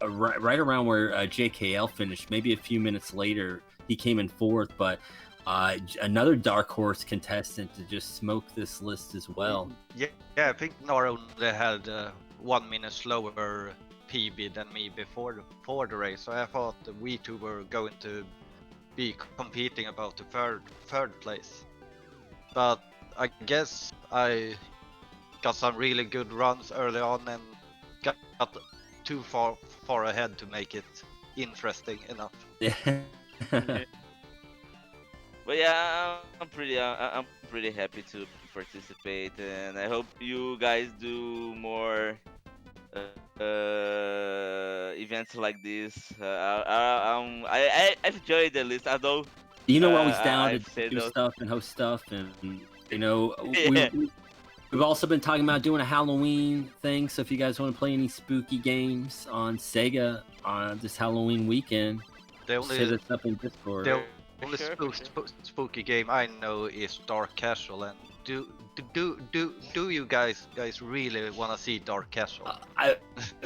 right around where JKL finished, maybe a few minutes later. He came in 4th, but another dark horse contestant to just smoke this list as well. Yeah, I think Nora only had 1 minute slower PB than me before the race, so I thought that we two were going to be competing about the third place. But I guess I got some really good runs early on and got too far ahead to make it interesting enough. Yeah. But yeah, I'm pretty happy to participate, and I hope you guys do more events like this. I enjoyed the list, although You know, we're always down I've to said do those. stuff and host stuff, and you know, Yeah. we've also been talking about doing a Halloween thing. So if you guys want to play any spooky games on Sega on this Halloween weekend, The just hit only us up in Discord. the only Sure, spooky game I know is Dark Casual, and do you guys really want to see Dark Casual?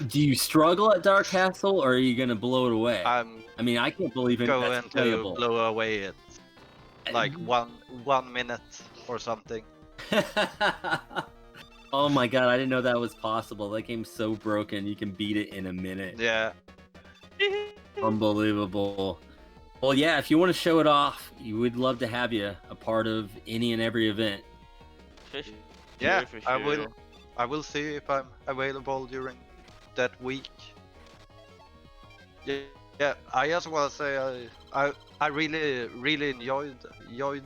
Do you struggle at Dark Castle, or are you gonna blow it away? I'm I mean, I can't believe going that's to playable. blow away it like 1 minute or something. Oh my god, I didn't know that was possible. That game's so broken, you can beat it in a minute. Yeah. Unbelievable. Well, yeah, if you want to show it off, you would love to have you a part of any and every event. Yeah, for I sure. will. I will see if I'm available during that week. Yeah. I just want to say I really enjoyed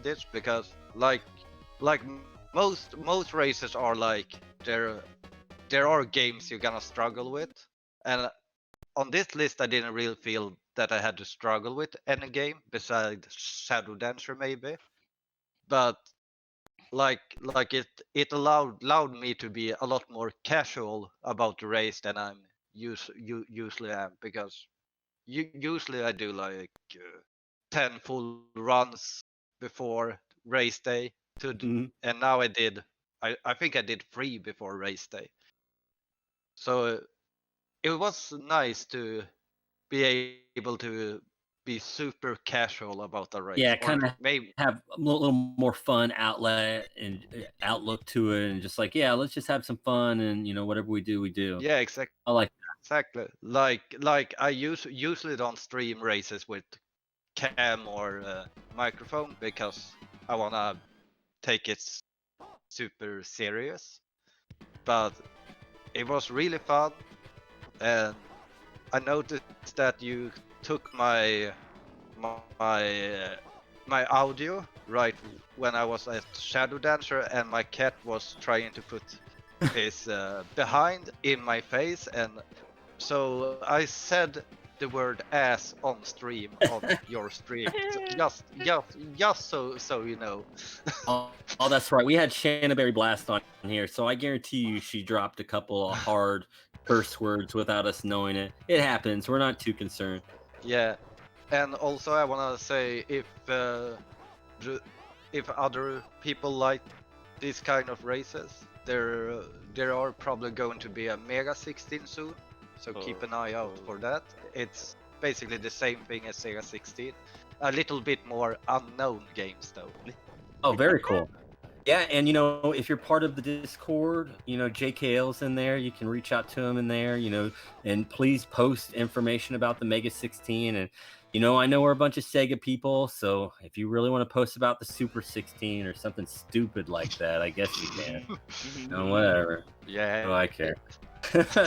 this because like most races are like there are games you're gonna struggle with, and on this list I didn't really feel that I had to struggle with any game besides Shadow Dancer maybe, but like it allowed me to be a lot more casual about the race than I'm usually am, because usually I do like 10 full runs before race day and now I think I did 3 before race day, so it was nice to be able to be super casual about the race. Yeah, or kind of maybe have a little more fun outlet and outlook to it, and just like, yeah, let's just have some fun, and you know, whatever we do, we do. yeah, exactly. I like Exactly. Like I usually don't stream races with cam or microphone because I wanna take it super serious. But it was really fun, and I noticed that you took my audio right when I was at Shadow Dancer, and my cat was trying to put his behind in my face, and so I said the word ass on stream on your stream, just so you know. Oh, that's right. We had Shannaberry Blast on here, so I guarantee you she dropped a couple of hard curse words without us knowing it. It happens. We're not too concerned. Yeah, and also I wanna say if other people like these kind of races, there are probably going to be a Mega 16 soon, so keep an eye out for that. It's basically the same thing as Sega16, a little bit more unknown games though. Oh, very cool. Yeah, and you know, if you're part of the Discord, you know, JKL's in there. You can reach out to him in there, you know, and please post information about the Mega 16. And, you know, I know we're a bunch of Sega people, so if you really want to post about the Super 16 or something stupid like that, I guess you can. No, whatever. Yeah. No, I care.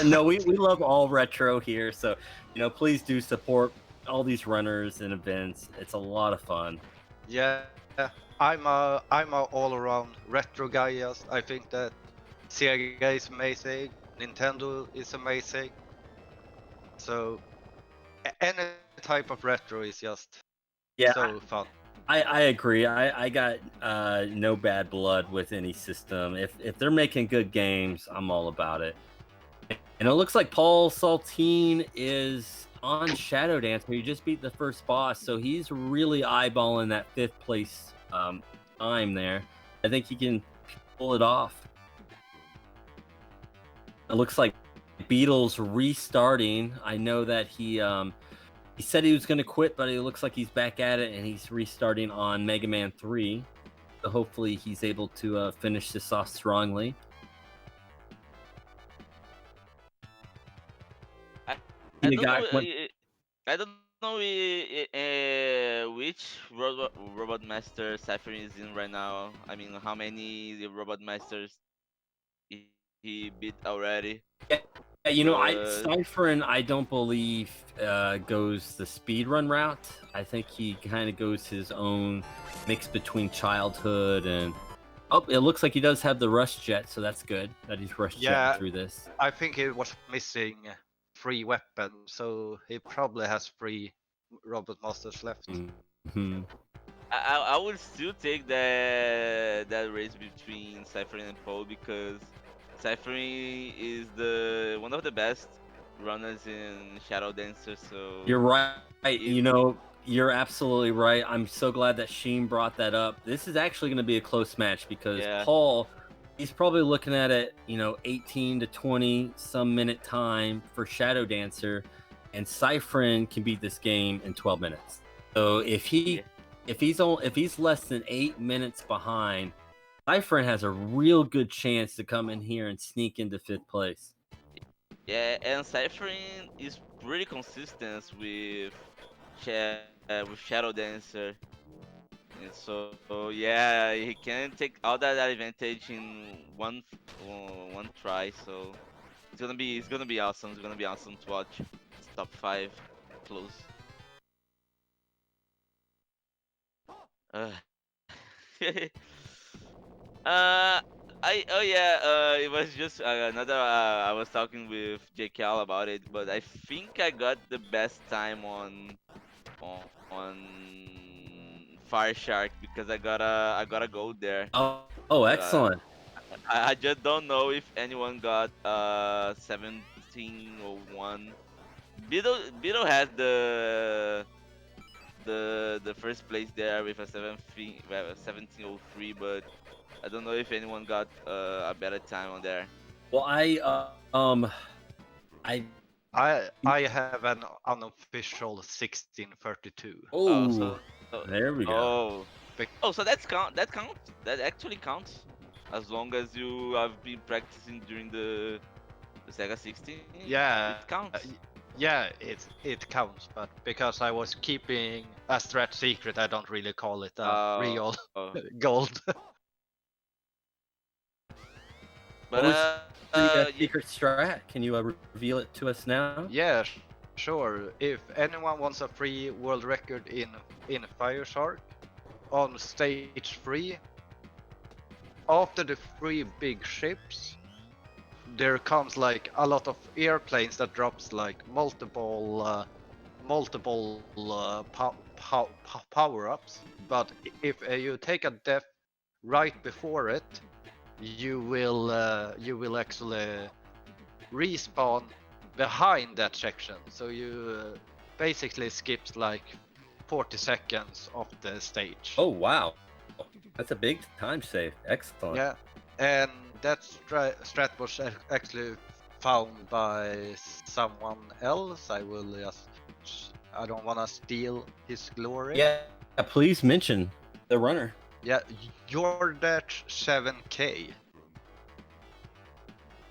No, we love all retro here, so, you know, please do support all these runners and events. It's a lot of fun. Yeah. I'm a all-around retro guy. Yes, I think that Sega is amazing, Nintendo is amazing. So any type of retro is just so fun. I agree. I got no bad blood with any system. If they're making good games, I'm all about it. And it looks like PaulSaltine is on Shadow Dancer. He just beat the first boss, so he's really eyeballing that 5th place time there. I think he can pull it off. It looks like Beatles restarting. I know that he He said he was going to quit, but it looks like he's back at it, and he's restarting on Mega Man 3. So hopefully he's able to finish this off strongly. I don't know. I don't know which robot master Cypherin is in right now. I mean, how many robot masters he beat already? Yeah, Cypherin, I don't believe goes the speedrun route. I think he kind of goes his own mix between childhood and. Oh, it looks like he does have the rush jet, so that's good that he's rush jetting through this. I think he was missing 3 weapons, so he probably has 3 robot masters left. Mm-hmm. I would still take that race between Cypherin and Paul because Cypherin is one of the best runners in Shadow Dancer. So you're right. You know, you're absolutely right. I'm so glad that Sheen brought that up. This is actually going to be a close match because Paul, he's probably looking at it, 18 to 20 some minute time for Shadow Dancer, and Cypherin can beat this game in 12 minutes. So if he's less than 8 minutes behind, Cypherin has a real good chance to come in here and sneak into 5th place. Yeah, and Cypherin is pretty consistent with Shadow Dancer, and so yeah, he can take all that advantage in one try. So it's gonna be awesome. It's gonna be awesome to watch. It's top 5 close. It was just another. I was talking with JKL about it, but I think I got the best time on Fire Shark because I got a gold there. Oh, excellent. I just don't know if anyone got 1701. Beetle has the first place there with a 1703, but I don't know if anyone got a better time on there. Well, I have an unofficial 1632. Oh, there we go. So that counts. That actually counts, as long as you have been practicing during the Sega16. Yeah, it counts. It counts, but because I was keeping a strat secret, I don't really call it a real gold. But what was the secret strat? Can you reveal it to us now? Yeah, sure. If anyone wants a free world record in Fire Shark on stage 3, after the 3 big ships, there comes like a lot of airplanes that drops like multiple power-ups. But if you take a death right before it, you will actually respawn behind that section. So you basically skips like 40 seconds of the stage. Oh wow, that's a big time save. Excellent. Yeah, and that strat was actually found by someone else. I don't want to steal his glory. Yeah, please mention the runner. Yeah, YourFace 7K.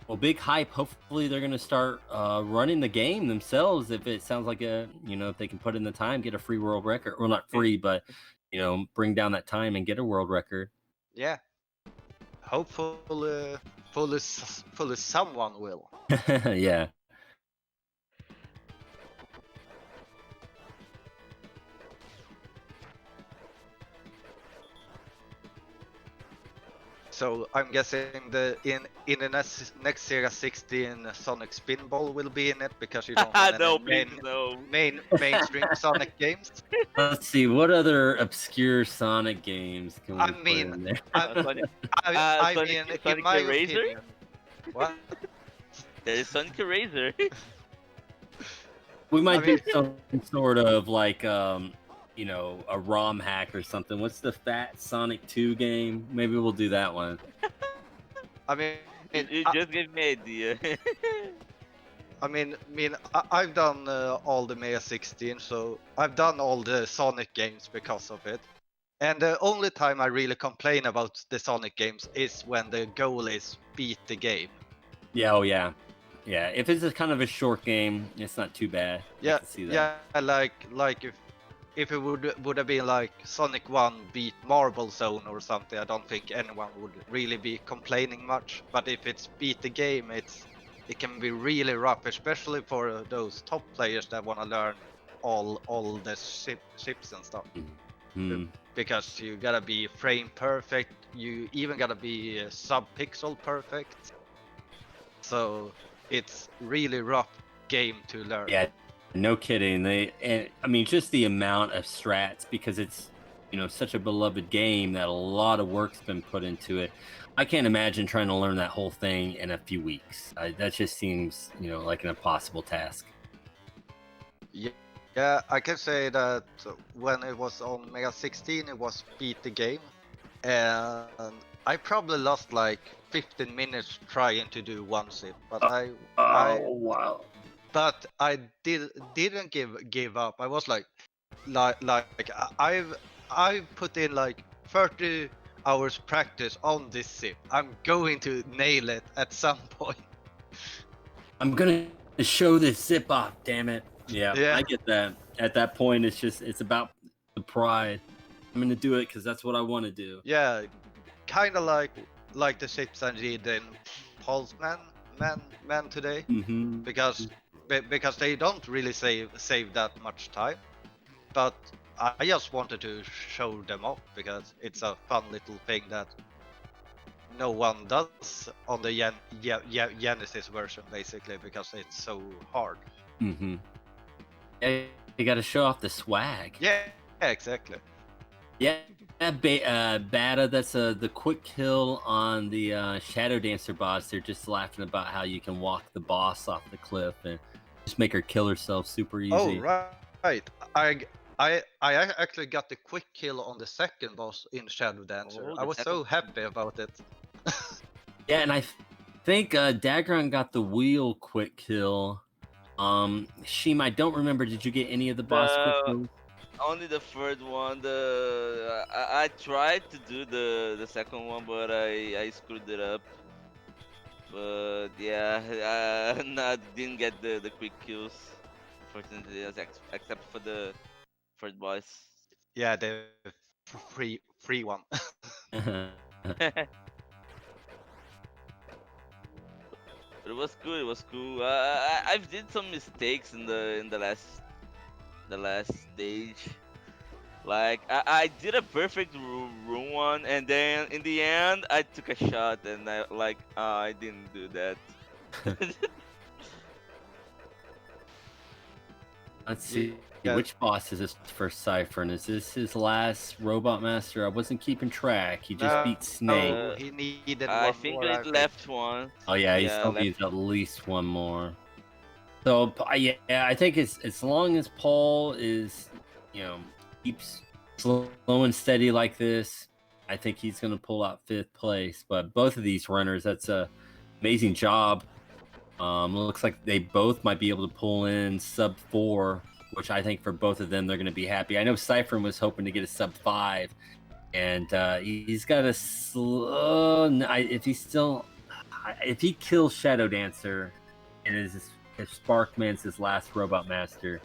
Well, big hype. Hopefully they're gonna start running the game themselves. If it sounds like if they can put in the time, get a free world record. Well, not free, but bring down that time and get a world record. Yeah. Hopefully someone will. Yeah. So I'm guessing in the next Sega16 Sonic Spinball will be in it because you don't want mainstream Sonic games. Let's see, what other obscure Sonic games can we put in there? Sonic in my Eraser? opinion, what? There is Sonic Eraser. We might do some sort of like a ROM hack or something. What's the Fat Sonic 2 game? Maybe we'll do that one. I mean, you just gave me an idea. I've done all the Mega 16, so I've done all the Sonic games because of it. And the only time I really complain about the Sonic games is when the goal is beat the game. Yeah, oh yeah. Yeah, if it's a kind of a short game, it's not too bad. I Yeah, can see that. yeah, like if it would have been like Sonic 1 beat Marble Zone or something, I don't think anyone would really be complaining much. But if it's beat the game, it can be really rough, especially for those top players that want to learn all the ships and stuff. Hmm. Because you gotta be frame perfect, you even gotta be sub-pixel perfect. So it's really rough game to learn. Yeah, no kidding. Just the amount of strats, because it's such a beloved game that a lot of work's been put into it. I can't imagine trying to learn that whole thing in a few weeks. That just seems like an impossible task. Yeah, I can say that when it was on Mega 16, it was beat the game, and I probably lost like 15 minutes trying to do one zip, but wow. But I didn't give up. I was like I've put in like 30 hours practice on this zip. I'm going to nail it at some point. I'm gonna show this zip off, damn it. Yeah, I get that. At that point, it's about the pride. I'm gonna do it because that's what I want to do. Yeah, kind of like the ships I did in Pulseman man today, because they don't really save that much time, but I just wanted to show them off because it's a fun little thing that no one does on the Genesis version, basically, because it's so hard. Yeah, you got to show off the swag. Yeah, exactly. Yeah, Bata, that's the quick kill on the Shadow Dancer boss. They're just laughing about how you can walk the boss off the cliff and just make her kill herself super easy. Oh, right. I actually got the quick kill on the second boss in Shadow Dancer. I was so happy about it. Yeah, and I think Dagron got the wheel quick kill. Shima, I don't remember. Did you get any of the boss quick kills? Only the third one. I tried to do the second one, but I screwed it up. But yeah, I didn't get the quick kills, fortunately, except for the third boss. Yeah, the free one. But it was good. It was cool. I've did some mistakes in the last stage. Like I did a perfect room one, and then in the end I took a shot, and I didn't do that. Let's see. Which boss is this for Cypherin? Is this his last Robot Master? I wasn't keeping track. He just beat Snake. He needed I one think more, it left one. Oh yeah, he still needs at least one more. So yeah, I think as long as Paul is, keeps slow and steady like this, I think he's gonna pull out 5th place. But both of these runners, that's a amazing job. Looks like they both might be able to pull in sub 4, which I think for both of them they're gonna be happy. I know Cypherin was hoping to get a sub 5, and he's got a slow. If he kills Shadow Dancer, and if Sparkman's his last Robot Master.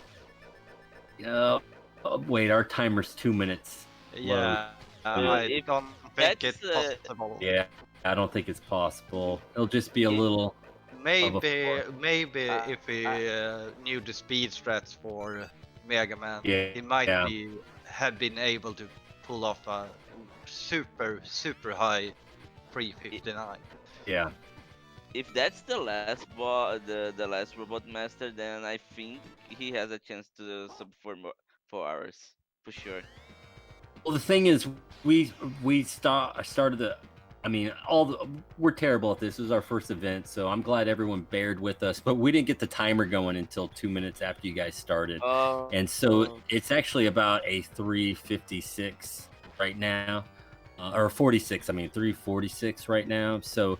Wait, our timer's 2 minutes. Yeah, I don't think it's possible. Yeah, I don't think it's possible. It'll just be a little. Maybe if he knew the speed strats for Mega Man, he might have been able to pull off a super high 359. Yeah. If that's the last the last Robot Master, then I think he has a chance to sub 4 hours for sure. Well, the thing is, we started the. We're terrible at this. This is our first event, so I'm glad everyone bared with us. But we didn't get the timer going until 2 minutes after you guys started, and so it's actually about a 3:56 right now, or 46. 3:46 right now. So,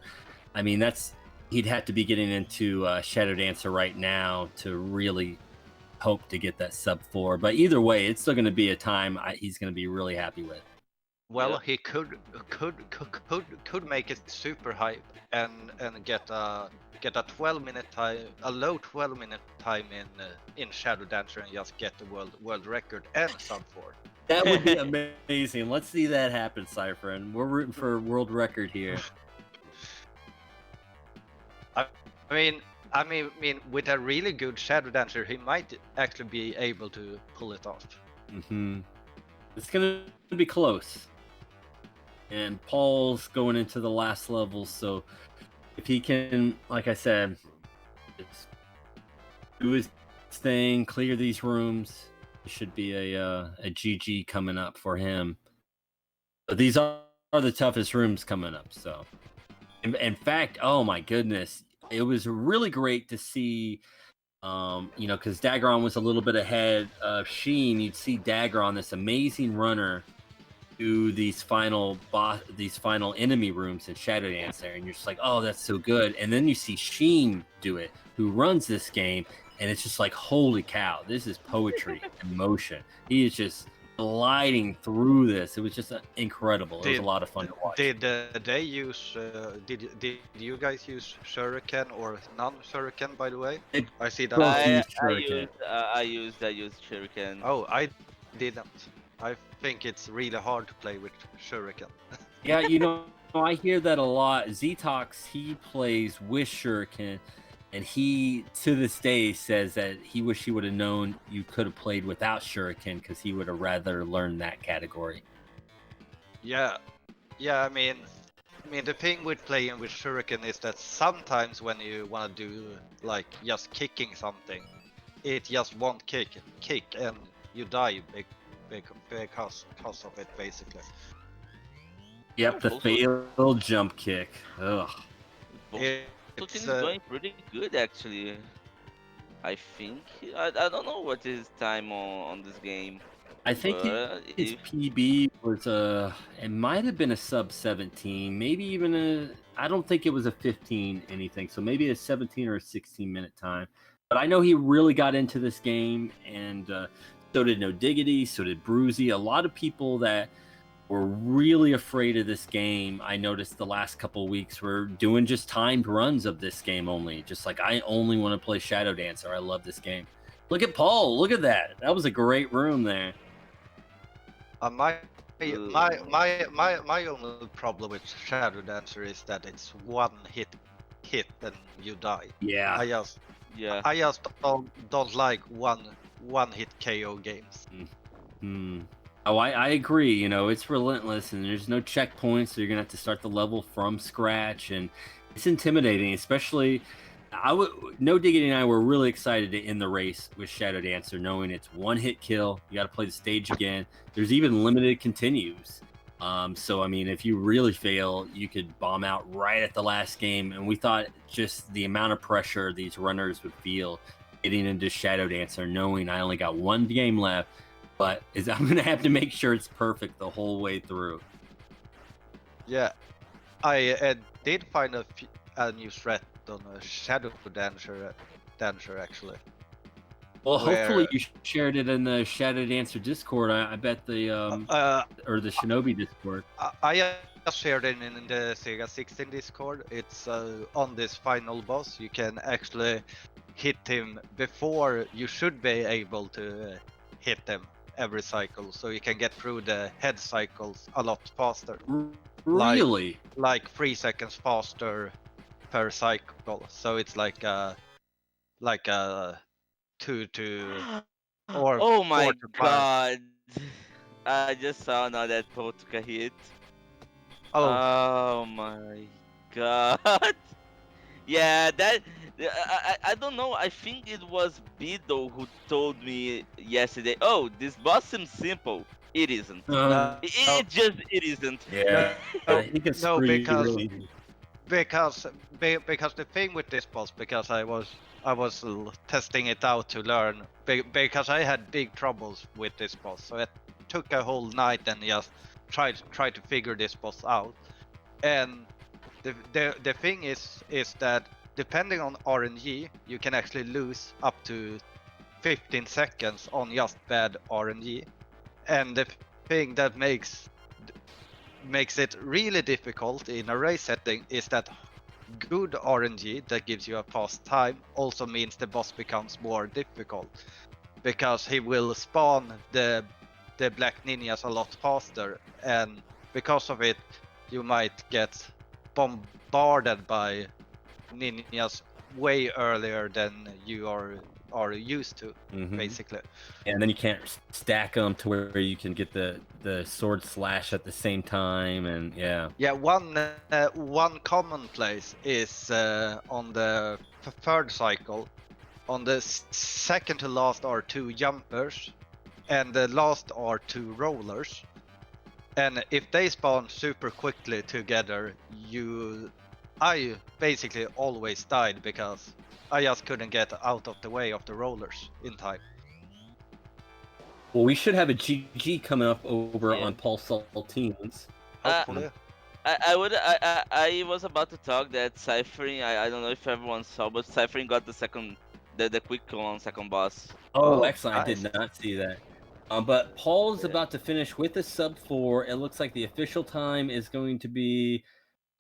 that's he'd have to be getting into Shadow Dancer right now to really hope to get that sub 4. But either way, it's still going to be a time he's going to be really happy with. Well, he could make it super hype and get a 12-minute time, a low 12-minute time in Shadow Dancer, and just get the world record and sub 4. That would be amazing. Let's see that happen, Cypherin. We're rooting for a world record here. I mean, with a really good Shadow Dancer, he might actually be able to pull it off. It's gonna be close. And Paul's going into the last level, so if he can, like I said, just do his thing, clear these rooms, it should be a GG coming up for him. But these are the toughest rooms coming up, so. In fact, oh my goodness, it was really great to see, because Daggeron was a little bit ahead of Sheen. You'd see Daggeron, this amazing runner, do these final enemy rooms in Shadow Dancer, and you're just like, oh, that's so good. And then you see Sheen do it, who runs this game, and it's just like, holy cow, this is poetry in motion. He is just gliding through this. It was just incredible. It was a lot of fun to watch. Did they use? Did you guys use Shuriken or non-Shuriken? By the way, I see that. I used Shuriken. Oh, I didn't. I think it's really hard to play with Shuriken. Yeah, I hear that a lot. Zetox, he plays with Shuriken, and he, to this day, says that he wish he would have known you could have played without Shuriken, because he would have rather learned that category. Yeah. I mean, the thing with playing with Shuriken is that sometimes when you want to do like just kicking something, it just won't kick, and you die because of it, basically. Yep, the failed jump kick. Ugh. It's is going pretty good, actually. I think. I don't know what his time on this game. I think his PB was it might have been a sub 17, maybe even I don't think it was a 15 anything, so maybe a 17 or a 16 minute time. But I know he really got into this game, and so did No Diggity, so did Bruzzi. A lot of people that were really afraid of this game, I noticed the last couple weeks, were doing just timed runs of this game only. Just like, I only want to play Shadow Dancer. I love this game. Look at Paul. Look at that. That was a great room there. My only problem with Shadow Dancer is that it's one hit and you die. Yeah. I just don't like one hit KO games. Oh, I agree. It's relentless, and there's no checkpoints, so you're gonna have to start the level from scratch, and it's intimidating. Especially, No Diggity and I were really excited to end the race with Shadow Dancer, knowing it's one hit kill. You got to play the stage again. There's even limited continues. So I mean, if you really fail, you could bomb out right at the last game. And we thought just the amount of pressure these runners would feel getting into Shadow Dancer, knowing I only got one game left. But I'm going to have to make sure it's perfect the whole way through. Yeah, I did find a new threat on Shadow Dancer actually. Well, hopefully you shared it in the Shadow Dancer Discord. I bet the or the Shinobi Discord. I just shared it in the Sega16 Discord. It's on this final boss. You can actually hit him before you should be able to hit him every cycle, so you can get through the head cycles a lot faster. Really? Like 3 seconds faster per cycle. So it's like 2 to or oh my 4 to 5. god! I just saw now that Paul took a hit. Oh my god! Yeah, that I don't know. I think it was Bido who told me yesterday. Oh, this boss seems simple. It isn't. It isn't. Yeah. No, because the thing with this boss, because I was testing it out to learn, because I had big troubles with this boss, so it took a whole night and just tried to figure this boss out. And the thing is that depending on RNG, you can actually lose up to 15 seconds on just bad RNG. And the thing that makes it really difficult in a race setting is that good RNG that gives you a fast time also means the boss becomes more difficult, because he will spawn the black ninjas a lot faster, and because of it you might get bombarded by ninjas way earlier than you are used to, basically. And then you can't stack them to where you can get the sword slash at the same time, and one common place is on the third cycle. On the second to last are 2 jumpers, and the last are 2 rollers. And if they spawn super quickly together, I basically always died because I just couldn't get out of the way of the rollers in time. Well, we should have a GG coming up over on PaulSaltine's. Hopefully. I was about to talk that Cypherin, I don't know if everyone saw, but Cypherin got the quick kill on second boss. Oh, excellent. Nice. I did not see that. But Paul's about to finish with a sub 4. It looks like the official time is going to be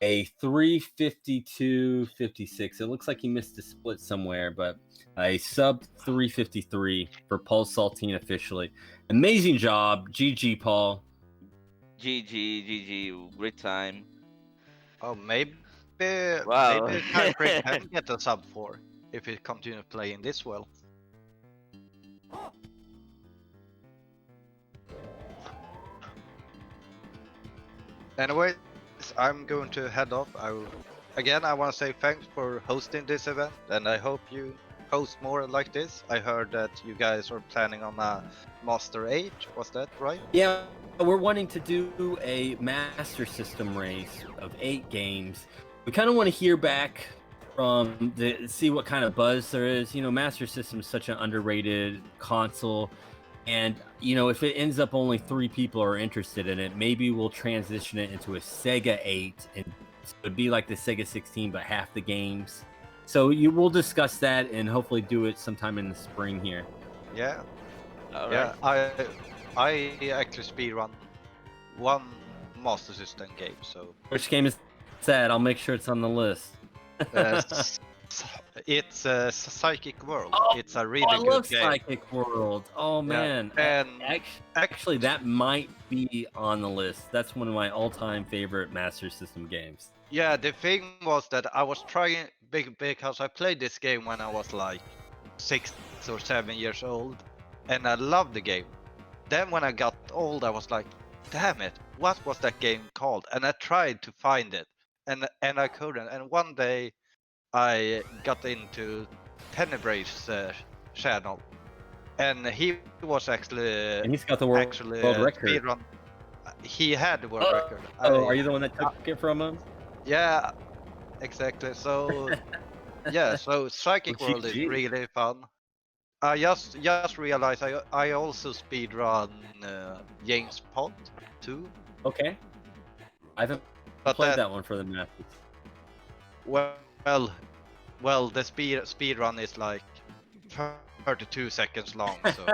a 3:52.56. It looks like he missed a split somewhere, but a sub 3:53 for PaulSaltine officially. Amazing job. GG, Paul. GG, great time. Oh, maybe Wow. maybe Cypherin can get a sub 4 if he continues playing this well. Anyways, I'm going to head off. I want to say thanks for hosting this event, and I hope you host more like this. I heard that you guys are planning on a Master 8, was that right? Yeah, we're wanting to do a Master System race of 8 games. We kind of want to hear back from see what kind of buzz there is. You know, Master System is such an underrated console. And, you know, if it ends up only 3 people are interested in it, maybe we'll transition it into a Sega 8. And so it'd be like the Sega16, but half the games. So we'll discuss that and hopefully do it sometime in the spring here. Yeah. All yeah, right. I actually speedrun one Master System game, so... Which game is that? I'll make sure it's on the list. It's Psychic World. Oh, it's a really I good love game. Psychic World. Oh man, and actually, that might be on the list. That's one of my all-time favorite Master System games. Yeah, the thing was that I was trying because I played this game when I was like 6 or 7 years old, and I loved the game. Then when I got old, I was like, damn it, what was that game called? And I tried to find it, and I couldn't. And one day I got into Tenebrae's channel, and he was actually... And he's got the world record. Speedrun. He had the world record. Are you the one that took it from him? Yeah, exactly. So, yeah, so Psychic World is really fun. I just realized I also speedrun James Pond too. Okay. I haven't played that one for the Masters. Well, the speed run is like 32 seconds long. So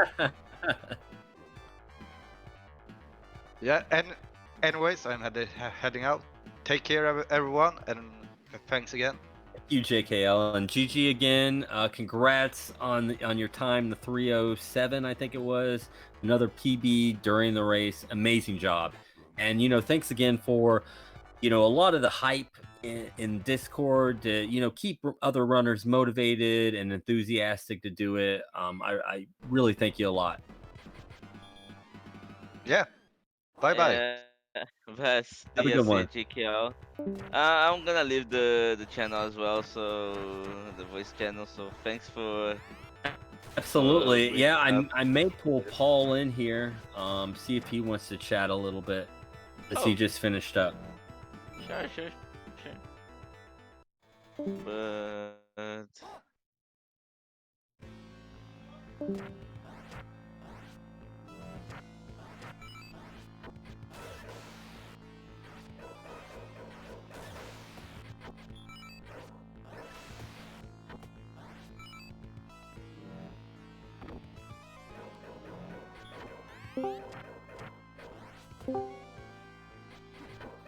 yeah, and anyways, I'm heading out. Take care, everyone, and thanks again. Thank you, JKL, and GG again. Congrats on your time, the 3:07, I think it was. Another PB during the race. Amazing job. And, you know, thanks again for, you know, a lot of the hype in Discord to, you know, keep other runners motivated and enthusiastic to do it. I really thank you a lot. Yeah. Bye-bye. That's Have a good one. GKL. I'm gonna leave the channel as well, so the voice channel. So thanks for. Absolutely, yeah. I may pull Paul in here. See if he wants to chat a little bit, as he just finished up. Sure. But.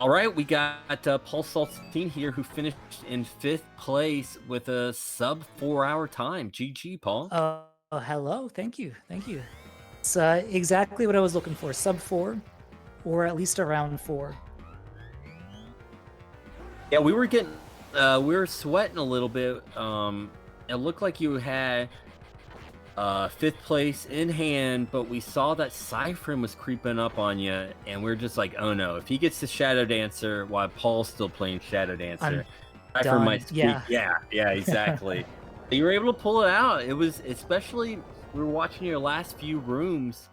All right, we got PaulSaltine here, who finished in 5th place with a sub 4-hour time. GG, Paul. Hello. Thank you. It's exactly what I was looking for. Sub 4, or at least around 4. Yeah, we were sweating a little bit. It looked like you had 5th place in hand, but we saw that Cypherin was creeping up on you, and we're just like, oh no, if he gets the Shadow Dancer while Paul's still playing Shadow Dancer, Cypherin might speak. Yeah, exactly. You were able to pull it out. It was, especially, we were watching your last few rooms,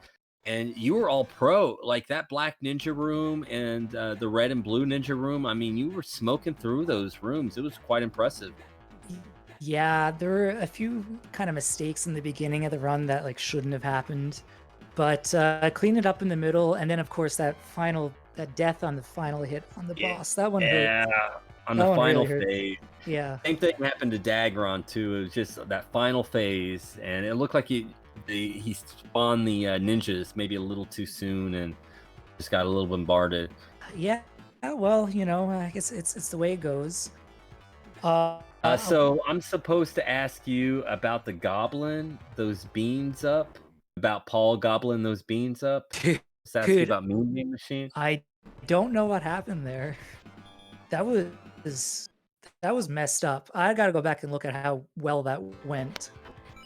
and you were all pro. Like that black ninja room and the red and blue ninja room. I mean, you were smoking through those rooms. It was quite impressive. Yeah, there were a few kind of mistakes in the beginning of the run that like shouldn't have happened, but I cleaned it up in the middle, and then of course that death on the final hit on the boss, that one hurt. Yeah, on the final really phase. Yeah. Same thing happened to Dagron too. It was just that final phase, and it looked like he spawned the ninjas maybe a little too soon and just got a little bombarded. Yeah, well, I guess it's the way it goes. So I'm supposed to ask you about the goblin, those beans up, about Paul gobbling those beans up. Just ask you about Mean Bean Machine. I don't know what happened there. That was messed up. I got to go back and look at how well that went.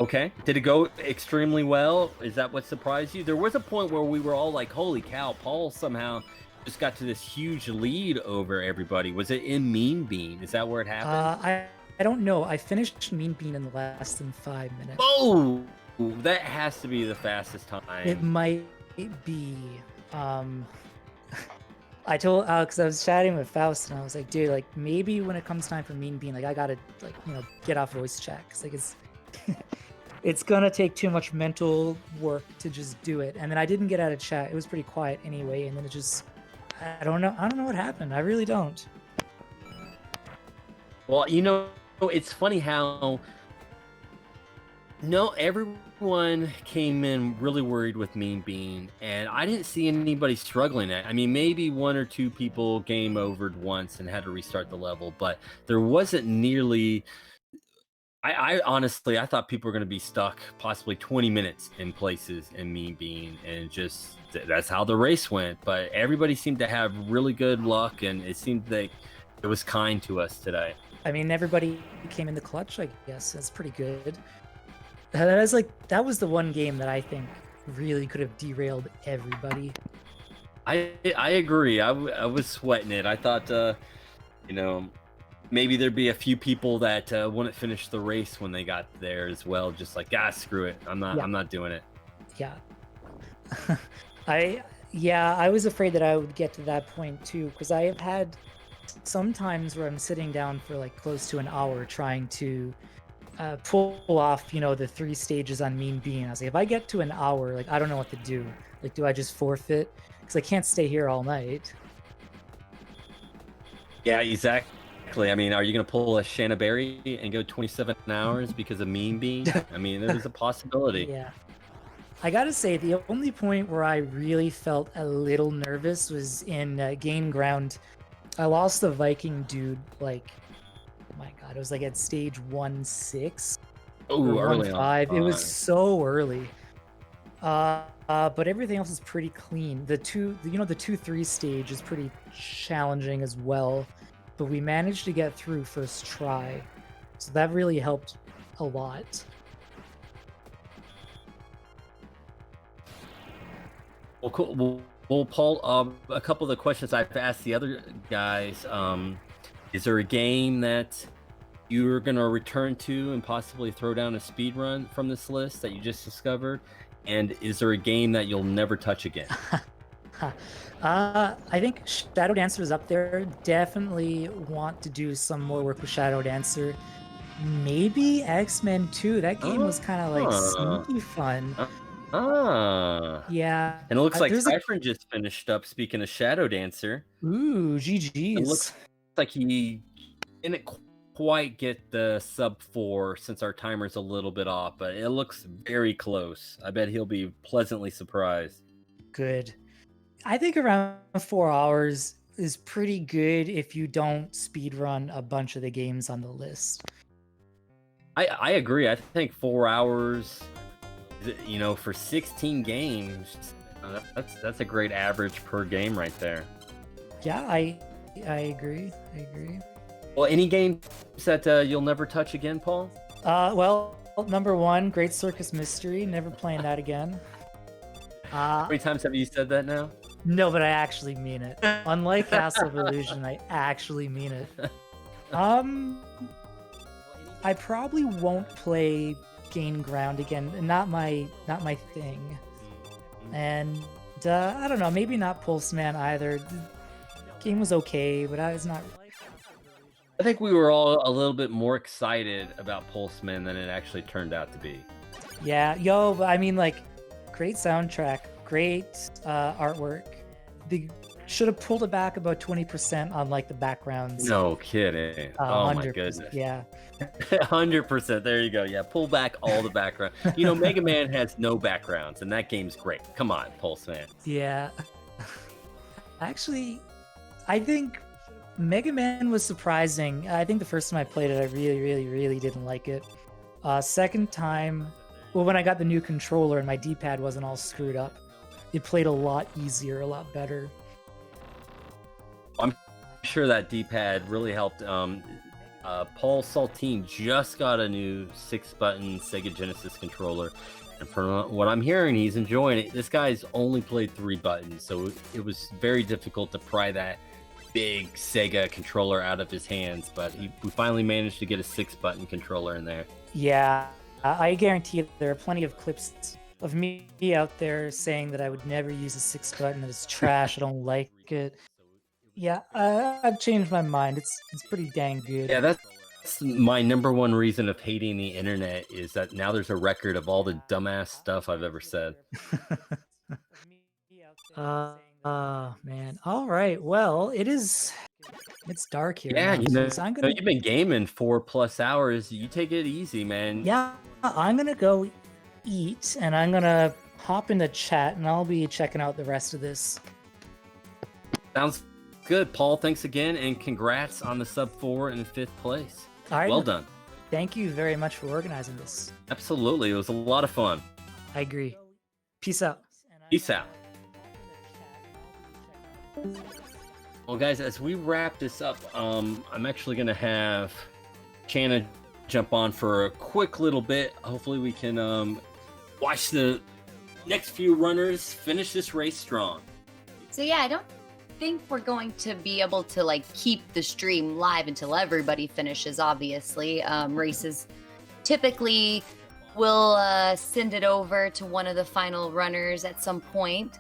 Okay. Did it go extremely well? Is that what surprised you? There was a point where we were all like, holy cow, Paul somehow just got to this huge lead over everybody. Was it in Mean Bean? Is that where it happened? I don't know. I finished Mean Bean in less than 5 minutes. Oh, that has to be the fastest time. It might be. I told because I was chatting with Faust, and I was like, dude, like maybe when it comes time for Mean Bean, like I gotta get off voice chat, 'cause like it's it's gonna take too much mental work to just do it. And then I didn't get out of chat. It was pretty quiet anyway, and then it just I don't know what happened. I really don't. Well, it's funny how everyone came in really worried with Mean Bean, and I didn't see anybody struggling at. I mean, maybe 1 or 2 people game overed once and had to restart the level, but there wasn't nearly. I honestly, I thought people were going to be stuck possibly 20 minutes in places in Mean Bean, and just that's how the race went. But everybody seemed to have really good luck, and it seemed like it was kind to us today. I mean, everybody came in the clutch, I guess. That's pretty good. That was the one game that I think really could have derailed everybody. I agree. I was sweating it. I thought, maybe there'd be a few people that wouldn't finish the race when they got there as well. Just like, screw it. I'm not doing it. Yeah. I was afraid that I would get to that point too, because I have had some times where I'm sitting down for like close to an hour trying to pull off, the 3 stages on Mean Bean. I was like, if I get to an hour, like I don't know what to do. Like, do I just forfeit? Because I can't stay here all night. Yeah, exactly. I mean, are you gonna pull a shimegabriel and go 27 hours because of Mean Bean? I mean, there's a possibility. Yeah. I gotta say, the only point where I really felt a little nervous was in Gain Ground. I lost the Viking dude, like, oh my god, it was like at stage 1-6. Oh, early 1-5. It was so early. But everything else is pretty clean. The 2-3 stage is pretty challenging as well, but we managed to get through first try, so that really helped a lot. Well, cool. Well, Paul, a couple of the questions I've asked the other guys, is there a game that you're going to return to and possibly throw down a speed run from this list that you just discovered? And is there a game that you'll never touch again? I think Shadow Dancer is up there. Definitely want to do some more work with Shadow Dancer. Maybe X-Men 2. That game was kind of like sneaky fun. Yeah. And it looks like Cypherin just finished up, speaking of Shadow Dancer. Ooh, GG's. It looks like he didn't quite get the sub 4 since our timer's a little bit off, but it looks very close. I bet he'll be pleasantly surprised. good. I think around 4 hours is pretty good if you don't speedrun a bunch of the games on the list. I agree. I think 4 hours, for 16 games, that's a great average per game right there. Yeah, I agree. Well, any games that you'll never touch again, Paul? Well, number one, Great Circus Mystery. Never playing that again. How many times have you said that now? No, but I actually mean it. Unlike Castle of Illusion, I actually mean it. I probably won't play Gain Ground again. Not my thing. And I don't know, maybe not Pulseman either. The game was okay, but I was not. I think we were all a little bit more excited about Pulseman than it actually turned out to be. Yeah, but I mean, great soundtrack, great artwork. They should have pulled it back about 20% on the backgrounds. No kidding. Oh my goodness. Yeah. 100%. There you go. Yeah, pull back all the background. Mega Man has no backgrounds, and that game's great. Come on, Pulseman. Yeah. Actually, I think Mega Man was surprising. I think the first time I played it, I really, really, really didn't like it. Second time, when I got the new controller and my D-pad wasn't all screwed up, it played a lot easier, a lot better. I'm sure that D-pad really helped. PaulSaltine just got a new 6-button Sega Genesis controller, and from what I'm hearing, he's enjoying it. This guy's only played 3 buttons, so it was very difficult to pry that big Sega controller out of his hands, but we finally managed to get a 6-button controller in there. Yeah, I guarantee there are plenty of clips of me out there saying that I would never use a 6-button, that it's trash, I don't like it. Yeah, I've changed my mind. It's pretty dang good. Yeah, that's my number one reason of hating the internet, is that now there's a record of all the dumbass stuff I've ever said. Man. All right. Well, it's dark here. Yeah, now, so you've been gaming 4+ hours. You take it easy, man. Yeah, I'm gonna go eat, and I'm gonna hop into chat, and I'll be checking out the rest of this. Sounds good, Paul. Thanks again, and congrats on the sub 4 in 5th place. All right. Well done. Thank you very much for organizing this. Absolutely, it was a lot of fun. I agree. Peace out. Peace out. Well, guys, as we wrap this up, I'm actually going to have Shanna jump on for a quick little bit. Hopefully we can watch the next few runners finish this race strong. So yeah, I don't think we're going to be able to keep the stream live until everybody finishes, obviously. Races typically will send it over to one of the final runners at some point.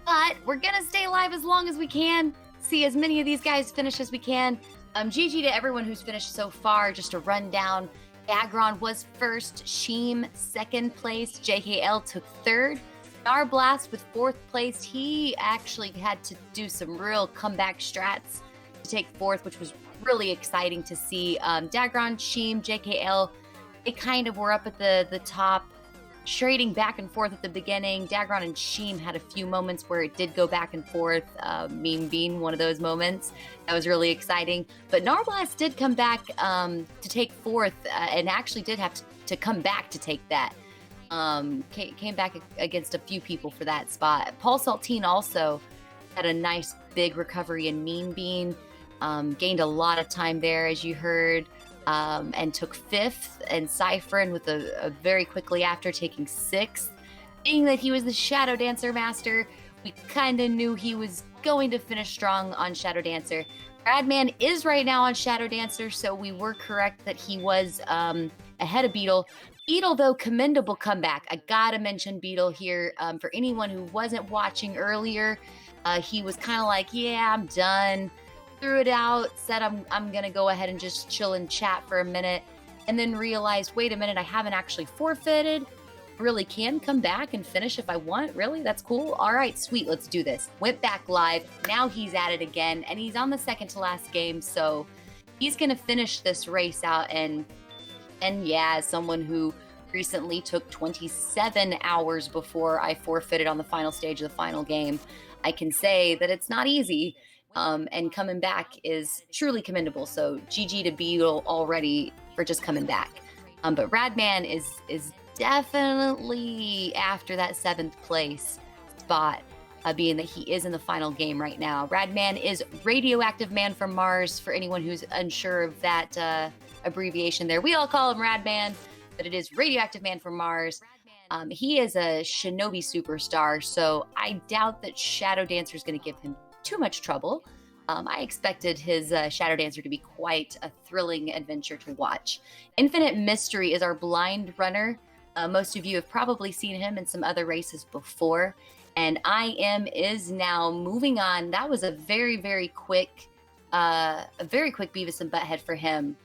But we're gonna stay live as long as we can, see as many of these guys finish as we can. GG to everyone who's finished so far. Just a rundown: Agron was first, Sheem 2nd place, JKL took 3rd, Narblast with 4th place. He actually had to do some real comeback strats to take 4th, which was really exciting to see. Dagron, Sheem, JKL, they kind of were up at the top, trading back and forth at the beginning. Dagron and Sheem had a few moments where it did go back and forth, Meme being one of those moments. That was really exciting. But Narblast did come back to take 4th, and actually did have to come back to take that. Came back against a few people for that spot. PaulSaltine also had a nice big recovery in Mean Bean, gained a lot of time there, as you heard. And took 5th, and Cypherin with a very quickly after taking 6th. Being that he was the Shadow Dancer master, we kind of knew he was going to finish strong on Shadow Dancer. Bradman is right now on Shadow Dancer, so we were correct that he was ahead of Beetle. Beetle, though, commendable comeback. I gotta mention Beetle here. For anyone who wasn't watching earlier, he was kind of like, yeah, I'm done. Threw it out, said I'm gonna go ahead and just chill and chat for a minute, and then realized, wait a minute, I haven't actually forfeited. Really can come back and finish if I want. Really? That's cool. All right, sweet, let's do this. Went back live. Now he's at it again, and he's on the second to last game, so he's gonna finish this race out. And yeah, as someone who recently took 27 hours before I forfeited on the final stage of the final game. I can say that it's not easy, and coming back is truly commendable. So GG to Beetle already for just coming back. But Radman is definitely after that 7th place spot, being that he is in the final game right now. Radman is Radioactive Man from Mars, for anyone who's unsure of that abbreviation there. We all call him Radman, but it is Radioactive Man from Mars. He is a shinobi superstar, so I doubt that Shadow Dancer is going to give him too much trouble. I expected his Shadow Dancer to be quite a thrilling adventure to watch. Infinite Mystery is our blind runner. Most of you have probably seen him in some other races before. And IM is now moving on. That was a very, very quick Beavis and Butthead for him,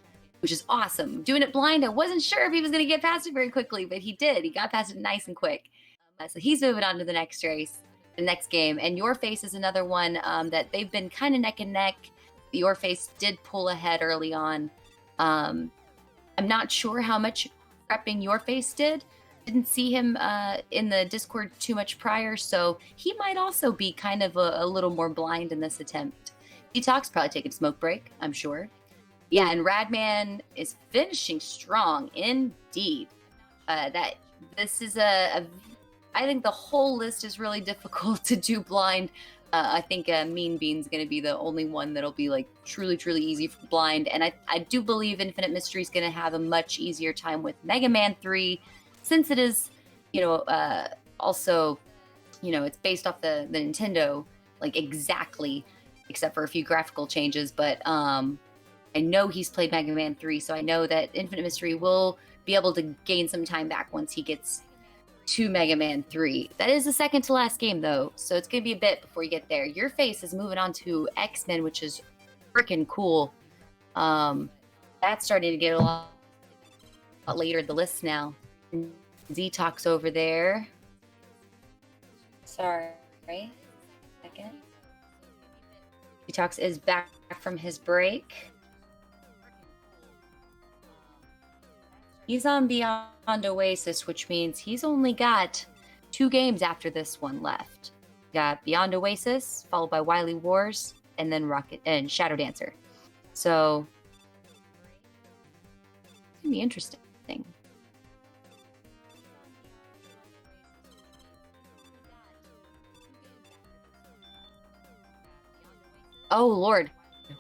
which is awesome. Doing it blind, I wasn't sure if he was going to get past it very quickly, but he did. He got past it nice and quick. So he's moving on to the next race, the next game. And YourFace is another one that they've been kind of neck and neck. YourFace did pull ahead early on. I'm not sure how much prepping YourFace did. Didn't see him in the Discord too much prior, so he might also be kind of a little more blind in this attempt. Detox probably taking a smoke break, I'm sure. Yeah, and Radman is finishing strong indeed. That this is I think the whole list is really difficult to do blind. I think Mean Bean's going to be the only one that'll be like truly, truly easy for blind. And I do believe Infinite Mystery is going to have a much easier time with Mega Man 3, since it is, also, it's based off the Nintendo, like exactly, except for a few graphical changes. But I know he's played Mega Man 3, so I know that Infinite Mystery will be able to gain some time back once he gets to Mega Man 3. That is the second to last game, though, so it's going to be a bit before you get there. YourFace is moving on to X-Men, which is freaking cool. That's starting to get a lot later in the list now. Detox over there. Sorry. Second. Detox is back from his break. He's on Beyond Oasis, which means he's only got 2 games after this one left. Got Beyond Oasis, followed by Wily Wars, and then Rocket and Shadow Dancer. So it's gonna be interesting. Oh, Lord.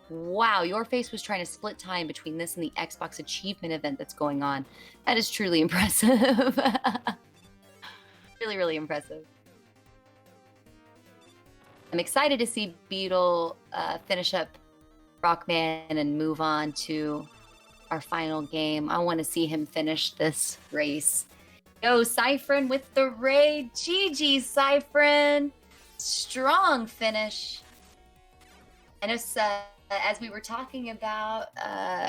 Wow, YourFace was trying to split time between this and the Xbox Achievement event that's going on. That is truly impressive. Really, really impressive. I'm excited to see Beetle finish up Rockman and move on to our final game. I want to see him finish this race. Go, Cypherin with the raid. GG, Cypherin. Strong finish. I know as we were talking about,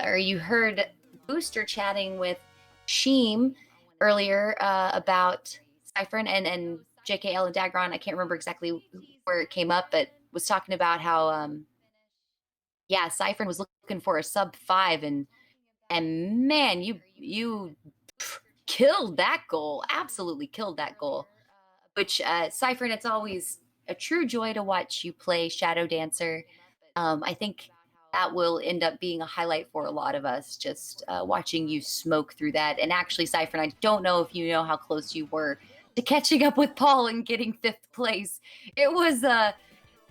or you heard Booster chatting with Sheem earlier about Cypherin and JKL and Dagron. I can't remember exactly where it came up, but was talking about how, Cypherin was looking for a sub 5, and man, you killed that goal. Absolutely killed that goal. Which Cypherin, it's always a true joy to watch you play Shadow Dancer. I think that will end up being a highlight for a lot of us, just watching you smoke through that. And actually, Cypherin, I don't know if you know how close you were to catching up with Paul and getting 5th place. It was a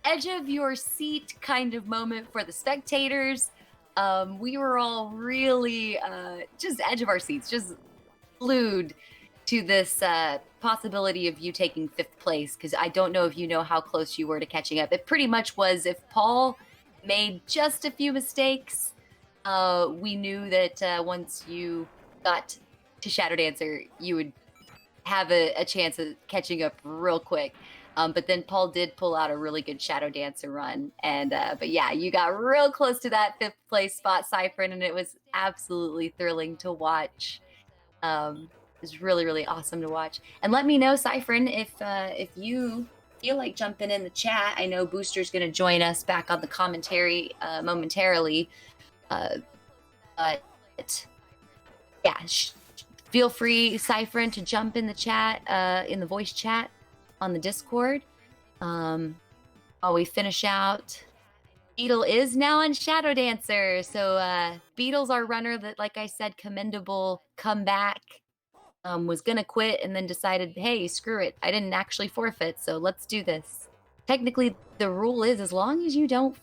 edge of your seat kind of moment for the spectators. We were all really just edge of our seats, just glued to this possibility of you taking 5th place, because I don't know if you know how close you were to catching up. It pretty much was, if Paul made just a few mistakes, we knew that once you got to Shadow Dancer, you would have a chance of catching up real quick. But then Paul did pull out a really good Shadow Dancer run. And but yeah, you got real close to that 5th place spot, Cypherin, and it was absolutely thrilling to watch. It was really, really awesome to watch. And let me know, Cypherin, if you feel like jumping in the chat. I know Booster's going to join us back on the commentary momentarily. But yeah, feel free, Cypherin, to jump in the chat, in the voice chat on the Discord. While we finish out, Beetle is now on Shadow Dancer. So Beetle's our runner that, like I said, commendable comeback. Was gonna quit and then decided, hey, screw it. I didn't actually forfeit, so let's do this. Technically, the rule is as long as you don't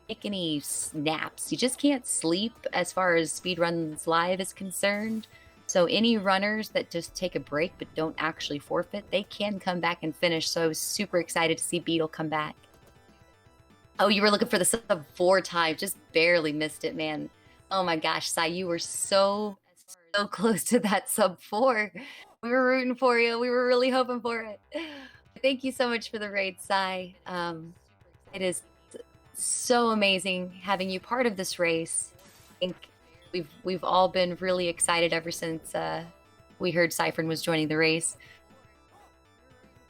take any naps, you just can't sleep as far as Speedruns Live is concerned. So any runners that just take a break but don't actually forfeit, they can come back and finish. So I was super excited to see Beetle come back. Oh, you were looking for the sub 4 time. Just barely missed it, man. Oh my gosh, Sai, you were so close to that sub 4. We were rooting for you. We were really hoping for it. Thank you so much for the raid, Sai. It is so amazing having you part of this race. I think we've all been really excited ever since we heard Cypherin was joining the race.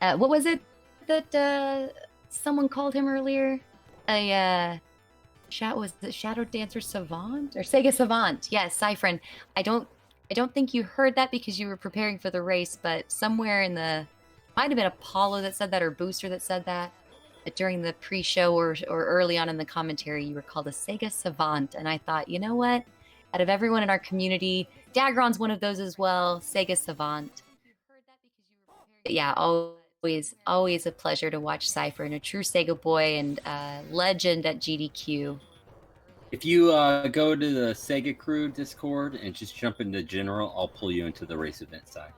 What was it that someone called him earlier? Was it Shadow Dancer Savant or Sega Savant? Yes, Cypherin. I don't think you heard that because you were preparing for the race, but somewhere in the might have been Apollo that said that or Booster that said that during the pre-show or early on in the commentary. You were called a Sega Savant, and I thought, you know what? Out of everyone in our community, Dagron's one of those as well. Sega Savant. Yeah, always a pleasure to watch Cypherin, a true Sega boy and legend at GDQ. If you go to the Sega Crew Discord and just jump into general, I'll pull you into the race event side.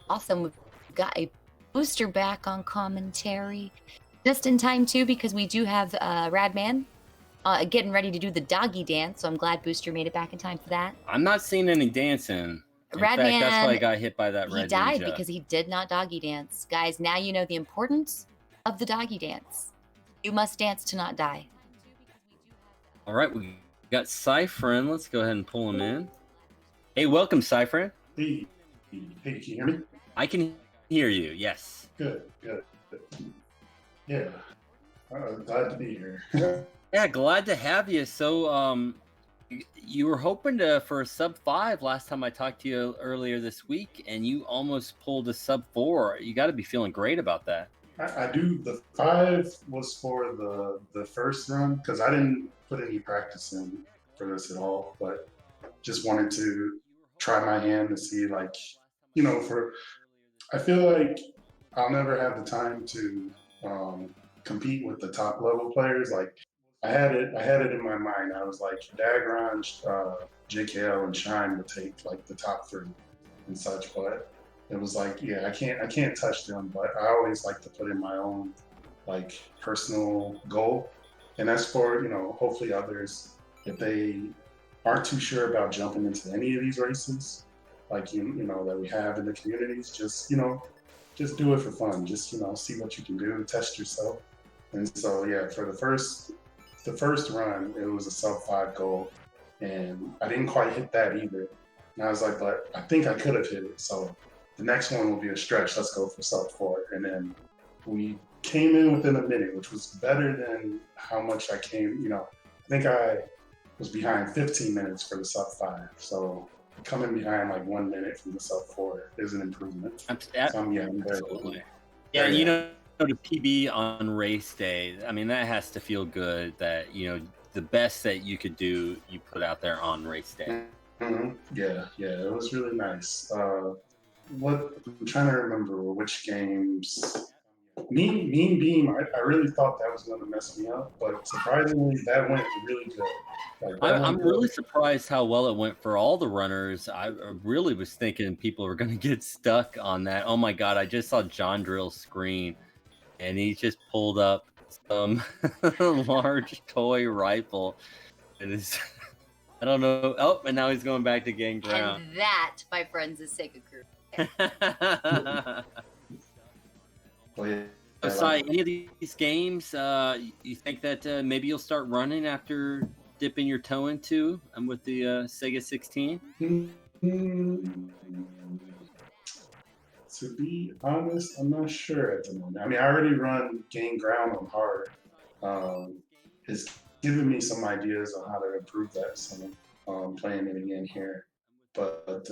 Awesome. We've got a Booster back on commentary. Just in time, too, because we do have Radman getting ready to do the doggy dance, so I'm glad Booster made it back in time for that. I'm not seeing any dancing. In fact, that's why I got hit by that red He died ninja. because he did not doggy dance. Guys, now you know the importance of the doggy dance. You must dance to not die. All right, we got Cypherin. Let's go ahead and pull him in. Hey, welcome, Cypherin. Hey, can you hear me? I can hear you, yes. Good. Yeah, glad to be here. Yeah, glad to have you. So, you were hoping for a sub 5 last time I talked to you earlier this week, and you almost pulled a sub 4. You got to be feeling great about that. I do. The 5 was for the first run because I didn't put any practice in for this at all, but just wanted to try my hand to see, like, I feel like I'll never have the time to compete with the top level players. Like, I had it in my mind. I was like, Dagron, JKL, and Shine would take like the top 3 and such, but it was like, yeah, I can't touch them. But I always like to put in my own like personal goal, and that's for hopefully others, if they aren't too sure about jumping into any of these races, like that we have in the communities, just do it for fun. Just see what you can do, test yourself. And so yeah, for the first run, it was a sub 5 goal, and I didn't quite hit that either. And I was like, but I think I could have hit it. So the next one will be a stretch. Let's go for sub 4. And then we came in within a minute, which was better than how much I came. I think I was behind 15 minutes for the sub 5. So coming behind like 1 minute from the sub 4 is an improvement. I'm Absolutely. Yeah, the PB on race day, I mean, that has to feel good that, the best that you could do, you put out there on race day. Mm-hmm. Yeah, it was really nice. I'm trying to remember which games. Mean Beam, I really thought that was going to mess me up, but surprisingly, that went really good. I'm really surprised how well it went for all the runners. I really was thinking people were going to get stuck on that. Oh my God, I just saw John Drill's screen, and he just pulled up some large toy rifle. It is, I don't know. Oh, and now he's going back to gang ground. And that, my friends, is Sega Crew. Aside any of these games, you think that maybe you'll start running after dipping your toe into with the Sega16? To be honest, I'm not sure at the moment. I mean, I already run Gain Ground on hard. It's given me some ideas on how to improve that, so I'm playing it again here. but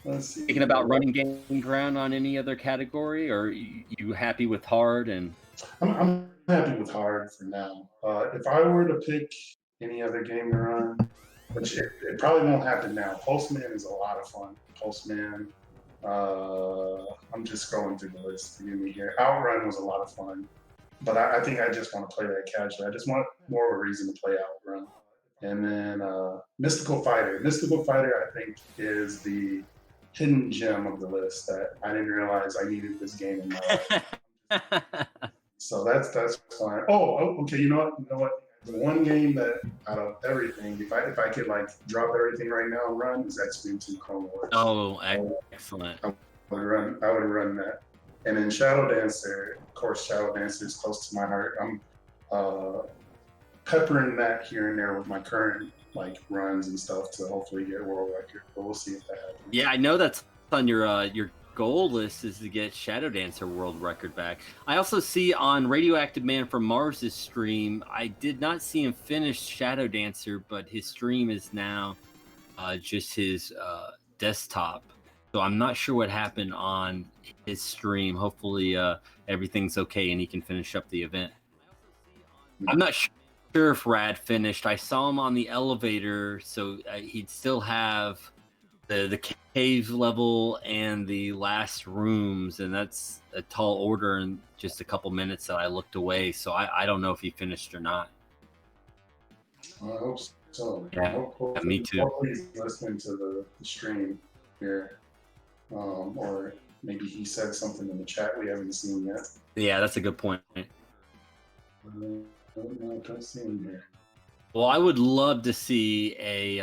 let's see. Thinking about running game ground on any other category, or you happy with hard? And I'm happy with hard for now. If I were to pick any other game to run, which it probably won't happen now. Pulseman is a lot of fun. Pulseman. I'm just scrolling through the list. Forgive me here. OutRun was a lot of fun, but I think I just want to play that casually. I just want more of a reason to play OutRun. And then Mystical Fighter. Mystical Fighter, I think, is the hidden gem of the list that I didn't realize I needed this game in my life. So that's fine. Oh, okay. You know what? The one game that out of everything, if I could like drop everything right now and run, is X-Men 2 Clone Wars. Oh, excellent. I would run that. And then Shadow Dancer, of course, Shadow Dancer is close to my heart. I'm peppering that here and there with my current like runs and stuff to hopefully get a world record. But we'll see if that happens. Yeah, I know that's on your goal list is to get Shadow Dancer world record back. I also see on Radioactive Man from Mars' stream, I did not see him finish Shadow Dancer, but his stream is now just his desktop. So I'm not sure what happened on his stream. Hopefully everything's okay and he can finish up the event. I'm not sure if Rad finished. I saw him on the elevator, so he'd still have the cave level and the last rooms, and that's a tall order in just a couple minutes that I looked away. So I don't know if he finished or not. I hope so. Yeah, me too. Hopefully he's listening to the stream here. Or maybe he said something in the chat we haven't seen yet. Yeah, that's a good point. No, I don't see him here. Well, I would love to see a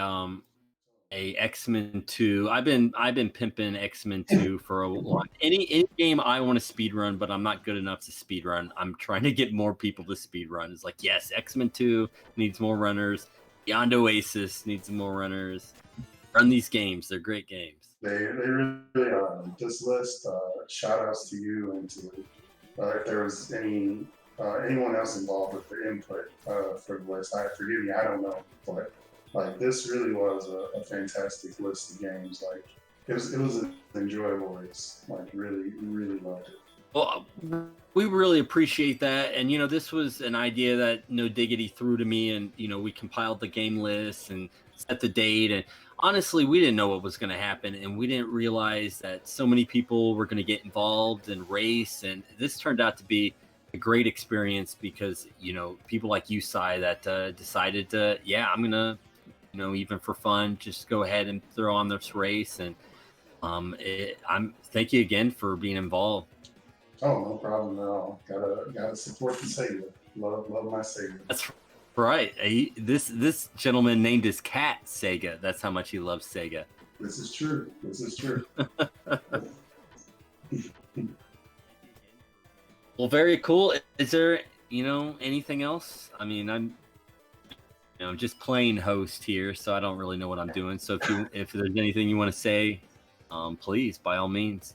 X-Men 2. I've been pimping X-Men 2 for a while. Any game I want to speed run, but I'm not good enough to speed run. I'm trying to get more people to speed run. It's like, yes, X-Men 2 needs more runners. Beyond Oasis needs more runners. Run these games. They're great games. They really are. This list, shout outs to you and to if there was anyone else involved with the input for the list. Forgive me, I don't know, but like this really was a fantastic list of games. Like it was an enjoyable race. Like really loved it. Well, we really appreciate that, and this was an idea that No Diggity threw to me, and we compiled the game list and set the date, and honestly, we didn't know what was going to happen, and we didn't realize that so many people were going to get involved and race, and this turned out to be a great experience because people like you, Sai, that decided to I'm gonna even for fun just go ahead and throw on this race, and I'm thank you again for being involved. Oh, no problem at all. Gotta support the Sega. Love my Sega. That's right. This gentleman named his cat Sega. That's how much he loves Sega. This is true. Well, very cool. Is there anything else? I mean, I'm just playing host here, so I don't really know what I'm doing. So if there's anything you want to say, please, by all means.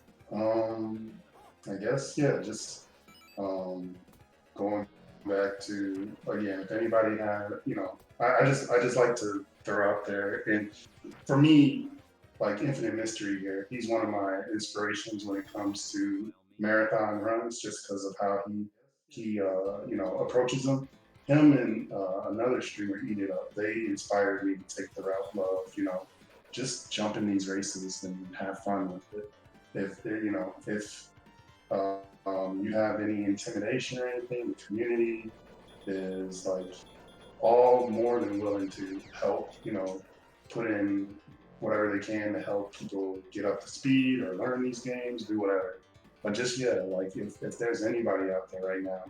I guess just going back to again, if anybody had I just like to throw out there, and for me, like Infinite Mystery here, he's one of my inspirations when it comes to marathon runs, just because of how he approaches them. Him and another streamer, Eat It Up, they inspired me to take the route of just jump in these races and have fun with it. If you have any intimidation or anything, the community is like all more than willing to help, put in whatever they can to help people get up to speed or learn these games, do whatever. But just, like if there's anybody out there right now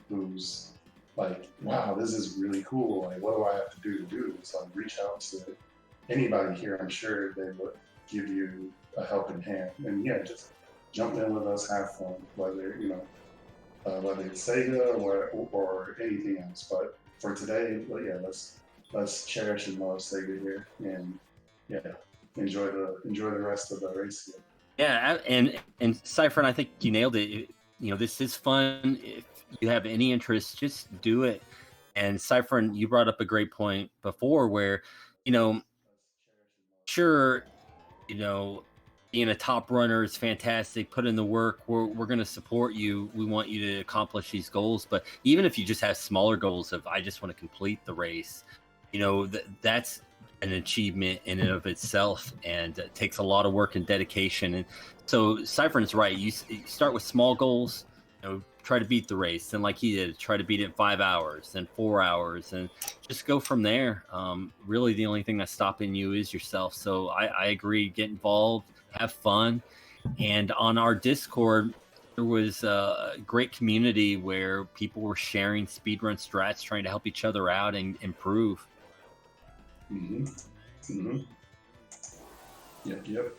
who's like, wow, this is really cool, like what do I have to do this? Like reach out to anybody here. I'm sure they would give you a helping hand. And just jump in with us, have fun, whether it's Sega or anything else. But for today, let's cherish and love Sega here, and enjoy the rest of the race here. Yeah, and Cypherin, I think you nailed it. This is fun. If you have any interest, just do it. And Cypherin, you brought up a great point before where, sure, you know, being a top runner is fantastic. Put in the work. We're going to support you. We want you to accomplish these goals. But even if you just have smaller goals of, I just want to complete the race, you know, that's an achievement in and of itself, and it takes a lot of work and dedication. And so Cypherin's right. You start with small goals, you know, try to beat the race, and like he did, try to beat it in 5 hours, then 4 hours, and just go from there. Really, the only thing that's stopping you is yourself. So I agree. Get involved, have fun, and on our Discord, there was a great community where people were sharing speedrun strats, trying to help each other out and improve. Yep.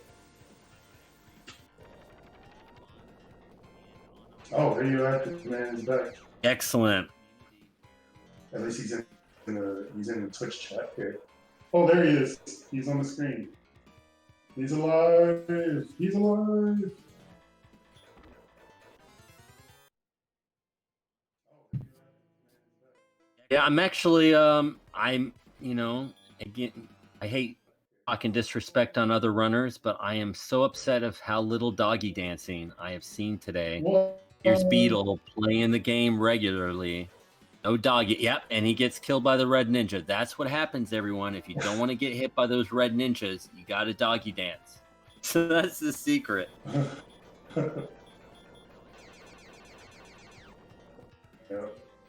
Oh, radioactive man is back. Excellent. At least he's in the Twitch chat here. Oh, there he is. He's on the screen. He's alive. He's alive. Yeah, I'm actually you know, again, I hate talking disrespect on other runners, but I am so upset of how little doggy dancing I have seen today. Here's Beetle playing the game regularly. No doggy. Yep, and he gets killed by the red ninja. That's what happens, everyone. If you don't want to get hit by those red ninjas, you got to doggy dance. So that's the secret. Yep.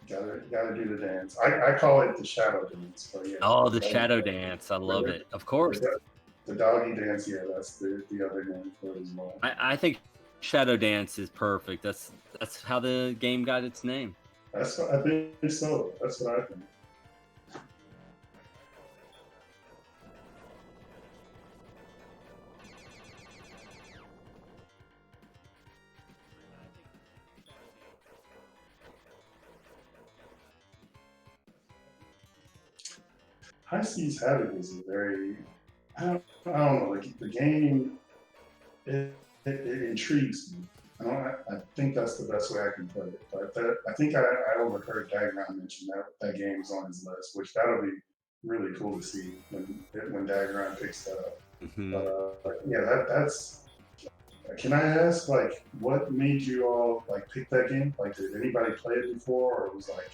Gotta do the dance. I call it the shadow dance. But yeah, Oh, the shadow dance. I love it. Of course. The doggy dance, yeah, that's the other name for it as well. I think shadow dance is perfect. That's how the game got its name. I think so. That's what I think. High Seas Havoc is a very, I don't know, like the game, it intrigues me. I think that's the best way I can put it. But I think I overheard Dagron mention that game's on his list, which that'll be really cool to see when Dagron picks that up. But yeah, that's. Can I ask, like, what made you all like pick that game? Like, did anybody play it before, or it was like,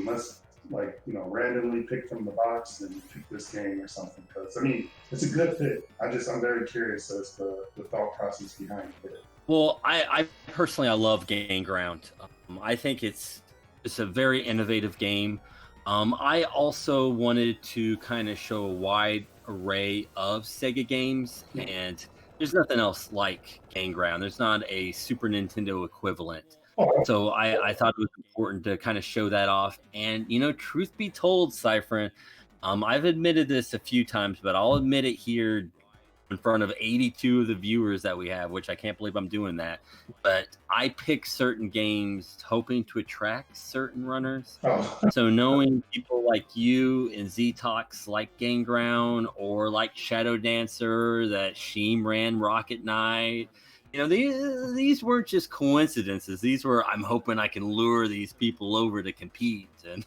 let's like, you know, randomly pick from the box and pick this game or something? Because I mean, it's a good fit. I'm very curious as to the thought process behind it. Well, I personally, I love Game Ground. I think it's a very innovative game. I also wanted to kind of show a wide array of Sega games, and there's nothing else like Game Ground. There's not a Super Nintendo equivalent. So I thought it was important to kind of show that off. And, you know, truth be told, Cypherin, I've admitted this a few times, but I'll admit it here in front of 82 of the viewers that we have, which I can't believe I'm doing that. But I pick certain games hoping to attract certain runners. So knowing people like you and Z-Tox like Game Ground, or like Shadow Dancer that Sheem ran Rocket Knight, you know, these weren't just coincidences. These were, I'm hoping I can lure these people over to compete. And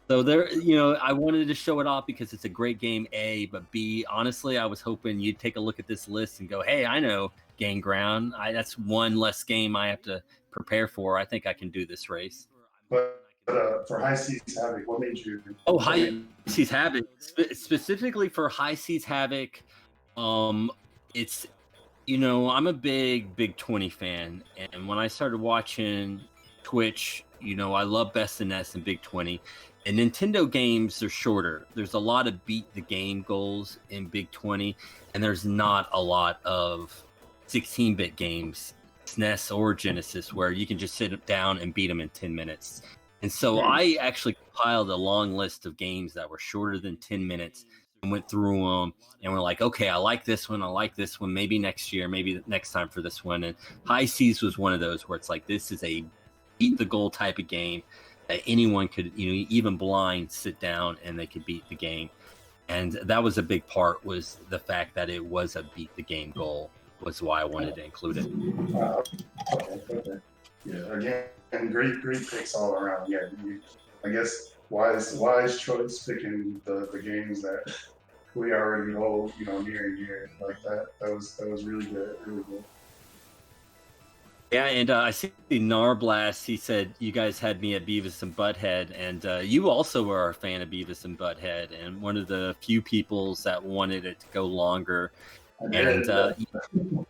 so there, you know, I wanted to show it off because it's a great game, A, but B, honestly, I was hoping you'd take a look at this list and go, hey, I know Game Ground. That's one less game I have to prepare for. I think I can do this race. But for High Seas Havoc, what made you? Oh, High Seas Havoc. Specifically for High Seas Havoc, it's, you know, I'm a big 20 fan. And when I started watching Twitch, you know, I love Best in S and Big 20. And Nintendo games are shorter. There's a lot of beat the game goals in Big 20, and there's not a lot of 16-bit games, SNES or Genesis, where you can just sit down and beat them in 10 minutes. And so I actually compiled a long list of games that were shorter than 10 minutes and went through them, and we're like, okay, I like this one, maybe next year, maybe next time for this one. And High Seas was one of those where it's like, this is a beat the goal type of game that anyone could, you know, even blind, sit down and they could beat the game. And that was a big part, was the fact that it was a beat the game goal, was why I wanted to include it. Okay. Yeah, again, great picks all around. Yeah, I guess wise choice picking the games that we already hold, near and dear like that. That was really good, really good. Yeah, and I see Narblast. He said you guys had me at Beavis and Butthead, and you also were a fan of Beavis and Butthead, and one of the few peoples that wanted it to go longer. And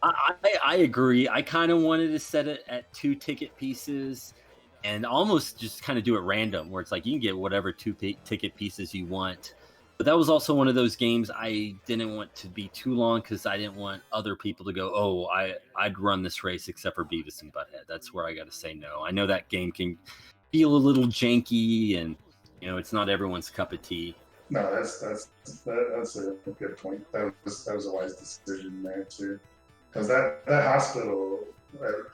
I agree. I kind of wanted to set it at 2 ticket pieces, and almost just kind of do it random, where it's like you can get whatever 2 ticket pieces you want. But that was also one of those games I didn't want to be too long because I didn't want other people to go, oh, I'd run this race except for Beavis and Butthead. That's where I got to say no. I know that game can feel a little janky, and it's not everyone's cup of tea. No, that's a good point. That was a wise decision there too, because that hospital,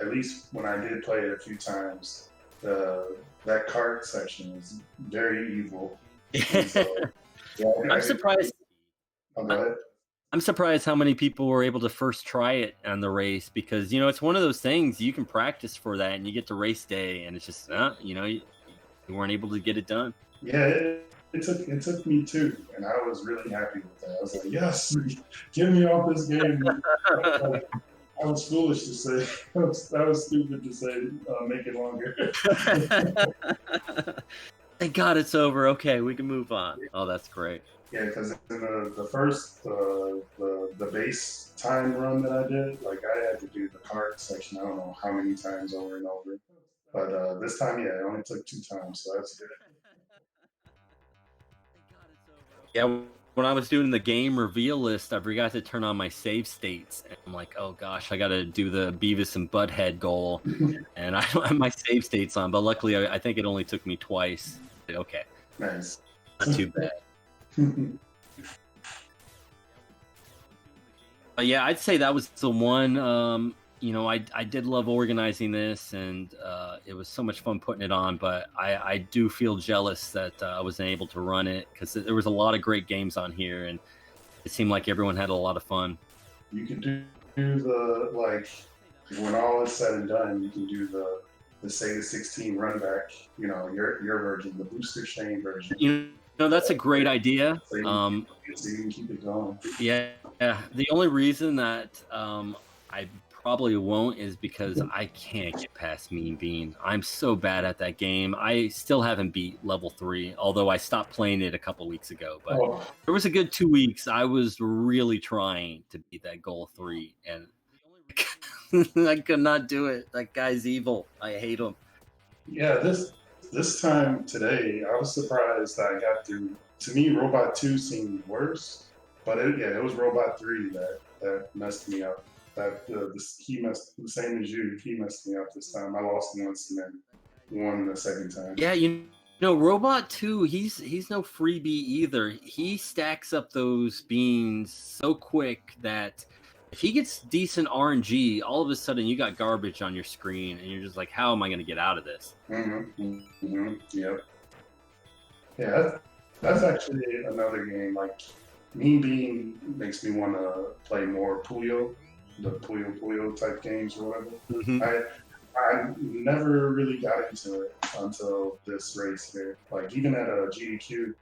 at least when I did play it a few times, that cart section is very evil. So, I'm surprised. I'm surprised how many people were able to first try it on the race, because it's one of those things you can practice for that, and you get to race day, and it's just you weren't able to get it done. Yeah, it took me too, and I was really happy with that. I was like, yes, get me off this game. I was foolish to say. That was stupid to say. Make it longer. Thank God it's over. Okay, we can move on. Oh, that's great. Yeah, because in the first the base time run that I did, like I had to do the cart section. I don't know how many times over and over, but this time, yeah, it only took 2 times, so that's good. Yeah, when I was doing the game reveal list, I forgot to turn on my save states, and I'm like, oh gosh, I got to do the Beavis and Butthead goal, and I don't have my save states on. But luckily, I think it only took me twice. Okay, nice, not too bad. But yeah, I'd say that was the one. I did love organizing this, and it was so much fun putting it on. But I do feel jealous that I wasn't able to run it, because there was a lot of great games on here, and it seemed like everyone had a lot of fun. You can do the when all is said and done, you can do the Sega16 run back. Your version, the Booster Shane version. That's a great idea. So you can keep it going. Yeah. The only reason that I probably won't is because I can't get past Mean Bean. I'm so bad at that game. I still haven't beat level 3, although I stopped playing it a couple weeks ago. But there was a good 2 weeks. I was really trying to beat that goal 3, and I could not do it. That guy's evil. I hate him. Yeah, this time today, I was surprised that I got through. To me, Robot 2 seemed worse, but it was Robot 3 that messed me up. He messed the same as you. He messed me up this time. I lost once and then won the second time. Yeah, Robot 2, he's no freebie either. He stacks up those beans so quick that if he gets decent RNG, all of a sudden you got garbage on your screen, and you're just like, how am I going to get out of this? Yep. Yeah, that's actually another game. Like, Mean Bean makes me want to play more Puyo, the Puyo type games or whatever. Mm-hmm. I never really got into it until this race here. Like, even at a GDQ,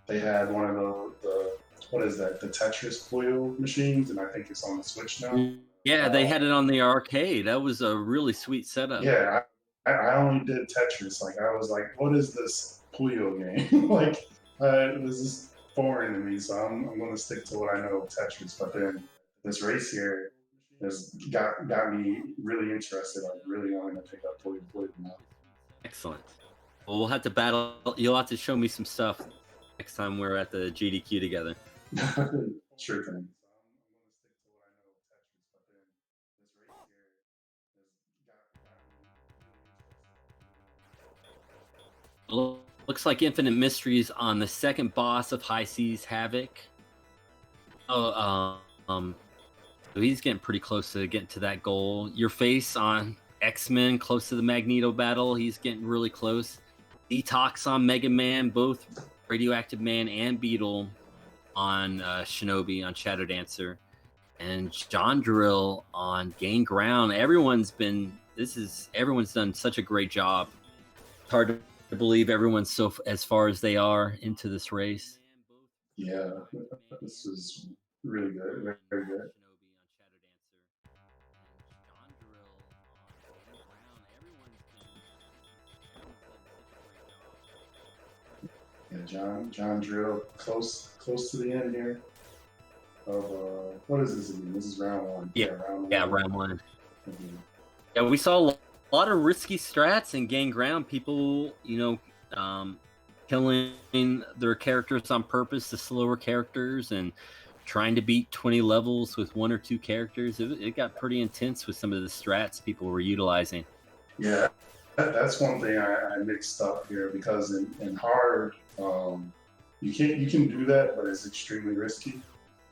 they had one of the what is that? The Tetris Puyo machines, and I think it's on the Switch now. Yeah, they had it on the arcade. That was a really sweet setup. Yeah, I only did Tetris. Like, I was like, what is this Puyo game? Like, this is foreign to me, so I'm going to stick to what I know of Tetris. But then this race here has got me really interested. Like, really wanting to pick up Puyo now. Excellent. Well, we'll have to battle. You'll have to show me some stuff next time we're at the GDQ together. Sure thing. Looks like Infinite Mysteries on the second boss of High Seas Havoc. So he's getting pretty close to getting to that goal. YourFace on X-Men, close to the Magneto battle. He's getting really close. Detox on Mega Man, both Radioactive Man and Beetle on Shinobi on Shadow Dancer, and John Drill on Gain Ground. Everyone's done such a great job. It's hard to believe everyone's so as far as they are into this race. Yeah, this is really good, very, very good. Yeah, John Drill close to the end here. Of what is this again? This is round one. Yeah, round one. Mhm. Yeah, we saw a lot of risky strats and gain ground. People, killing their characters on purpose, the slower characters, and trying to beat 20 levels with 1 or 2 characters. It got pretty intense with some of the strats people were utilizing. Yeah, that's one thing I mixed up here because in hard, you can do that, but it's extremely risky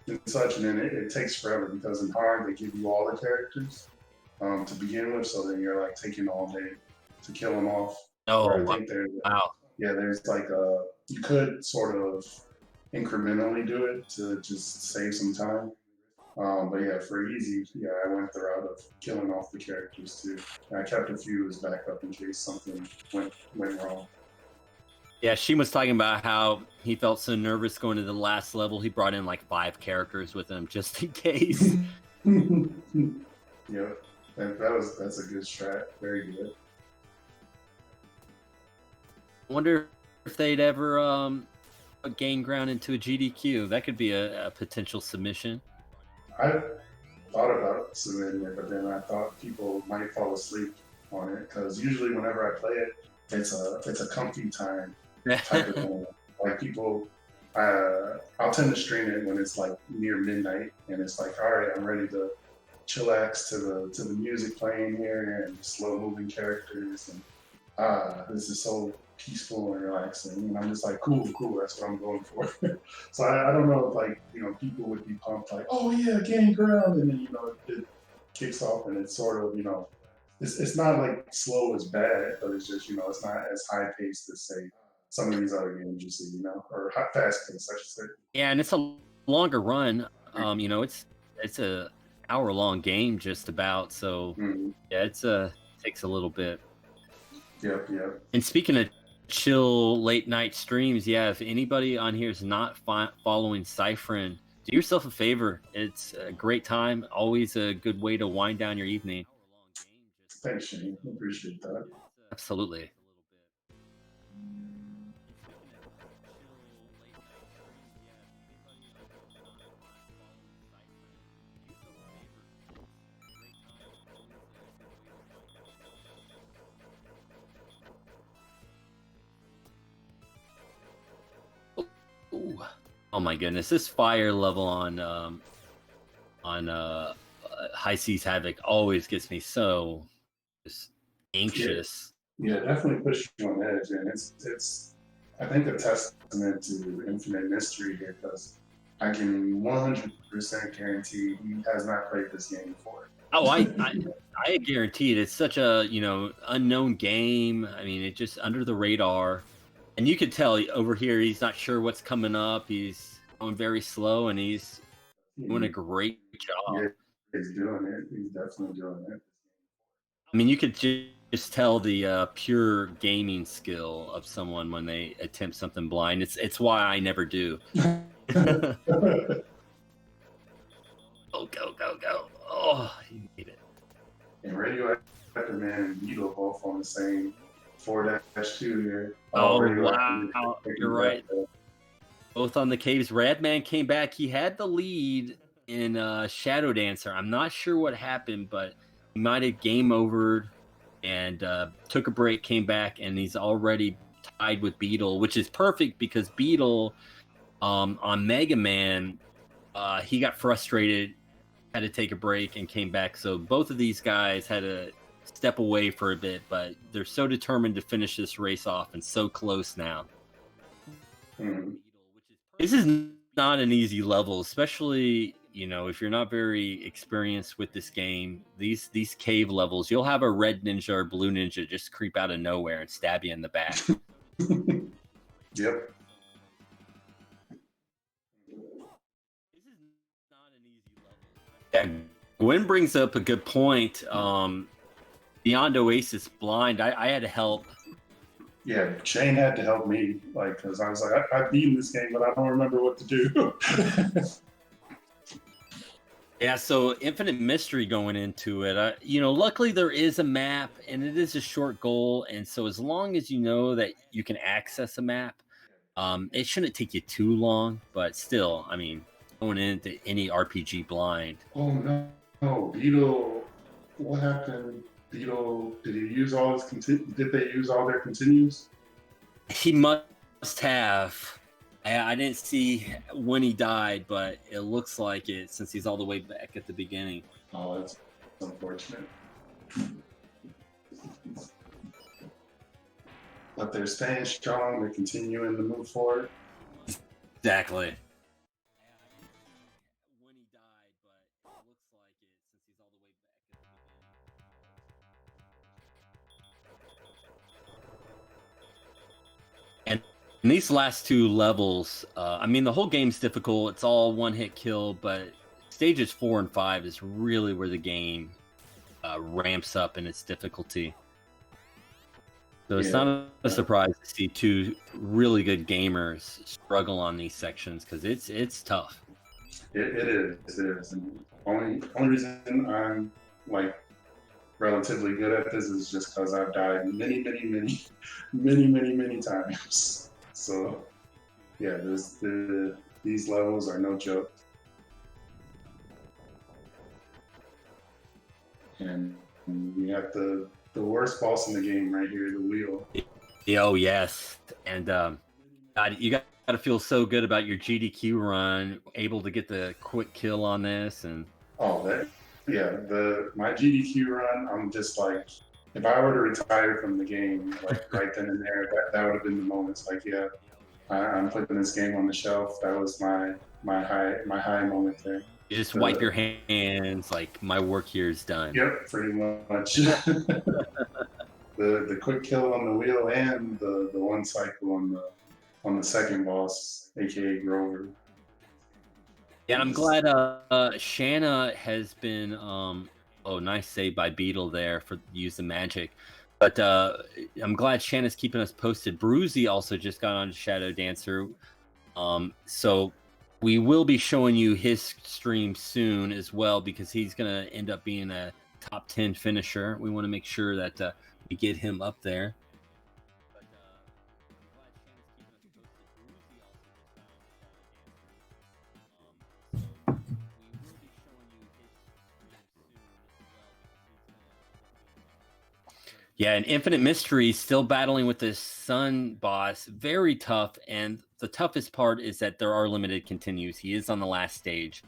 and such, and then it takes forever because in hard they give you all the characters to begin with, so then you're like taking all day to kill them off. Oh, I think wow. Yeah, there's like you could sort of incrementally do it to just save some time. But yeah, for easy, I went the route of killing off the characters too. And I kept a few as backup in case something went wrong. Yeah, Sheen was talking about how he felt so nervous going to the last level. He brought in like 5 characters with him just in case. Yeah, that's a good strat. Very good. I wonder if they'd ever gain ground into a GDQ. That could be a potential submission. I thought about submitting it, but then I thought people might fall asleep on it because usually whenever I play it, it's a comfy time type of thing. Like people, I'll tend to stream it when it's like near midnight, and it's like, all right, I'm ready to chillax to the music playing here and slow moving characters, and this is so peaceful and relaxing. And I'm just like, cool, that's what I'm going for. So I don't know if like, people would be pumped like, oh yeah, gain ground, and then it kicks off and it's sort of, it's not like slow as bad, but it's just, it's not as high paced as say some of these other games you see, or fast paced, I should say. Yeah, and it's a longer run. It's a hour-long game just about. So yeah, it's takes a little bit. Yep. And speaking of chill late night streams, yeah, if anybody on here is not following Cypherin, do yourself a favor. It's a great time. Always a good way to wind down your evening. Thanks, Shane. Appreciate that. Absolutely. Ooh. Oh my goodness, this fire level on High Seas Havoc always gets me so just anxious. Yeah, definitely push you on edge, and it's I think a testament to Infinite Mystery here because I can 100% guarantee he has not played this game before. Oh, I guarantee it. It's such a unknown game. I mean, it just under the radar. And you could tell over here he's not sure what's coming up. He's going very slow, and he's doing a great job. Yeah, he's doing it. He's definitely doing it. I mean, you could just tell the pure gaming skill of someone when they attempt something blind. It's why I never do. Go. Oh, you need it. And Radioactive Man and Beetle both on the same 4-2 here. Oh, wow. You're right. Both on the caves. Radman came back. He had the lead in Shadow Dancer. I'm not sure what happened, but he might have game overed and took a break, came back, and he's already tied with Beetle, which is perfect because Beetle on Mega Man, he got frustrated, had to take a break, and came back. So both of these guys had to step away for a bit, but they're so determined to finish this race off and so close now. This is not an easy level, especially if you're not very experienced with this game. These cave levels, you'll have a red ninja or blue ninja just creep out of nowhere and stab you in the back. Yep. Yeah, Gwen brings up a good point. Beyond Oasis Blind, I had to help Yeah, Shane had to help me, like, because I was like, I've beaten this game, but I don't remember what to do. Yeah, so infinite mystery going into it. You know, luckily there is a map and it is a short goal, and so as long as you know that you can access a map, it shouldn't take you too long. But still, I mean, going into any RPG blind. Oh no, Beetle! What happened? Beetle, did he use all his did they use all their continues? He must have. I didn't see when he died, but it looks like it since he's all the way back at the beginning. Oh, that's unfortunate. But they're staying strong. They're continuing to move forward. Exactly. And in these last two levels, I mean, the whole game's difficult. It's all one-hit kill, but stages 4 and 5 is really where the game ramps up in its difficulty. So it's not a surprise to see two really good gamers struggle on these sections because it's tough. It is. And only reason I'm like relatively good at this is just because I've died many times. So yeah, these levels are no joke. And we have the worst boss in the game right here, the wheel. Oh yes, and God, you got to feel so good about your GDQ run, able to get the quick kill on this, and my GDQ run. I'm just like, if I were to retire from the game, like right then and there, that would have been the moment. It's like, yeah, I'm putting this game on the shelf. That was my high moment there. You just wipe your hands, like my work here is done. Yep, pretty much. the quick kill on the wheel and the one cycle on the second boss, aka Grover. Yeah, and I'm glad Shanna has been nice save by Beetle there for use the magic. But I'm glad Shanna's keeping us posted. Bruzzi also just got on Shadow Dancer. So we will be showing you his stream soon as well because he's going to end up being a top 10 finisher. We want to make sure that we get him up there. Yeah, and Infinite Mystery still battling with this Sun boss. Very tough, and the toughest part is that there are limited continues. He is on the last stage.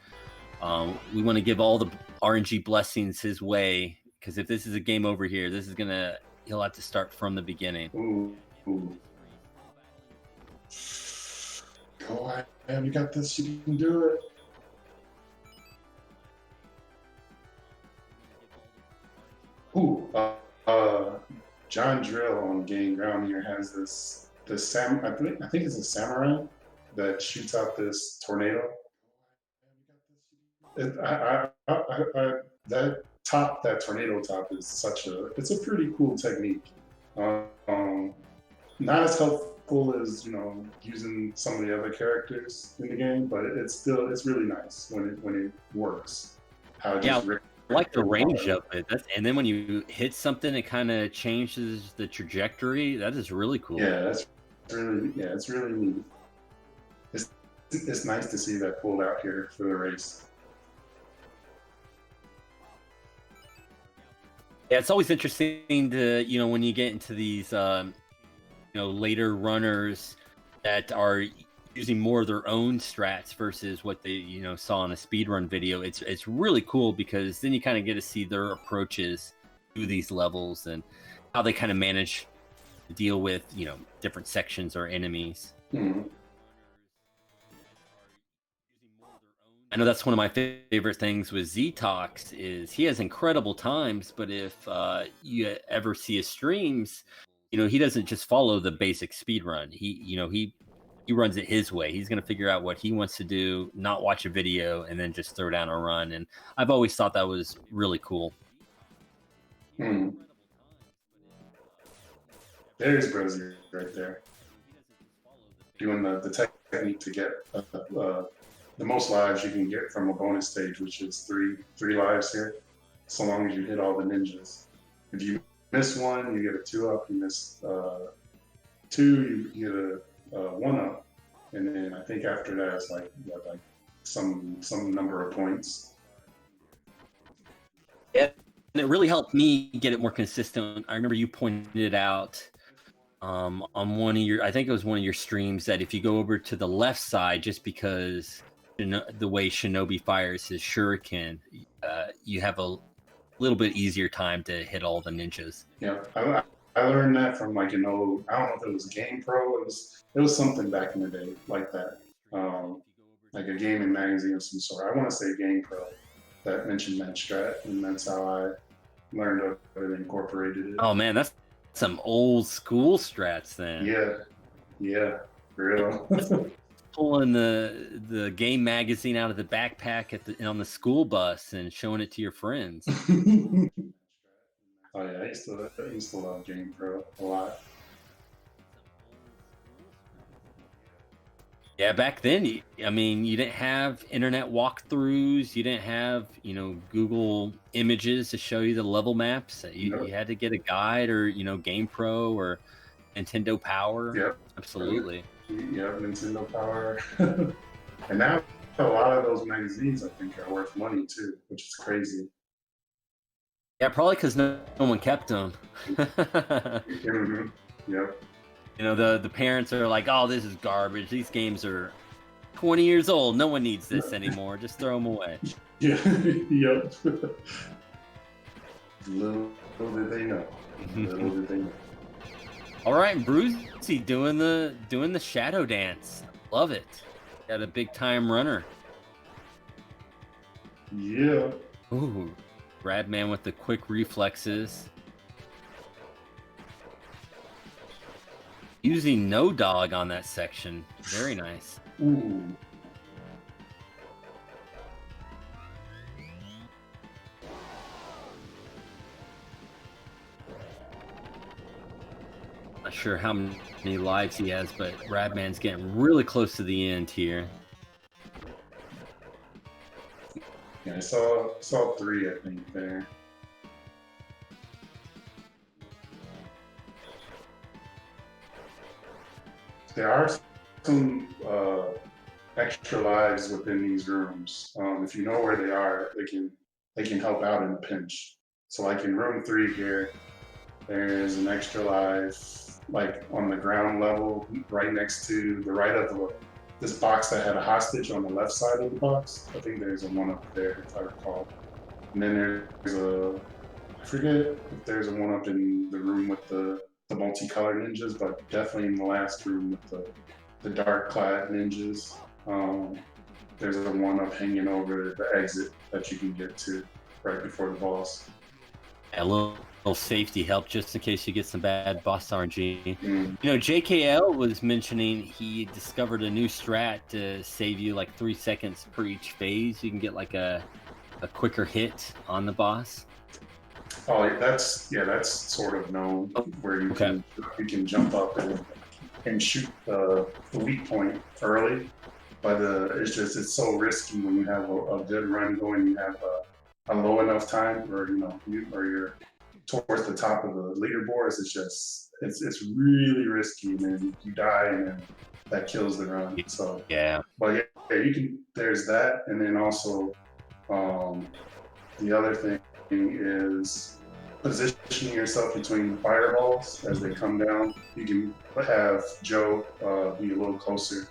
We want to give all the RNG blessings his way, because if this is a game over here, he'll have to start from the beginning. Ooh. Go ahead, you got this, you can do it. Ooh, John Drill on Gain Ground here has I think it's a samurai that shoots out this tornado. That tornado top is it's a pretty cool technique. Not as helpful as using some of the other characters in the game, but it's really nice when it works. I like the range of it. And then when you hit something, it kind of changes the trajectory. That is really cool. Yeah, it's really neat. It's nice to see that pulled out here for the race. Yeah, it's always interesting to when you get into these later runners that are using more of their own strats versus what they saw in a speedrun video. It's really cool because then you kind of get to see their approaches to these levels and how they kind of manage to deal with different sections or enemies. Mm-hmm. I know that's one of my favorite things with Ztox is he has incredible times, but if you ever see his streams, he doesn't just follow the basic speedrun. He runs it his way. He's going to figure out what he wants to do, not watch a video, and then just throw down a run. And I've always thought that was really cool. Hmm. There's Bruzzi right there. Doing the technique to get the most lives you can get from a bonus stage, which is three lives here, so long as you hit all the ninjas. If you miss one, you get a 2-up. You miss 2, you get a 1-up, and then I think after that it's like you have like some number of points. Yeah, and it really helped me get it more consistent. I remember you pointed it out on one of your, I think it was one of your streams, that if you go over to the left side, just because the way Shinobi fires his shuriken, you have a little bit easier time to hit all the ninjas. Yeah, I learned that from like an old, I don't know if it was Game Pro, it was something back in the day like that, like a gaming magazine of some sort. I want to say Game Pro that mentioned that strat, and that's how I learned of it and incorporated it. Oh man, that's some old school strats then. Yeah, real. Pulling the game magazine out of the backpack on the school bus and showing it to your friends. Oh yeah, I used to love Game Pro a lot. Yeah, back then, you didn't have internet walkthroughs. You didn't have, Google Images to show you the level maps. You had to get a guide or, Game Pro or Nintendo Power. Yep. Absolutely. Yeah, Nintendo Power. And now a lot of those magazines, I think, are worth money too, which is crazy. Yeah, probably because no one kept them. Mm-hmm. Yep. The parents are like, oh, this is garbage. These games are 20 years old. No one needs this anymore. Just throw them away. Yeah, yep. Little did they know. Little did they know. All right, Bruzzi doing the shadow dance. Love it. Got a big time runner. Yeah. Ooh, Radman with the quick reflexes. Using no dog on that section. Very nice. Ooh. Not sure how many lives he has, but Radman's getting really close to the end here. Yeah, I saw 3, I think, there. There are some extra lives within these rooms. If you know where they are, they can help out in a pinch. So like in room 3 here, there's an extra life like on the ground level, right next to the right of this box that had a hostage on the left side of the box. I think there's a 1-up there, if I recall. And then there's I forget if there's a 1-up in the room with the multicolored ninjas, but definitely in the last room with the dark clad ninjas. There's a 1-up hanging over the exit that you can get to right before the boss. A little safety help just in case you get some bad boss RNG. JKL was mentioning he discovered a new strat to save you like 3 seconds per each phase. You can get like a quicker hit on the boss. Oh, that's sort of known, where you can jump up and shoot the weak point early, but it's so risky when you have a good run going. You have a low enough time, or you're towards the top of the leaderboards. It's really risky, and then you die, and then that kills the run. So yeah, but yeah, you can. There's that, and then also the other thing is positioning yourself between the fireballs as they come down. You can have Joe be a little closer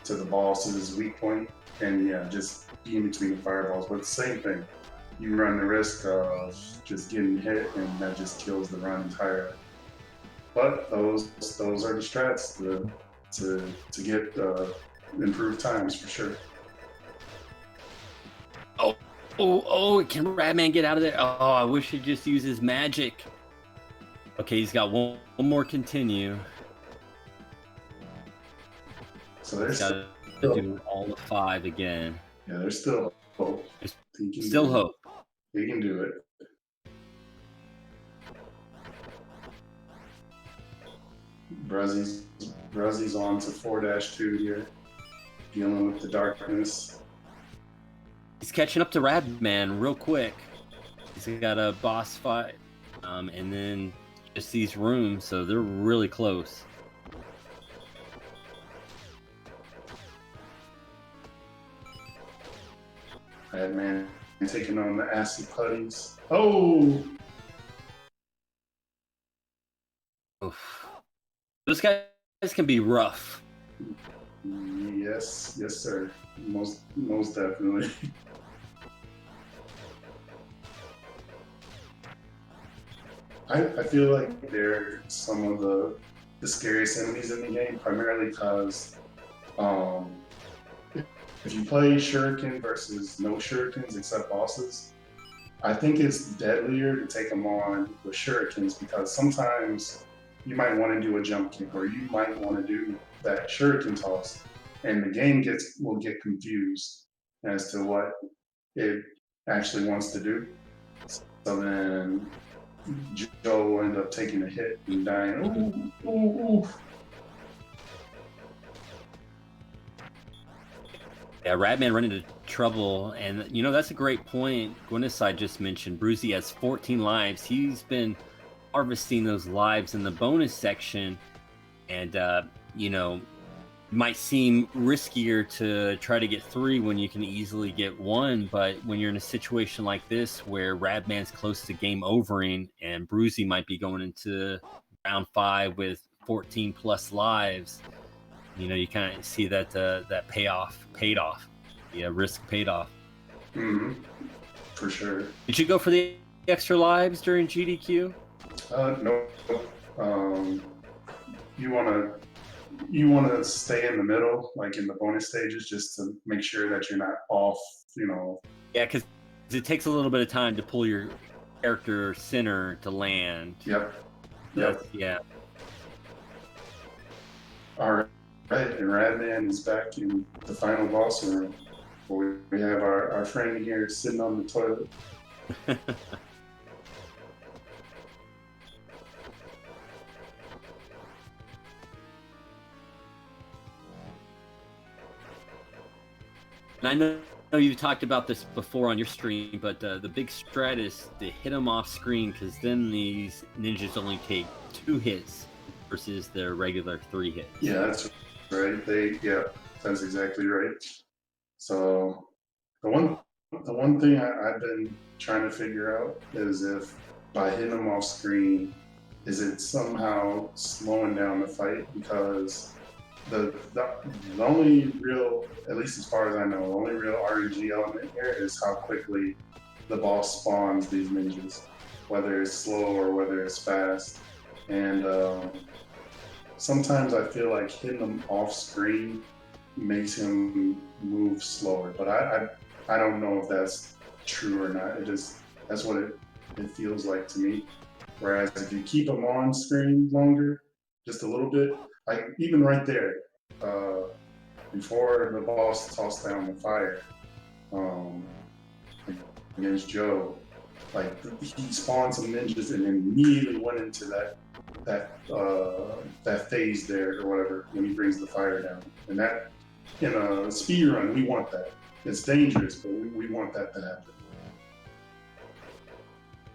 to the balls, to his weak point, and yeah, just be in between the fireballs. But the same thing, you run the risk of just getting hit, and that just kills the run entirely. But those are the strats to get improved times for sure. Oh, can Radman get out of there? Oh, I wish he'd just use his magic. Okay, he's got one more continue. So there's got to do all the 5 again. Yeah, there's still hope. There's still hope. He can do it. Bruzzi's on to 4-2 here, dealing with the darkness. He's catching up to Radman real quick. He's got a boss fight, and then just these rooms, so they're really close. Radman taking on the acid putties. Oh! Oof. Those guys can be rough. Yes, sir. Most definitely. I feel like they're some of the scariest enemies in the game, primarily because if you play Shuriken versus no Shurikens except bosses, I think it's deadlier to take them on with Shurikens because sometimes you might want to do a jump kick or you might want to do that Shuriken toss, and the game will get confused as to what it actually wants to do. So then Joe will end up taking a hit and dying. Ooh, ooh, ooh. Yeah, Radman run into trouble, and that's a great point. Gwenaside just mentioned Bruzzi has 14 lives. He's been harvesting those lives in the bonus section, and might seem riskier to try to get 3 when you can easily get 1, but when you're in a situation like this where Radman's close to game overing and Bruzzi might be going into round 5 with 14 plus lives, you kind of see that that paid off. Yeah, risk paid off. Mm-hmm. For sure. Did you go for the extra lives during GDQ? No. You want to stay in the middle, like in the bonus stages, just to make sure that you're not off, Yeah, because it takes a little bit of time to pull your character center to land. Yep. Yeah. All right, and Radman is back in the final boss room. We have our friend here sitting on the toilet. And I know you've talked about this before on your stream, but the big strat is to hit them off screen, because then these ninjas only take 2 hits versus their regular 3 hits. Yeah, that's right. That's exactly right. So the one thing I've been trying to figure out is if by hitting them off screen, is it somehow slowing down the fight? Because the only real, at least as far as I know, the only real RNG element here is how quickly the boss spawns these ninjas, whether it's slow or whether it's fast. And sometimes I feel like hitting them off screen makes him move slower, but I don't know if that's true or not. That's what it feels like to me. Whereas if you keep them on screen longer, just a little bit, like even right there, before the boss tossed down the fire against Joe, like he spawned some ninjas and then immediately went into that phase there or whatever when he brings the fire down. And that, in a speed run, we want that. It's dangerous, but we want that to happen.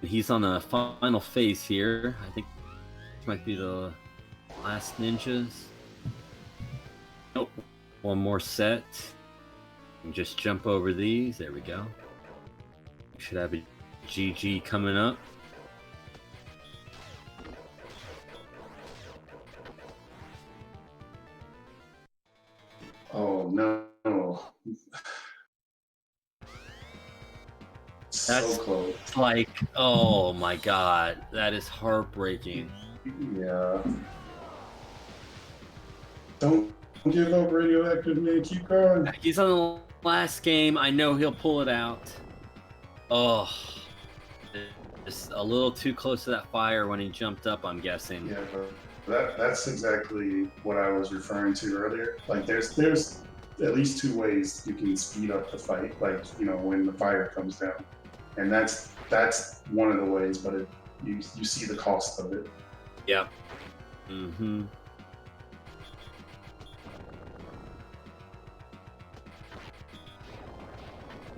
He's on the final phase here. I think this might be the last ninjas. Nope. One more set. And just jump over these. There we go. Should have a GG coming up. Oh no. That's so close. Like, oh my god, that is heartbreaking. Yeah. Don't give up, Radioactive Man. Keep going. He's on the last game. I know he'll pull it out. Oh, just a little too close to that fire when he jumped up, I'm guessing. Yeah, but that's exactly what I was referring to earlier. Like, there's at least 2 ways you can speed up the fight. Like, when the fire comes down, and that's one of the ways. But you see the cost of it. Yep.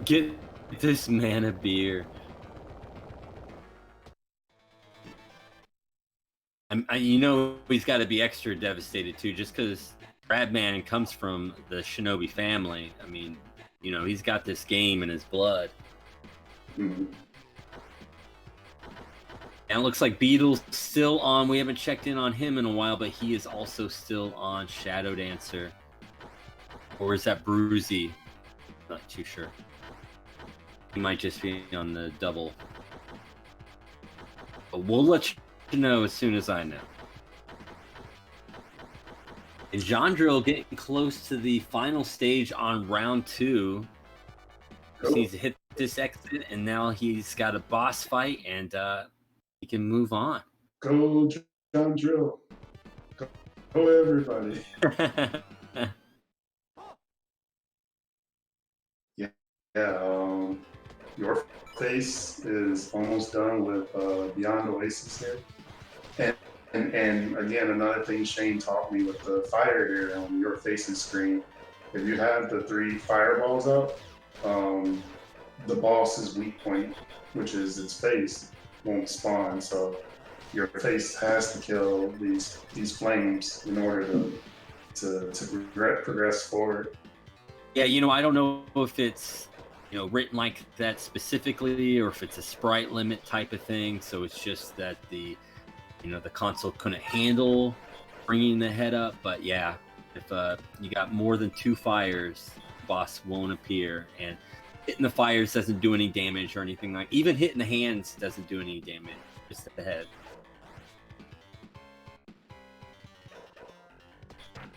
Get this man a beer. You know he's got to be extra devastated too, just because Radman comes from the Shinobi family. I mean, you know, he's got this game in his blood. Mm-hmm. And it looks like Beetle's still on. We haven't checked in on him in a while, but he is also still on Shadow Dancer. Or is that Bruzzi? Not too sure. He might just be on the double. But we'll let you know as soon as I know. And Jandril getting close to the final stage on round 2. He needs to hit this exit, and now he's got a boss fight, and he can move on. Go, Jandril. Go, everybody. Your face is almost done with Beyond Oasis here. And again, another thing Shane taught me with the fire here on Your Face's screen, if you have the 3 fireballs up, the boss's weak point, which is its face, won't spawn. So your face has to kill these flames in order to progress forward. Yeah, you know, I don't know if it's, you know, written like that specifically, or if it's a sprite limit type of thing. So it's just that the console couldn't handle bringing the head up. But yeah, if you got more than 2 fires, the boss won't appear. And hitting the fires doesn't do any damage or anything like. Even hitting the hands doesn't do any damage. Just the head.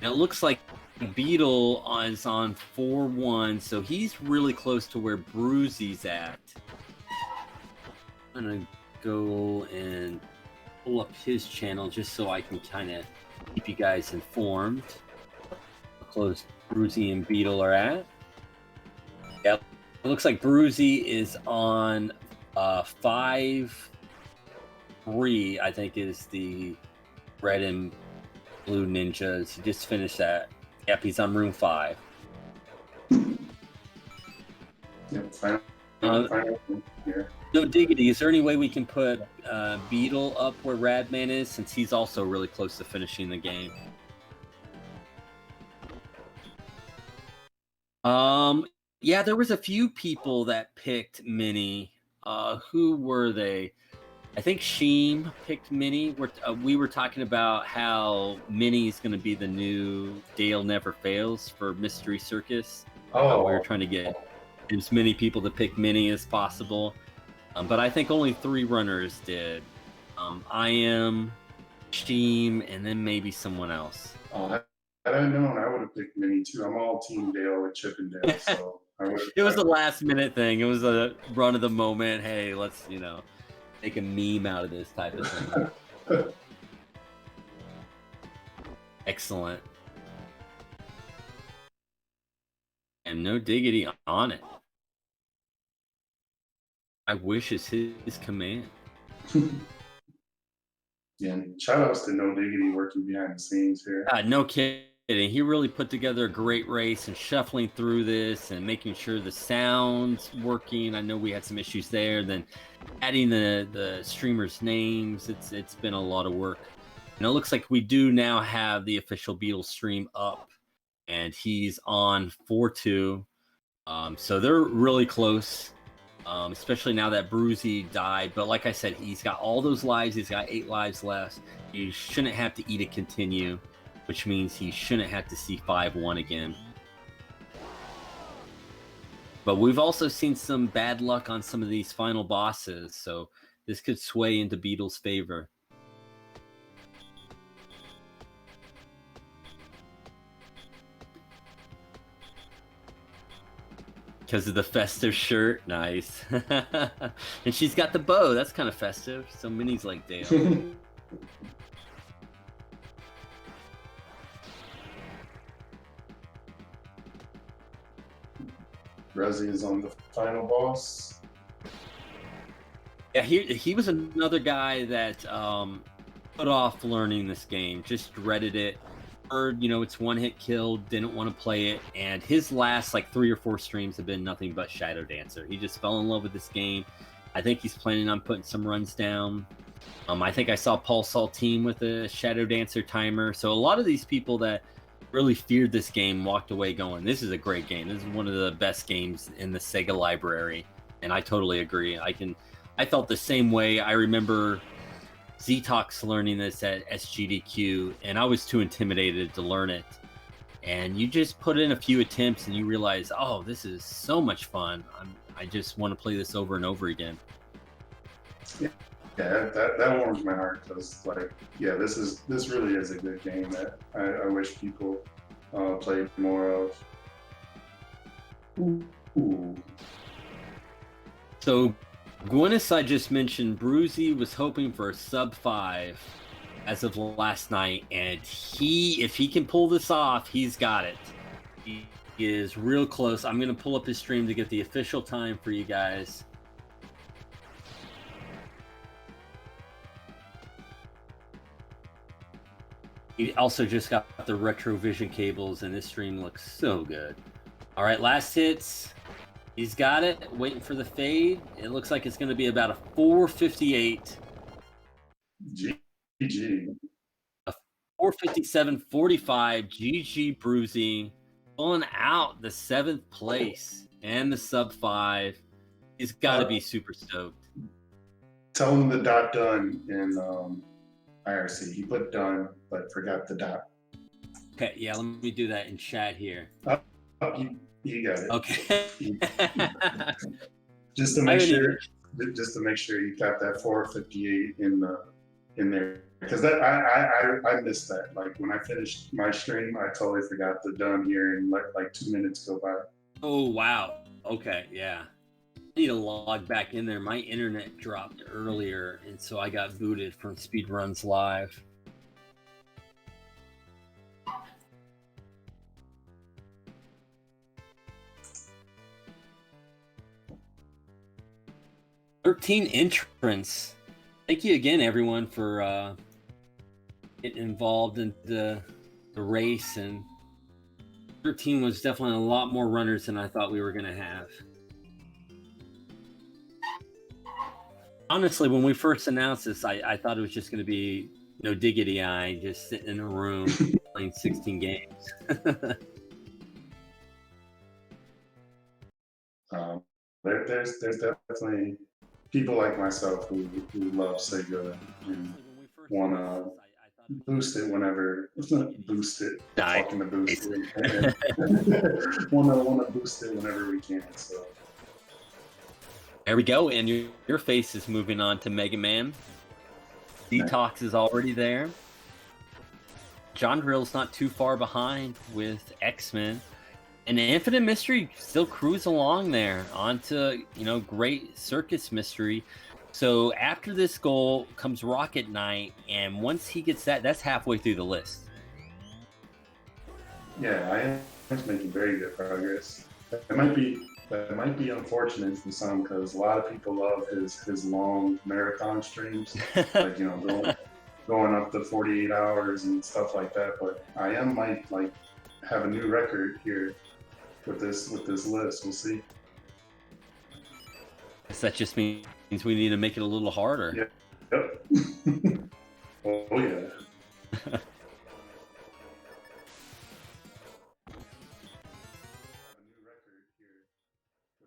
Now it looks like Beetle is on 4-1, so he's really close to where Bruzzi's at. I'm gonna go and pull up his channel just so I can kind of keep you guys informed how close Bruzzi and Beetle are at. Yep, it looks like Bruzzi is on 5-3, I think is the red and blue ninjas. He just finished that. Yep, he's on room 5. Yep, final here. No diggity. Is there any way we can put Beetle up where Radman is, since he's also really close to finishing the game? Yeah, there was a few people that picked Mini. Who were they? I think Sheem picked Mini. We were talking about how Mini is going to be the new Dale Never Fails for Mystery Circus. We were trying to get as many people to pick Mini as possible. But I think only 3 runners did. I am, Sheem, and then maybe someone else. Had I known, I would have picked Mini too. I'm all Team Dale with Chippendale, so It was a last minute thing. It was a run of the moment. Hey, let's, make a meme out of this type of thing. Excellent. And no diggity on it. I wish is his command. Yeah, shout outs to No Diggity working behind the scenes here. No kidding. He really put together a great race and shuffling through this and making sure the sound's working. I know we had some issues there. Then adding the streamers' names. It's been a lot of work. And it looks like we do now have the official Beatles stream up, and he's on 4-2. So they're really close. Especially now that Bruzzi died. But like I said, he's got all those lives. He's got 8 lives left. He shouldn't have to eat a continue, which means he shouldn't have to see 5-1 again. But we've also seen some bad luck on some of these final bosses, so this could sway into Beetle's favor. Because of the festive shirt. Nice. And she's got the bow. That's kind of festive. So Minnie's like Dale. Bruzzi is on the final boss. Yeah, he was another guy that put off learning this game. Just dreaded it. heard, it's one hit kill, didn't want to play it, and his last like 3 or 4 streams have been nothing but Shadow Dancer. He just fell in love with this game. I think he's planning on putting some runs down. I think I saw PaulSaltine with a Shadow Dancer timer. So a lot of these people that really feared this game walked away going, this is a great game. This is one of the best games in the Sega library. And I totally agree. I felt the same way. I remember Ztox learning this at SGDQ, and I was too intimidated to learn it. And you just put in a few attempts and you realize, oh, this is so much fun. I just want to play this over and over again. Yeah, that warms my heart because, like, yeah, this really is a good game that I wish people played more of. Ooh. So, Gwyneth, I just mentioned, Bruzzi was hoping for a sub 5 as of last night, and if he can pull this off, he's got it. He is real close. I'm going to pull up his stream to get the official time for you guys. He also just got the retrovision cables, and this stream looks so good. All right, last hits. He's got it. Waiting for the fade. It looks like it's going to be about a 458. GG. A 457.45. GG Bruzzi. Pulling out the 7th place and the sub 5. He's got to be super stoked. Tell him the dot done in IRC. He put done, but forgot the dot. Okay, yeah, let me do that in chat here. You got it. Okay. just to make sure you got that 458 in there, because that I missed that. Like when I finished my stream, I totally forgot the done here, and like 2 minutes go by. Oh wow. Okay, yeah. I need to log back in there. My internet dropped earlier, and so I got booted from Speedruns Live. "13 entrants." Thank you again, everyone, for getting involved in the race. And 13 was definitely a lot more runners than I thought we were going to have. Honestly, when we first announced this, I thought it was just going to be no diggity eye, just sitting in a room playing 16 games. There's definitely people like myself who love Sega and want to boost it whenever boost it. Talking to boost it. want to boost it whenever we can. So. There we go, and your face is moving on to Mega Man. Detox is already there. John Grill's not too far behind with X-Men. And Infinite Mystery still cruise along there onto, great Circus Mystery. So after this goal comes Rocket Knight, and once he gets that's halfway through the list. Yeah, I am making very good progress. That might be unfortunate for some because a lot of people love his long marathon streams, like going up to 48 hours and stuff like that. But I might have a new record here with this list. We'll see. Guess that just means we need to make it a little harder. Yep. Oh yeah.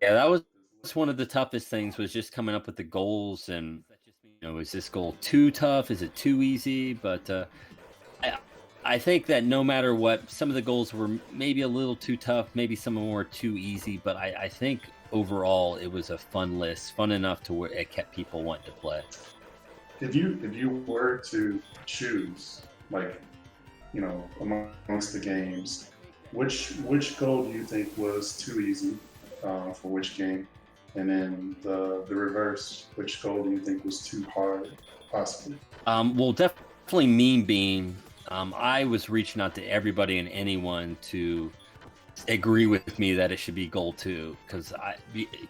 Yeah, that was one of the toughest things, was just coming up with the goals. And is this goal too tough? Is it too easy? But I think that no matter what, some of the goals were maybe a little too tough, maybe some of them were too easy, but I think overall it was a fun list, fun enough to where it kept people wanting to play. If you were to choose, amongst the games, which goal do you think was too easy for which game? And then the reverse, which goal do you think was too hard, possibly? Well, definitely Mean Bean. I was reaching out to everybody and anyone to agree with me that it should be goal 2, because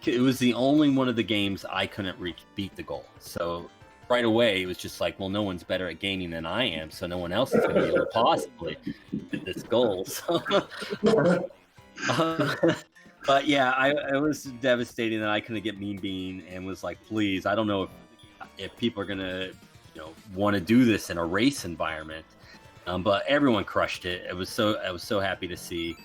it was the only one of the games I couldn't beat the goal. So right away, it was just like, well, no one's better at gaming than I am, so no one else is going to be able to possibly hit this goal. So, but yeah, it was devastating that I couldn't get Mean Bean, and was like, please, I don't know if people are going to, want to do this in a race environment. But everyone crushed it. I was so happy to see.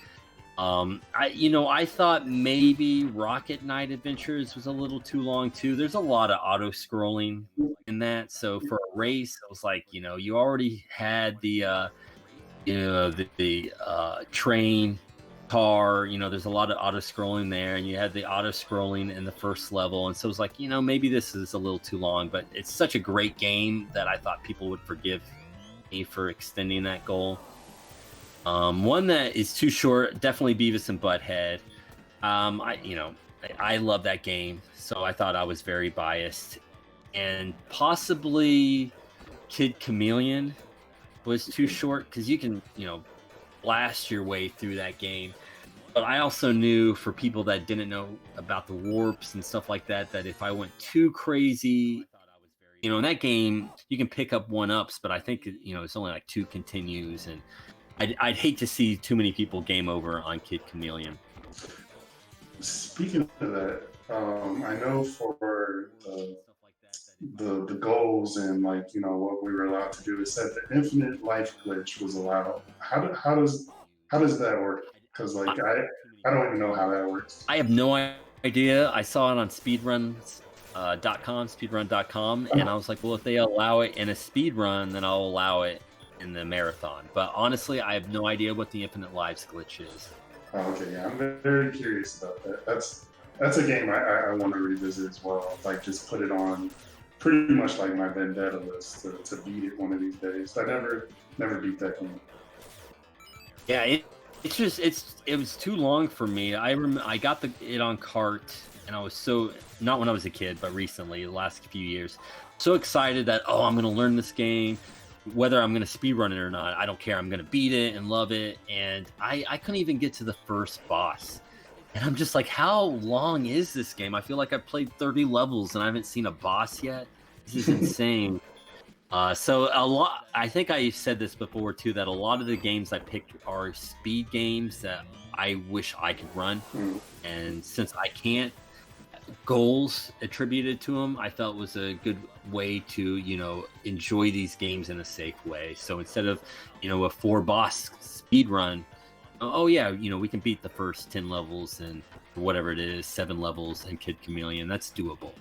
I thought maybe Rocket Knight Adventures was a little too long too. There's a lot of auto scrolling in that. So for a race, I was like, you already had the train, car. There's a lot of auto scrolling there, and you had the auto scrolling in the first level. And so it was like, maybe this is a little too long. But it's such a great game that I thought people would forgive me for extending that goal. One that is too short, definitely Beavis and Butthead. I love that game, so I thought I was very biased. And possibly Kid Chameleon was too short, because you can, blast your way through that game. But I also knew, for people that didn't know about the warps and stuff like that, that if I went too crazy, in that game, you can pick up 1-ups, but I think, it's only like 2 continues, and I'd hate to see too many people game over on Kid Chameleon. Speaking of that, I know for the goals and what we were allowed to do, it said the infinite life glitch was allowed. How does that work? Because I don't even know how that works. I have no idea. I saw it on speedrun.com, and I was like, well, if they allow it in a speed run, then I'll allow it in the marathon. But honestly, I have no idea what the infinite lives glitch is. Oh, okay, yeah, I'm very curious about that. That's a game I want to revisit as well. Just put it on pretty much like my vendetta list to beat it one of these days. I never beat that game. Yeah, it was too long for me. I got it on cart, and I was so, not when I was a kid, but recently, the last few years, so excited that, I'm going to learn this game. Whether I'm going to speedrun it or not, I don't care. I'm going to beat it and love it. And I couldn't even get to the first boss. And I'm just like, how long is this game? I feel like I've played 30 levels and I haven't seen a boss yet. This is insane. So I think I said this before too, that a lot of the games I picked are speed games that I wish I could run. And since I can't, goals attributed to them, I felt was a good way to enjoy these games in a safe way. So instead of a 4-boss speed run, we can beat the first 10 levels and whatever it is, 7 levels in Kid Chameleon. That's doable.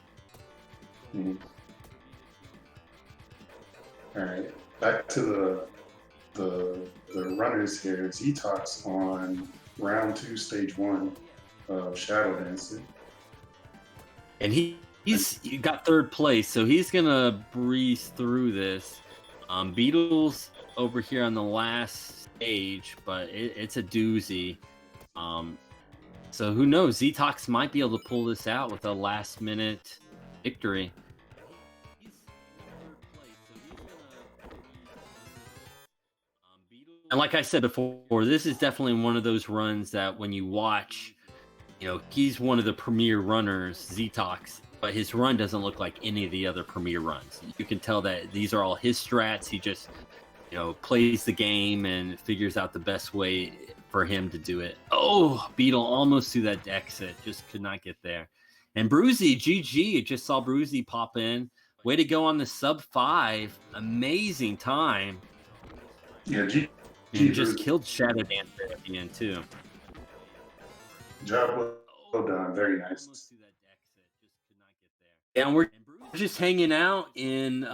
All right, back to the runners here. Z-Tox on round 2, stage 1 of Shadow Dancing. And he's got 3rd place, so he's gonna breeze through this. Beatles over here on the last stage, but it's a doozy. So who knows? Z-Tox might be able to pull this out with a last-minute victory. And like I said before, this is definitely one of those runs that when you watch, he's one of the premier runners, Z-Tox, but his run doesn't look like any of the other premier runs. You can tell that these are all his strats. He just, plays the game and figures out the best way for him to do it. Oh, Beetle almost through that exit, just could not get there. And Bruzzi, GG, just saw Bruzzi pop in. Way to go on the sub 5. Amazing time. Yeah, and just killed Shadow Dancer at the end too. Job well done, very nice. And we're just hanging out in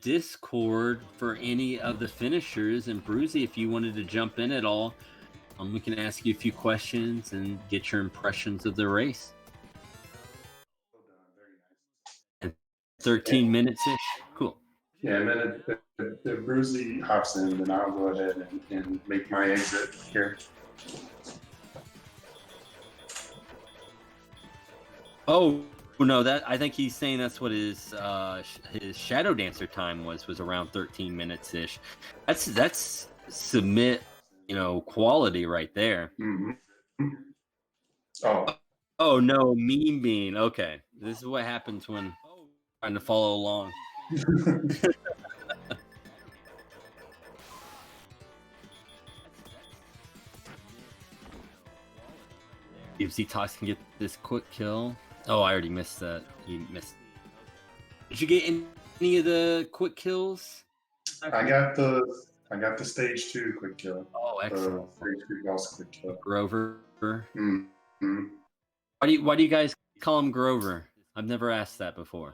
Discord for any of the finishers. And Bruzzi, if you wanted to jump in at all, we can ask you a few questions and get your impressions of the race. And 13 minutes-ish. Cool. Yeah, and then if Bruzzi hops in, then I'll go ahead and make my exit here. Oh no, that I think he's saying that's what his Shadow Dancer time was around 13 minutes ish. That's submit, quality right there. Mm-hmm. Oh no, Mean Bean. Okay, this is what happens when trying to follow along. If Z-Tox can get this quick kill. Oh, I already missed that. You missed. Did you get any of the quick kills? I got the stage 2 quick kill. Oh, excellent. Stage 2 boss quick kill. Grover. Mm-hmm. Why do you guys call him Grover? I've never asked that before.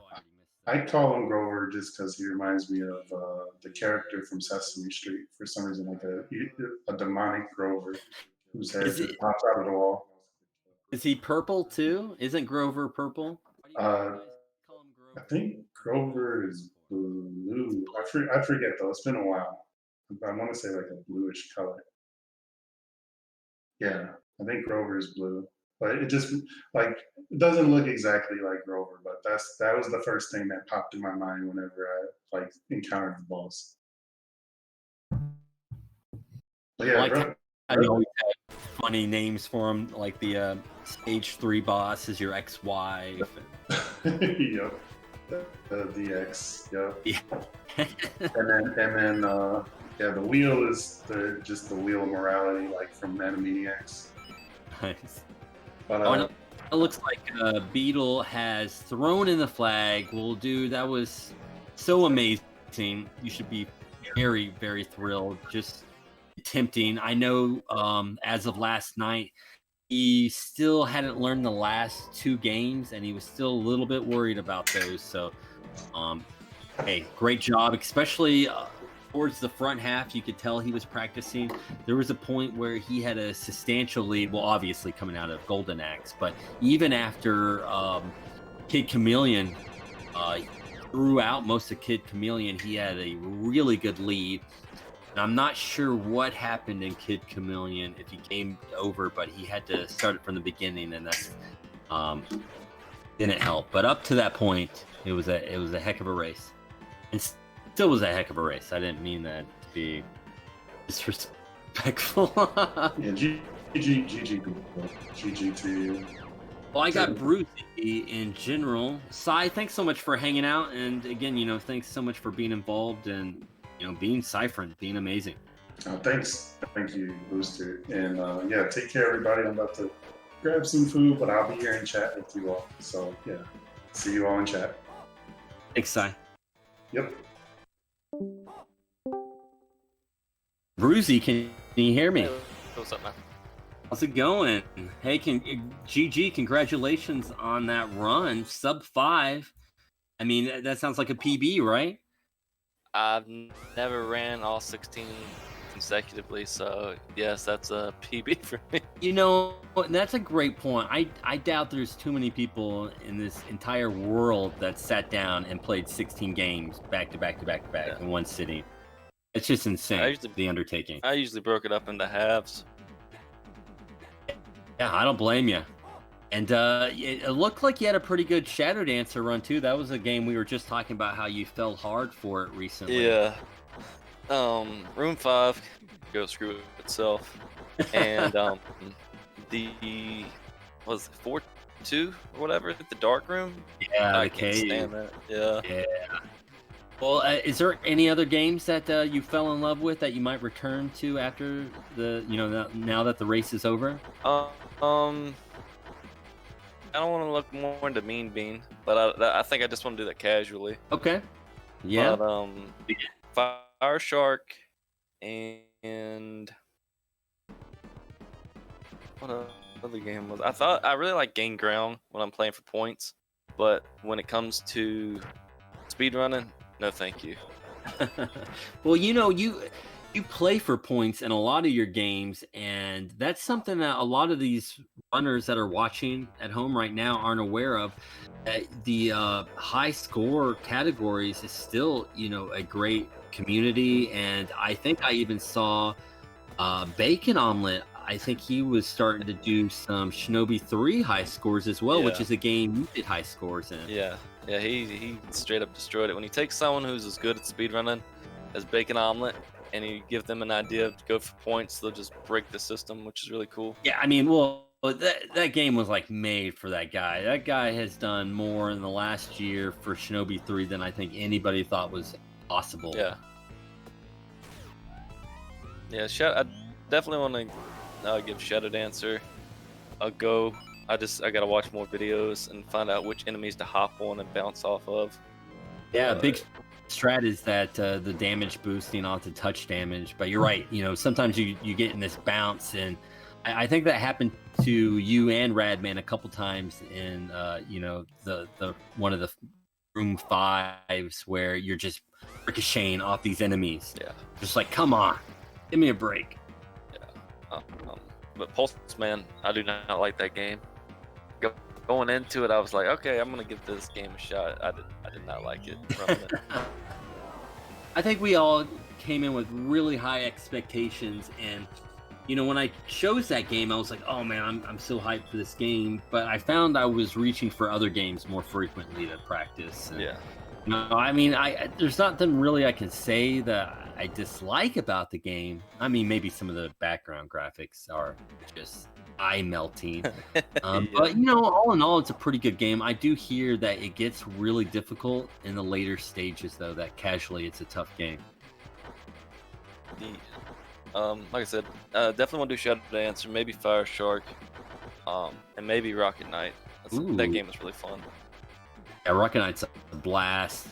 I call him Grover just because he reminds me of the character from Sesame Street. For some reason, like a demonic Grover whose head just pops out of the wall. Is he purple too? Isn't Grover purple? I think Grover is blue. I forget though. It's been a while. I want to say like a bluish color. Yeah, I think Grover is blue. But it just like it doesn't look exactly like Grover, but that was the first thing that popped in my mind whenever I like encountered the boss. But yeah, I always had funny names for him, like the stage 3 boss is your ex-wife. Yep. The DX. Yep. Yeah. and then the wheel is just the wheel of morality, like from Animaniacs. Nice. But, it looks like Beetle has thrown in the flag. Well, dude, that was so amazing. You should be very, very thrilled. Just tempting. I know as of last night, he still hadn't learned the last 2 games, and he was still a little bit worried about those. So, hey, great job, especially towards the front half. You could tell he was practicing. There was a point where he had a substantial lead, well, obviously coming out of Golden Axe, but even after Kid Chameleon threw out most of Kid Chameleon, he had a really good lead. And I'm not sure what happened in Kid Chameleon, if he came over, but he had to start it from the beginning, and that didn't help. But up to that point, it was a heck of a race, and still was a heck of a race. I didn't mean that to be disrespectful. Yeah, GG to you. Well, I got Bruzzi in general. Sai, thanks so much for hanging out, and again, thanks so much for being involved and being Cypherin, being amazing. Thanks. Thank you, Booster. And yeah, take care, everybody. I'm about to grab some food, but I'll be here in chat with you all. So yeah, see you all in chat. Thanks, Sai. Yep. Bruzzi, can you hear me? Hey, what's up, man? How's it going? Hey, GG, congratulations on that run, sub 5. I mean, that sounds like a PB, right? I've never ran all 16 consecutively, so yes, that's a PB for me. That's a great point. I doubt there's too many people in this entire world that sat down and played 16 games back to back in one sitting. It's just insane, the undertaking. I usually broke it up into halves. Yeah, I don't blame you. And it looked like you had a pretty good Shadow Dancer run too. That was a game we were just talking about how you fell hard for it recently. Yeah. Room 5, go screw itself. And the was it 4-2 or whatever, the dark room? Yeah, I the can't cave. stand that. Yeah. Well, is there any other games that you fell in love with that you might return to after now that the race is over? I don't want to look more into Mean Bean, but I think I just want to do that casually. Okay. Yeah. But, Fire Shark and what other game was? I really like Gain Ground when I'm playing for points, but when it comes to speedrunning, no thank you. Well, you play for points in a lot of your games, and that's something that a lot of these runners that are watching at home right now aren't aware of. The high score categories is still, a great community, and I think I even saw Bacon Omelet. I think he was starting to do some Shinobi 3 high scores as well, which is a game you did high scores in. Yeah, he straight up destroyed it. When you take someone who's as good at speedrunning as Bacon Omelet, and you give them an idea to go for points, they'll just break the system, which is really cool. Yeah, I mean, well, But that game was like made for that guy. That guy has done more in the last year for Shinobi 3 than I think anybody thought was possible. Yeah. Yeah, I definitely want to give Shadow Dancer a go. I gotta watch more videos and find out which enemies to hop on and bounce off of. Yeah, big strat is that the damage boosting off the touch damage. But you're right. Sometimes you get in this bounce, and I think that happened to you and Radman a couple times in the one of the room 5s where you're just ricocheting off these enemies. Yeah. Just like, come on, give me a break. Yeah. But Pulseman, I do not like that game. Going into it, I was like, okay, I'm gonna give this game a shot. I did not like it. I think we all came in with really high expectations, and when I chose that game, I was like, oh man, I'm so hyped for this game. But I found I was reaching for other games more frequently to practice. And, yeah. I mean, there's nothing really I can say that I dislike about the game. I mean, maybe some of the background graphics are just eye-melting. Yeah. But, all in all, it's a pretty good game. I do hear that it gets really difficult in the later stages, though, that casually it's a tough game. Like I said, definitely want to do Shadow Dancer, maybe Fire Shark, and maybe Rocket Knight. That game was really fun. Yeah, Rocket Knight's a blast.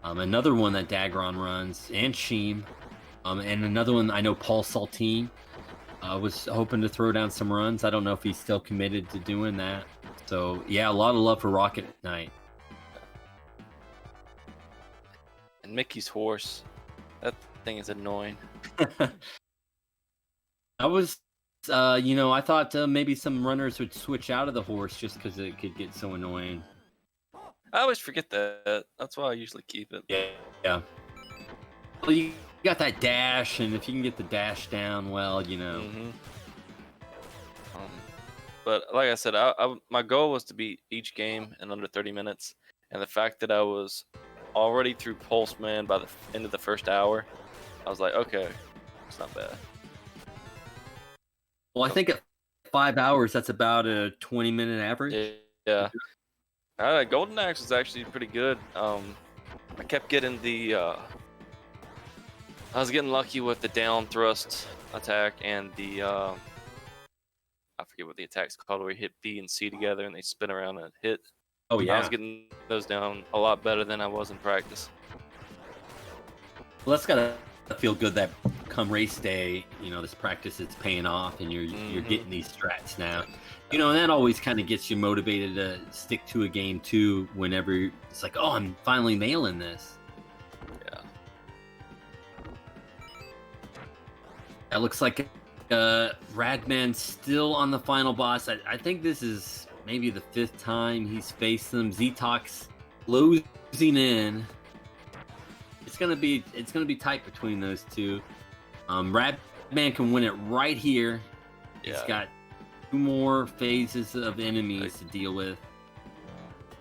Another one that Dagron runs, and Sheem. And another one I know PaulSaltine was hoping to throw down some runs. I don't know if he's still committed to doing that. So, yeah, a lot of love for Rocket Knight. And Mickey's horse. That thing is annoying. I was, I thought maybe some runners would switch out of the horse just because it could get so annoying. I always forget that. That's why I usually keep it. Yeah. Well, you got that dash, and if you can get the dash down, well, Mm-hmm. But like I said, my goal was to beat each game in under 30 minutes, and the fact that I was already through Pulseman by the end of the first hour, I was like, okay, it's not bad. Well, I think at 5 hours, that's about a 20-minute average. Yeah. Golden Axe was actually pretty good. I kept getting I was getting lucky with the down thrust attack and the I forget what the attack's called, where you hit B and C together and they spin around and hit. Oh yeah. I was getting those down a lot better than I was in practice. Well, that's gotta feel good that come race day, this practice is paying off and you're getting these strats now. And that always kind of gets you motivated to stick to a game too whenever it's like, oh, I'm finally nailing this. Yeah. That looks like Radman's still on the final boss. I think this is maybe the 5th time he's faced them. Zetox closing in. It's gonna be tight between those two. Radman can win it right here. He's got 2 more phases of enemies to deal with.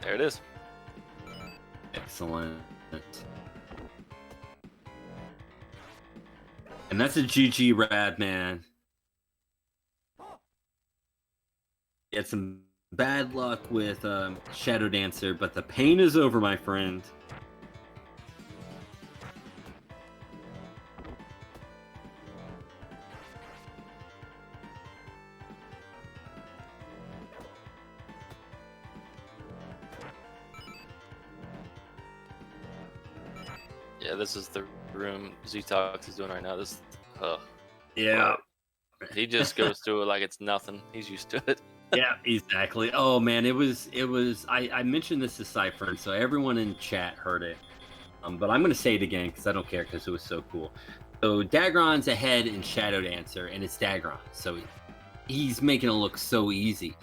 There it is. Excellent. And that's a GG, Radman. He had some bad luck with Shadow Dancer, but the pain is over, my friend. Yeah, this is the room Zetox is doing right now. Yeah. He just goes through it like it's nothing. He's used to it. Yeah, exactly. Oh man, it was. I mentioned this to Cypherin, so everyone in chat heard it. But I'm gonna say it again because I don't care because it was so cool. So Dagron's ahead in Shadow Dancer, and it's Dagron, so he's making it look so easy.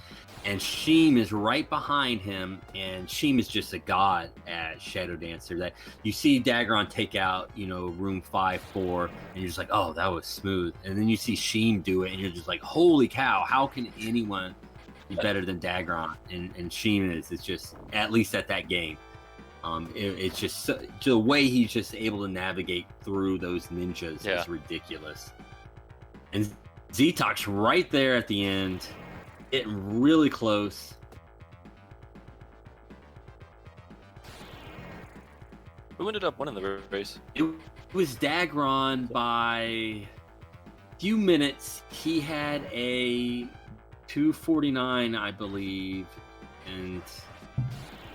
And Sheem is right behind him, and Sheem is just a god at Shadow Dancer. That you see Dagron take out, room 5-4, and you're just like, oh, that was smooth. And then you see Sheem do it, and you're just like, holy cow, how can anyone be better than Dagron? And Sheem is just, at least at that game, it's just the way he's just able to navigate through those ninjas is ridiculous. And Zetox right there at the end. Getting really close. Who ended up winning the race? It was Dagron by a few minutes. He had a 249, I believe, and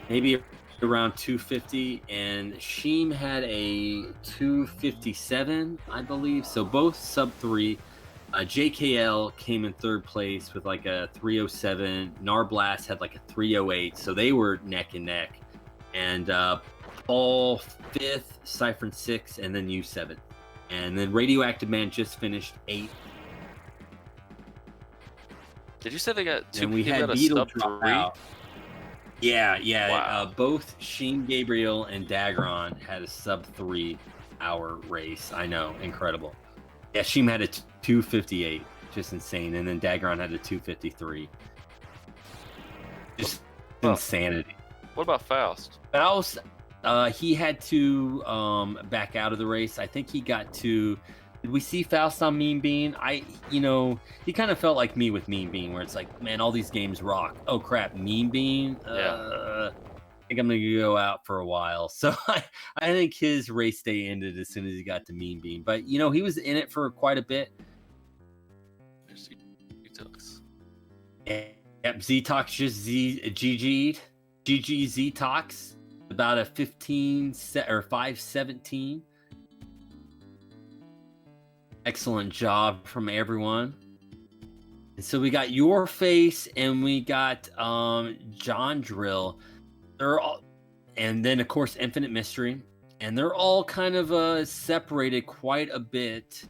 maybe around 250, and Sheem had a 257, I believe. So both sub 3. JKL came in third place with like a 307. Narblast had like a 308, so they were neck and neck. And Paul 5th, Cypherin 6th, and then you 7th. And then Radioactive Man just finished 8th. Did you say they got two? And we people had got a Beetle sub drop 3? out. Yeah. Wow. Both shimegabriel and Dagron had a sub 3 hour race. I know, incredible. Yeah, Sheem had a 258, just insane, and then Dagron had a 253. Just insanity. What about Faust? Faust, he had to back out of the race. I think he got to. Did we see Faust on Mean Bean? He kind of felt like me with Mean Bean, where it's like, man, all these games rock. Oh crap, Mean Bean. I think I'm gonna go out for a while. So I think his race day ended as soon as he got to Mean Bean. But he was in it for quite a bit. Yep, Z-Tox just GG'd. GG Z-Tox. About a 517. Excellent job from everyone. And so we got YourFace and we got John Drill. They're all, and then of course Infinite Mystery, and they're all kind of separated quite a bit.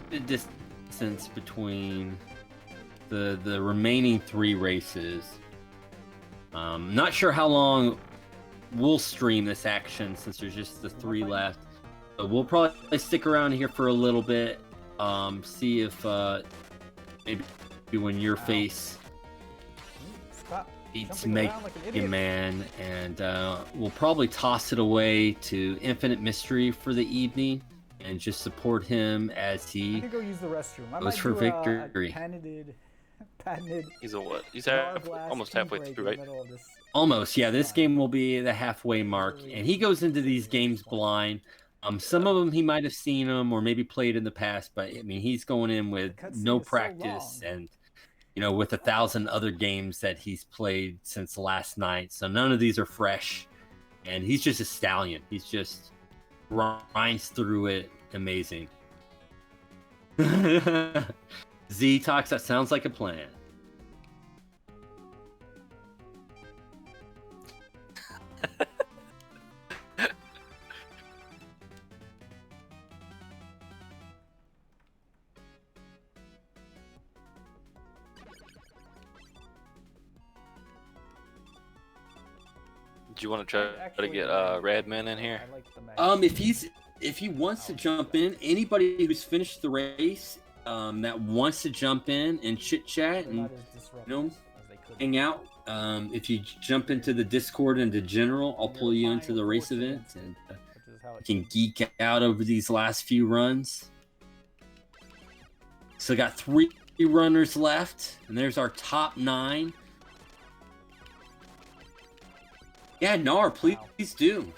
The distance between the remaining 3 races. Not sure how long we'll stream this action since there's just the 3 left. But we'll probably stick around here for a little bit. See if maybe when YourFace beats Mega Man, and we'll probably toss it away to Infinite Mystery for the evening and just support him as he go use the restroom. goes for victory. Patented. He's a what? He's almost halfway through, right? Almost, yeah. This game will be the halfway mark, and he goes into these games blind. Some of them he might have seen them or maybe played in the past, but I mean he's going in with no practice and with 1,000 other games that he's played since last night. So none of these are fresh, and he's just a stallion. He's just grinds through it, amazing. Z-Tox, that sounds like a plan. Do you want to try to get Radman in here? If he wants to jump in, anybody who's finished the race that wants to jump in and chit chat and hang out. If you jump into the Discord and the general, I'll pull you into the race event and you can geek out over these last few runs. So got 3 runners left, and there's our top 9. Yeah, Nar, please do.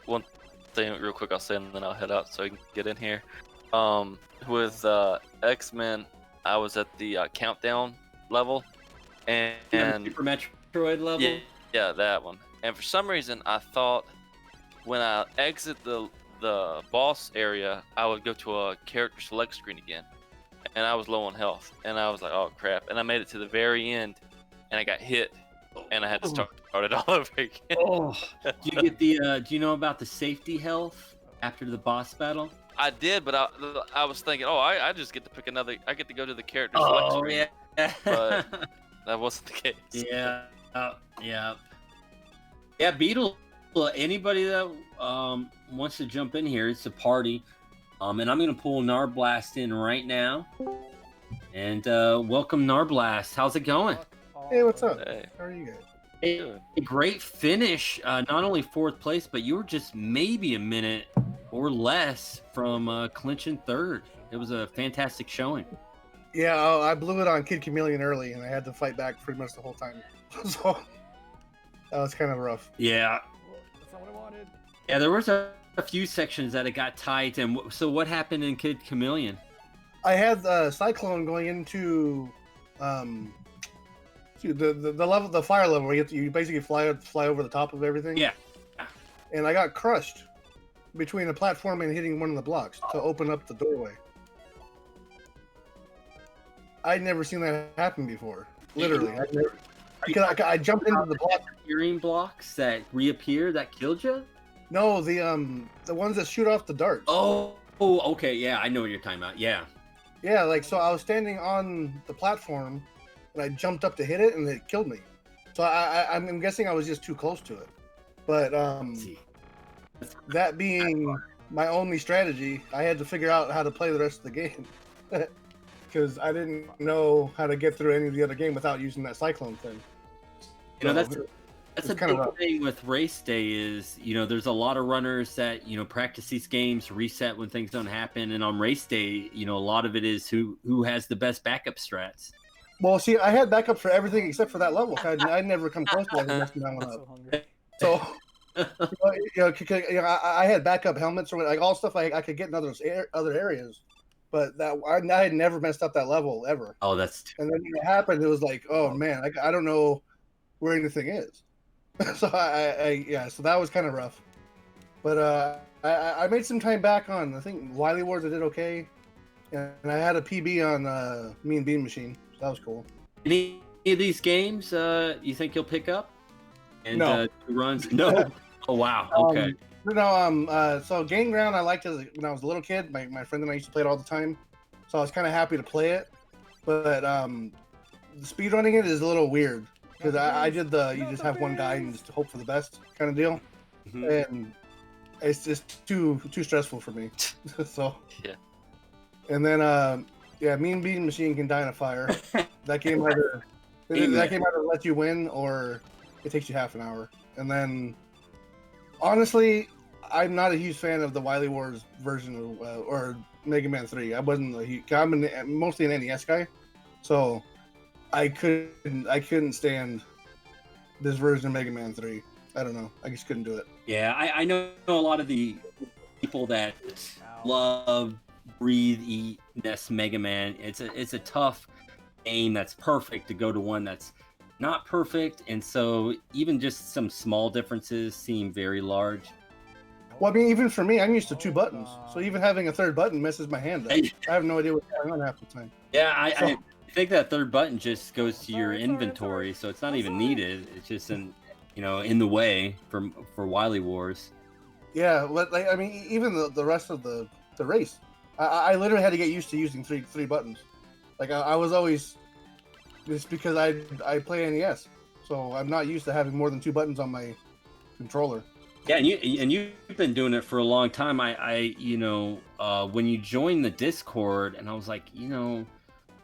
One thing real quick I'll say, and then I'll head out so I can get in here. With X-Men, I was at the countdown level, and Super Metroid level? Yeah, that one. And for some reason, I thought when I exit the boss area, I would go to a character select screen again. And I was low on health, and I was like, oh crap. And I made it to the very end, and I got hit, and I had to start it all over again. Oh, do you get the? Do you know about the safety health after the boss battle? I did, but I was thinking, I just get to pick another. I get to go to the character select screen. Yeah. But that wasn't the case. Yeah. Yeah, Beetle. Anybody that wants to jump in here, it's a party. And I'm gonna pull Narblast in right now. And welcome, Narblast. How's it going? Hey, what's up? Hey. How are you guys? A great finish. Not only 4th place, but you were just maybe a minute or less from clinching third. It was a fantastic showing. Yeah, I blew it on Kid Chameleon early, and I had to fight back pretty much the whole time. So that was kind of rough. Yeah. That's not what I wanted. Yeah, there was a few sections that it got tight. And so what happened in Kid Chameleon? I had the Cyclone going into the level, the fire level, where you basically fly over the top of everything. Yeah. And I got crushed between a platform and hitting one of the blocks to open up the doorway. I'd never seen that happen before. Literally, I jumped into the block. Hearing blocks that reappear that killed you? No, the ones that shoot off the darts. Oh, okay, yeah, I know what you're talking about. Yeah. Yeah, like, so I was standing on the platform, and I jumped up to hit it, and it killed me. So I'm guessing I was just too close to it. But that being my only strategy, I had to figure out how to play the rest of the game. Because I didn't know how to get through any of the other game without using that Cyclone thing. You know, So, that's a kind of big rough. thing with race day is, there's a lot of runners that, practice these games, reset when things don't happen. And on race day, a lot of it is who has the best backup strats. Well, see, I had backup for everything except for that level. I'd never come close to messing that one up. So, I had backup helmets or like all stuff I could get in other areas. But I had never messed up that level ever. Oh, that's... And then when it happened, it was like, oh man, I don't know where anything is. So so that was kind of rough. But I made some time back on, I think, Wily Wars. I did okay, and I had a PB on Mean Bean Machine. So that was cool. Any of these games you think you'll pick up? And No. runs? No. Oh wow. Okay. So Game Ground I liked when I was a little kid. My friend and I used to play it all the time, so I was kind of happy to play it. But speedrunning it is a little weird because I did you just have one guy and just hope for the best kind of deal, and it's just too stressful for me. So yeah. And then Mean Bean Machine can die in a fire. That game either lets you win or it takes you half an hour, and then. Honestly, I'm not a huge fan of the Wily Wars version or Mega Man 3. I wasn't I'm mostly an NES guy, so I couldn't stand this version of Mega Man 3. I don't know. I just couldn't do it. Yeah, I know a lot of the people that love, breathe, eat NES Mega Man. It's a tough game that's perfect to go to one that's not perfect, and so even just some small differences seem very large. Well, I mean, even for me, I'm used to 2 buttons, so even having a third button messes my hand up. I have no idea what's going on half the time. Yeah, I think that third button just goes to your inventory, so it's not even needed. It's just in the way for Wily Wars. Yeah, I mean, even the rest of the race, I literally had to get used to using three buttons. Like I was always. It's because I play NES, so I'm not used to having more than 2 buttons on my controller. Yeah, and you've been doing it for a long time. When you joined the Discord, and I was like,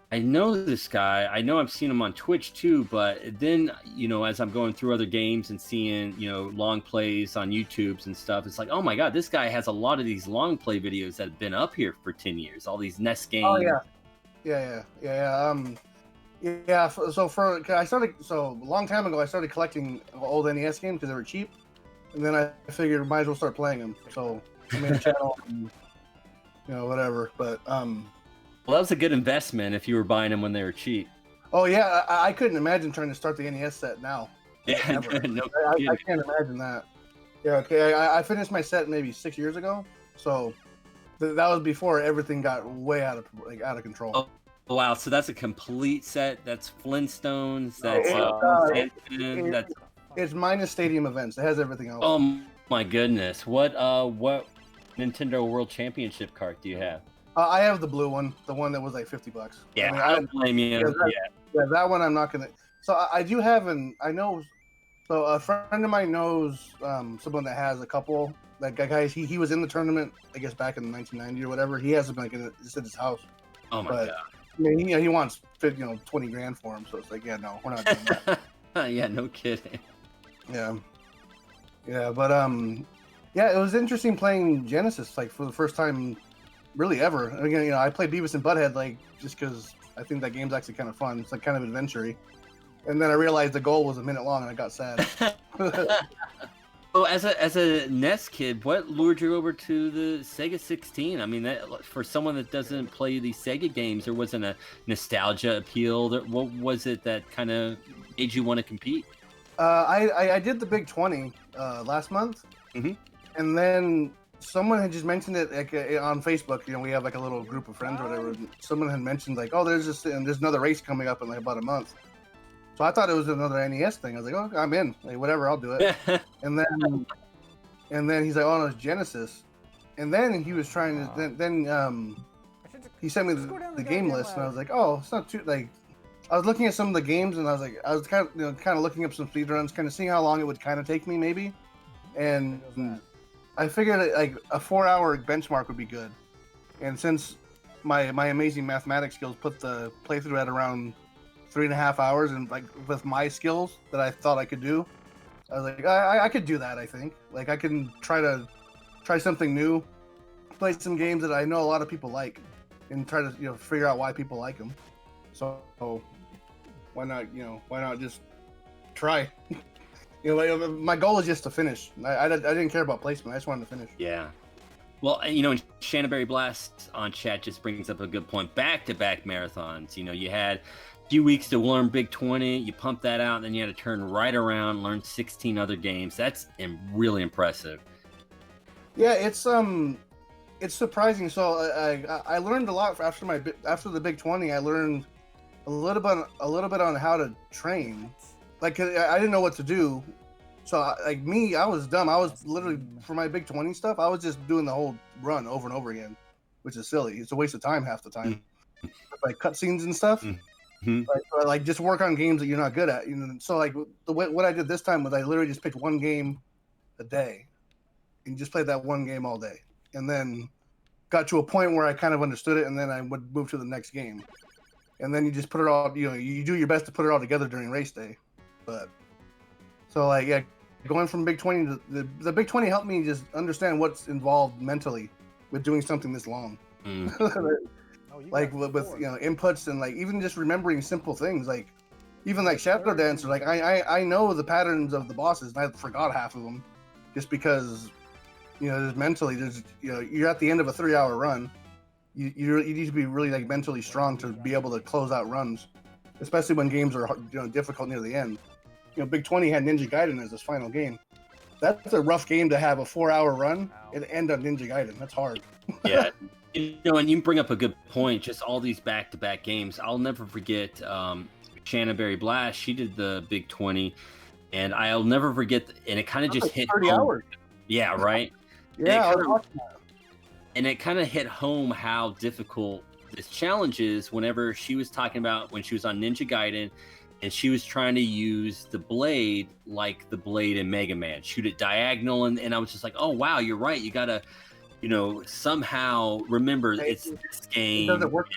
I know this guy. I know I've seen him on Twitch too, but then as I'm going through other games and seeing long plays on YouTubes and stuff, it's like, oh my god, this guy has a lot of these long play videos that have been up here for 10 years. All these NES games. Oh yeah. Yeah, so a long time ago I started collecting old NES games because they were cheap, and then I figured might as well start playing them. So I made a channel, and, whatever. But well, that was a good investment if you were buying them when they were cheap. Oh yeah, I couldn't imagine trying to start the NES set now. Yeah, I can't imagine that. Yeah, okay, I finished my set maybe 6 years ago, so that was before everything got way out of control. Oh. Wow, so that's a complete set. That's Flintstones. That's it's minus stadium events. It has everything else. Oh my goodness! What Nintendo World Championship card do you have? I have the blue one, the one that was like $50. Yeah, I don't blame you. Yeah, that one I'm not gonna. So I do have So a friend of mine knows someone that has a couple. That guy, he was in the tournament, I guess back in 1990 or whatever. He has them like just at his house. Oh my god. I mean, he wants 20 grand for him, so it's like, yeah, no, we're not doing that. Yeah, no kidding. Yeah, but Yeah, it was interesting playing Genesis like for the first time, really ever. Again, you know, I played Beavis and Butthead like just because I think that game's actually kind of fun. It's like kind of adventure-y. And then I realized the goal was a minute long, and I got sad. Oh, as a NES kid, what lured you over to the Sega16? I mean, that, for someone that doesn't play these Sega games, there wasn't a nostalgia appeal. What was it that kind of made you want to compete? I did the Big 20 last month, and then someone had just mentioned it like on Facebook. You know, we have like a little group of friends or whatever. And someone had mentioned like, oh, there's another race coming up in like about a month. So I thought it was another NES thing. I was like, oh, I'm in. Like, whatever, I'll do it. and then he's like, oh, no, it's Genesis. And then he was trying to. Then he sent me the game list, and I was like, oh, it's not too like. I was looking at some of the games, and I was kind of looking up some speedruns, kind of seeing how long it would kind of take me, maybe. And I figured that, like a 4-hour benchmark would be good. And since my amazing mathematics skills put the playthrough at around 3.5 hours, and like with my skills that I thought I could do, I was like, I could do that. I think like I can try something new, play some games that I know a lot of people like, and try to figure out why people like them. So why not just try? My goal is just to finish. I didn't care about placement. I just wanted to finish. Yeah. Well, Shimegabriel Blast on chat just brings up a good point. Back-to-back marathons. You had few weeks to learn Big 20, you pump that out, and then you had to turn right around, learn 16 other games. That's really impressive. Yeah, it's surprising. So I learned a lot after the Big 20. I learned a little bit on how to train. Like I didn't know what to do, so I was dumb. I was literally for my Big 20 stuff. I was just doing the whole run over and over again, which is silly. It's a waste of time half the time, like cutscenes and stuff. Like just work on games that you're not good at. So like what I did this time was I literally just picked one game a day and just played that one game all day, and then got to a point where I kind of understood it, and then I would move to the next game, and then you just put it all. You do your best to put it all together during race day, but so like yeah, going from Big 20 to the Big 20 helped me just understand what's involved mentally with doing something this long. Like with inputs and like even just remembering simple things, like even like Shadow Dancer, like I know the patterns of the bosses, and I forgot half of them just because just mentally you're at the end of a 3-hour run. You need to be really like mentally strong to be able to close out runs, especially when games are difficult near the end. Big 20 had Ninja Gaiden as his final game. That's a rough game to have a 4-hour run and end on Ninja Gaiden. That's hard. Yeah. And you bring up a good point. Just all these back-to-back games. I'll never forget Shimegabriel Blast. She did the Big 20, and I'll never forget. And it kind of just hit 30 home. hours. Yeah, right. Yeah, and it kind of hit home how difficult this challenge is. Whenever she was talking about when she was on Ninja Gaiden, and she was trying to use the blade like the blade in Mega Man, shoot it diagonal, and I was just like, oh wow, you're right. You gotta. Somehow remember it's this game. It doesn't work.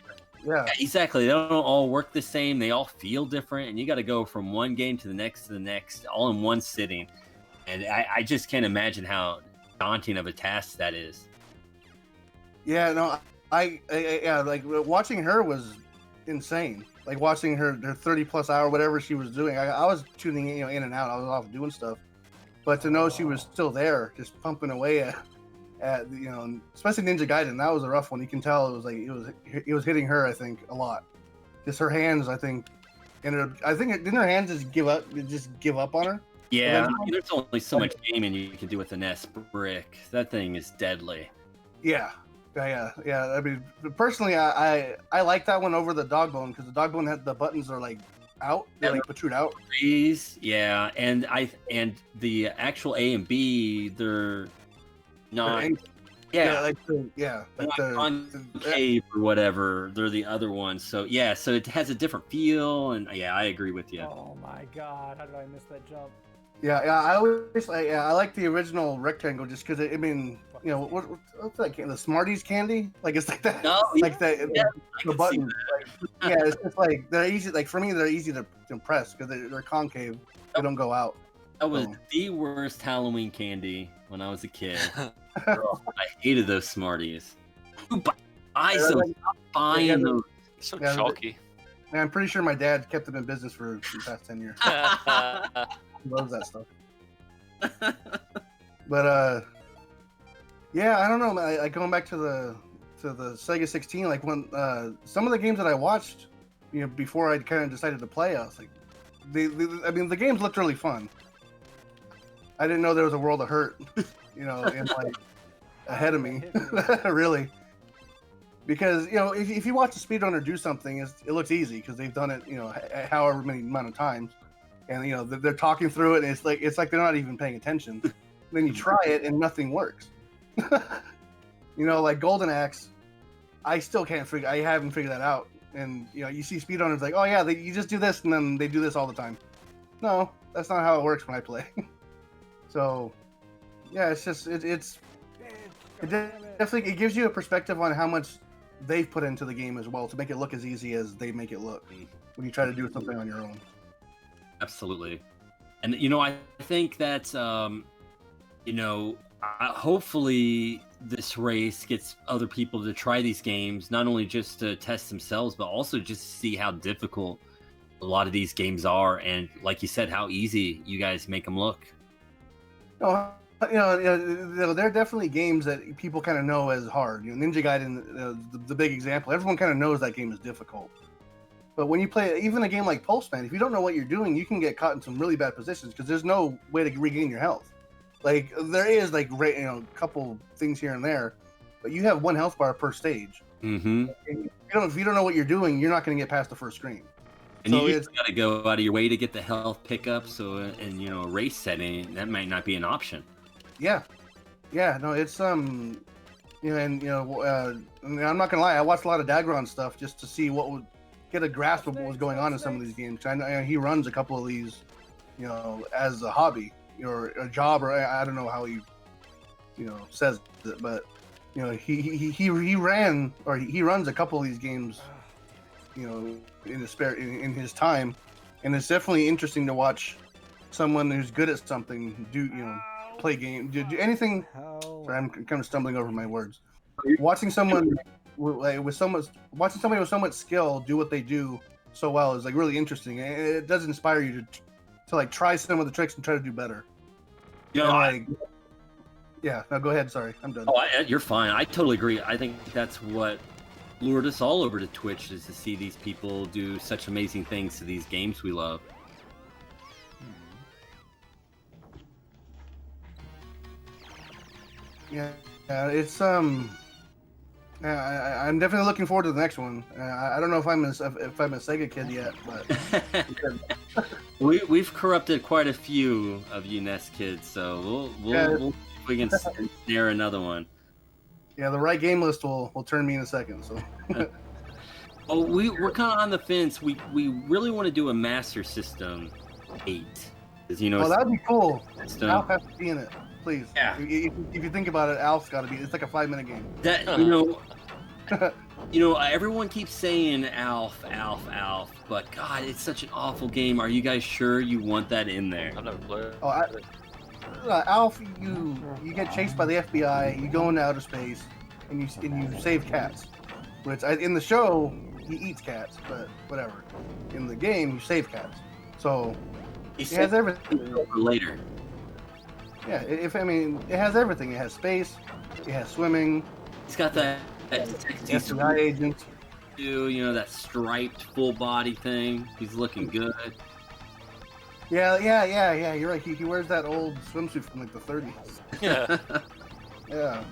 Yeah, exactly. They don't all work the same. They all feel different, and you got to go from one game to the next, all in one sitting. And I just can't imagine how daunting of a task that is. Yeah, no, I like watching her was insane. Like watching her 30+ hour whatever she was doing. I was tuning in and out. I was off doing stuff, but to know she was still there, just pumping away at especially Ninja Gaiden, that was a rough one. You can tell it was like it was hitting her, I think, a lot. Just her hands, I think, didn't her hands just give up on her? Yeah, there's only so much gaming you can do with an S brick. That thing is deadly. Yeah. I mean, personally, I like that one over the dog bone because the dog bone had the buttons are like out, they like protrude out. Yeah, and the actual A and B, they're not. Concave or whatever. They're the other ones. So yeah, so it has a different feel, and yeah, I agree with you. Oh my god, how did I miss that jump? Yeah, I always I like the original rectangle just because I mean, what's that candy? The Smarties candy? Like it's like that. No, like that. Yeah, the button. Like, it's just like they're easy. Like for me, they're easy to press because they're concave. They don't go out. That was the worst Halloween candy when I was a kid. Girl, I hated those Smarties. Who buys those? Stop buying those. So chalky. Man, I'm pretty sure my dad kept them in business for the past 10 years. He loves that stuff. But yeah, I don't know. Like going back to the Sega16, like when some of the games that I watched, before I kind of decided to play, I was like, the games looked really fun. I didn't know there was a world of hurt, in like ahead of me, really. Because if you watch a speedrunner do something, it looks easy because they've done it, however many amount of times, and they're talking through it, and it's like they're not even paying attention. Then you try it and nothing works. Like Golden Axe, I still can't I haven't figured that out. And you see speedrunners like, oh yeah, you just do this, and then they do this all the time. No, that's not how it works when I play. So, yeah, it's just it definitely gives you a perspective on how much they've put into the game as well to make it look as easy as they make it look when you try to do something on your own. Absolutely, and I think that's hopefully this race gets other people to try these games, not only just to test themselves, but also just to see how difficult a lot of these games are, and like you said, how easy you guys make them look. Oh, there are definitely games that people kind of know as hard. Ninja Gaiden, the big example. Everyone kind of knows that game is difficult. But when you play even a game like Pulseman, if you don't know what you're doing, you can get caught in some really bad positions because there's no way to regain your health. Like there is a couple things here and there, but you have 1 health bar per stage. Mm-hmm. If you don't know what you're doing, you're not going to get past the first screen. And you got to go out of your way to get the health pickup. So in a race setting, that might not be an option. Yeah, no, it's and I'm not gonna lie, I watched a lot of Dagron stuff just to see get a grasp of what was going on in some of these games. I know he runs a couple of these, as a hobby or a job, or I don't know how he, says it, but he runs a couple of these games, in his time, and it's definitely interesting to watch someone who's good at something play game, do anything. Sorry, I'm kind of stumbling over my words. Watching somebody with so much skill do what they do so well is really interesting. It does inspire you to try some of the tricks and try to do better. Yeah. No, go ahead. Sorry, I'm done. Oh, you're fine. I totally agree. I think that's what lured us all over to Twitch, is to see these people do such amazing things to these games we love. Yeah, it's I'm definitely looking forward to the next one. I don't know if I'm a Sega kid yet, but we've corrupted quite a few of you NES kids, so we'll see if we can snare another one. Yeah, the right game list will turn me in a second. So. Oh, we're kind of on the fence. We really want to do a Master System 8. Oh, that'd be cool. Alf has to be in it. Please. Yeah. If you think about it, Alf's got to be. It's like a 5-minute game. That everyone keeps saying Alf, but God, it's such an awful game. Are you guys sure you want that in there? I've never played it. Oh, Alf, you get chased by the FBI. You go into outer space, and you save cats. Which in the show he eats cats, but whatever. In the game, you save cats. So it has everything. Later. Yeah, it has everything. It has space, it has swimming. It's got that FBI agent. That striped full body thing. He's looking good. Yeah. You're right. He wears that old swimsuit from the 30s. Yeah.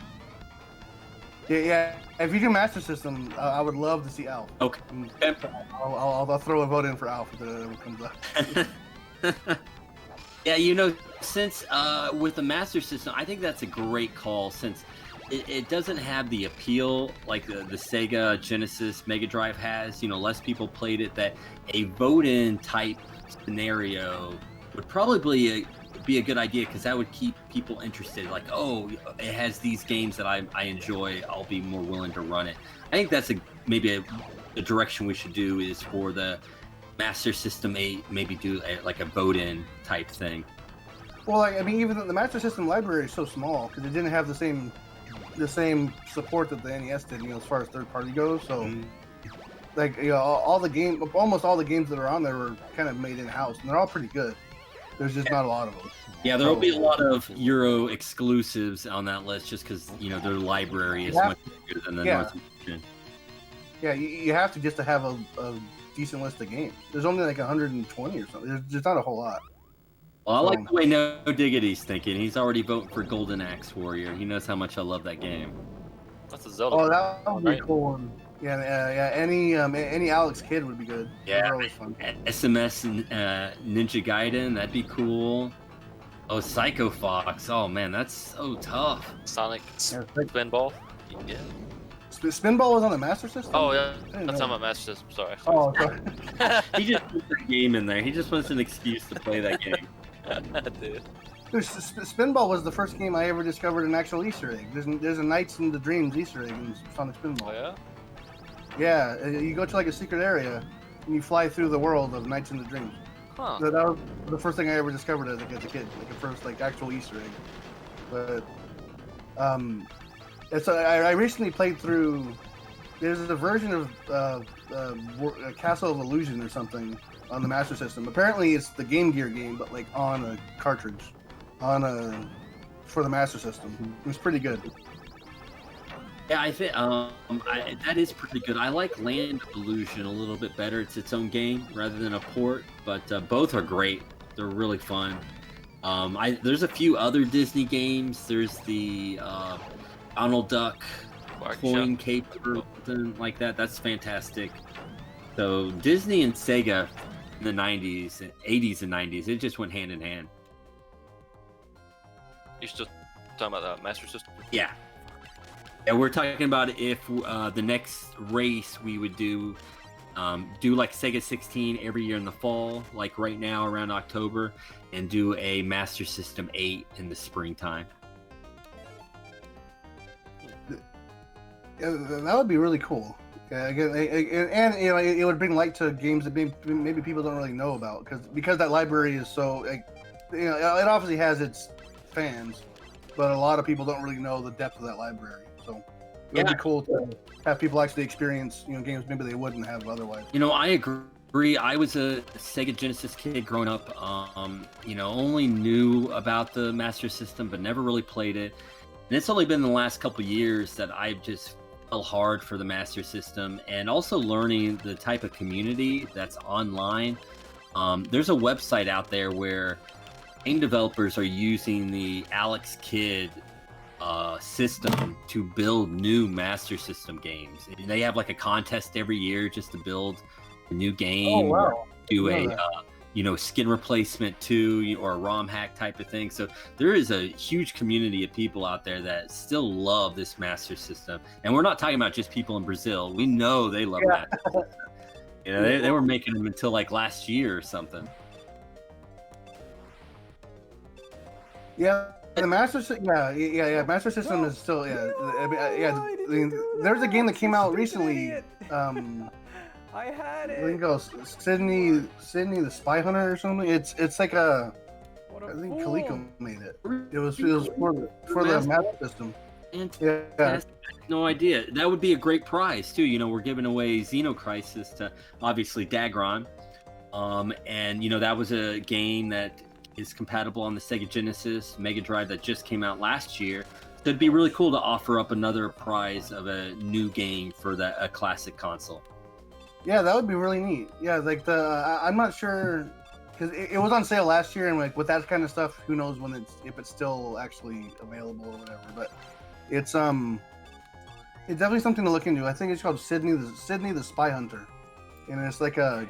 Yeah. If you do Master System, I would love to see Alf. Okay. I'll throw a vote in for Alf if it comes up. Yeah, since with the Master System, I think that's a great call, since it doesn't have the appeal like the Sega Genesis Mega Drive has. Less people played it. That a vote-in type scenario would probably be a good idea, because that would keep people interested. Like, oh, it has these games that I enjoy. I'll be more willing to run it. I think that's maybe a direction we should do, is for the Master System 8, maybe do a vote-in type thing. Well, like, I mean, even the Master System library is so small because it didn't have the same support that the NES did, as far as third party goes. So, like, almost all the games that are on there were kind of made in house, and they're all pretty good. There's just not a lot of them. Yeah, there will be a lot of Euro exclusives on that list just because their library is much bigger than the North American. Yeah, you have to just to have a decent list of games. There's only like 120 or something. There's just not a whole lot. Well, I like the way No Diggity's thinking. He's already voting for Golden Axe Warrior. He knows how much I love that game. That's a Zelda. Oh, that would be a cool one. Yeah. Any Alex Kidd would be good. Yeah, they're always fun. SMS and Ninja Gaiden, that'd be cool. Oh, Psycho Fox. Oh man, that's so tough. Sonic Spinball. You can get. Spinball was on the Master System? Oh yeah, that's on my Master System. Sorry. Oh, sorry. He just puts that game in there. He just wants an excuse to play that game. Dude. Spinball was the first game I ever discovered an actual Easter egg. There's a Nights in the Dreams Easter egg in Sonic Spinball. Oh yeah? Yeah, you go to like a secret area and you fly through the world of Nights in the Dreams. Huh. That was the first thing I ever discovered as a kid, like the first like actual Easter egg. But I recently played through. There's a version of Castle of Illusion or something on the Master System. Apparently, it's the Game Gear game, but like on a cartridge, for the Master System. It was pretty good. Yeah, I think that is pretty good. I like Land of Illusion a little bit better. It's its own game rather than a port, but both are great. They're really fun. There's a few other Disney games. There's the Donald Duck coin caper, something like that. That's fantastic. So Disney and Sega in the 90s, 80s and 90s, it just went hand in hand. You're still talking about the Master System? Yeah. Yeah, we're talking about if the next race we would do like Sega16 every year in the fall, like right now around October, and do a Master System 8 in the springtime. Yeah, that would be really cool. Yeah, and it would bring light to games that maybe people don't really know about because that library is so it obviously has its fans, but a lot of people don't really know the depth of that library. So it'd be cool to have people actually experience games maybe they wouldn't have otherwise. I agree. I was a Sega Genesis kid growing up. Only knew about the Master System, but never really played it. And it's only been the last couple years that I've just fell hard for the Master System, and also learning the type of community that's online. There's a website out there where game developers are using the Alex Kidd system to build new Master System games. And they have like a contest every year just to build a new game. Oh, wow. Do a skin replacement too, or a ROM hack type of thing. So there is a huge community of people out there that still love this Master System. And we're not talking about just people in Brazil. We know they love that. They were making them until like last year or something. Yeah, the Master System. Yeah. Master System is still there's a game that came out recently. I had it. Where it goes, Sydney the Spy Hunter or something. It's like I think Coleco made it. It was for the Master System. Yeah. I had no idea. That would be a great prize too. We're giving away Xenocrisis to obviously Dagron, and that was a game that is compatible on the Sega Genesis, Mega Drive that just came out last year. So it'd be really cool to offer up another prize of a new game for a classic console. Yeah, that would be really neat. Yeah, like I'm not sure because it was on sale last year, and like with that kind of stuff, who knows if it's still actually available or whatever. But it's definitely something to look into. I think it's called Sydney the Spy Hunter, and it's like a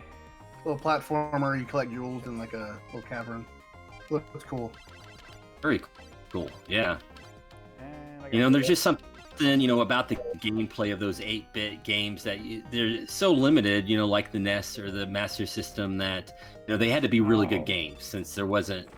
little platformer. You collect jewels in like a little cavern. Looks cool. Very cool. Yeah. There's just something about the gameplay of those 8-bit games that they're so limited, like the NES or the Master System, that they had to be really good games, since there wasn't,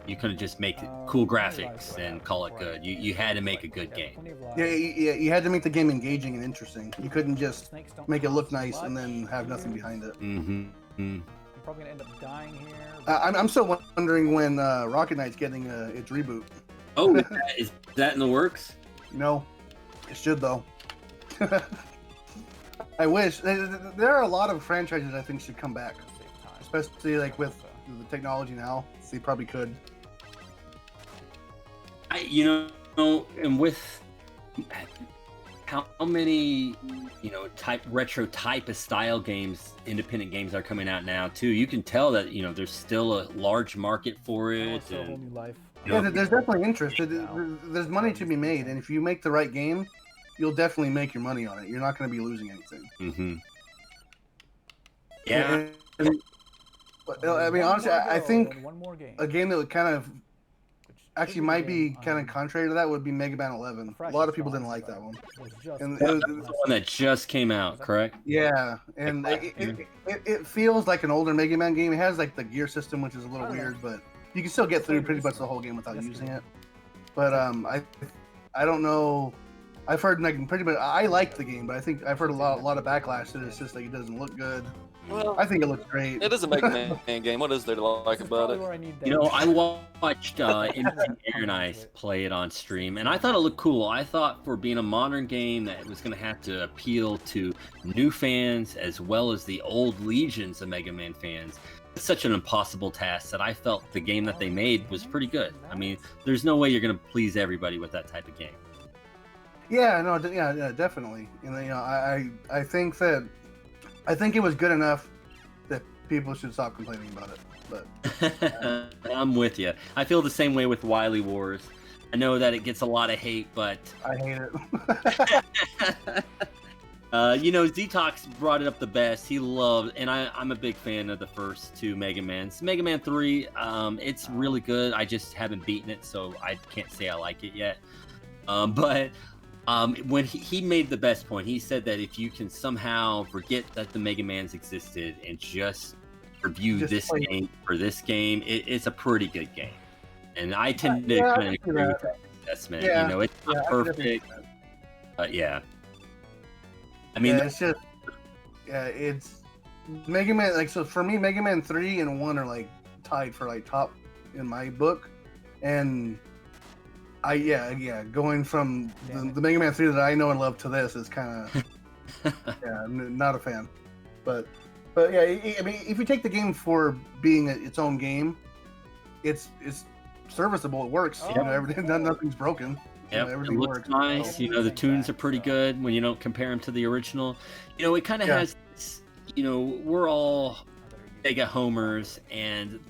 you couldn't just make cool graphics and call it good. You had to make a good game. Yeah, you had to make the game engaging and interesting. You couldn't just make it look nice and then have nothing behind it. Mm-hmm. probably gonna end up dying here. I'm still wondering when Rocket Knight's getting its reboot. Oh, is that in the works? No, it should though. I wish. There are a lot of franchises I think should come back, especially like with the technology now. They probably could. And with how many retro type of style games, independent games are coming out now too, you can tell that there's still a large market for it. Also a whole new life. Yeah, there's definitely interest. There's money to be made, and if you make the right game, you'll definitely make your money on it. You're not going to be losing anything. Mm-hmm. Yeah. I mean, honestly, I think one more game. a game that would kind of actually might be kind of contrary to that would be Mega Man 11. A lot of people didn't like that one. And That was the one that just came out, correct? yeah, and it feels like an older Mega Man game. It has like the gear system, which is a little weird, but you can still get through pretty much the whole game without using it. But I don't know. I've heard like pretty much. I like the game, but I think I've heard a lot of backlash that it's just like it doesn't look good. Well, I think it looks great. It is a Mega Man game. What is there to like about it? I watched Aaron and I play it on stream, and I thought it looked cool. I thought for being a modern game that it was going to have to appeal to new fans as well as the old legions of Mega Man fans. It's such an impossible task that I felt the game that they made was pretty good. I mean, there's no way you're going to please everybody with that type of game. Yeah, no, yeah, definitely. And I think it was good enough that people should stop complaining about it. But I'm with you. I feel the same way with Wily Wars. I know that it gets a lot of hate, but I hate it. Zetox brought it up the best. He loved, and I'm a big fan of the first two Mega Mans. Mega Man 3, it's really good. I just haven't beaten it, so I can't say I like it yet. But when he made the best point, he said that if you can somehow forget that the Mega Mans existed and just review this game for this game, it's a pretty good game. And I tend to kind of agree with that assessment. Yeah. It's not perfect, but yeah. I mean, it's just, it's Mega Man. Like, so for me, Mega Man 3 and 1 are like tied for like top in my book, and going from the Mega Man 3 that I know and love to this is kind of not a fan. But yeah, I mean, if you take the game for being its own game, it's serviceable. It works. Everything, nothing's broken. Yep, everything it looks works. nice. The tunes are pretty good when you don't compare them to the original. It kind of has this, we're all Sega homers, and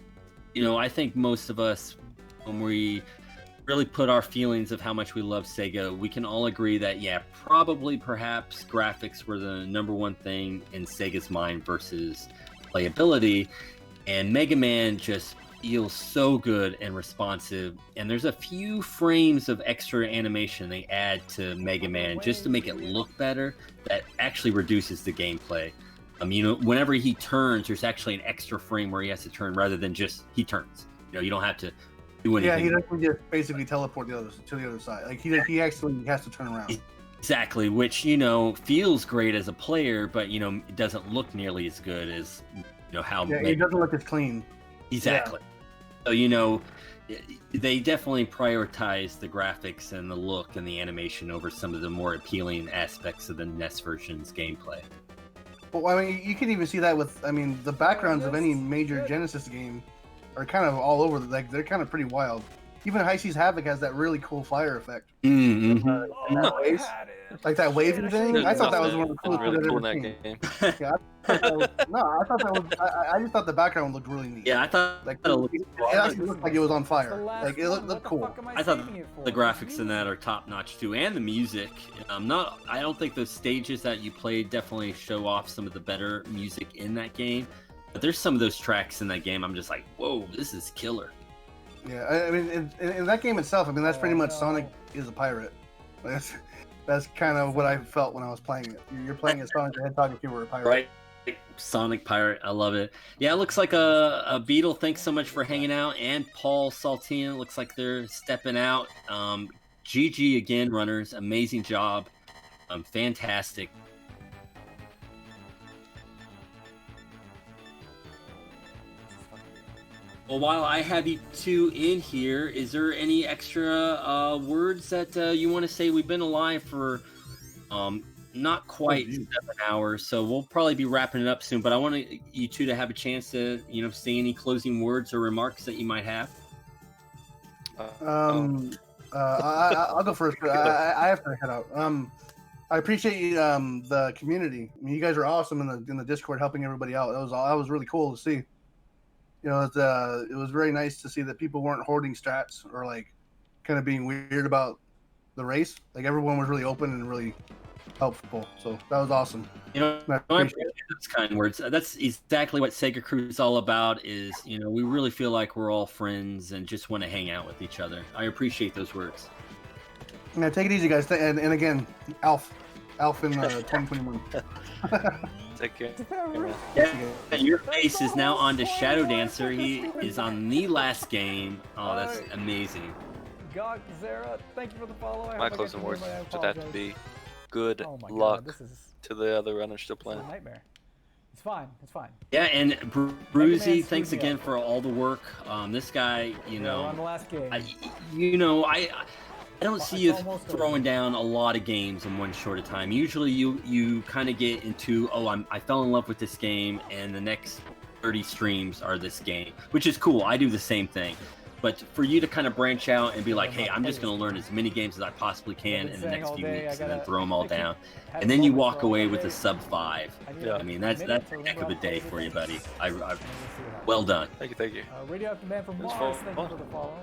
I think most of us, when we really put our feelings of how much we love Sega, we can all agree that perhaps graphics were the number one thing in Sega's mind versus playability, and Mega Man just feels so good and responsive, and there's a few frames of extra animation they add to Mega Man just to make it look better that actually reduces the gameplay. Whenever he turns, there's actually an extra frame where he has to turn rather than just he turns. You don't have to do anything. Yeah, he doesn't just basically teleport to the other side. Like he actually has to turn around. Exactly, which feels great as a player, but it doesn't look nearly as good as how. Yeah, it doesn't look as clean. Exactly. Yeah. So they definitely prioritize the graphics and the look and the animation over some of the more appealing aspects of the NES version's gameplay. Well, I mean, you can even see that with the backgrounds of any major Genesis game are kind of all over. Like they're kind of pretty wild. Even High Seas Havoc has that really cool fire effect. Mm-hmm. Like that waving thing. I thought that was one of the coolest really cool in I've that ever game. seen. Yeah, I just thought the background looked really neat. Yeah, I thought it actually looked like it was on fire. Like it looked cool. I thought the graphics in that are top notch too, and the music. I don't think the stages that you played definitely show off some of the better music in that game. But there's some of those tracks in that game. I'm just like, whoa, this is killer. Yeah, I mean, in that game itself, that's pretty much Sonic is a pirate. That's kind of what I felt when I was playing it. You're playing as Sonic the Hedgehog if you were a pirate. Right. Sonic Pirate, I love it. Yeah, it looks like a Beetle. Thanks so much for hanging out. And PaulSaltine, looks like they're stepping out. GG again, runners. Amazing job. Fantastic. Well, while I have you two in here, is there any extra words that you want to say? We've been alive for not quite 7 hours, so we'll probably be wrapping it up soon. But I want you two to have a chance to, say any closing words or remarks that you might have. I'll go first. I have to head out. I appreciate you, the community. I mean, you guys are awesome in the Discord, helping everybody out. That was really cool to see. It was very nice to see that people weren't hoarding stats or like kind of being weird about the race. Like everyone was really open and really helpful. So that was awesome. I appreciate those kind words. That's exactly what Sega Crew is all about. Is we really feel like we're all friends and just want to hang out with each other. I appreciate those words. Yeah, take it easy, guys. And again, Alf in 2021. Take care. Yeah, your face is now on to Shadow Dancer. He is on the last game. Oh, that's amazing. God, Zara, thank you for the follow. My closing words should have to be good luck to the other runners still playing. It's a nightmare. It's fine. It's fine. Yeah, and Bruzzi, thanks again for all the work. This guy, we're on the last game. I don't see you throwing down a lot of games in one short of time. Usually you kind of get into, I fell in love with this game, and the next 30 streams are this game, which is cool. I do the same thing. But for you to kind of branch out and be like, hey, I'm just going to learn as many games as I possibly can in the next few weeks and then throw them all down. And then you walk away with a sub-5. Yeah. I mean, that's a heck of a day for you, buddy. Well done. Thank you. Radioactive Man from Mars, thank you for the follow.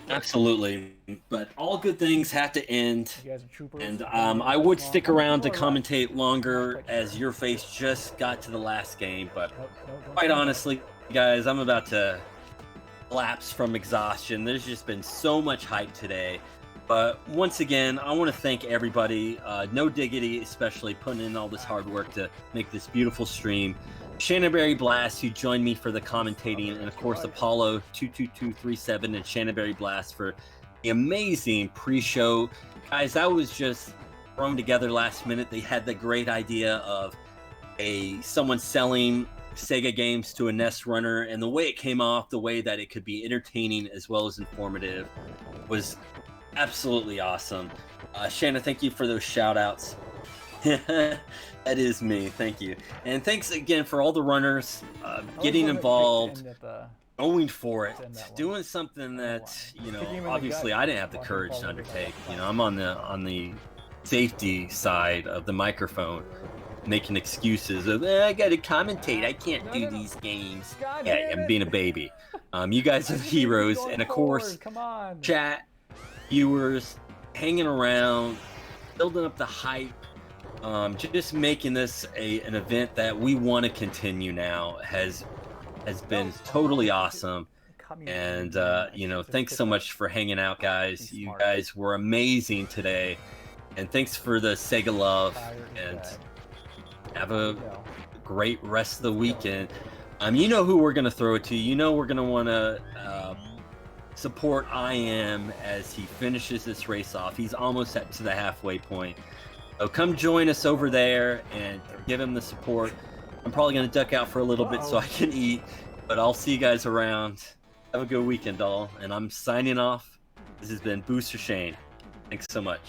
Absolutely, but all good things have to end. You guys are troopers. And I would stick around to commentate longer as YourFace just got to the last game, but quite honestly, guys, I'm about to collapse from exhaustion. There's just been so much hype today. But once again, I want to thank everybody, No Diggity especially, putting in all this hard work to make this beautiful stream. Shanaberry Blast, who joined me for the commentating, and of course Apollo 22237 and Shanaberry Blast for the amazing pre-show. Guys, that was just thrown together last minute. They had the great idea of someone selling Sega games to a Nest runner, and the way it came off, the way that it could be entertaining as well as informative, was absolutely awesome. Shanna, thank you for those shout outs. That is me. Thank you. And thanks again for all the runners getting involved, going for it, doing something that, obviously I didn't have the courage to undertake. I'm on the safety side of the microphone, making excuses of, I gotta commentate, I can't do these games. Yeah, I'm being a baby. You guys are the heroes. And of course, chat, viewers, hanging around, building up the hype. Just making this an event that we want to continue now has been totally awesome. And thanks so much for hanging out, guys. You guys were amazing today, and thanks for the Sega love. And have a great rest of the weekend. You know who we're gonna throw it to. We're gonna want to support I Am as he finishes this race off. He's almost to the halfway point. So come join us over there and give him the support. I'm probably going to duck out for a little bit so I can eat, but I'll see you guys around. Have a good weekend, all. And I'm signing off. This has been Booster Shane. Thanks so much.